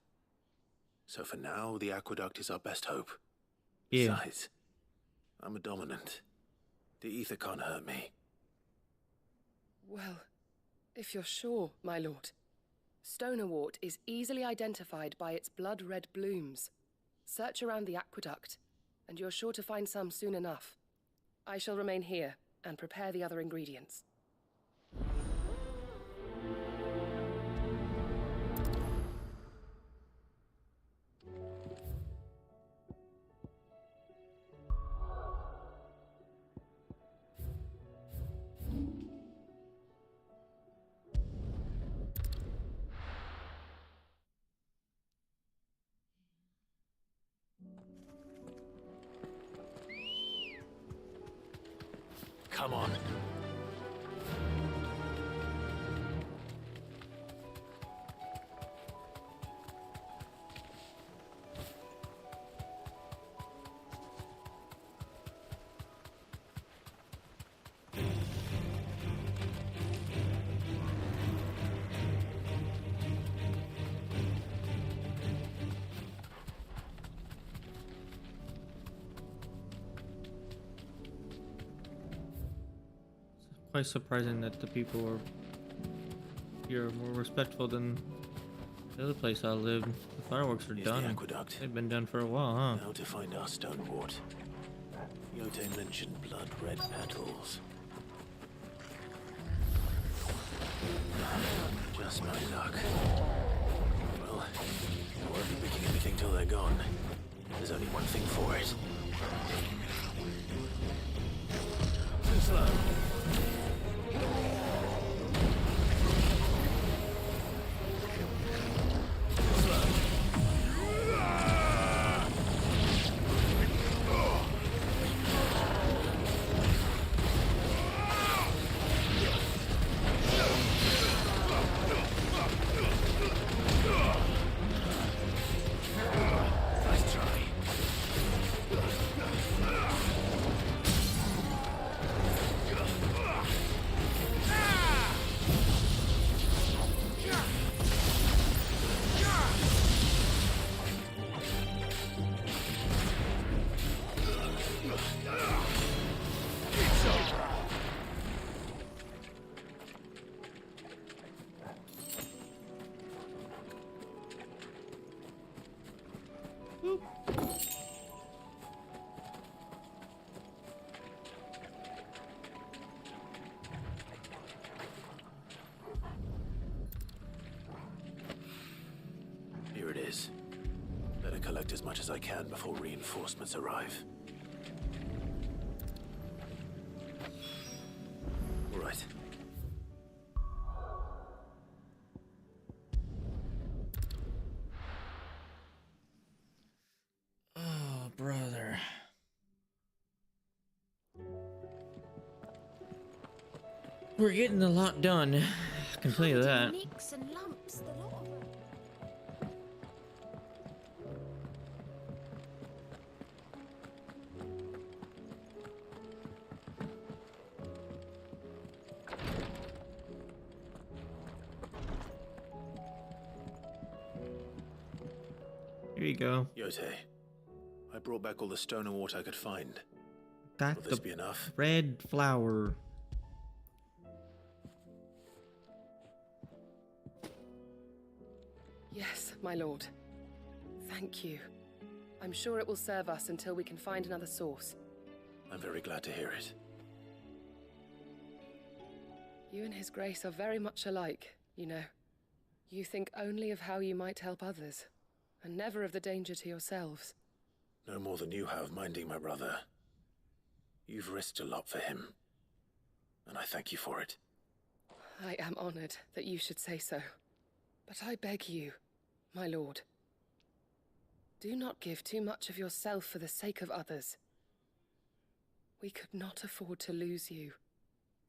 So for now, the aqueduct is our best hope. Yeah. Besides, I'm a dominant. The ether can't hurt me. Well, if you're sure, my lord. Stonerwort is easily identified by its blood-red blooms. Search around the aqueduct, and you're sure to find some soon enough. I shall remain here and prepare the other ingredients. Come on. Quite surprising that the people are here more respectful than the other place I lived. The fireworks are Here's done. the aqueduct. They've been done for a while, huh? Now to find our stonewort. Yote mentioned blood-red petals. Just my luck. Well, I won't be picking anything till they're gone. There's only one thing for it. Too slow. Here it is. Better collect as much as I can before reinforcements arrive. All right. Oh, brother. We're getting a lot done. I can tell you that. Nicks and lumps, the lot of them. Here you go. Yote, I brought back all the stone and water I could find. Got Will this the be enough? red flower. Yes, my lord. Thank you. I'm sure it will serve us until we can find another source. I'm very glad to hear it. You and His Grace are very much alike, you know. You think only of how you might help others, and never of the danger to yourselves. No more than you have minding my brother. You've risked a lot for him, and I thank you for it. I am honored that you should say so. But I beg you, my lord, do not give too much of yourself for the sake of others. We could not afford to lose you.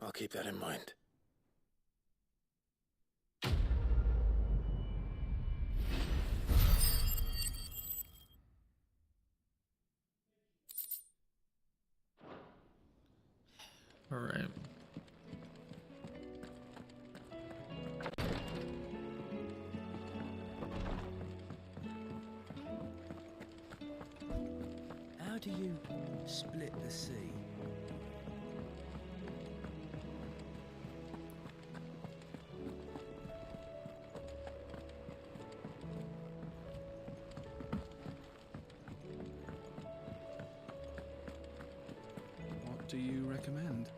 I'll keep that in mind. All right. How do you split the sea? What do you recommend?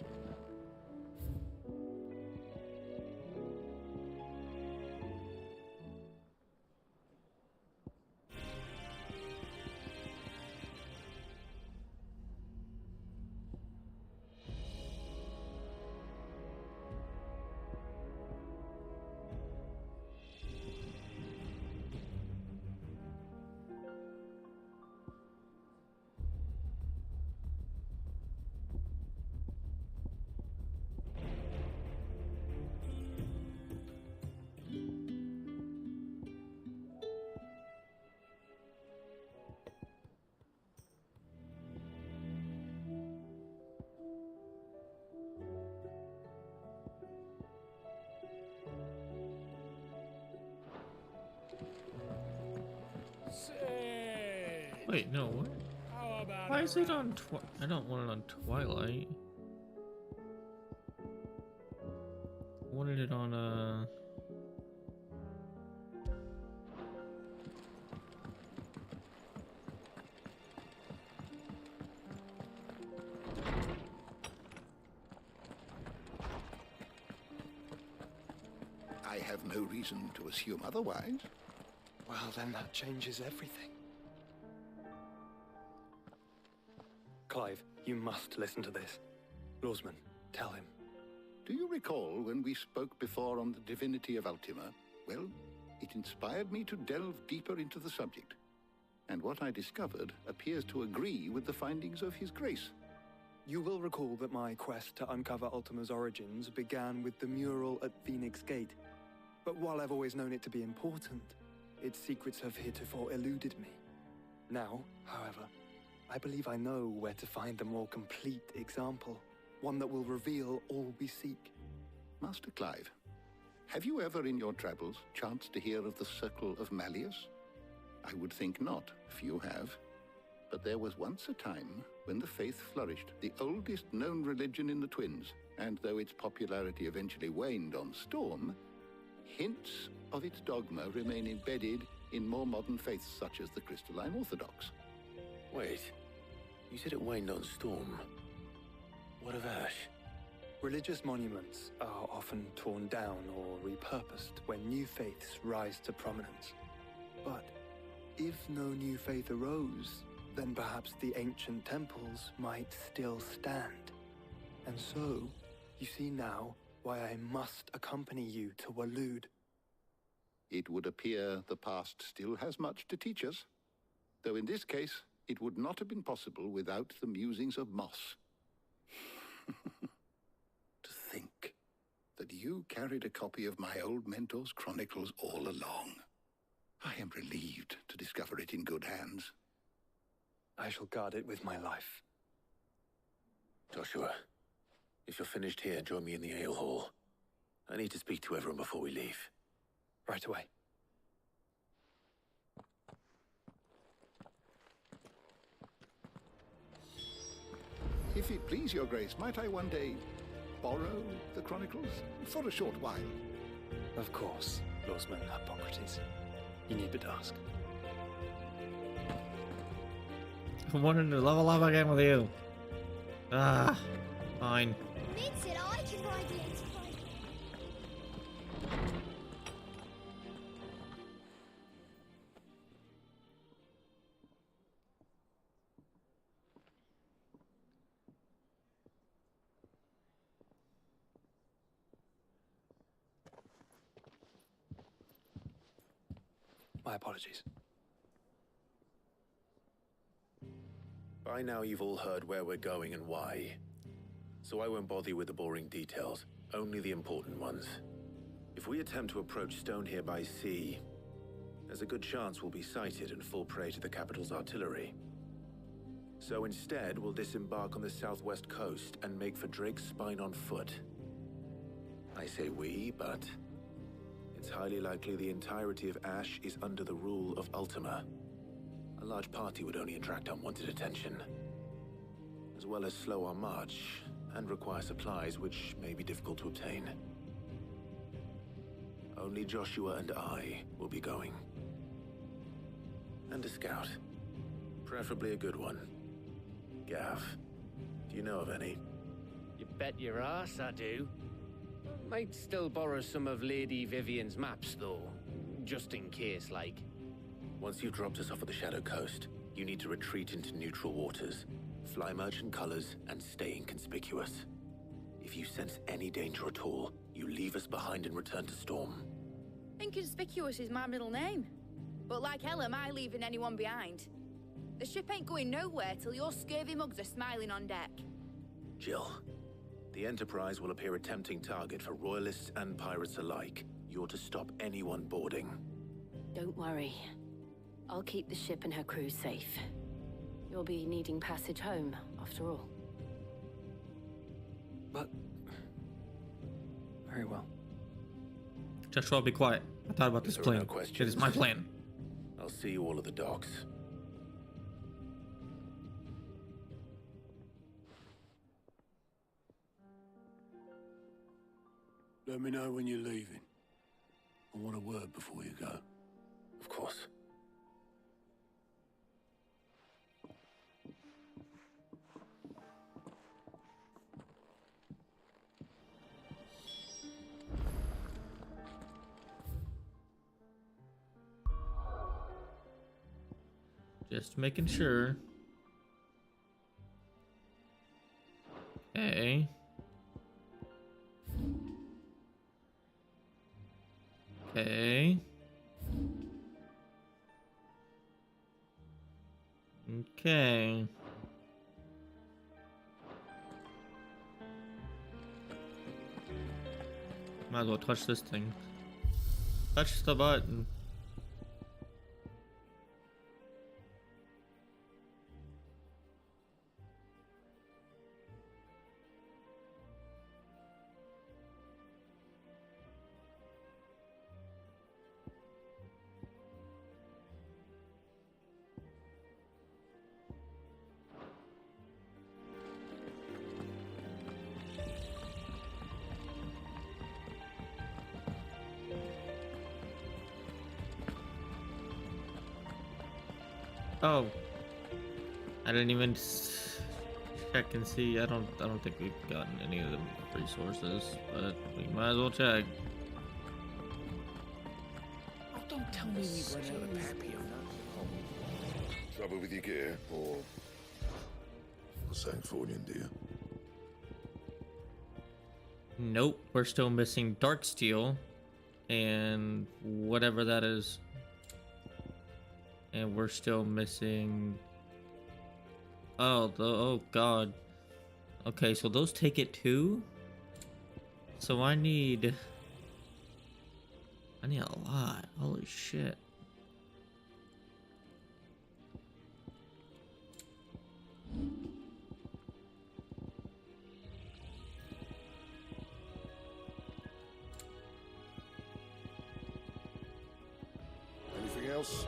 Wait, no, what? Why is it on I don't want it on Twilight. I wanted it on, I have no reason to assume otherwise. Well, then that changes everything. Clive, you must listen to this. Lawsman, tell him. Do you recall when we spoke before on the divinity of Ultima? Well, it inspired me to delve deeper into the subject. And what I discovered appears to agree with the findings of His Grace. You will recall that my quest to uncover Ultima's origins began with the mural at Phoenix Gate. But while I've always known it to be important, its secrets have heretofore eluded me. Now, however, I believe I know where to find the more complete example, one that will reveal all we seek. Master Clive, have you ever in your travels chanced to hear of the Circle of Malleus? I would think not, few have. But there was once a time when the faith flourished, the oldest known religion in the Twins, and though its popularity eventually waned on Storm, hints of its dogma remain embedded in more modern faiths such as the Crystalline Orthodox. Wait, you said it waned on Storm. What of Ash? Religious monuments are often torn down or repurposed when new faiths rise to prominence. But if no new faith arose, then perhaps the ancient temples might still stand. And so, you see now why I must accompany you to Waloed. It would appear the past still has much to teach us, though in this case, it would not have been possible without the musings of Moss. To think that you carried a copy of my old mentor's chronicles all along. I am relieved to discover it in good hands. I shall guard it with my life. Joshua, if you're finished here, join me in the ale hall. I need to speak to everyone before we leave. Right away. If it please your grace, might I one day borrow the chronicles for a short while? Of course, Lawsman Hippocrates. You need but ask. I wanted to level up again with you. Ah, fine. Min said I can ride the Enterprise. My apologies. By now you've all heard where we're going and why. So I won't bother you with the boring details, only the important ones. If we attempt to approach Stone here by sea, there's a good chance we'll be sighted and fall prey to the capital's artillery. So instead, we'll disembark on the southwest coast and make for Drake's Spine on foot. I say we, but it's highly likely the entirety of Ash is under the rule of Ultima. A large party would only attract unwanted attention, as well as slow our march and require supplies which may be difficult to obtain. Only Joshua and I will be going. And a scout. Preferably a good one. Gav, if Do you know of any? You bet your ass I do. Might still borrow some of Lady Vivian's maps, though. Just in case, like. Once you've dropped us off at the Shadow Coast, you need to retreat into neutral waters, fly merchant colors, and stay inconspicuous. If you sense any danger at all, you leave us behind and return to Storm. Inconspicuous is my middle name. But like hell am I leaving anyone behind. The ship ain't going nowhere till your scurvy mugs are smiling on deck. Jill, the Enterprise will appear a tempting target for royalists and pirates alike. You're to stop anyone boarding. Don't worry. I'll keep the ship and her crew safe. You'll be needing passage home, after all. But... Very well. Joshua, be quiet. I thought about this If there are plan. no questions, It is my plan. I'll see you all at the docks. Let me know when you're leaving. I want a word before you go. Of course. Just making sure. Okay. Okay. Okay. Might as well touch this thing. Touch the button. Oh, I didn't even check and see. I don't think we've gotten any of the resources, but we might as well check. Oh, don't tell me we went out of Papillon. Trouble with your gear, or Sanfordine, dear? Nope, we're still missing dark steel and whatever that is. And we're still missing... Oh god. Okay, so those take it too? So I need a lot. Holy shit. Anything else?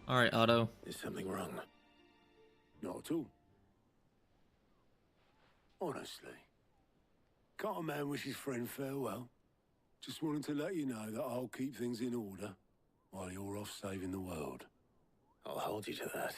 All right, Otto. Is something wrong? Not at all. Honestly. Can't a man wish his friend farewell? Just wanted to let you know that I'll keep things in order while you're off saving the world. I'll hold you to that.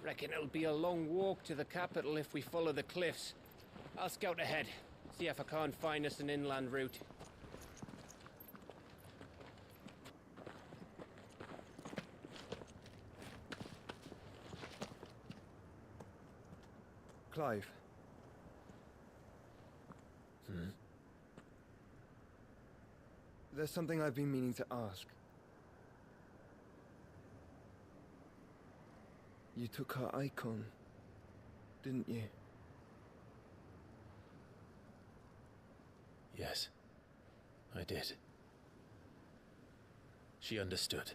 Reckon it'll be a long walk to the capital if we follow the cliffs. I'll scout ahead, see if I can't find us an inland route. Clive. There's something I've been meaning to ask. You took her icon, didn't you? Yes, I did. She understood.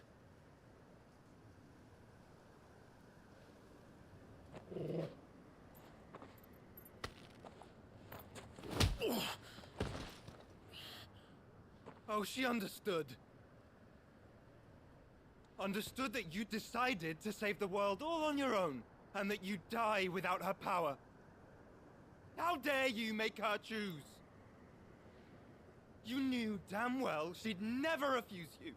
Oh, she understood. Understood that you decided to save the world all on your own, and that you'd die without her power. How dare you make her choose? You knew damn well she'd never refuse you.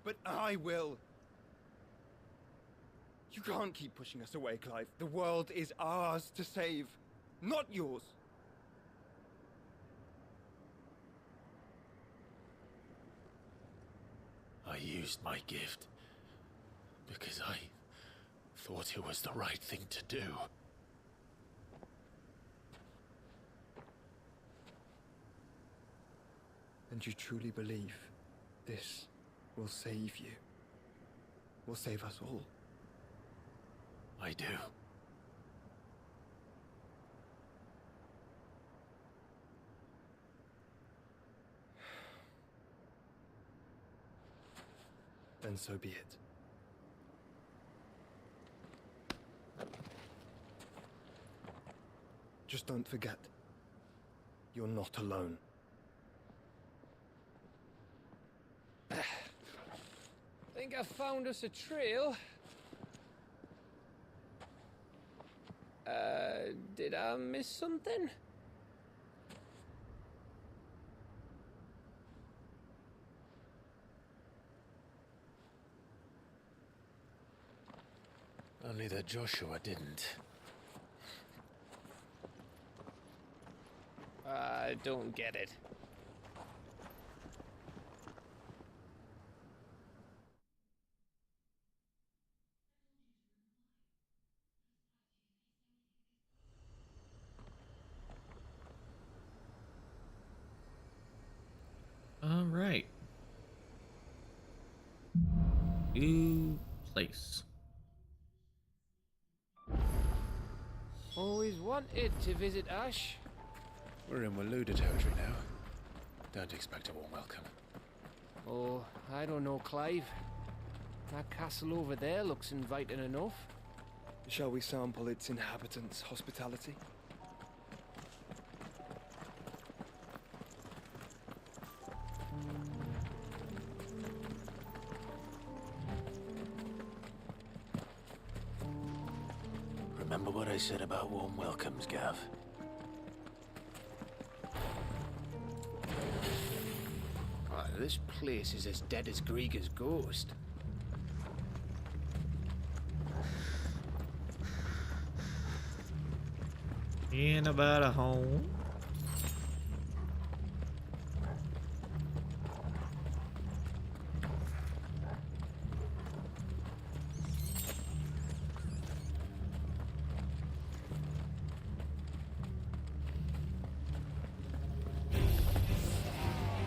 But I will. You can't keep pushing us away, Clive. The world is ours to save, not yours. I used my gift because I thought it was the right thing to do. And you truly believe this will save you? Will save us all? I do. Then so be it. Just don't forget, you're not alone. Think I found us a trail. Did I miss something? Only that Joshua didn't. I don't get it. All right. New place. Always wanted to visit Ash. We're in Waluda territory now. Don't expect a warm welcome. Oh, I don't know, Clive. That castle over there looks inviting enough. Shall we sample its inhabitants' hospitality? Remember what I said about warm welcomes, Gav? Oh, this place is as dead as Grieger's ghost. In about a home.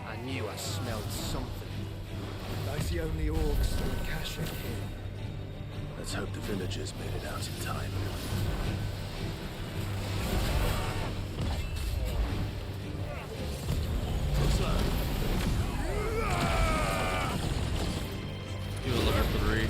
I knew I smelled something. I see only orcs and caching here. Let's hope the villagers made it out in time. Do a level 3.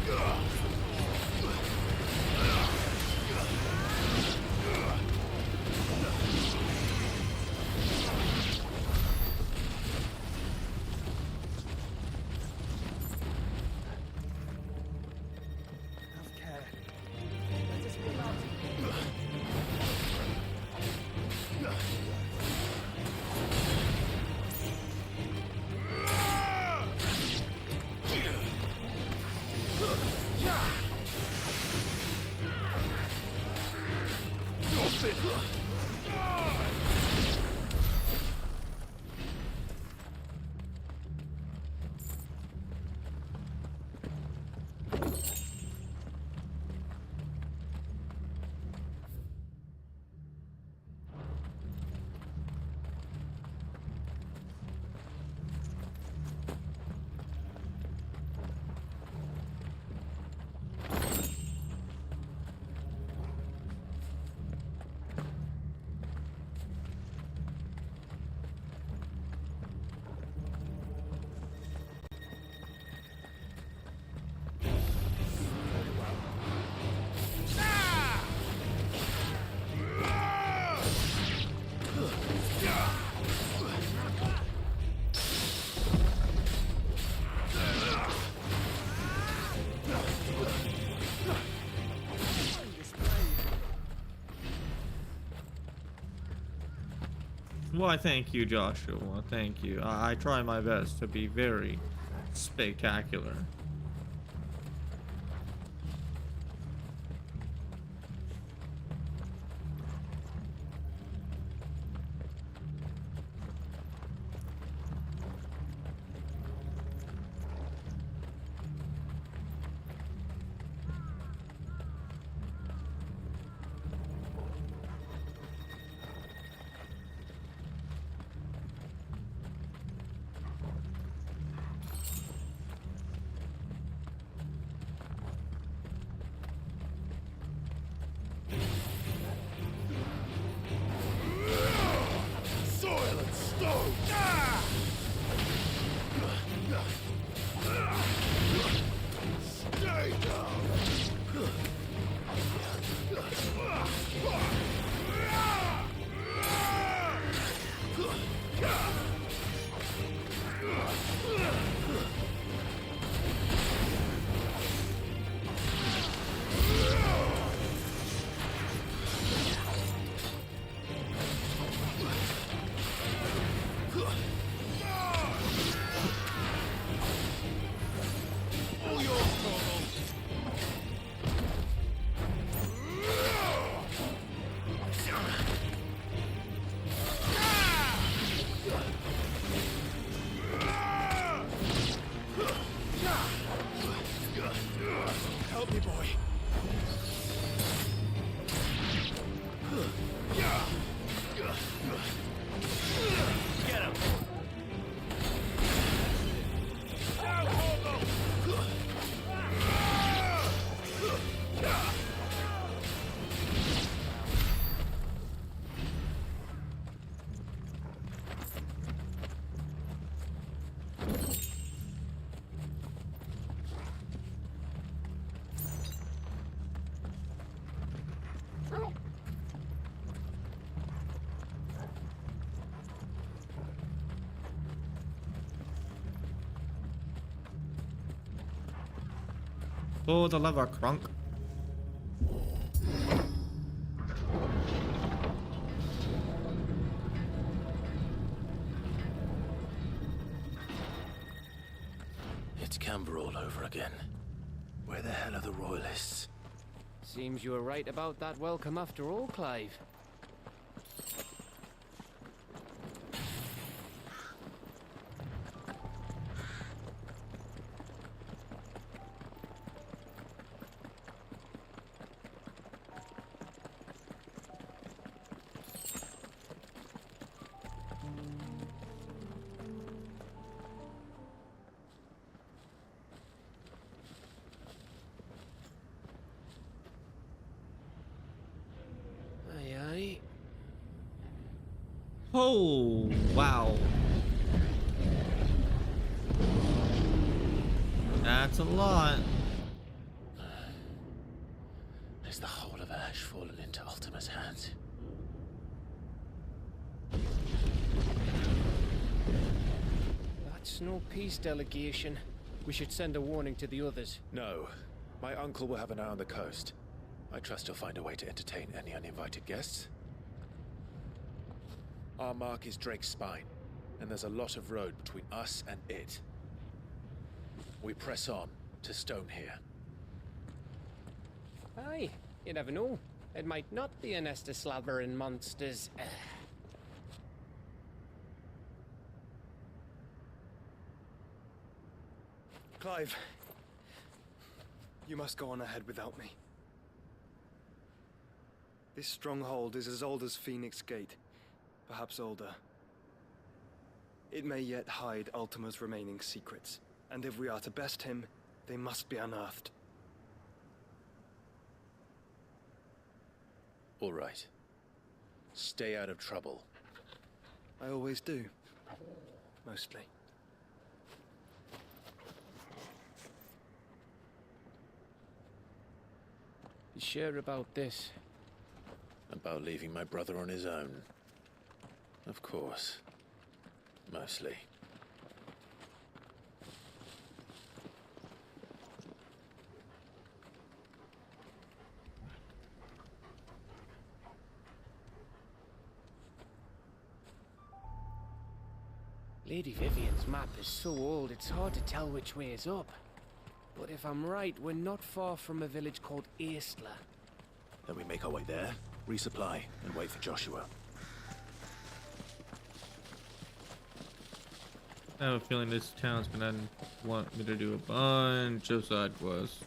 Why, thank you, Joshua. Thank you. I try my best to be very spectacular. Help me, boy. Get him. Oh, the lava crunk. It's Camber all over again. Where the hell are the royalists? Seems you were right about that welcome after all, Clive. Oh, wow. That's a lot. Has the whole of Ash fallen into Ultima's hands? That's no peace delegation. We should send a warning to the others. No. My uncle will have an eye on the coast. I trust he'll find a way to entertain any uninvited guests. Our mark is Drake's Spine, and there's a lot of road between us and it. We press on to Stone here. Aye, you never know. It might not be a nest of slavering monsters. Clive, you must go on ahead without me. This stronghold is as old as Phoenix Gate, perhaps older. It may yet hide Ultima's remaining secrets, and if we are to best him, they must be unearthed. All right. Stay out of trouble. I always do. Mostly. You sure about this? About leaving my brother on his own. Of course. Mostly. Lady Vivian's map is so old it's hard to tell which way is up. But if I'm right, we're not far from a village called Aistla. Then we make our way there, resupply, and wait for Joshua. I have a feeling this town's gonna want me to do a bunch of side quests.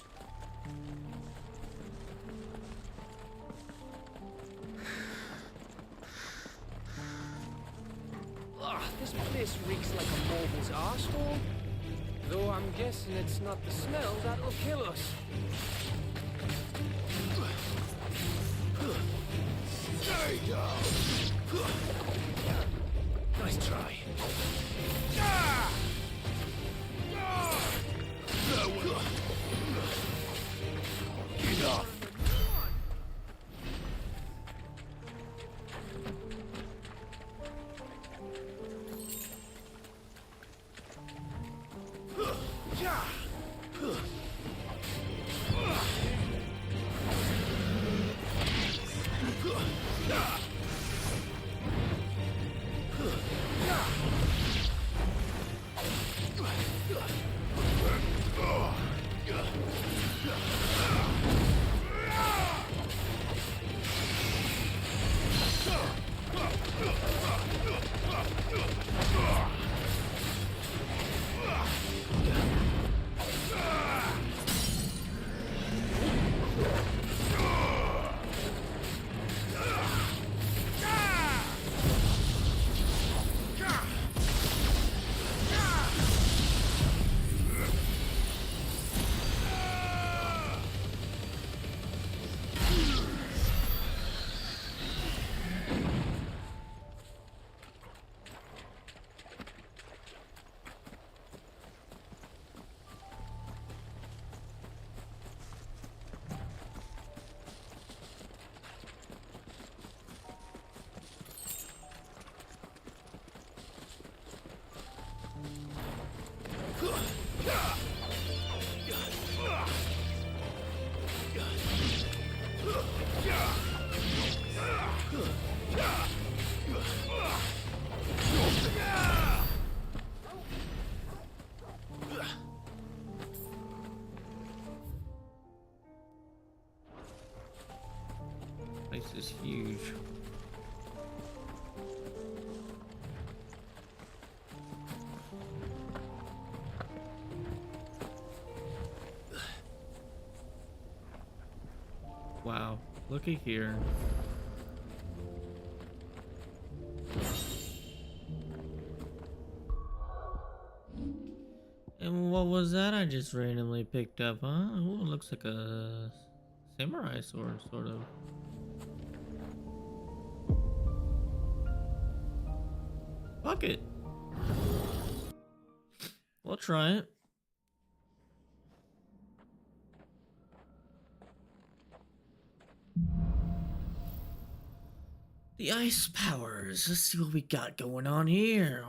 Ugh, this place reeks like a mobile's arsehole. Though I'm guessing it's not the smell that'll kill us. Nice try. Get off. Place is huge. Wow, looky here. And what was that I just randomly picked up, huh? Ooh, it looks like a samurai sword, sort of. Fuck it. We'll try it. The ice powers. Let's see what we got going on here.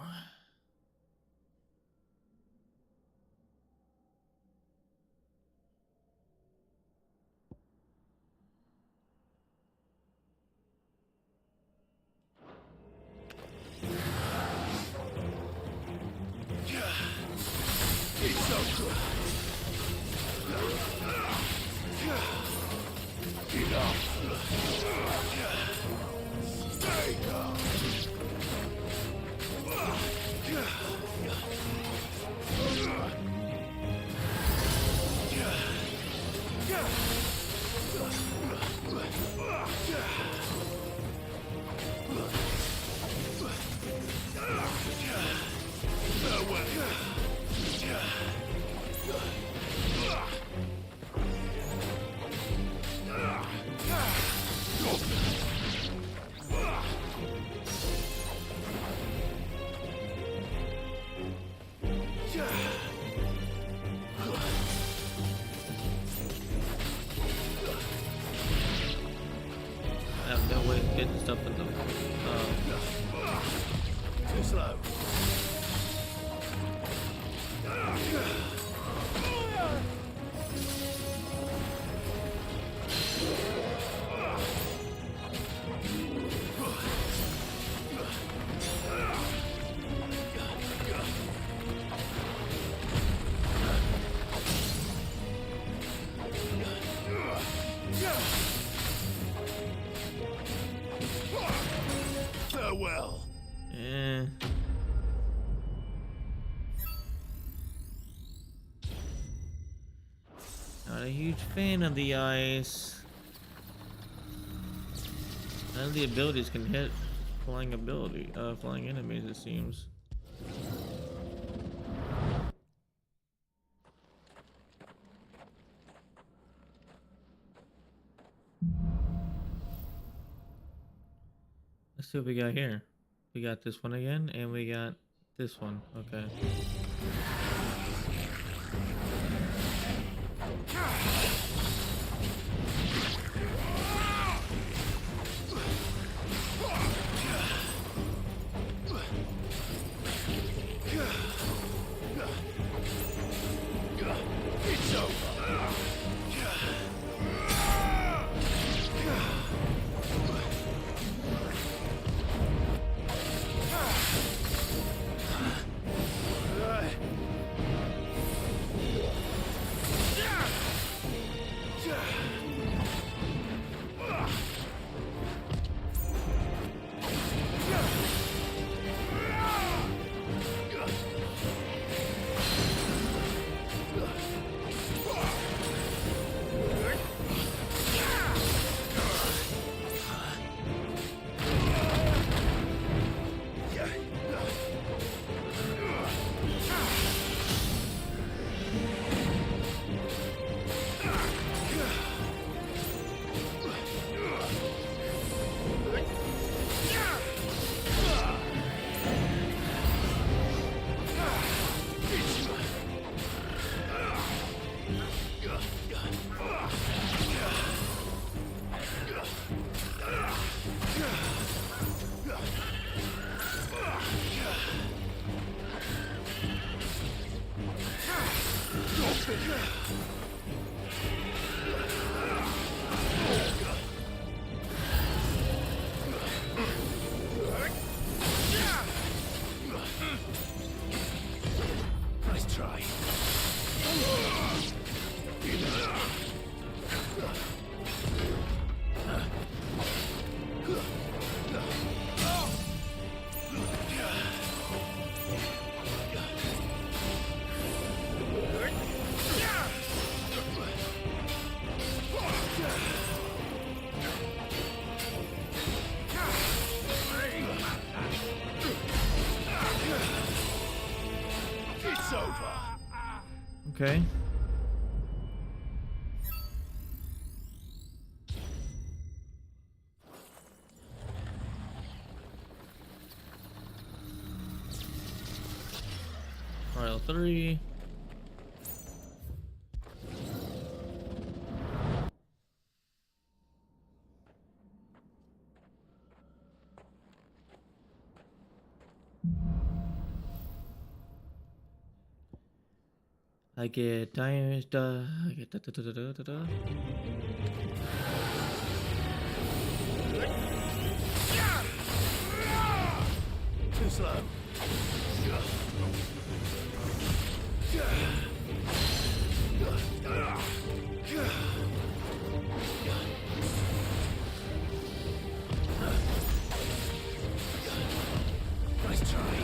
I have no way of getting stuff in them. Too slow. Not a huge fan of the ice. None of the abilities can hit flying enemies, it seems. Let's see what we got here. We got this one again, and we got this one. Okay. It's over. Nice try. It's over. Okay. Trial 3. I get diamonds, I get da. Too slow. Nice try.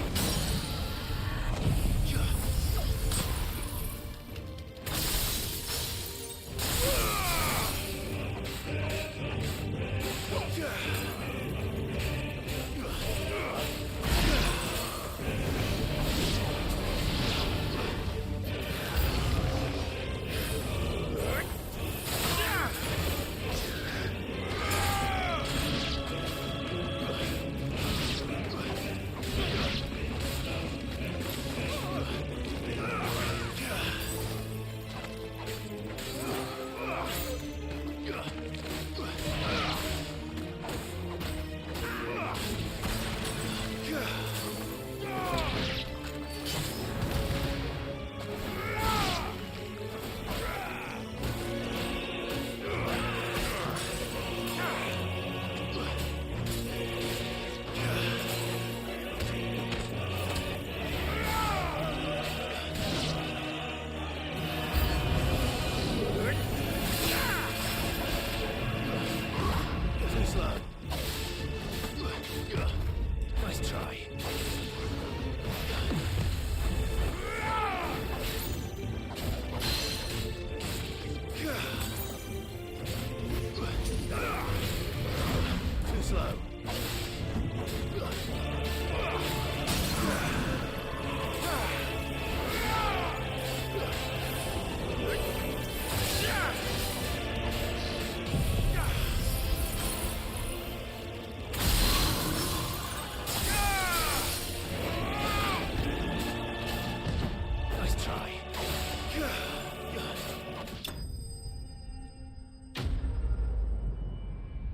try.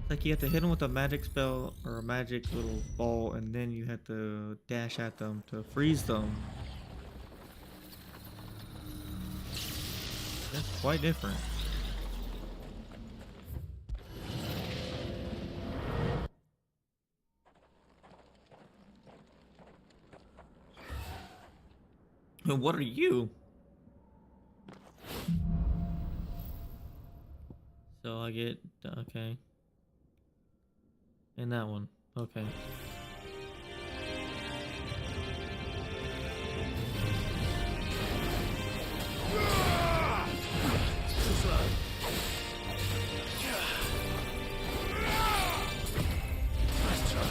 Like you have to hit them with a magic spell or a magic little ball, and then you have to dash at them to freeze them. That's quite different. And what are you? So I get, okay. And that one, okay. Nice try.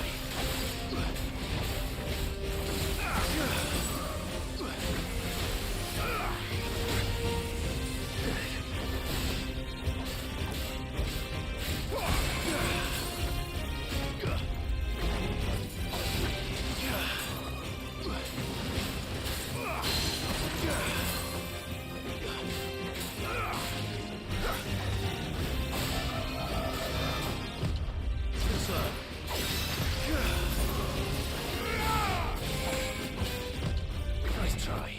Nice try.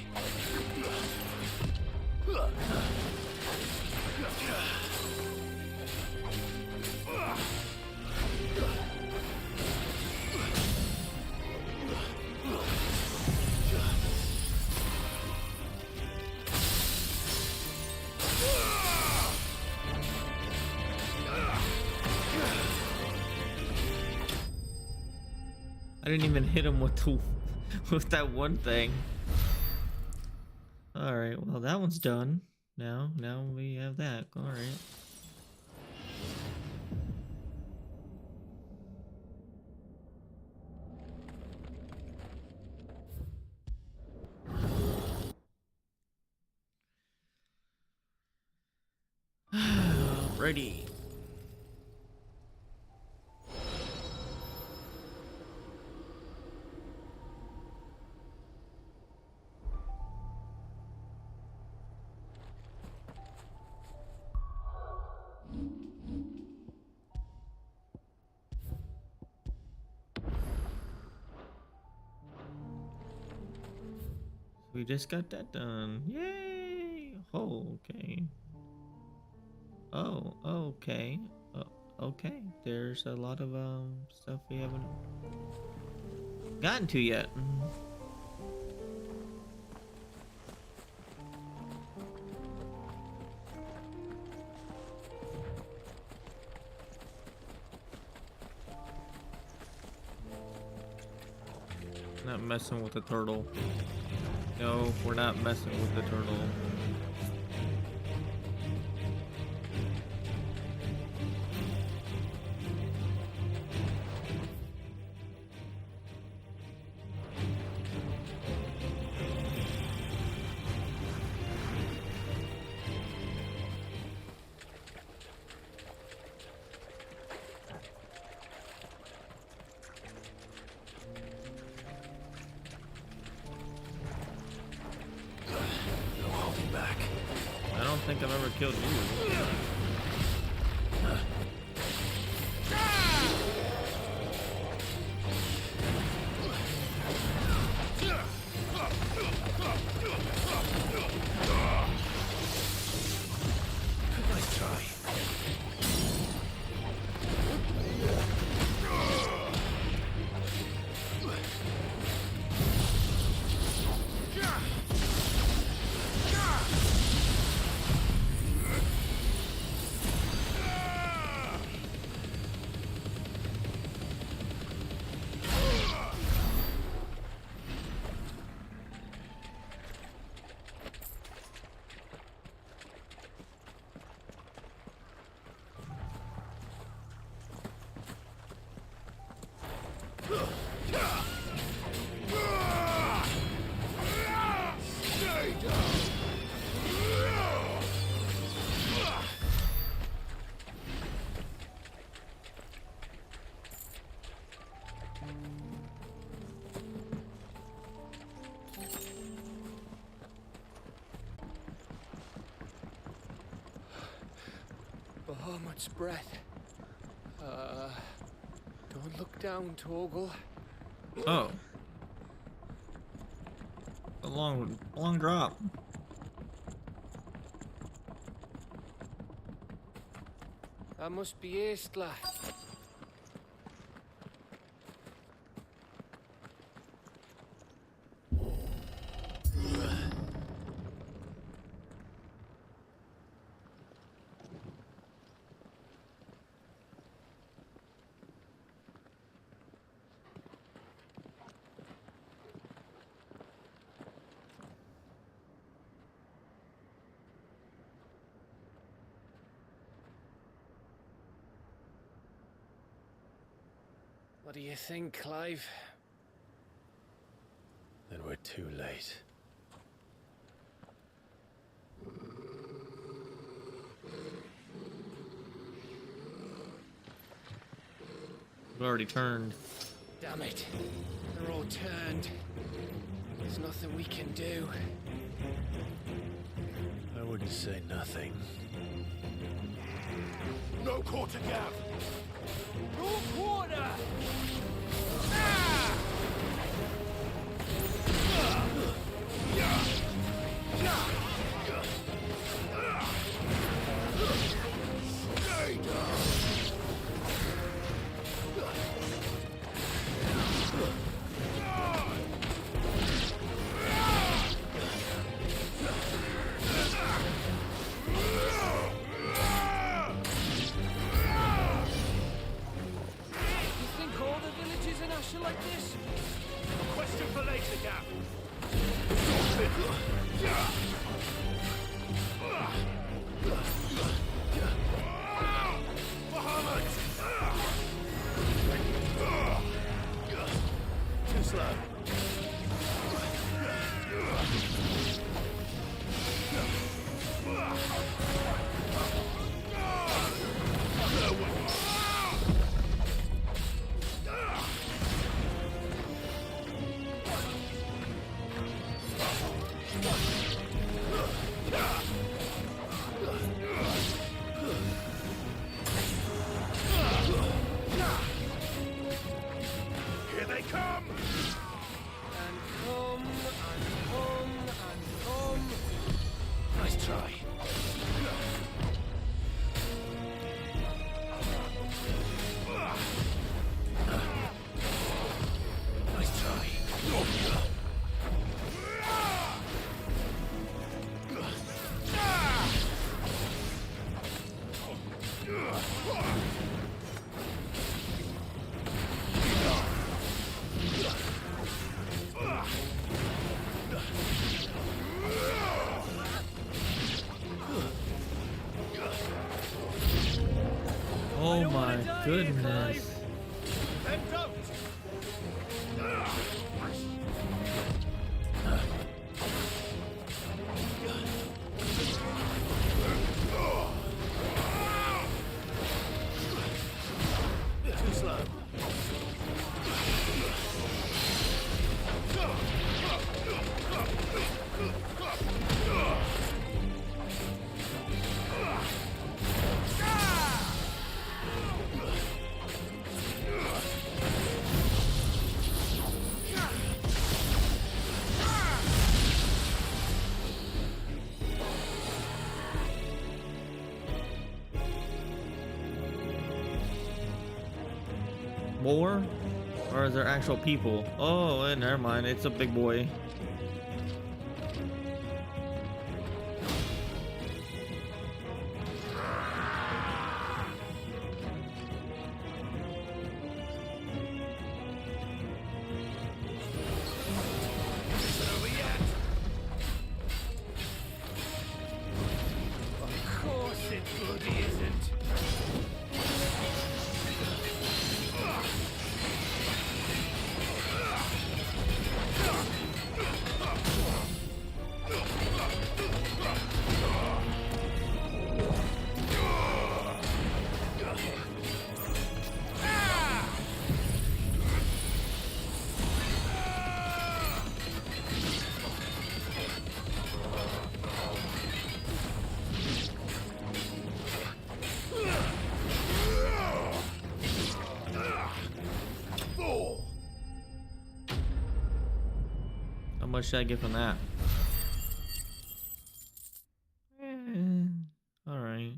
I didn't even hit him with the with that one thing. All right, well that one's done. Now we have that. All right. Ready. We just got that done. Yay! Oh, okay. Oh, okay. Okay. There's a lot of stuff we haven't gotten to yet. Not messing with the turtle. No, we're not messing with the turtle. I don't think I've ever killed you. Nice try. so much breath. Don't look down, Torgal. Oh. A long drop. That must be Aistla. What do you think, Clive? Then we're too late. We've already turned. Damn it. They're all turned. There's nothing we can do. I wouldn't say nothing. No quarter gap! No quarter! Stay down! Like this? A question for later, Gap. Too slow. Oh my goodness. Then don't! Too slow. More? Or is there actual people? Oh, never mind. It's a big boy. Of course it bloody isn't. much should I get from that? All right.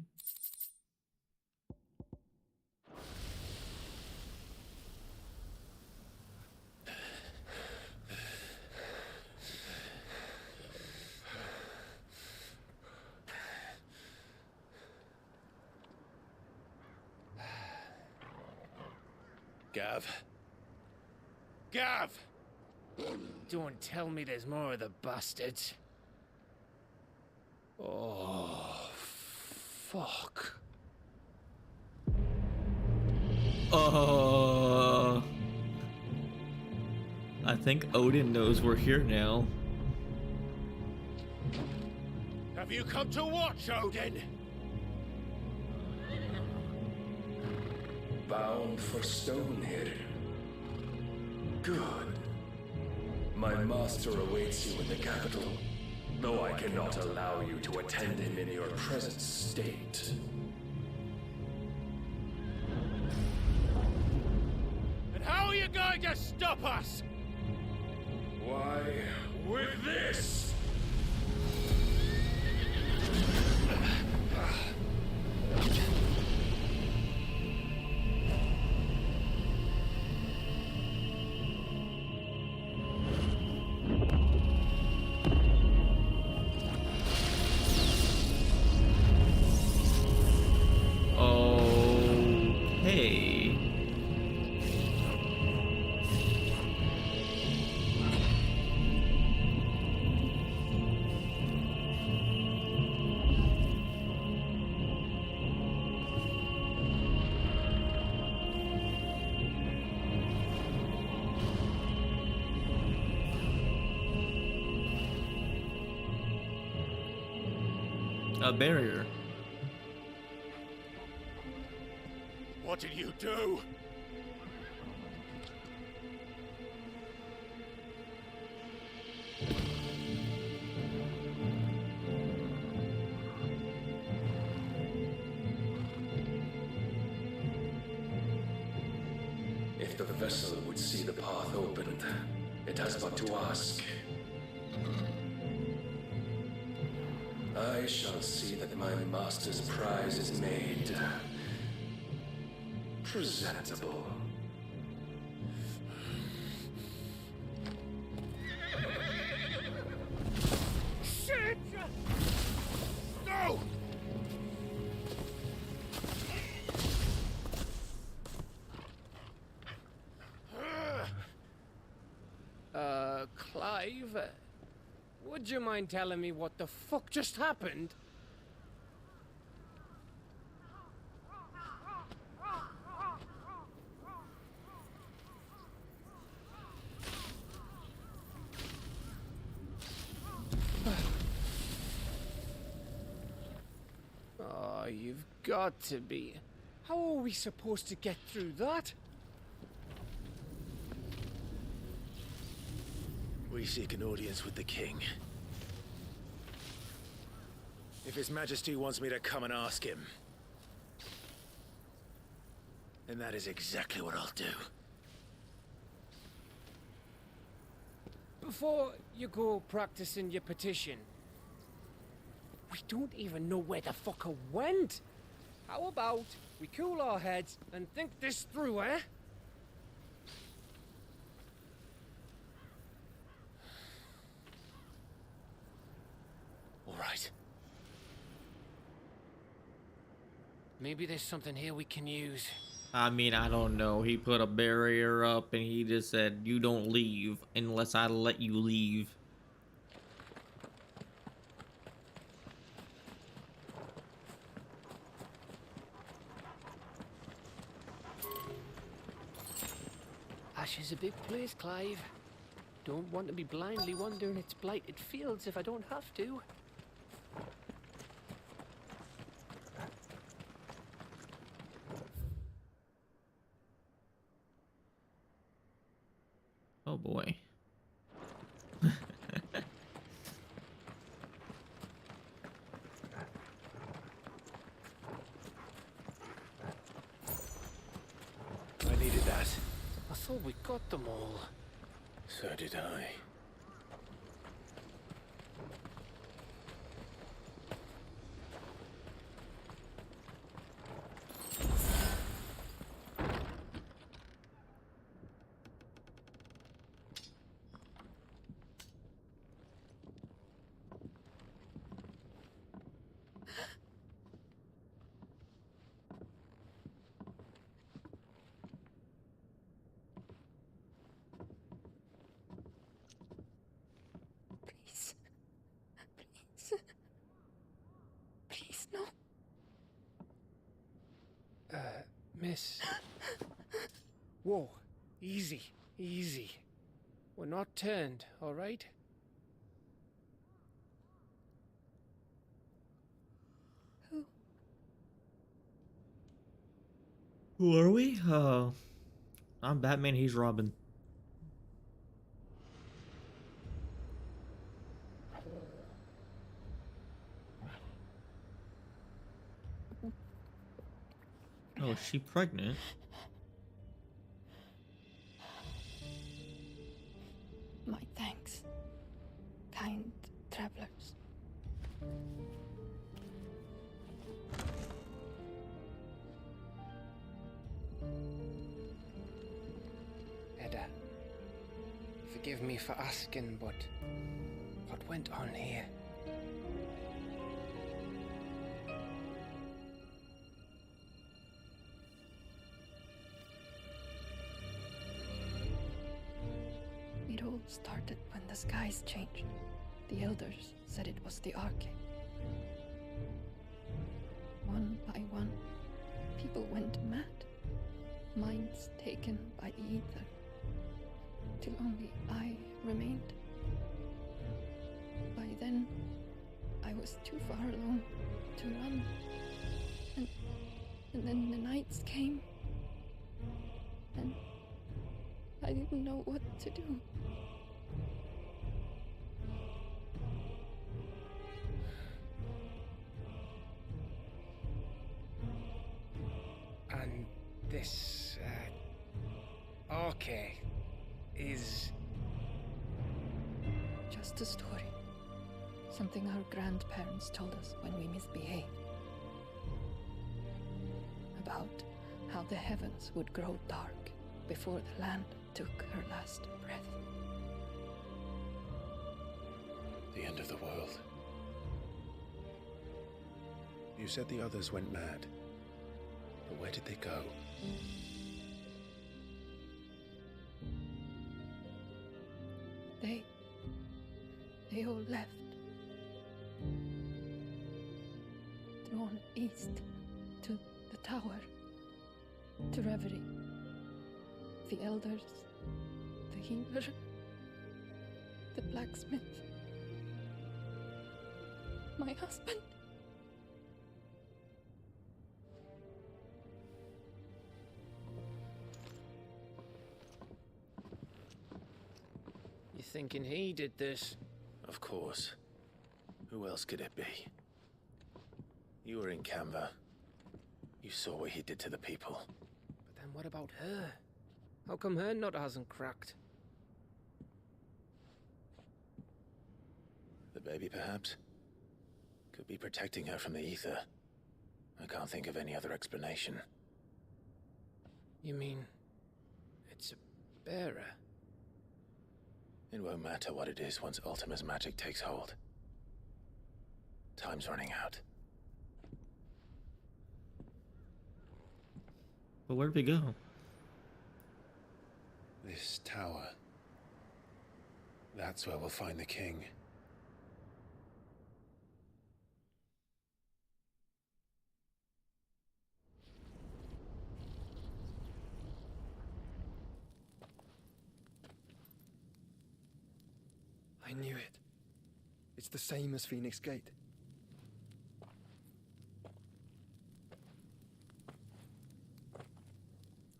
Gav. Gav! Don't tell me there's more of the bastards. Oh, fuck. I think Odin knows we're here now. Have you come to watch, Odin? Bound for Stonehill. Good. My master awaits you in the capital, though I cannot allow you to attend him in your present state. And how are you going to stop us? Why, with this! A barrier. What did you do? If the vessel would see the path opened, it has but to ask. I shall see that my master's prize is made presentable. Shit! No! Clive, would you mind telling me what the fuck just happened? Oh, you've got to be. How are we supposed to get through that? We seek an audience with the king. If His Majesty wants me to come and ask him, then that is exactly what I'll do. Before you go practicing your petition, we don't even know where the fucker went. How about we cool our heads and think this through, eh? All right. Maybe there's something here we can use. I mean, I don't know. He put a barrier up and he just said, you don't leave unless I let you leave. Ash is a big place, Clive. Don't want to be blindly wandering its blighted fields if I don't have to. Oh boy. I needed that. I thought we got them all. So did I. Miss. Whoa. Easy. Easy. We're not turned, all right? Who are we? I'm Batman, he's Robin. Oh, is she pregnant? My thanks, kind travelers. Edda, forgive me for asking, but what went on here? It all started when the skies changed. The elders said it was the Arcane. One by one, people went mad. Minds taken by the ether. Till only I remained. By then, I was too far alone to run. And then the nights came. And I didn't know what to do. And this, Arcane is... Just a story. Something our grandparents told us when we misbehaved. About how the heavens would grow dark before the land took her last breath. The end of the world. You said the others went mad. But where did they go? They all left. Drawn east to the tower, to Reverie. The elders, the healer, the blacksmith, my husband. You thinking he did this? Of course. Who else could it be? You were in Canva. You saw what he did to the people. But then what about her? How come her nut hasn't cracked? The baby, perhaps? Could be protecting her from the ether. I can't think of any other explanation. You mean... it's a bearer? It won't matter what it is once Ultima's magic takes hold. Time's running out. But where'd we go? This tower. That's where we'll find the king. I knew it. It's the same as Phoenix Gate.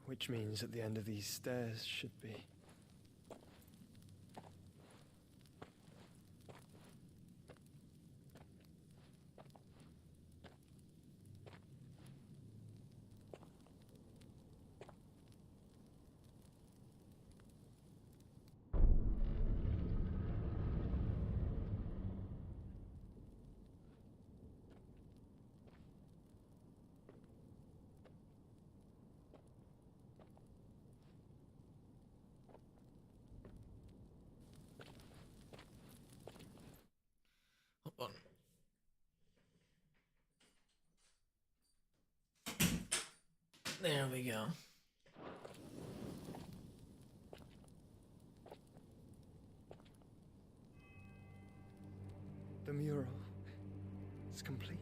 Which means at the end of these stairs should be... Hold on. There we go. The mural is complete.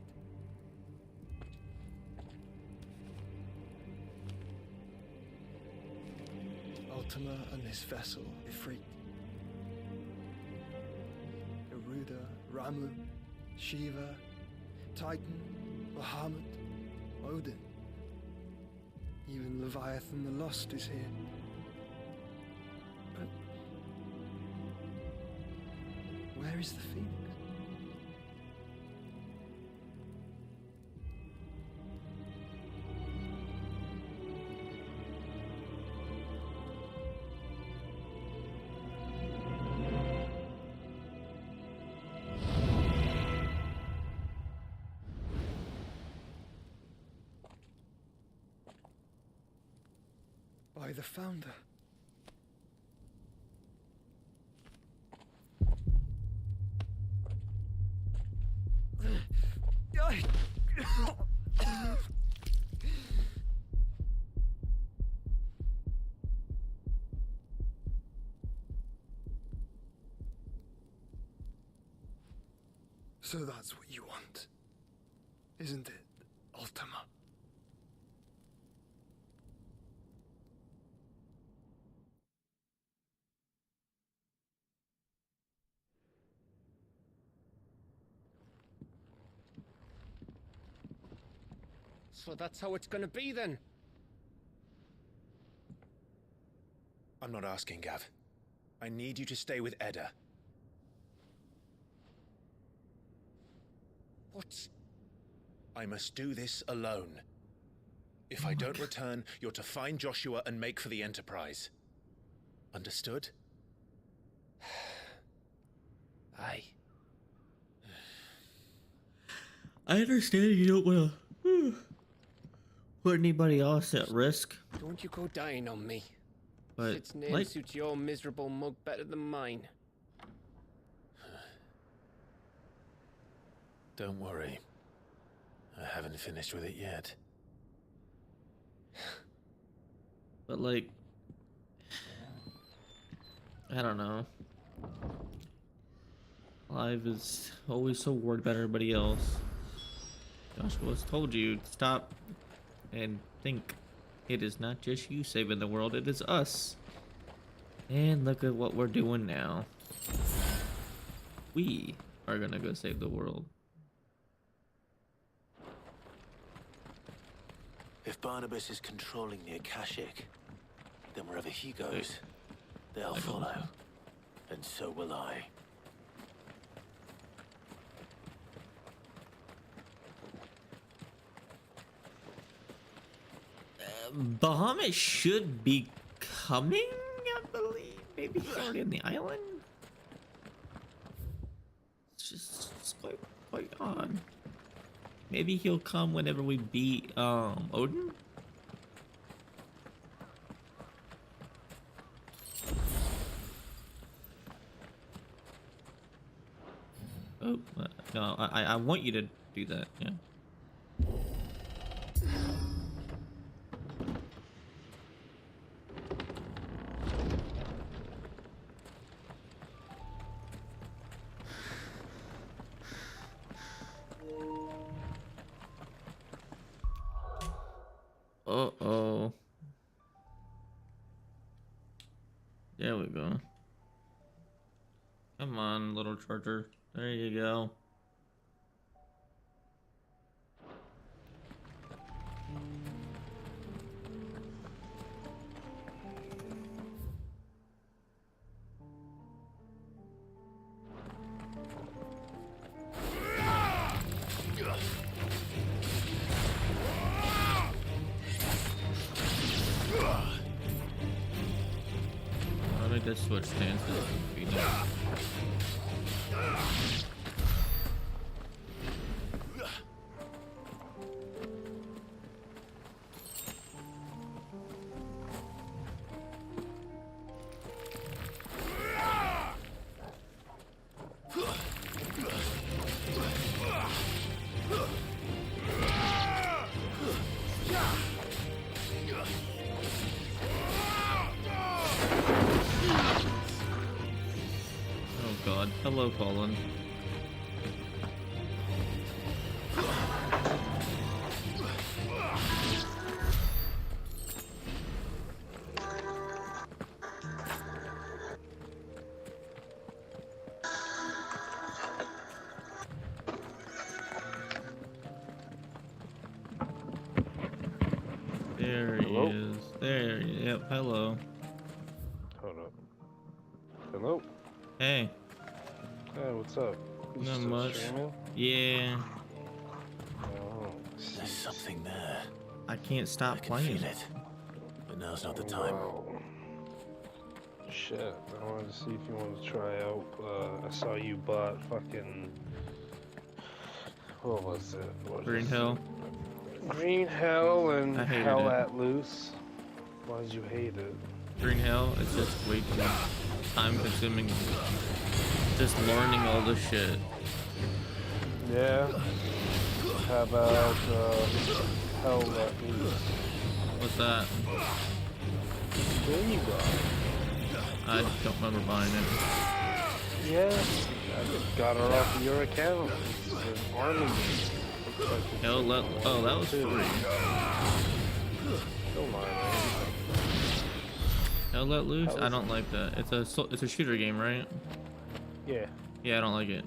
Ultima and his vessel, Ifrit. Garuda, Ramu, Shiva, Titan, Bahamut, Odin. Even Leviathan the Lost is here. But where is the Phoenix? By the Founder. So that's what you want, isn't it, Ultima? So that's how it's gonna be then? I'm not asking, Gav. I need you to stay with Edda. What? I must do this alone. If I don't return, you're to find Joshua and make for the Enterprise. Understood? Aye. I understand you don't want to put anybody else at risk, Don't you go dying on me. but Sid's name like, suits your miserable mug better than mine. Don't worry. I haven't finished with it yet. but like, I don't know. Clive is always so worried about everybody else. Joshua's told you to stop and think. It is not just you saving the world, it is us. And look at what we're doing now. We are gonna go save the world. If Barnabas is controlling the Akashic, then wherever he goes, they'll follow. And so will I. Bahamut should be coming, I believe. Maybe he's already on the island. It's quite odd. Maybe he'll come whenever we beat Odin. Oh no! I want you to do that. Yeah. Uh-oh. There we go. Come on, little charger. There you go. Let me just switch stances and feed him. Oh god, hello Colin. There he is. There. Yep. Hello. Hold up. Hello. Hey. Hey, what's up? You Not still much. streaming? Yeah. Oh, There's something there. I can't stop playing. Feel it. But now's not the time. Wow. Shit, I wanted to see if you wanted to try out. I saw you bought fucking. What was it? Green Hill. Green Hell and I hated Hell it. at Loose. Why did you hate it? Green Hill, it's just way too time consuming. Just learning all this shit. Yeah. How about Hell at Loose? What's that? There you go. I don't remember buying it. Yeah, I just got her off of your account. It's an army. Hell let, oh, that was free. Don't mind Hell Let Loose? I don't like that. It's a shooter game, right? Yeah. Yeah, I don't like it.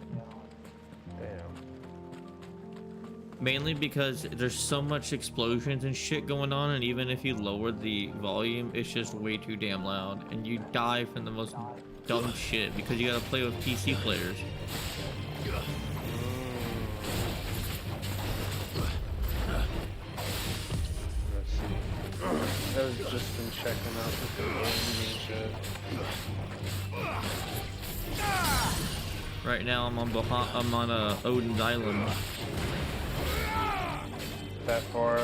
Damn. Mainly because there's so much explosions and shit going on, and even if you lower the volume, it's just way too damn loud, and you die from the most dumb shit because you gotta play with PC players. Let's see. I've just been checking out the games and shit. Right now, I'm on Odin's Island. That far.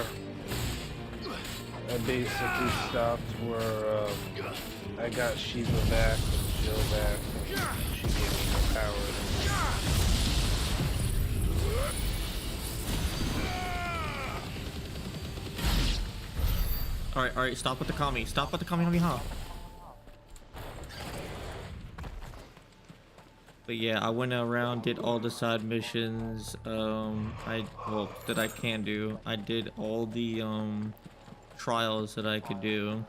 I basically stopped where I got Shiva back and Jill back, and she gave me the power. Alright, stop with the kami. Stop with the kami, huh? But yeah, I went around, did all the side missions, that I can do. I did all the, trials that I could do.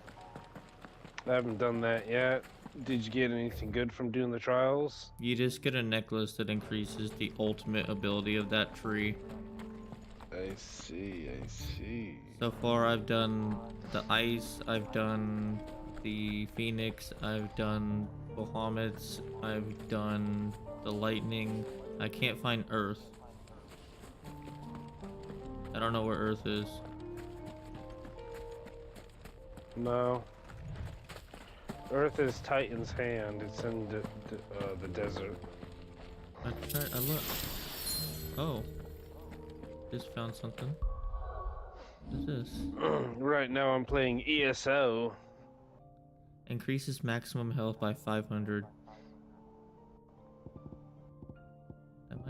I haven't done that yet. Did you get anything good from doing the trials? You just get a necklace that increases the ultimate ability of that tree. I see. So far, I've done the ice, I've done the phoenix, I've done Bahamut's, I've done the lightning. I can't find earth. I don't know where earth is. No. Earth is Titan's hand. It's in the desert. I look. Oh. Just found something. What is this? Right now I'm playing ESO. Increases maximum health by 500. That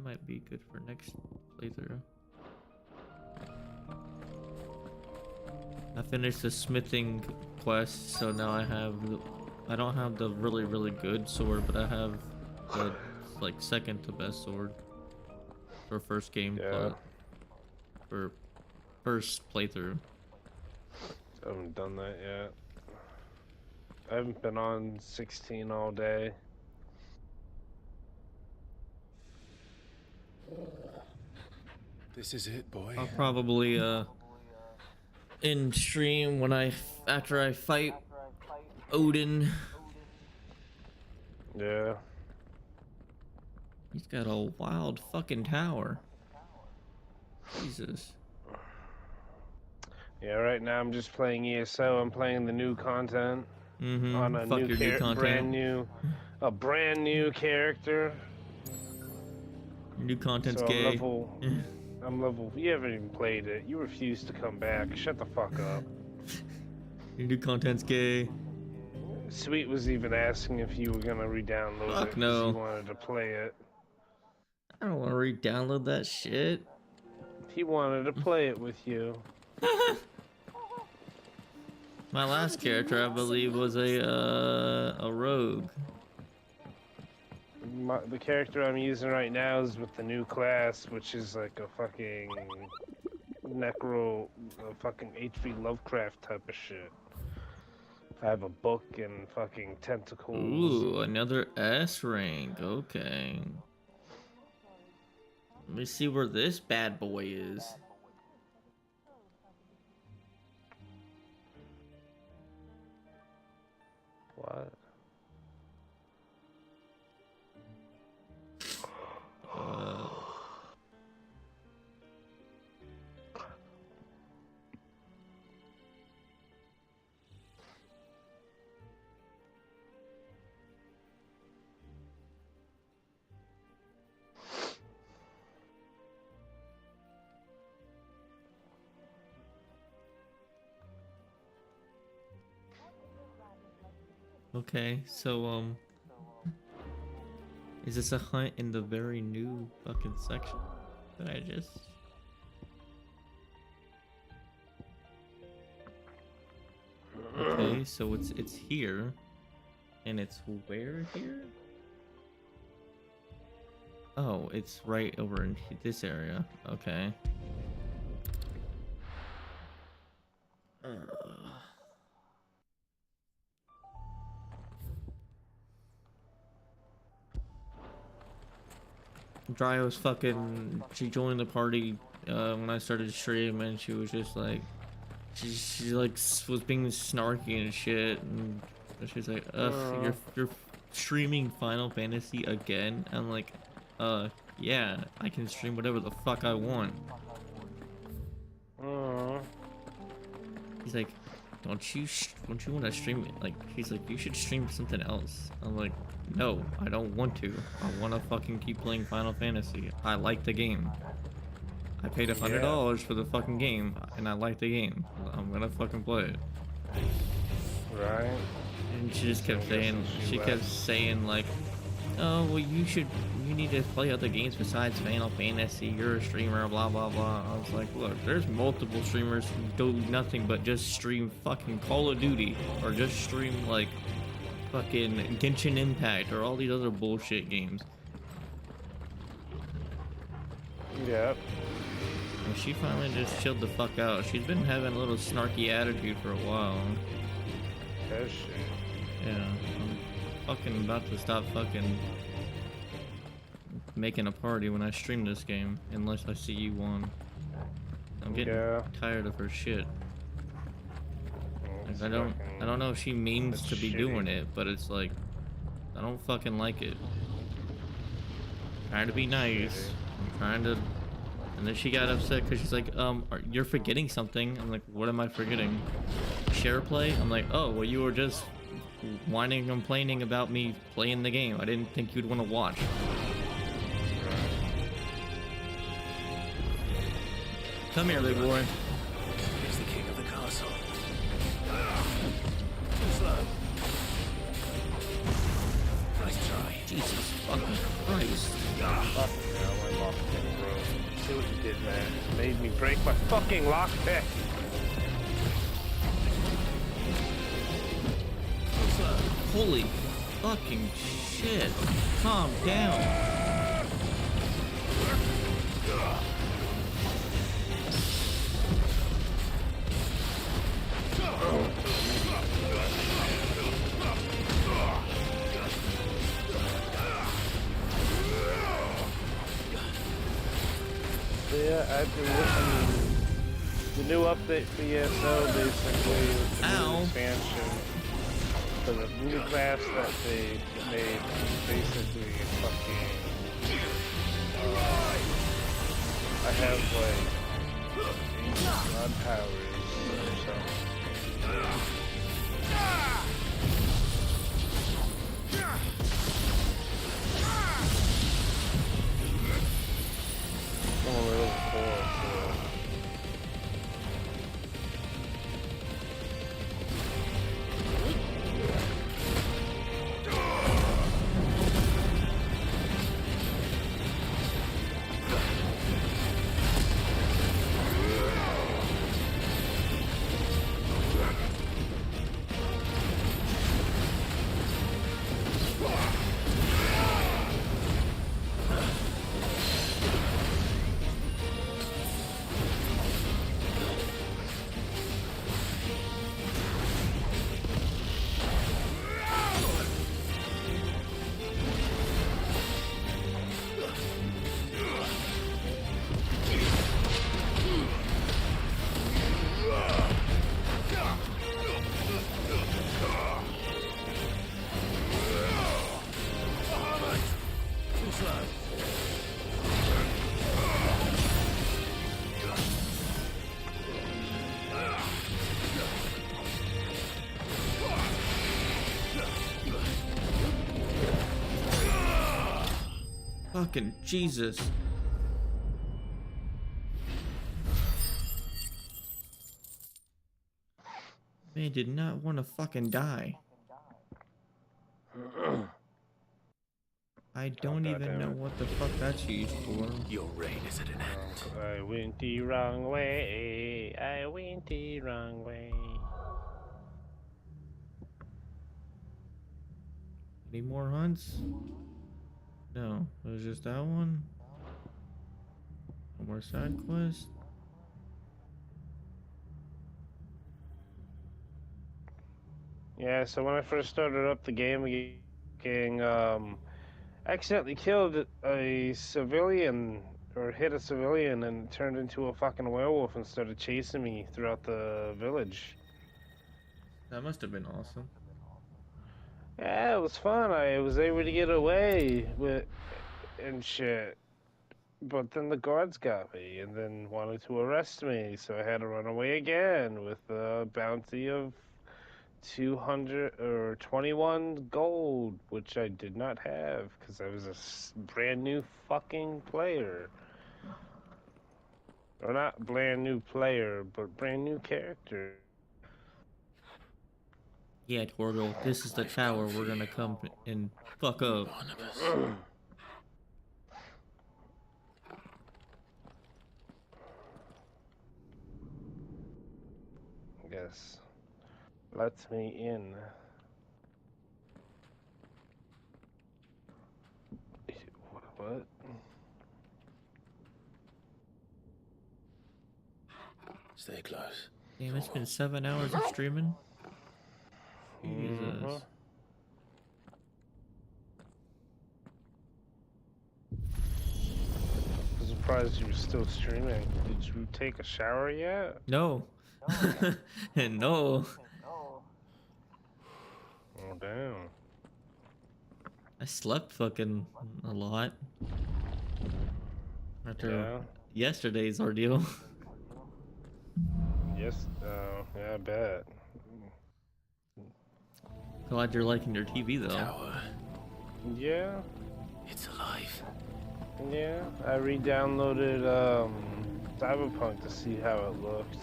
might be good for next playthrough. I finished the smithing quest, so now I don't have the really good sword, but I have the like second to best sword for first game. Yeah. For first playthrough. I haven't done that yet. I haven't been on 16 all day. This is it, boy. I'll probably in stream after I fight Odin. Yeah. He's got a wild fucking tower. Jesus. Yeah, right now I'm just playing ESO. I'm playing the new content on a Fuck your new content. brand new character. New content's So gay. I'm level. You haven't even played it. You refuse to come back. Shut the fuck up. Your new content's gay. Sweet was even asking if you were gonna re-download it. Fuck 'Cause no. He wanted to play it. I don't want to re-download that shit. He wanted to play it with you. My last character, I believe, was a rogue. The character I'm using right now is with the new class, which is like a fucking a fucking H.P. Lovecraft type of shit. I have a book and fucking tentacles. Ooh, another S rank. Okay. Let me see where this bad boy is. Okay, so is this a hunt in the very new fucking section that I just? Okay, so it's here, and it's where here? Oh, it's right over in this area. Okay. Dry was fucking. She joined the party when I started to stream, and she was just like, she like was being snarky and shit, and she's like, ugh, you're streaming Final Fantasy again? I'm like, yeah, I can stream whatever the fuck I want. He's like, don't you want to stream it? Like, he's like, you should stream something else. I'm like, no, I don't want to. I want to fucking keep playing Final Fantasy. I like the game. I paid $100 for the fucking game, and I like the game. I'm gonna fucking play it. Right. And she just kept saying like, oh, well, you need to play other games besides Final Fantasy. You're a streamer, blah, blah, blah. I was like, look, there's multiple streamers who do nothing but just stream fucking Call of Duty, or just stream, like, fucking Genshin Impact, or all these other bullshit games. Yep. And she finally just chilled the fuck out. She's been having a little snarky attitude for a while. Has she? Yeah. I'm fucking about to stop fucking making a party when I stream this game, unless I see you on. I'm getting tired of her shit. Like, I don't know if she means to be doing it, but it's like, I don't fucking like it. I'm trying to be nice. I'm trying to. And then she got upset because she's like, you're forgetting something. I'm like, what am I forgetting? Share play? I'm like, oh, well, you were just whining and complaining about me playing the game. I didn't think you'd want to watch. Come here, big boy. He's the king of the castle. Nice try. Jesus fucking Christ. Fucking hell, my lockpick, bro. See what you did, man. It made me break my fucking lockpick. Holy fucking shit. Calm down. Yeah, I mean, the new update for ESO basically was the new expansion for the new class that they made basically fucking. I have like 8 run powers or something. I'm a little poor, so. Fucking Jesus. Man did not want to fucking die. I don't even know what the fuck that's used for. Your reign is at an end. I went the wrong way. I went the wrong way. Any more hunts? No, it was just that one. No more side quest. Yeah, so when I first started up the game, accidentally killed a civilian, or hit a civilian, and it turned into a fucking werewolf and started chasing me throughout the village. That must have been awesome. Yeah, it was fun. I was able to get away with and shit. But then the guards got me and then wanted to arrest me, so I had to run away again with a bounty of 200 or 21 gold, which I did not have because I was a brand new fucking player. Or not brand new player, but brand new character. Yeah, Torgal, this is the tower we're gonna come and fuck up. Guess. Let me in. What? Stay close. Damn, it's been 7 hours of streaming. Jesus. I'm surprised you were still streaming. Did you take a shower yet? No. And no. Oh, damn. I slept fucking a lot. After yesterday's ordeal. Yes, yeah, I bet. Glad you're liking your TV though. Tower. Yeah. It's alive. Yeah, I re-downloaded Cyberpunk to see how it looked.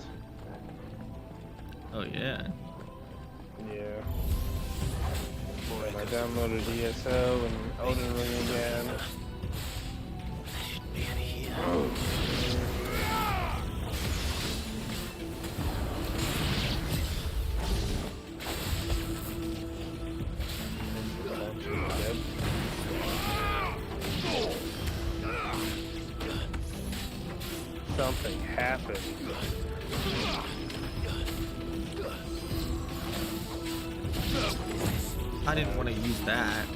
Oh yeah. Yeah. And I downloaded ESO and Elden Ring again. There shouldn't be any here. Something happened. I didn't want to use that.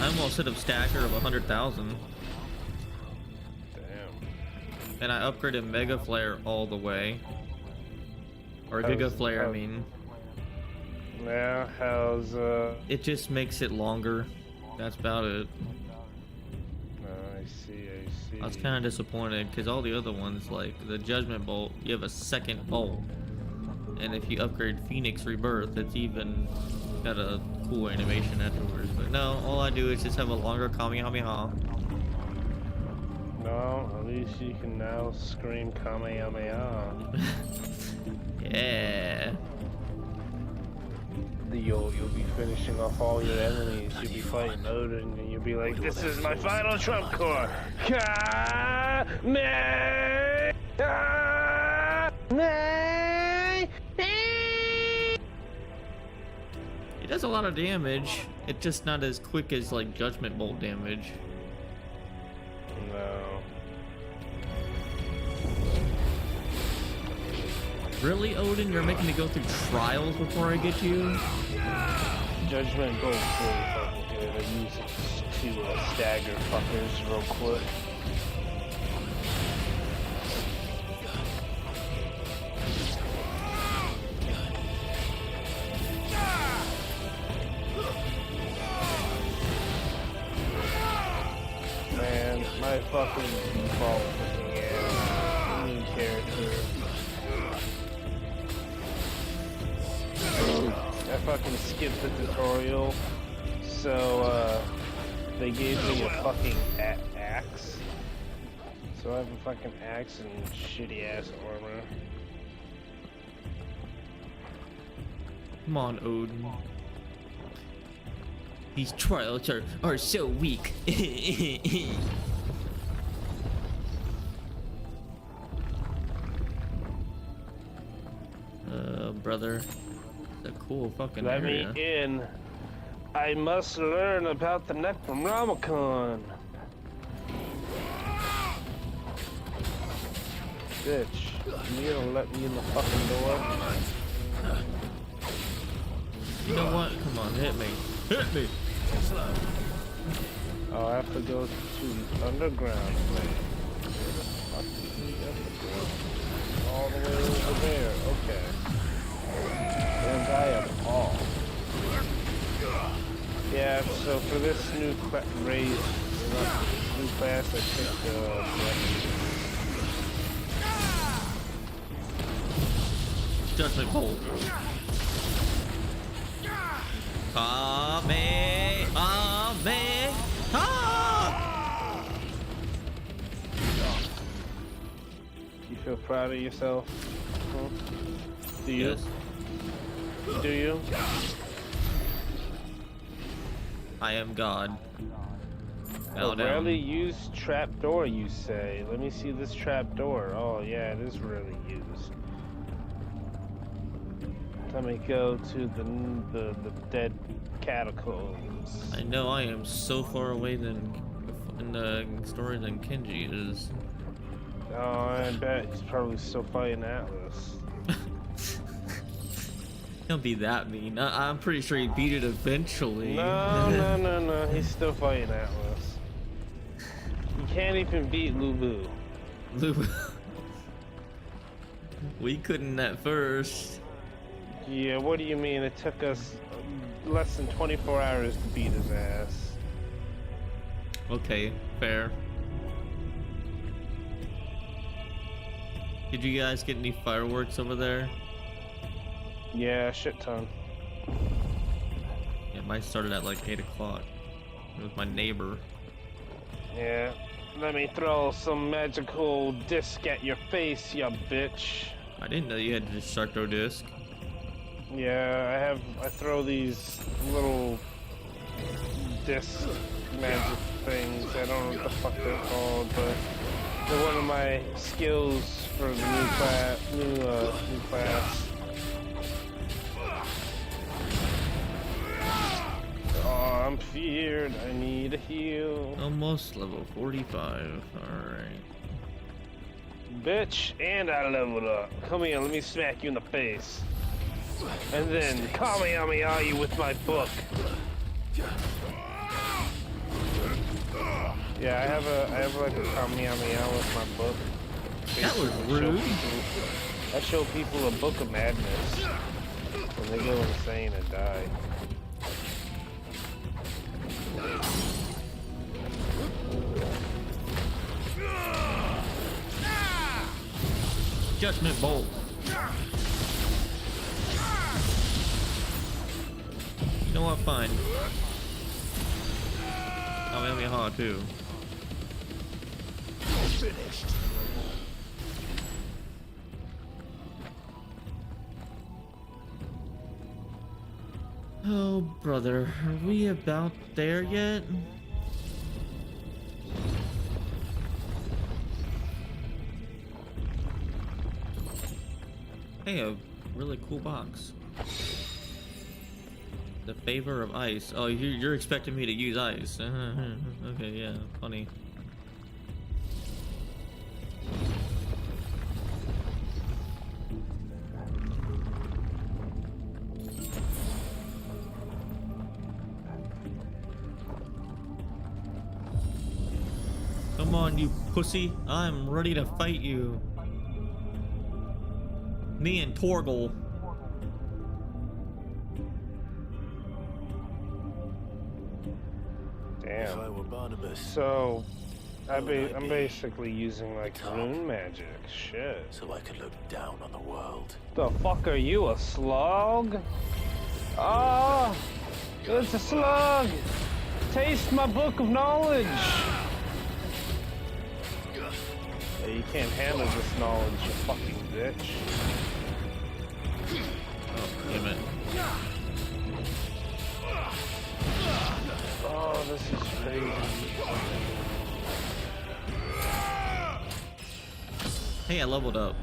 I almost hit a stacker of 100,000. Damn. And I upgraded Mega Flare all the way. Or Giga Flare, I mean. Yeah, how's It just makes it longer. That's about it. I see. I was kind of disappointed because all the other ones, like the Judgment Bolt, you have a second bolt. And if you upgrade Phoenix Rebirth, it's even got a cool animation afterwards. But no, all I do is just have a longer Kamehameha. No, at least you can now scream Kamehameha. Yeah. You'll be finishing off all your enemies. You'll be fighting Odin, and you'll be like, "This is my final trump core." It does a lot of damage. It's just not as quick as like Judgment Bolt damage. No. Really, Odin? You're making me go through trials before I get you? Judgment Bolt's really fucking good. I use it to stagger fuckers real quick. Man, my fucking default new character. I fucking skipped the tutorial, so they gave me a fucking axe. So I have a fucking axe and shitty ass armor. Come on, Odin. These trials are so weak. Brother. It's a cool fucking Let area. me in. I must learn about the Necronomicon. Bitch, you don't let me in the fucking door. You know what? Come on, hit me. Hit me! Oh, I have to go to the underground way. All the way over there. Okay. And I am all. Yeah, so for this new race, new class, I think Judgment Bolt. Ame! Ah! You feel proud of yourself? Huh? Do you? Yes. Do you? I am God. Oh, rarely used trapdoor, you say? Let me see this trapdoor. Oh, yeah, it is rarely used. Let me go to the dead catacombs. I know I am so far away in the story than Kenji is. Oh, I bet he's probably still fighting Atlas. Don't be that mean. I'm pretty sure he beat it eventually. No. He's still fighting Atlas. He can't even beat Lubu. We couldn't at first. Yeah, what do you mean? It took us less than 24 hours to beat his ass. Okay, fair. Did you guys get any fireworks over there? Yeah, shit ton. Yeah, mine started at like 8 o'clock. It was my neighbor. Yeah, let me throw some magical disc at your face, ya bitch. I didn't know you had to Destructo disc. Yeah, I throw these little disc magic things. I don't know what the fuck they're called, but they're one of my skills for the new class. Oh, I'm feared. I need a heal. Almost level 45. Alright. Bitch, and I leveled up. Come here, let me smack you in the face. And then Kamehameha you with my book. Yeah, I have like a Kamehameha with my book. That was rude. I show people a book of madness when they go insane and die. Judgment Bolt. You know what? Fine. Kamehameha too. Finished. Oh, brother, are we about there yet? Hey, a really cool box. The favor of ice. Oh, you're expecting me to use ice. Okay, yeah, funny. Come on, you pussy. I'm ready to fight you. Me and Torgal. Damn. If I were Barnabas, So, I'm basically using like rune magic. Shit. so I could look down on the world. The fuck are you, a slug? Ah, it's a slug. Taste my book of knowledge. Hey, you can't handle this knowledge, you fucking bitch. Oh, damn it. Oh, this is crazy. Hey, I leveled up.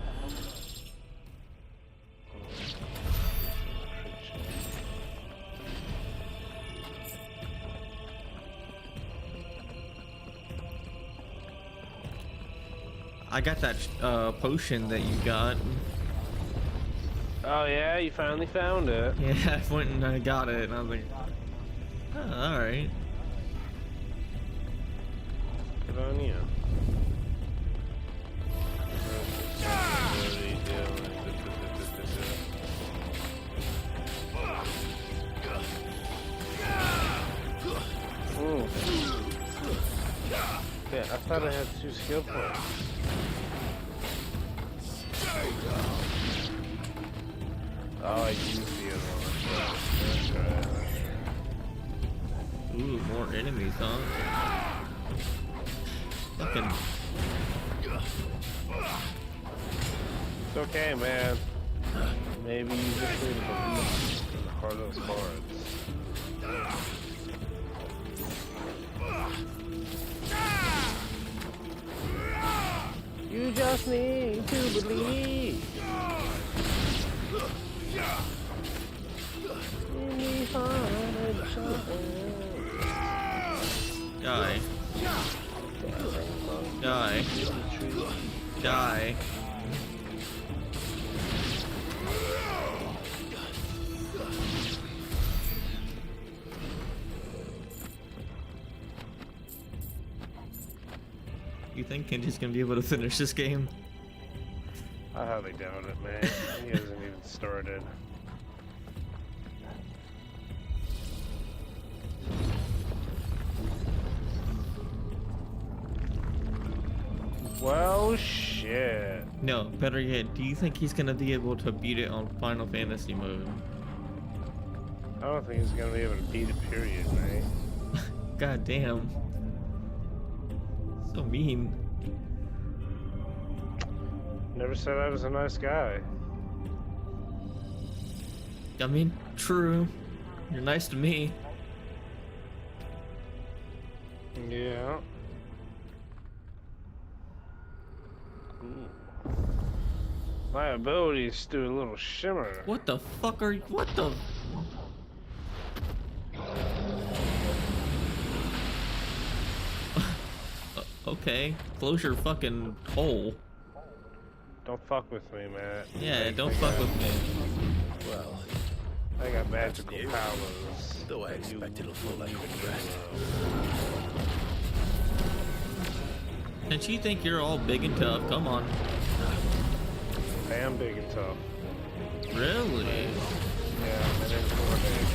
I got that potion that you got. Oh yeah, you finally found it. Yeah, I went and I got it, and I was like, oh, all right. Good on you. Ooh. Yeah, I thought I had 2 skill points. Oh, I used the other one. That's right. Ooh, more enemies, huh? Fucking. It's okay, man. Maybe you just need to believe in the heart of cards. You just need to believe. Die. Die. Die. You think Kenji's gonna be able to finish this game? I highly doubt it, man. He hasn't even started. Well, shit. No, better yet, do you think he's gonna be able to beat it on Final Fantasy mode? I don't think he's gonna be able to beat it, period, man. God damn. So mean. Never said I was a nice guy. I mean, true. You're nice to me. Yeah. Ooh. My abilities do a little shimmer. What the fuck are you? What the? Okay, close your fucking hole. Don't fuck with me, Matt. Yeah, don't fuck with me. Well, I got magical powers. Though I expect it'll flow like a breath. And you think you're all big and tough? Come on. I am big and tough. Really? Yeah, I'm in for big.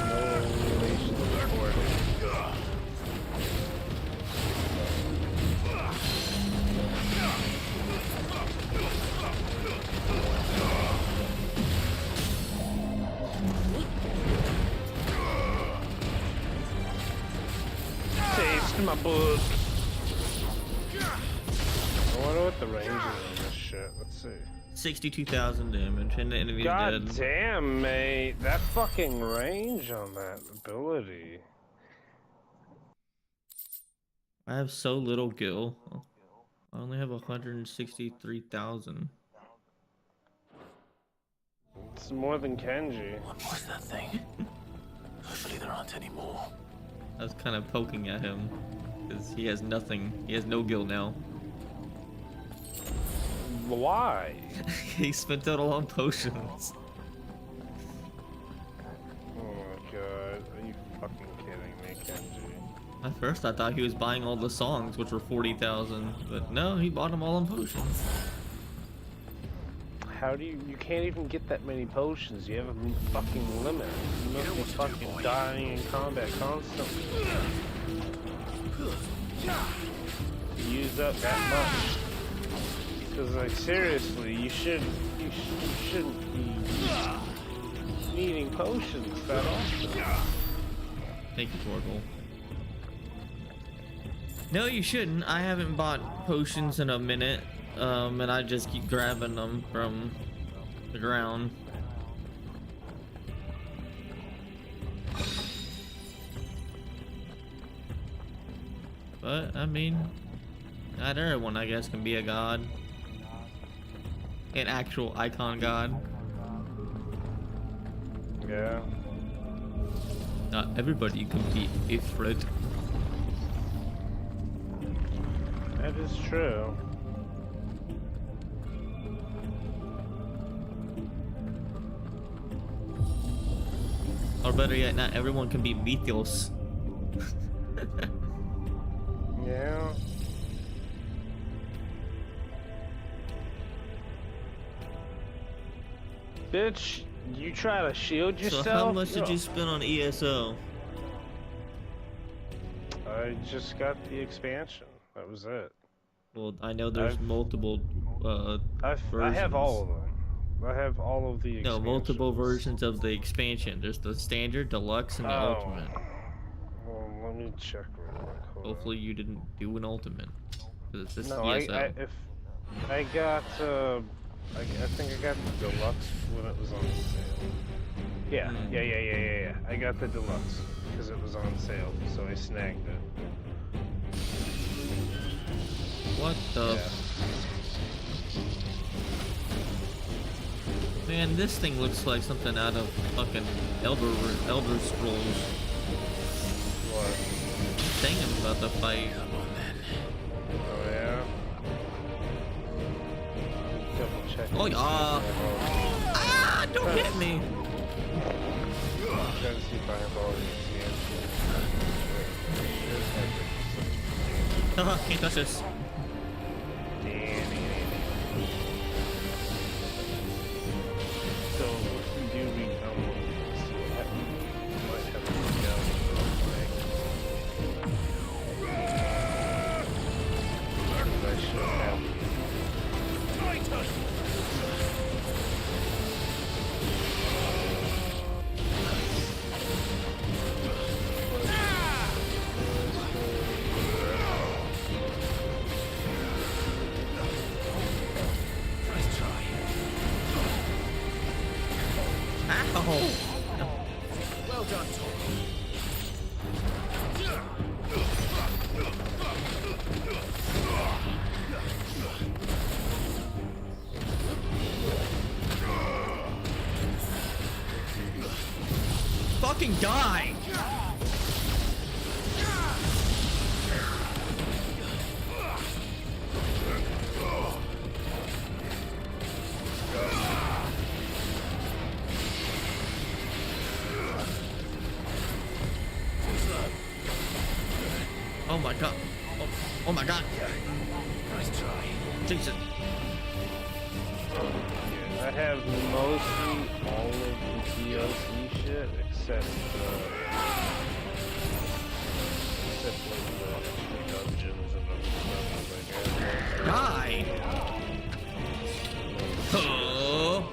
No relation recorded. Taste my book. I wonder what the range is on this shit. Let's see. 62,000 damage, and the enemy's God dead. damn, mate. That fucking range on that ability. I have so little gil. I only have 163,000. It's more than Kenji. What was that thing? Hopefully there aren't any more. I was kind of poking at him because he has nothing. He has no gil now. Why? He spent it all on potions. Oh my god. Are you fucking kidding me, Kenji? At first I thought he was buying all the songs, which were 40,000, but no, he bought them all on potions. How do you can't even get that many potions. You have a fucking limit. You must be fucking dying in combat constantly. You use up that much. Because like seriously, you shouldn't be needing potions that often. Thank you, Torgal. No, you shouldn't. I haven't bought potions in a minute, and I just keep grabbing them from the ground. But, I mean, not everyone, I guess, can be a god. An actual icon god. Yeah. Not everybody can be Ifrit. That is true. Or better yet, not everyone can be Mythos. Yeah. Bitch, you try to shield yourself? So how much did you spend on ESO? I just got the expansion. That was it. Well, I know there's multiple versions. I have all of them. I have all of the No, expansions. multiple versions of the expansion. There's the standard, deluxe, and the ultimate. Well, let me check real quick. Hopefully you didn't do an ultimate. Because it's No, ESO. I got, I think I got the deluxe when it was on sale. Yeah, yeah. I got the deluxe because it was on sale, so I snagged it. What the? Yeah. Man, this thing looks like something out of fucking Elder Scrolls. What? Thing I'm about to fight. Oh yeah. Double check. Oh yeah. Ah! Don't hit me. I'm trying to see if I have all the expansions. Can't touch this. So, if we do become one of these, we might have to go because I should have. Well done, Tom. Fucking die! Oh my god. Oh my god. Nice try. Jesus. I have mostly all of the DLC shit except like the dungeons and the stuff. Die! Oh.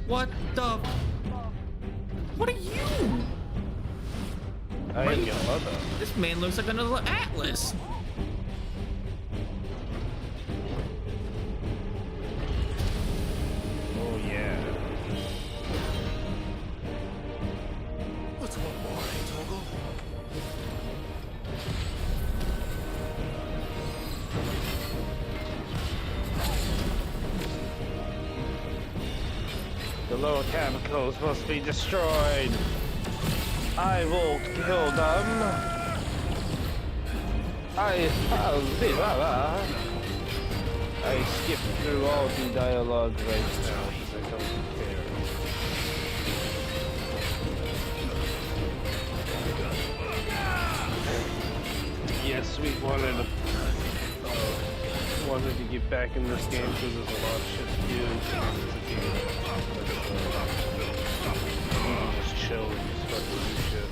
What the? What are you? I am your mother. This man looks like another Atlas. Oh yeah. What's one more, eh, Toggle? The lower chemicals must be destroyed. I will kill them. I skipped through all the dialogue right now because I don't care. Yes, we wanted to get back in this game because there's a lot of shit to do. You can just chill and just fucking do shit.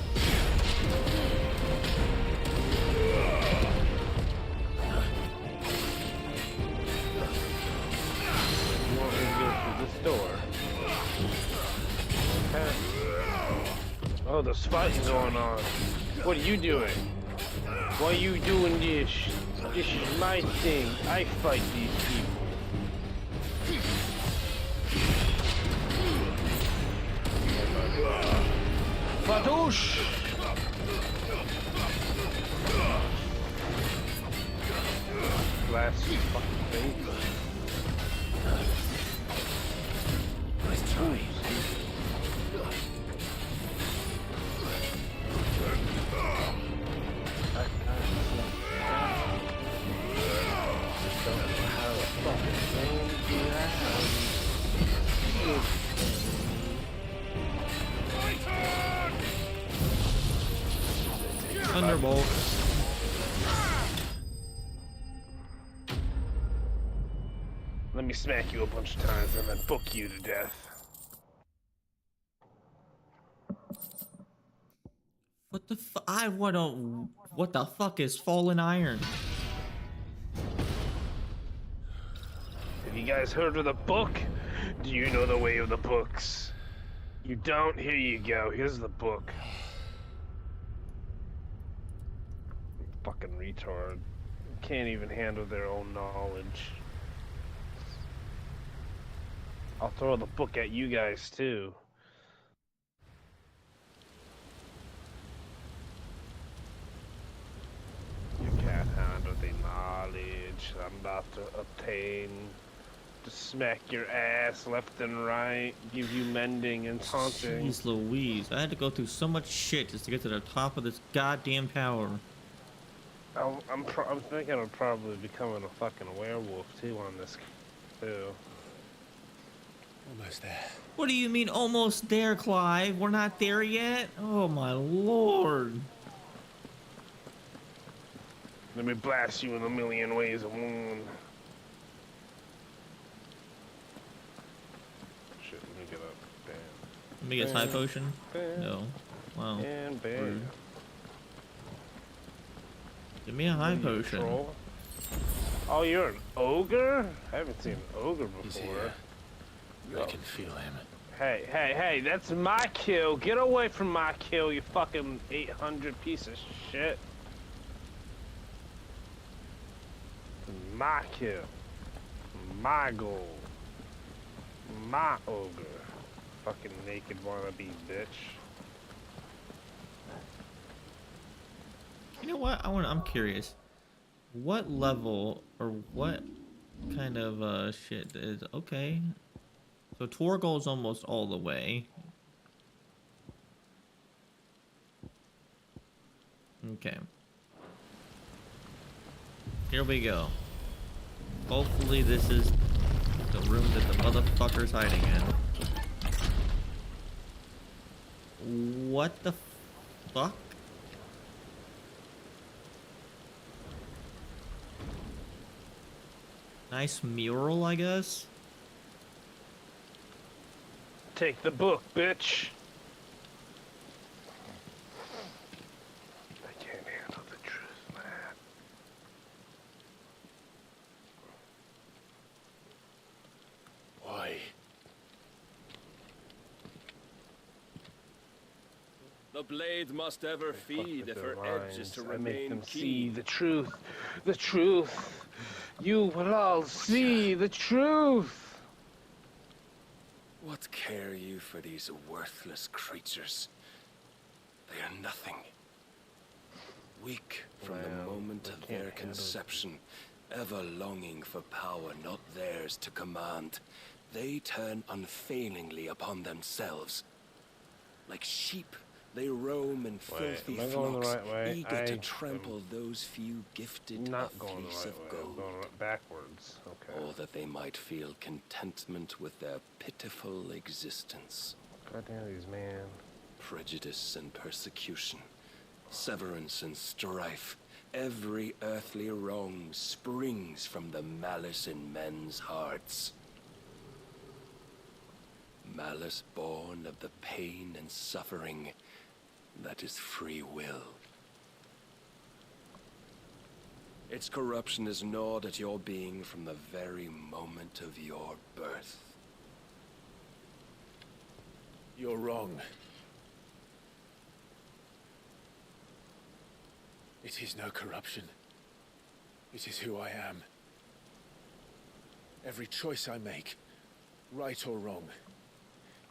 You want me to go through this door? Okay. Oh, there's fighting going on. What are you doing? Why you doing this? This is my thing. I fight these people. Fadouche! Glass fucking face. Nice try. Thunderbolt. Let me smack you a bunch of times and then book you to death. What the what the fuck is fallen iron? Have you guys heard of the book? Do you know the way of the books? You don't? Here you go. Here's the book. Fucking retard. Can't even handle their own knowledge. I'll throw the book at you guys too. You can't handle the knowledge I'm about to obtain. To smack your ass left and right, give you mending and taunting. Jeez Louise, I had to go through so much shit just to get to the top of this goddamn tower. I'm thinking of probably becoming a fucking werewolf too on this too. Almost there. What do you mean almost there, Clive? We're not there yet? Oh my lord. Let me blast you in a million ways of wound. Shit, let me get up. Bam. Let me get a high potion? Bam. No. Wow. And bam. Rude. Give me a high potion. Troll. Oh, you're an ogre? I haven't seen an ogre before. I can feel him. Hey, hey, hey, that's my kill. Get away from my kill, you fucking 800 piece of shit. My kill. My goal. My ogre. Fucking naked wannabe bitch. You know what? I'm curious. What level or what kind of shit is okay? So Torgal's almost all the way. Okay. Here we go. Hopefully this is the room that the motherfucker's hiding in. What the fuck? Nice mural, I guess. Take the book, bitch. I can't handle the truth, man. Why? The blade must ever feed if her edge is to I make remain them keen. see the truth. The truth. You will all see the truth. What care you for these worthless creatures? They are nothing. Weak from the moment of their conception, ever longing for power not theirs to command, they turn unfailingly upon themselves. Like sheep, they roam in filthy am I going the flocks, right way? eager to trample those few gifted Not a going the fleece right of way. gold. I'm going backwards. Okay. Or that they might feel contentment with their pitiful existence. God damn these, man. Prejudice and persecution, severance and strife, every earthly wrong springs from the malice in men's hearts. Malice born of the pain and suffering that is free will. Its corruption is gnawed at your being from the very moment of your birth. You're wrong. It is no corruption. It is who I am. Every choice I make, right or wrong,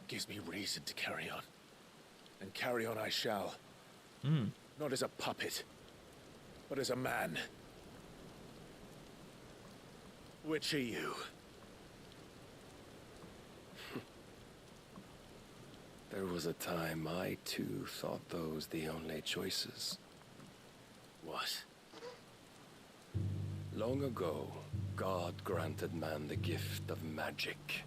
gives me reason to carry on. And carry on I shall. Not as a puppet, but as a man. Which are you? There was a time I too thought those the only choices. What? Long ago, God granted man the gift of magic.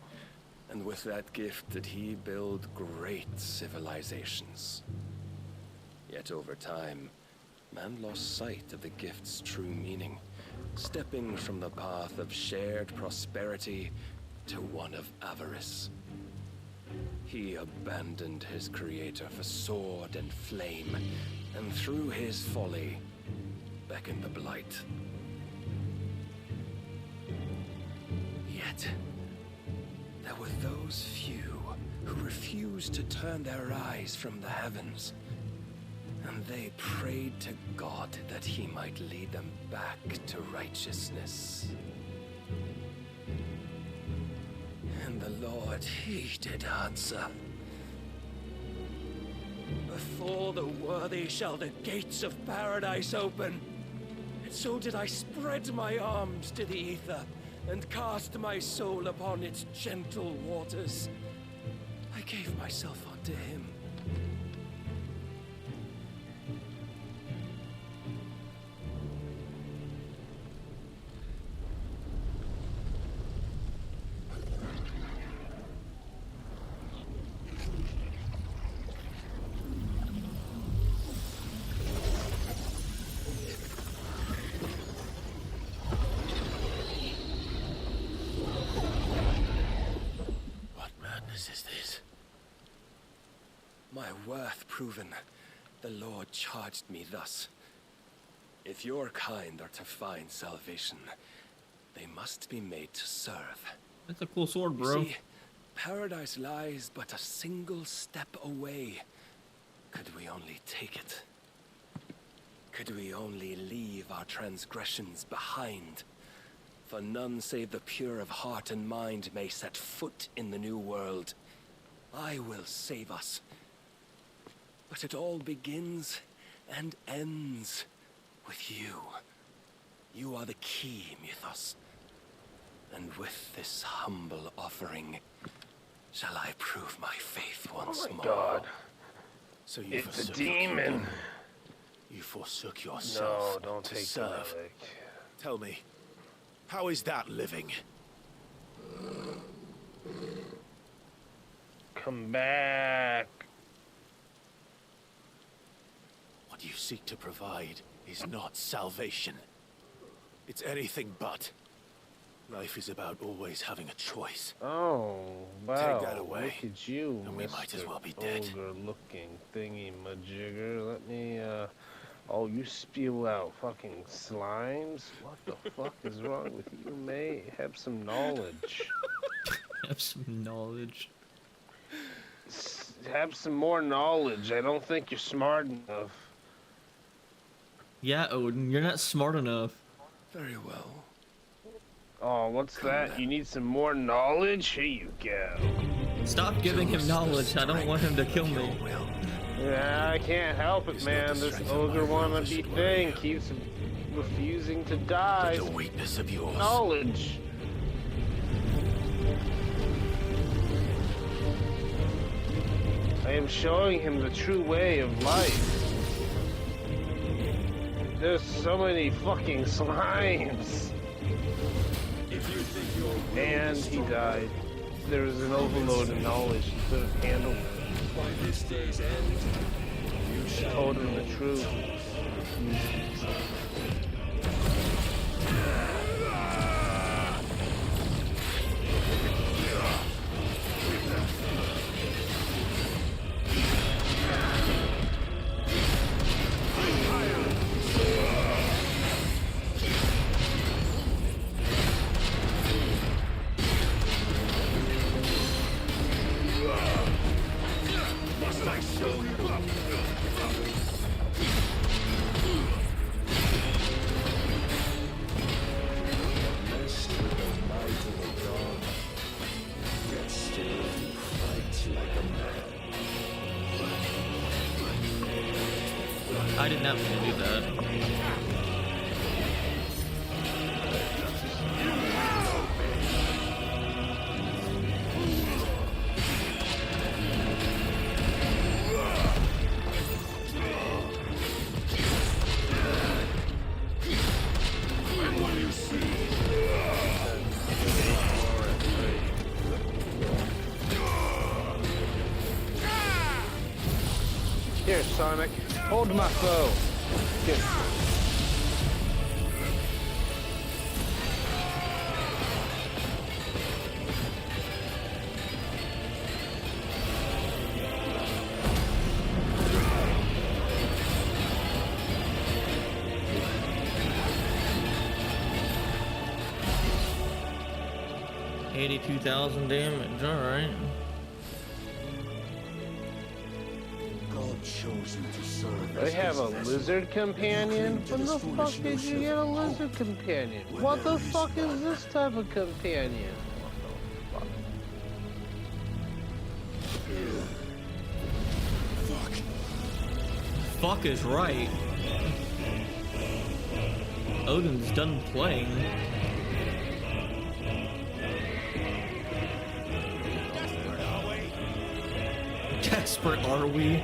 And with that gift did he build great civilizations. Yet over time, man lost sight of the gift's true meaning, stepping from the path of shared prosperity to one of avarice. He abandoned his creator for sword and flame, and through his folly, beckoned the blight. Yet, there were those few who refused to turn their eyes from the heavens, and they prayed to God that he might lead them back to righteousness. And the Lord, he did answer. Before the worthy shall the gates of paradise open. And so did I spread my arms to the ether, and cast my soul upon its gentle waters. I gave myself unto him. Is this? My worth proven, the Lord charged me thus. If your kind are to find salvation, they must be made to serve. That's a cool sword, bro. You see, paradise lies but a single step away. Could we only take it? Could we only leave our transgressions behind? For none save the pure of heart and mind may set foot in the new world. I will save us. But it all begins and ends with you. You are the key, Mythos. And with this humble offering, shall I prove my faith once more. God. So you It's a demon. You forsook yourself. No, don't to take the serve. relic. Tell me, how is that living? Come back. What you seek to provide is not salvation. It's anything but. Life is about always having a choice. Oh, wow. Take that away, Look at you, and we might as well be dead. Ogre-looking thingy-majigger. Let me, Oh, you spew out fucking slimes? What the fuck is wrong with you, mate? Have some knowledge. Have some knowledge. Have some more knowledge. I don't think you're smart enough. Yeah, Odin, you're not smart enough. Very well. Oh, what's that? You need some more knowledge? Here you go. Stop giving him knowledge. I don't want him to kill me. Yeah, I can't help it, man. This ogre wannabe thing keeps refusing to die. The weakness of yours. Knowledge. I am showing him the true way of life. There's so many fucking slimes. And he died. There was an overload of knowledge. He couldn't handle it. By this day's end, you shall told him the truth. have me to do that. 82,000 damage, alright. They have a lizard companion? When the fuck did you get a lizard companion? What the fuck is this type of companion? Fuck is right. Odin's done playing. Desperate are we?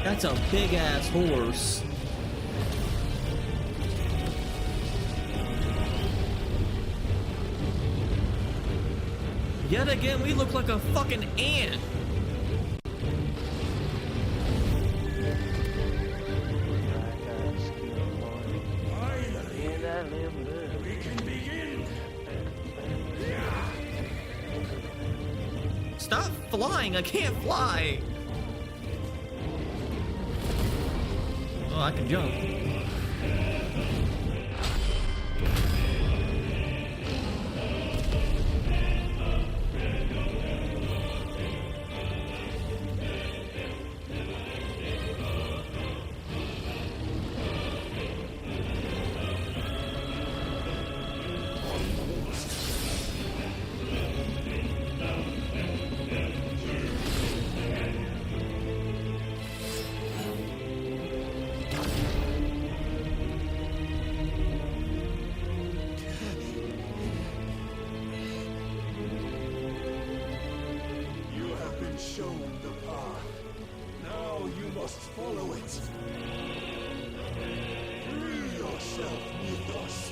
That's a big ass horse. Yet again, we look like a fucking ant. We can begin. Stop flying! I can't fly! Oh, I can jump. Shown the path. Now you must follow it. Free yourself with us.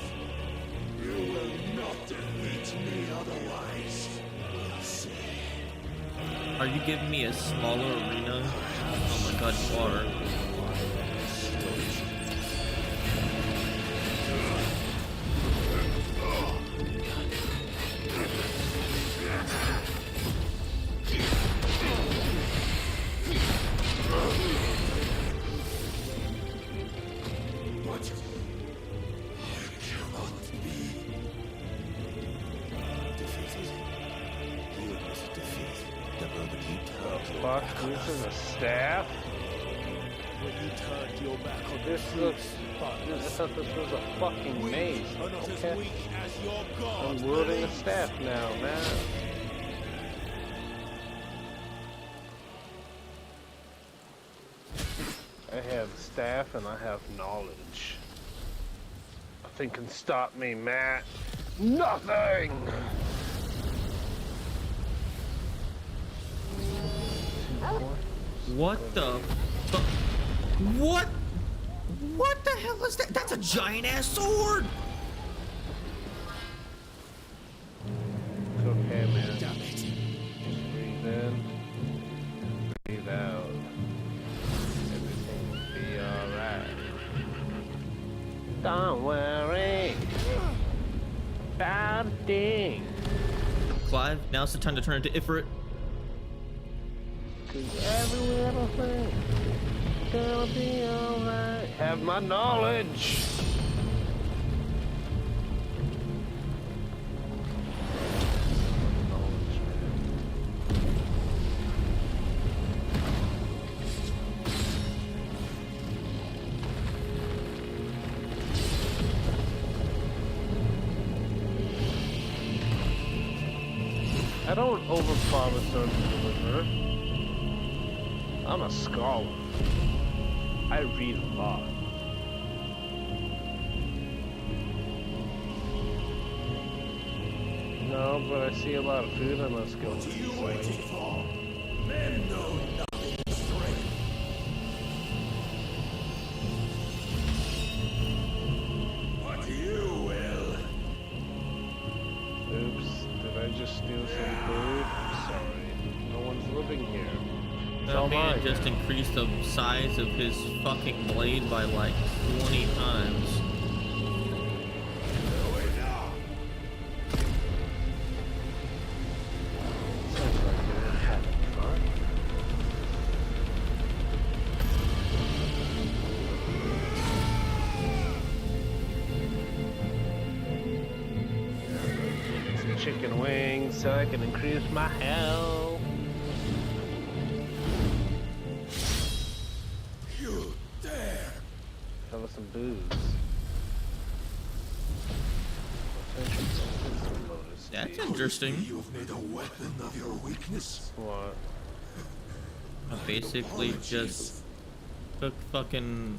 You will not defeat me otherwise. We'll see. Are you giving me a smaller arena? Oh my god, you are. Fuck, this is a staff? When you turned your back on This looks... I thought this was a fucking maze. Okay. I'm wielding a staff now, man. I have staff and I have knowledge. Nothing can stop me, Matt. Nothing! What the fuck? What? What the hell is that? That's a giant ass sword! It's okay, man. Damn it. Just breathe in, breathe out. Everything will be alright. Don't worry about a thing. Clive, now's the time to turn into Ifrit. Every little thing gonna be alright. Have my knowledge. I don't overpromise or deliver. I'm a scholar. I read a lot. No, but I see a lot of food. I must go. What are you waiting for? Men know nothing is strength. What you will. Oops, did I just steal some food? I'm sorry. No one's living here. That man just increased the size of his fucking blade by like 20 times. Chicken wings so I can increase my health. You dare! Have some booze. That's interesting. You have made a weapon of your weakness. What? I basically just took fucking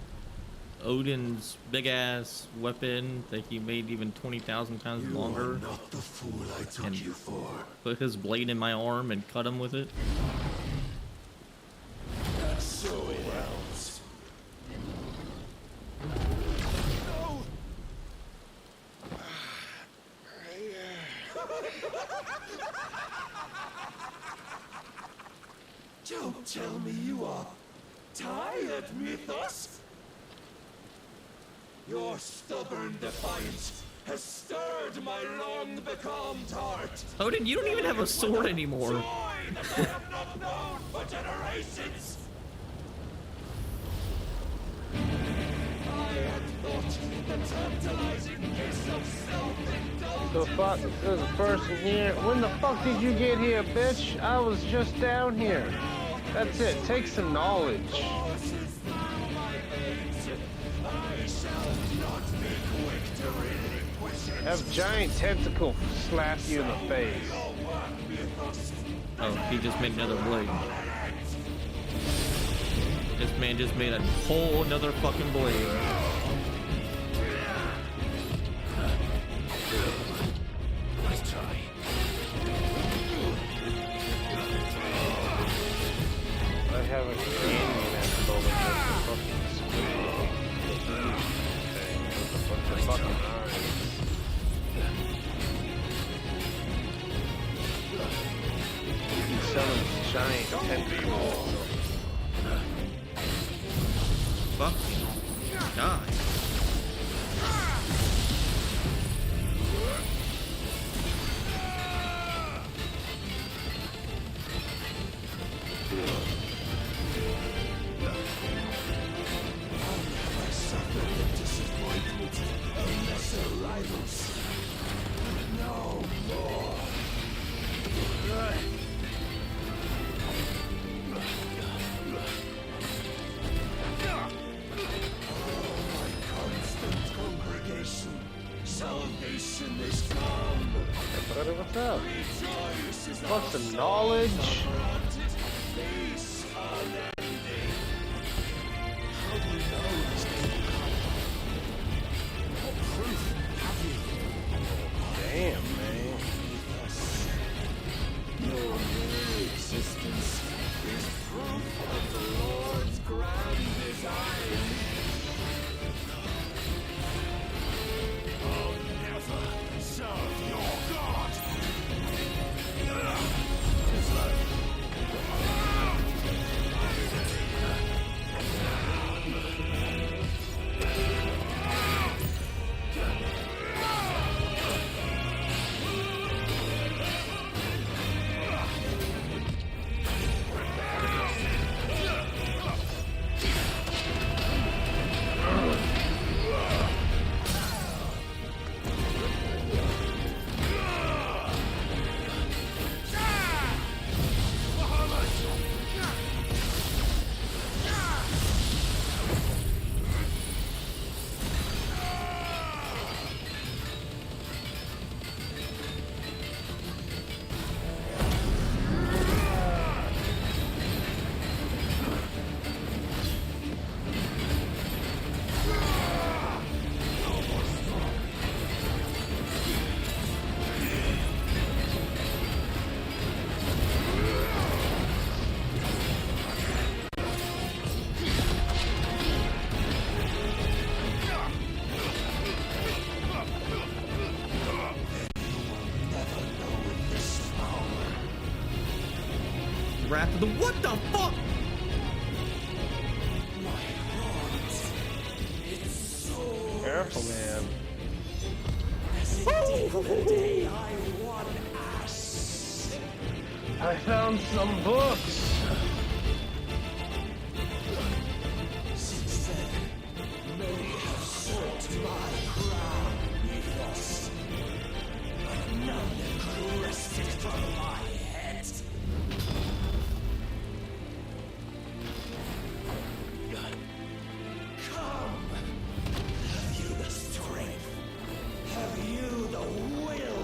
Odin's big ass weapon that he made even 20,000 times longer. Not the fool I took you for. Put his blade in my arm and cut him with it. And so it ends. No! Don't tell me you are tired, Mythos. Your stubborn defiance has stirred my long-becalmed heart. Odin, you don't even have a sword anymore. Joy that I have not known for generations. I had thought the tantalizing kiss of self-indulgence. The fuck? There's a person here. When the fuck did you get here, bitch? I was just down here. That's it. Take some knowledge. Have giant tentacle slap you in the face. Oh, he just made another blade. This man just made a whole another fucking blade. Let's try. I have a canyon at the moment. That's a fucking squid. With a bunch of fucking eyes. He's selling giant tentacles. Fucking die. I suffered the disappointment of lesser rivals. No more. Congregation, salvation is come. Brother, what's up? What's the knowledge? Peace unending. How do you know this day will come? What proof have you? Damn, man. Your very existence is proof of the Lord's grand design. I'll never serve your God. What the fuck? Careful, man. I found some books. Since then, many have sought my crown with us, but none have wrested from my head. Come! Have you the strength? Have you the will?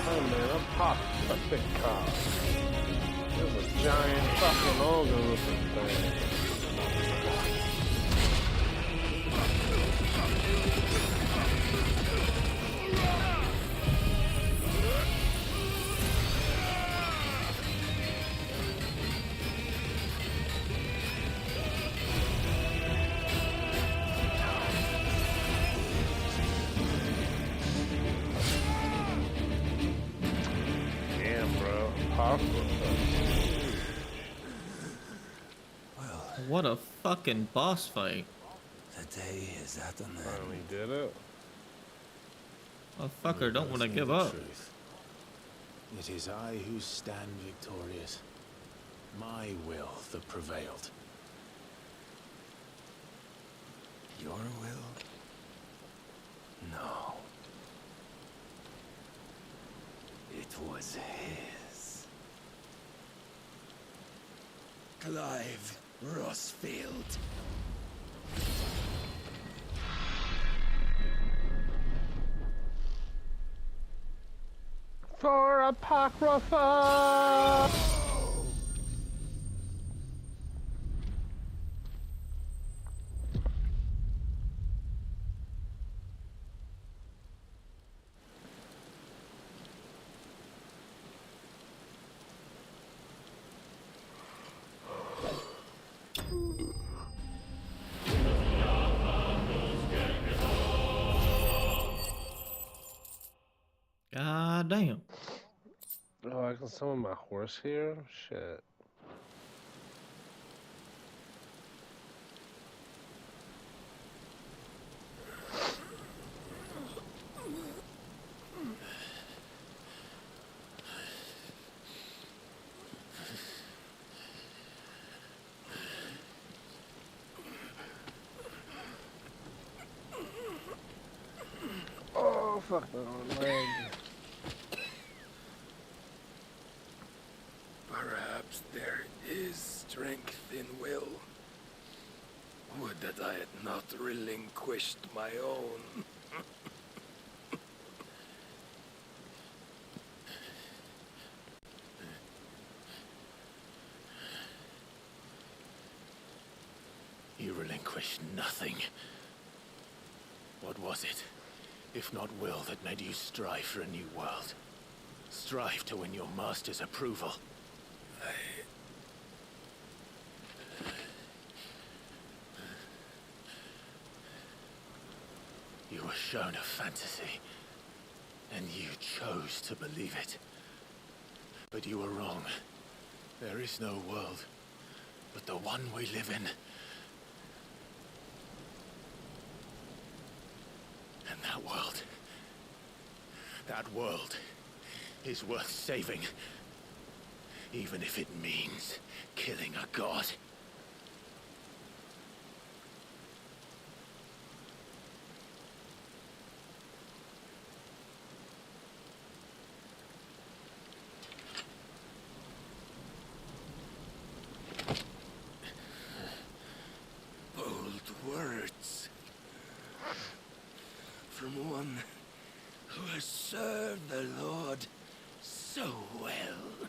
Oh man, I'm popped. Fuck that car. There's a giant fucking ogre looking thing. Damn, bro. Powerful. What a fucking boss fight. The day is at an end. Finally did it. Oh, fucker, don't want to Reveals me give the up. truth. It is I who stand victorious. My will that prevailed. Your will? No. It was his. Clive Rossfield. For Apocrypha! God damn. Oh, I can summon my horse here? Shit. Oh, fuck my leg. Perhaps there is strength in will. Would that I had not relinquished my own. You relinquished nothing. What was it, if not will, that made you strive for a new world? Strive to win your master's approval. You were shown a fantasy, and you chose to believe it. But you were wrong. There is no world, but the one we live in. And that world is worth saving, even if it means killing a god. Bold words. From one who has served the Lord so well.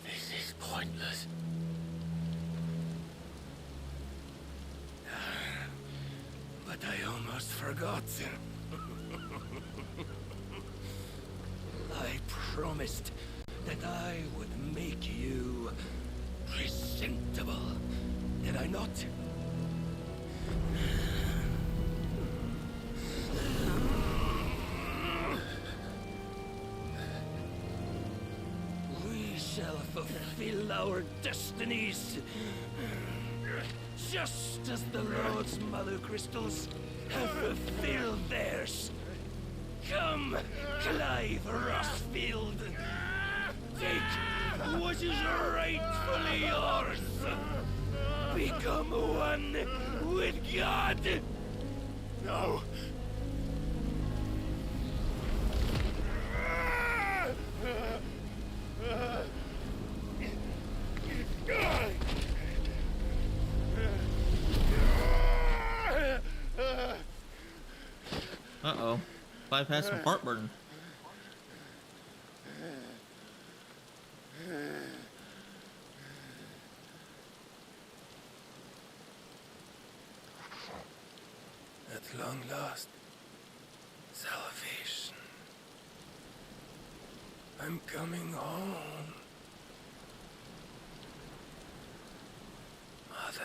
This is pointless. But I almost forgot. I promised that I would make you presentable. Did I not? We shall fulfill our destinies. Just as the Lord's Mother Crystals have fulfilled theirs. Come, Clive Rossfield. Take what is rightfully yours. Become one with God. No. Uh-oh. Bypass some heartburn. At long last, salvation. I'm coming home. Mother.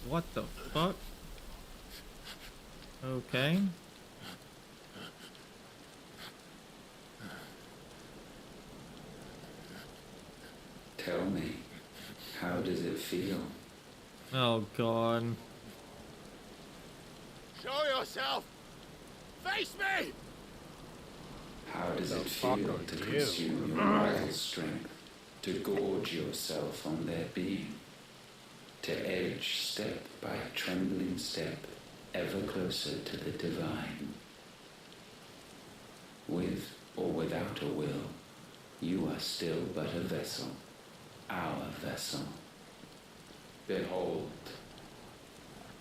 What the fuck? Okay. Tell me, how does it feel? Oh god. Show yourself! Face me! How does it feel to consume your vital strength, to gorge yourself on their being, to edge step by trembling step ever closer to the divine? With or without a will, you are still but a vessel, our vessel. Behold,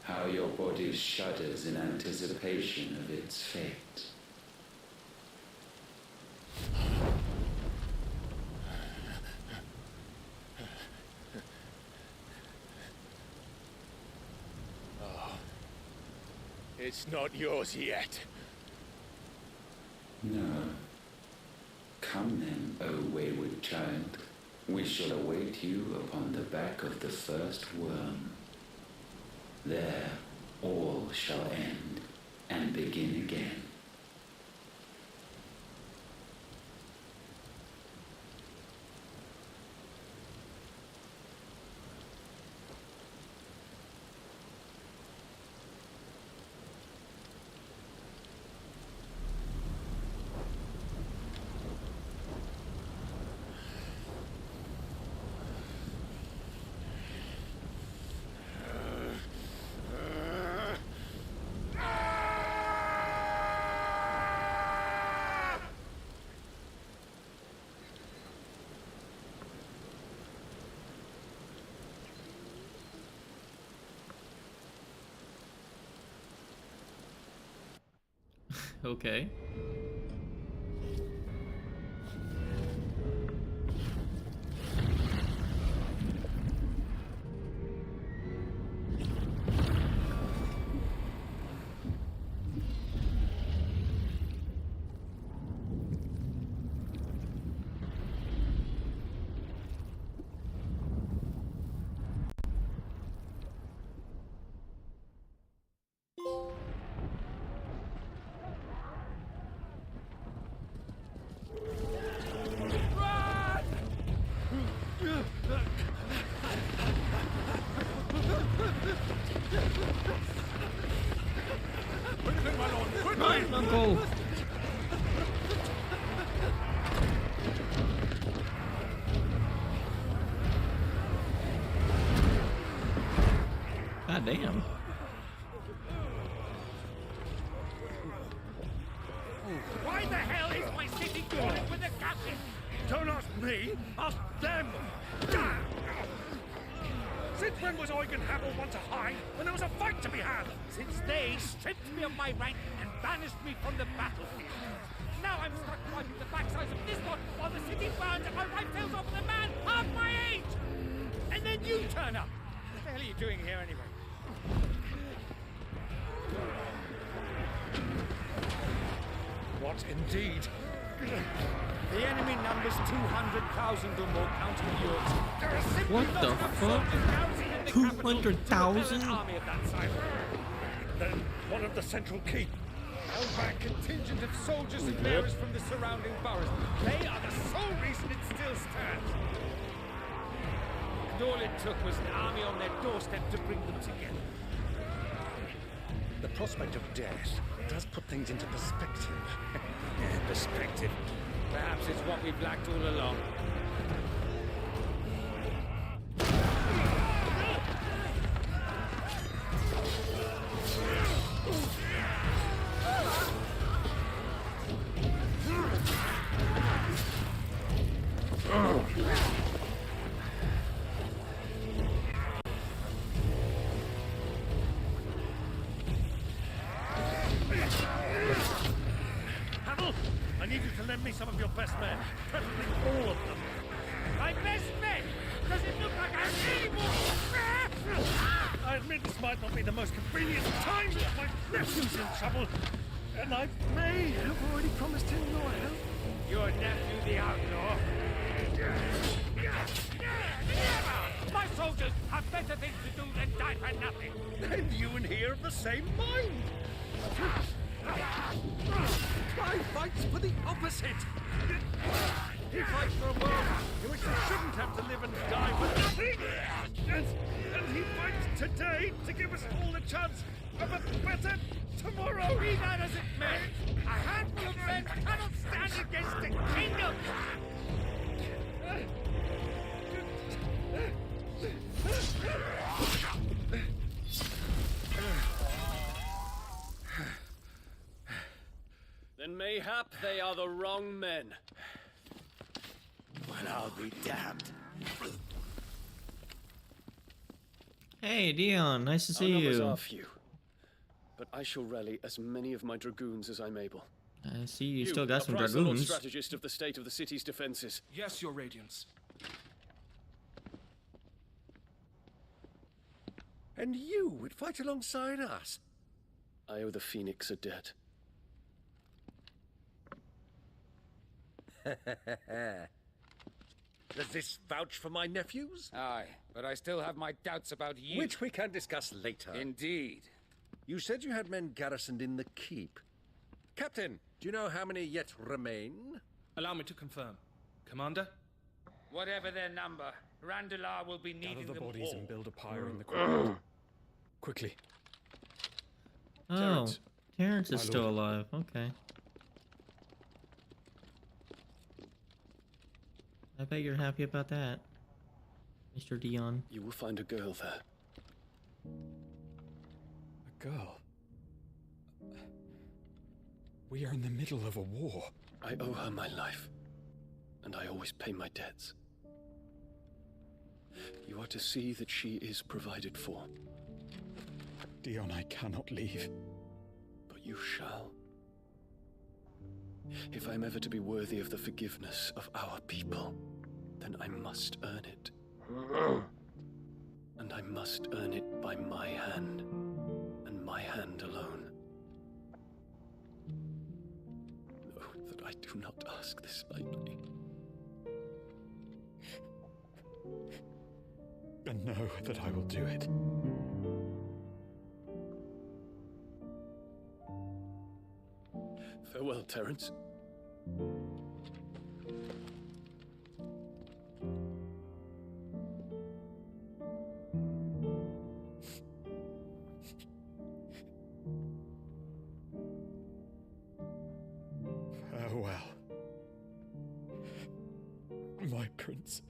how your body shudders in anticipation of its fate. Oh, it's not yours yet. No. Come then, O wayward child. We shall await you upon the back of the first worm. There all shall end and begin again. Okay. Run, Uncle! God damn. Why the hell is my city calling with the captain? Don't ask me, ask them! Since when was Eugen Havel one to hide when there was a fight to be had? Since they stripped me of my rank and banished me from the battlefield. Now I'm stuck wiping the backsides of this one while the city burns and my wife tells off with a man half my age! And then you turn up! What the hell are you doing here anyway? What indeed? The enemy numbers 200,000 or more, counting yours. There are simply What not the enough fuck? soldiers garrisoning the capital to repel 200,000? an army of that size. Then one of the central keep. Held by a contingent of soldiers and bearers from the surrounding boroughs. They are the sole reason it still stands. And all it took was an army on their doorstep to bring them together. The prospect of death does put things into perspective. Perspective. Perhaps it's what we've lacked all along. Havel, I need you to lend me some of your best men. Preferably all of them. My best men! Does it look like I have any more? I admit this might not be the most convenient time, but my nephew's in trouble. And I may have already promised him your help. Your nephew, the outlaw. Never! My soldiers have better things to do than die for nothing. And you and he are of the same mind. Clive fights for the opposite. He fights for a world in which they shouldn't have to live and die for nothing. And he fights today to give us all a chance of a better tomorrow. Be that as it may, a handful of men cannot stand against the kingdom. Then mayhap they are the wrong men. Well, I'll be damned. Hey, Dion, nice to see Our numbers you. are few, but I shall rally as many of my dragoons as I'm able. I see you still got some apprise the Lord dragoons. strategist of the state of the city's defenses. Yes, Your Radiance. And you would fight alongside us? I owe the Phoenix a debt. Does this vouch for my nephews? Aye, but I still have my doubts about you. Which we can discuss later. Indeed. You said you had men garrisoned in the keep. Captain, do you know how many yet remain? Allow me to confirm. Commander? Whatever their number, Randalar will be needing Gather the them bodies all. and build a pyre in the courtyard. Quickly. Oh, Terrence is My still lord. alive. Okay. I bet you're happy about that, Mr. Dion. You will find a girl there. A girl? We are in the middle of a war. I owe her my life, and I always pay my debts. You are to see that she is provided for. Dion, I cannot leave. But you shall. If I'm ever to be worthy of the forgiveness of our people, then I must earn it. And I must earn it by my hand, and my hand alone. Know that I do not ask this lightly. And know that I will do it. Farewell, Terence. Farewell. My prince.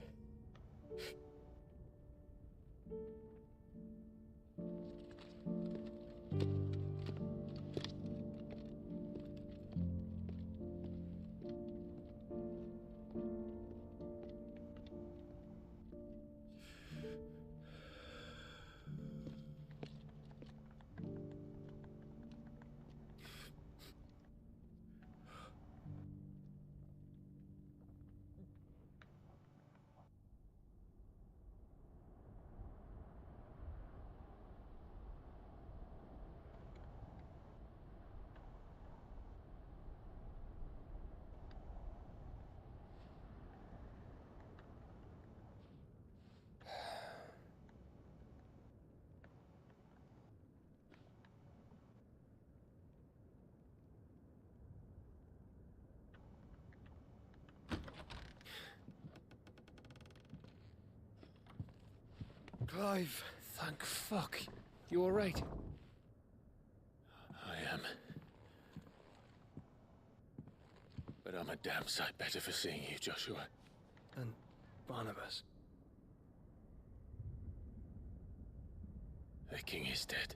Clive! Thank fuck. You alright? I am. But I'm a damn sight better for seeing you, Joshua. And Barnabas. The king is dead.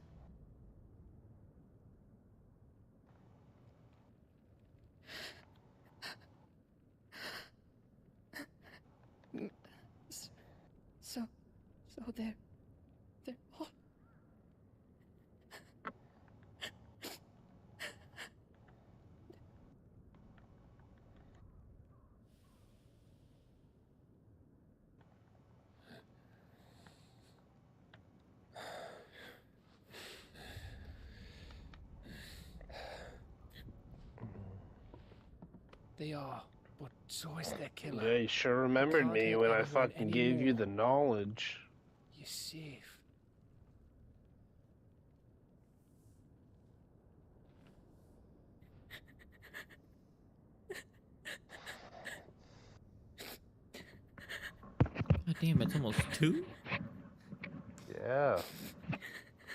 So they're all... They are, but so is their killer. Yeah, you sure remembered me when I fucking gave you the knowledge. You're safe. God damn, it's almost 2? Yeah.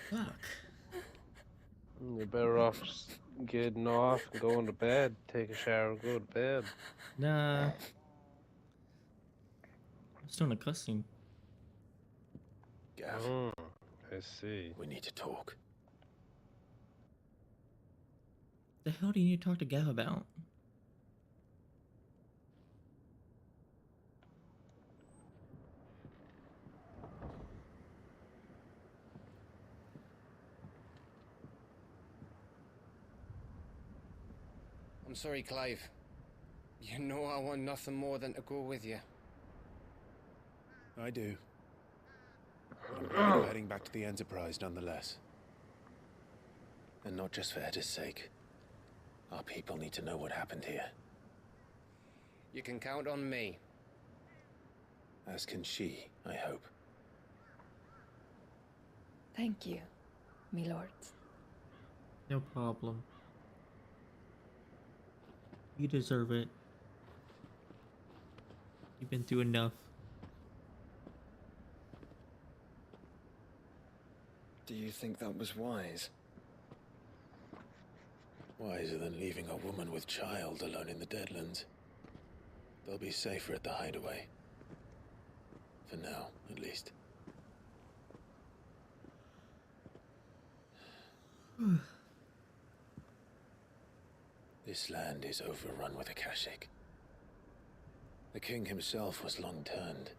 Fuck. You're better off just getting off and going to bed. Take a shower and go to bed. Nah. I'm still in a cussing. Gav. I see. We need to talk. The hell do you need to talk to Gav about? I'm sorry, Clive. You know I want nothing more than to go with you. I do. But I'm heading back to the Enterprise nonetheless. And not just for Edda's sake. Our people need to know what happened here. You can count on me. As can she, I hope. Thank you, me lords. No problem. You deserve it. You've been through enough. Do you think that was wise? Wiser than leaving a woman with child alone in the Deadlands. They'll be safer at the hideaway. For now, at least. This land is overrun with Akashic. The king himself was long turned,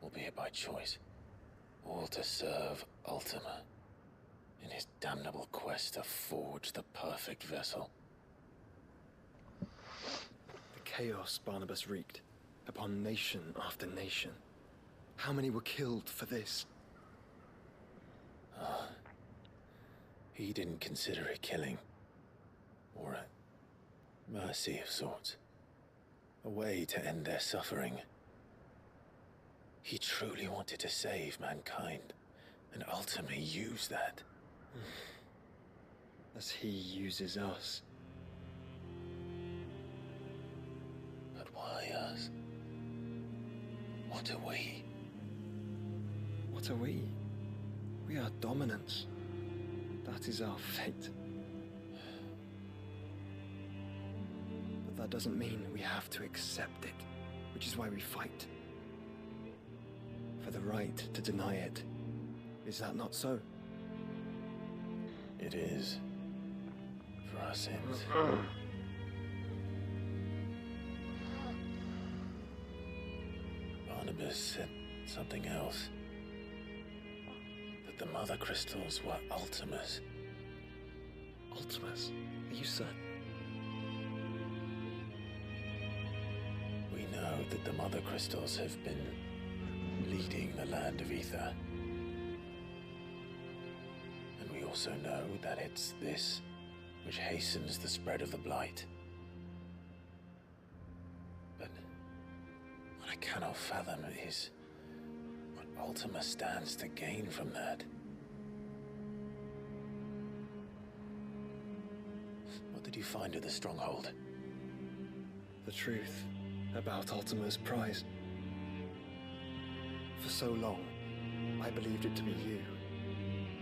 albeit by choice, all to serve Ultima, in his damnable quest to forge the perfect vessel. The chaos Barnabas wreaked upon nation after nation. How many were killed for this? He didn't consider it killing, or a mercy of sorts. A way to end their suffering. He truly wanted to save mankind, and ultimately used that. As he uses us. But why us? What are we? What are we? We are dominance. That is our fate. But that doesn't mean we have to accept it, which is why we fight. For the right to deny it. Is that not so? It is. For our sins. Barnabas said something else. That the Mother Crystals were Ultimas. Ultimas? Are you certain? We know that the Mother Crystals have been leading the land of Ether. And we also know that it's this which hastens the spread of the Blight. But what I cannot fathom is what Ultima stands to gain from that. What did you find at the Stronghold? The truth about Ultima's prize. For so long, I believed it to be you,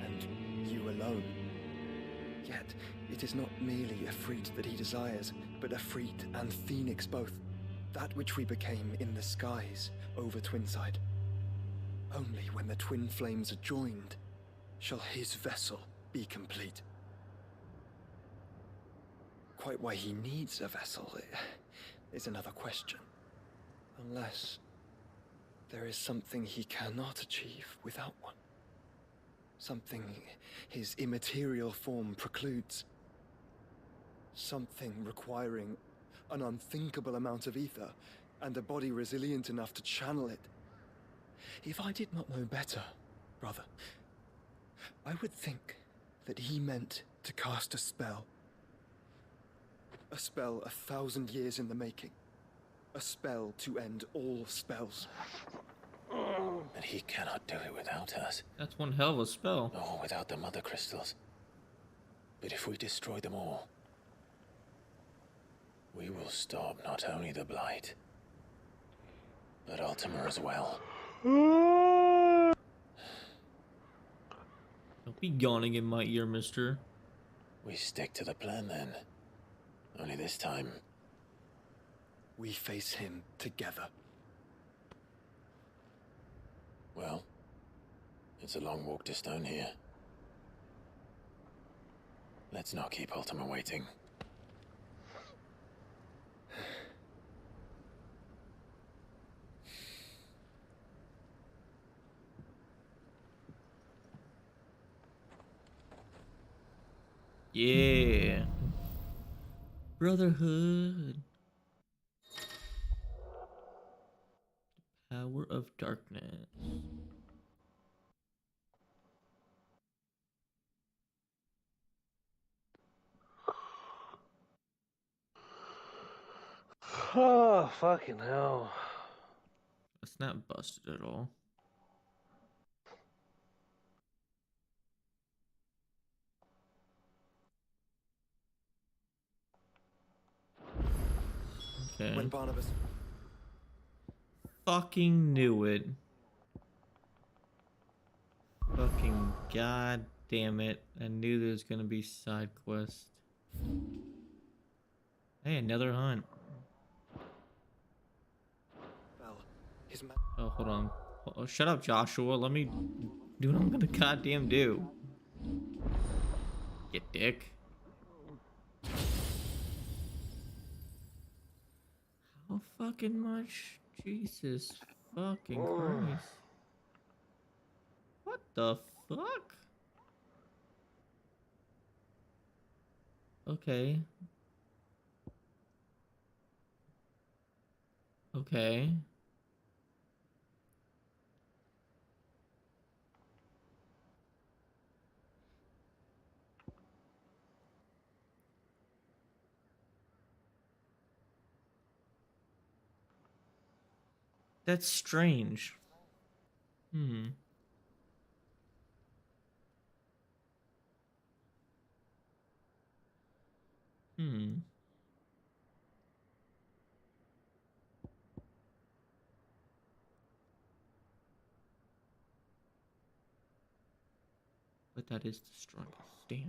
and you alone. Yet, it is not merely Efreet that he desires, but Efreet and Phoenix both. That which we became in the skies over Twinside. Only when the twin flames are joined shall his vessel be complete. Quite why he needs a vessel is another question. Unless there is something he cannot achieve without one. Something his immaterial form precludes. Something requiring an unthinkable amount of ether and a body resilient enough to channel it. If I did not know better, brother, I would think that he meant to cast a spell. A spell 1,000 years in the making. A spell to end all spells. But he cannot do it without us. That's one hell of a spell. Or without the mother crystals. But if we destroy them all, we will stop not only the Blight, but Ultima as well. Don't be yawning in my ear, mister. We stick to the plan then. Only this time, we face him together. Well, it's a long walk to Stone here. Let's not keep Ultima waiting. Yeah. Brotherhood. Power of darkness. Oh, fucking hell. That's not busted at all. Okay. When Barnabas... Fucking knew it. Fucking god damn it. I knew there was gonna be side quest. Hey, another hunt. Oh, hold on. Oh, shut up, Joshua. Let me do what I'm gonna goddamn do. You dick. How fucking much? Jesus fucking Christ. What the fuck? Okay. Okay. That's strange. Hmm. Hmm. But that is the strongest stance.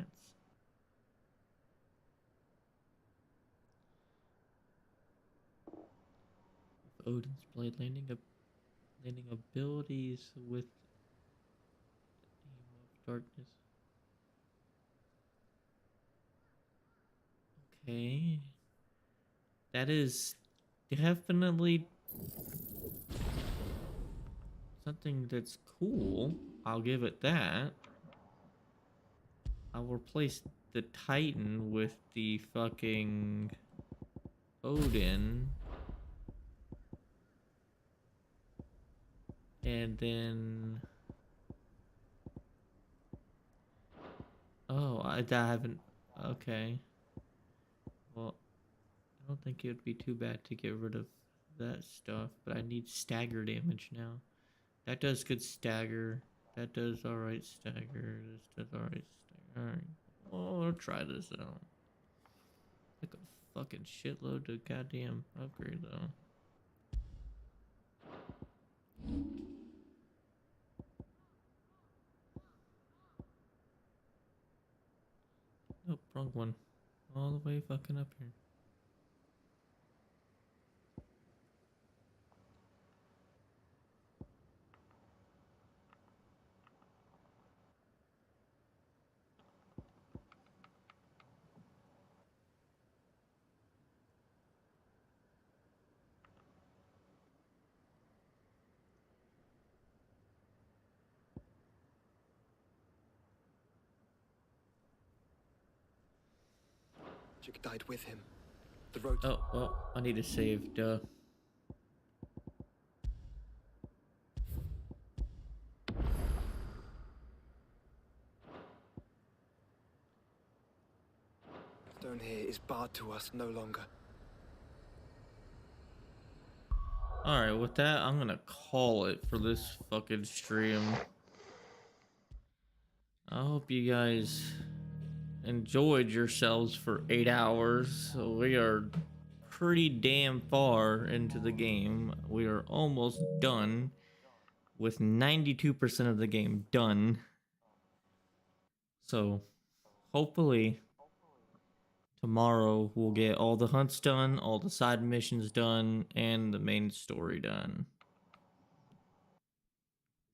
Odin's blade landing abilities with the aim of darkness. Okay. That is definitely something that's cool. I'll give it that. I'll replace the Titan with the fucking Odin. And then... Oh, I haven't... Okay. Well, I don't think it would be too bad to get rid of that stuff, but I need stagger damage now. That does good stagger. That does alright stagger. This does alright stagger. Alright. Oh, I'll try this out. Like a fucking shitload to goddamn upgrade though. Nope, wrong one. All the way fucking up here. Magic died with him. The road. Oh, well, I need to save, duh. Stone here is barred to us no longer. Alright, with that, I'm gonna call it for this fucking stream. I hope you guys enjoyed yourselves for 8 hours. So we are pretty damn far into the game. We are almost done with 92% of the game done. So hopefully tomorrow we'll get all the hunts done, all the side missions done, and the main story done.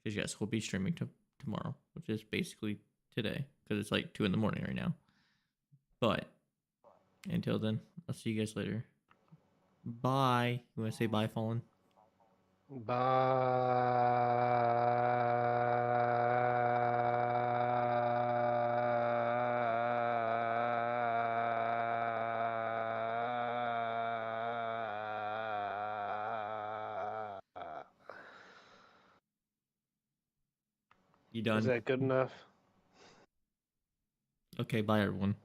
Because yes, we'll be streaming tomorrow, which is basically today, because it's like 2 in the morning right now. But until then, I'll see you guys later. Bye. You want to say bye, Fallen? You done? Is that good enough? Okay, bye everyone.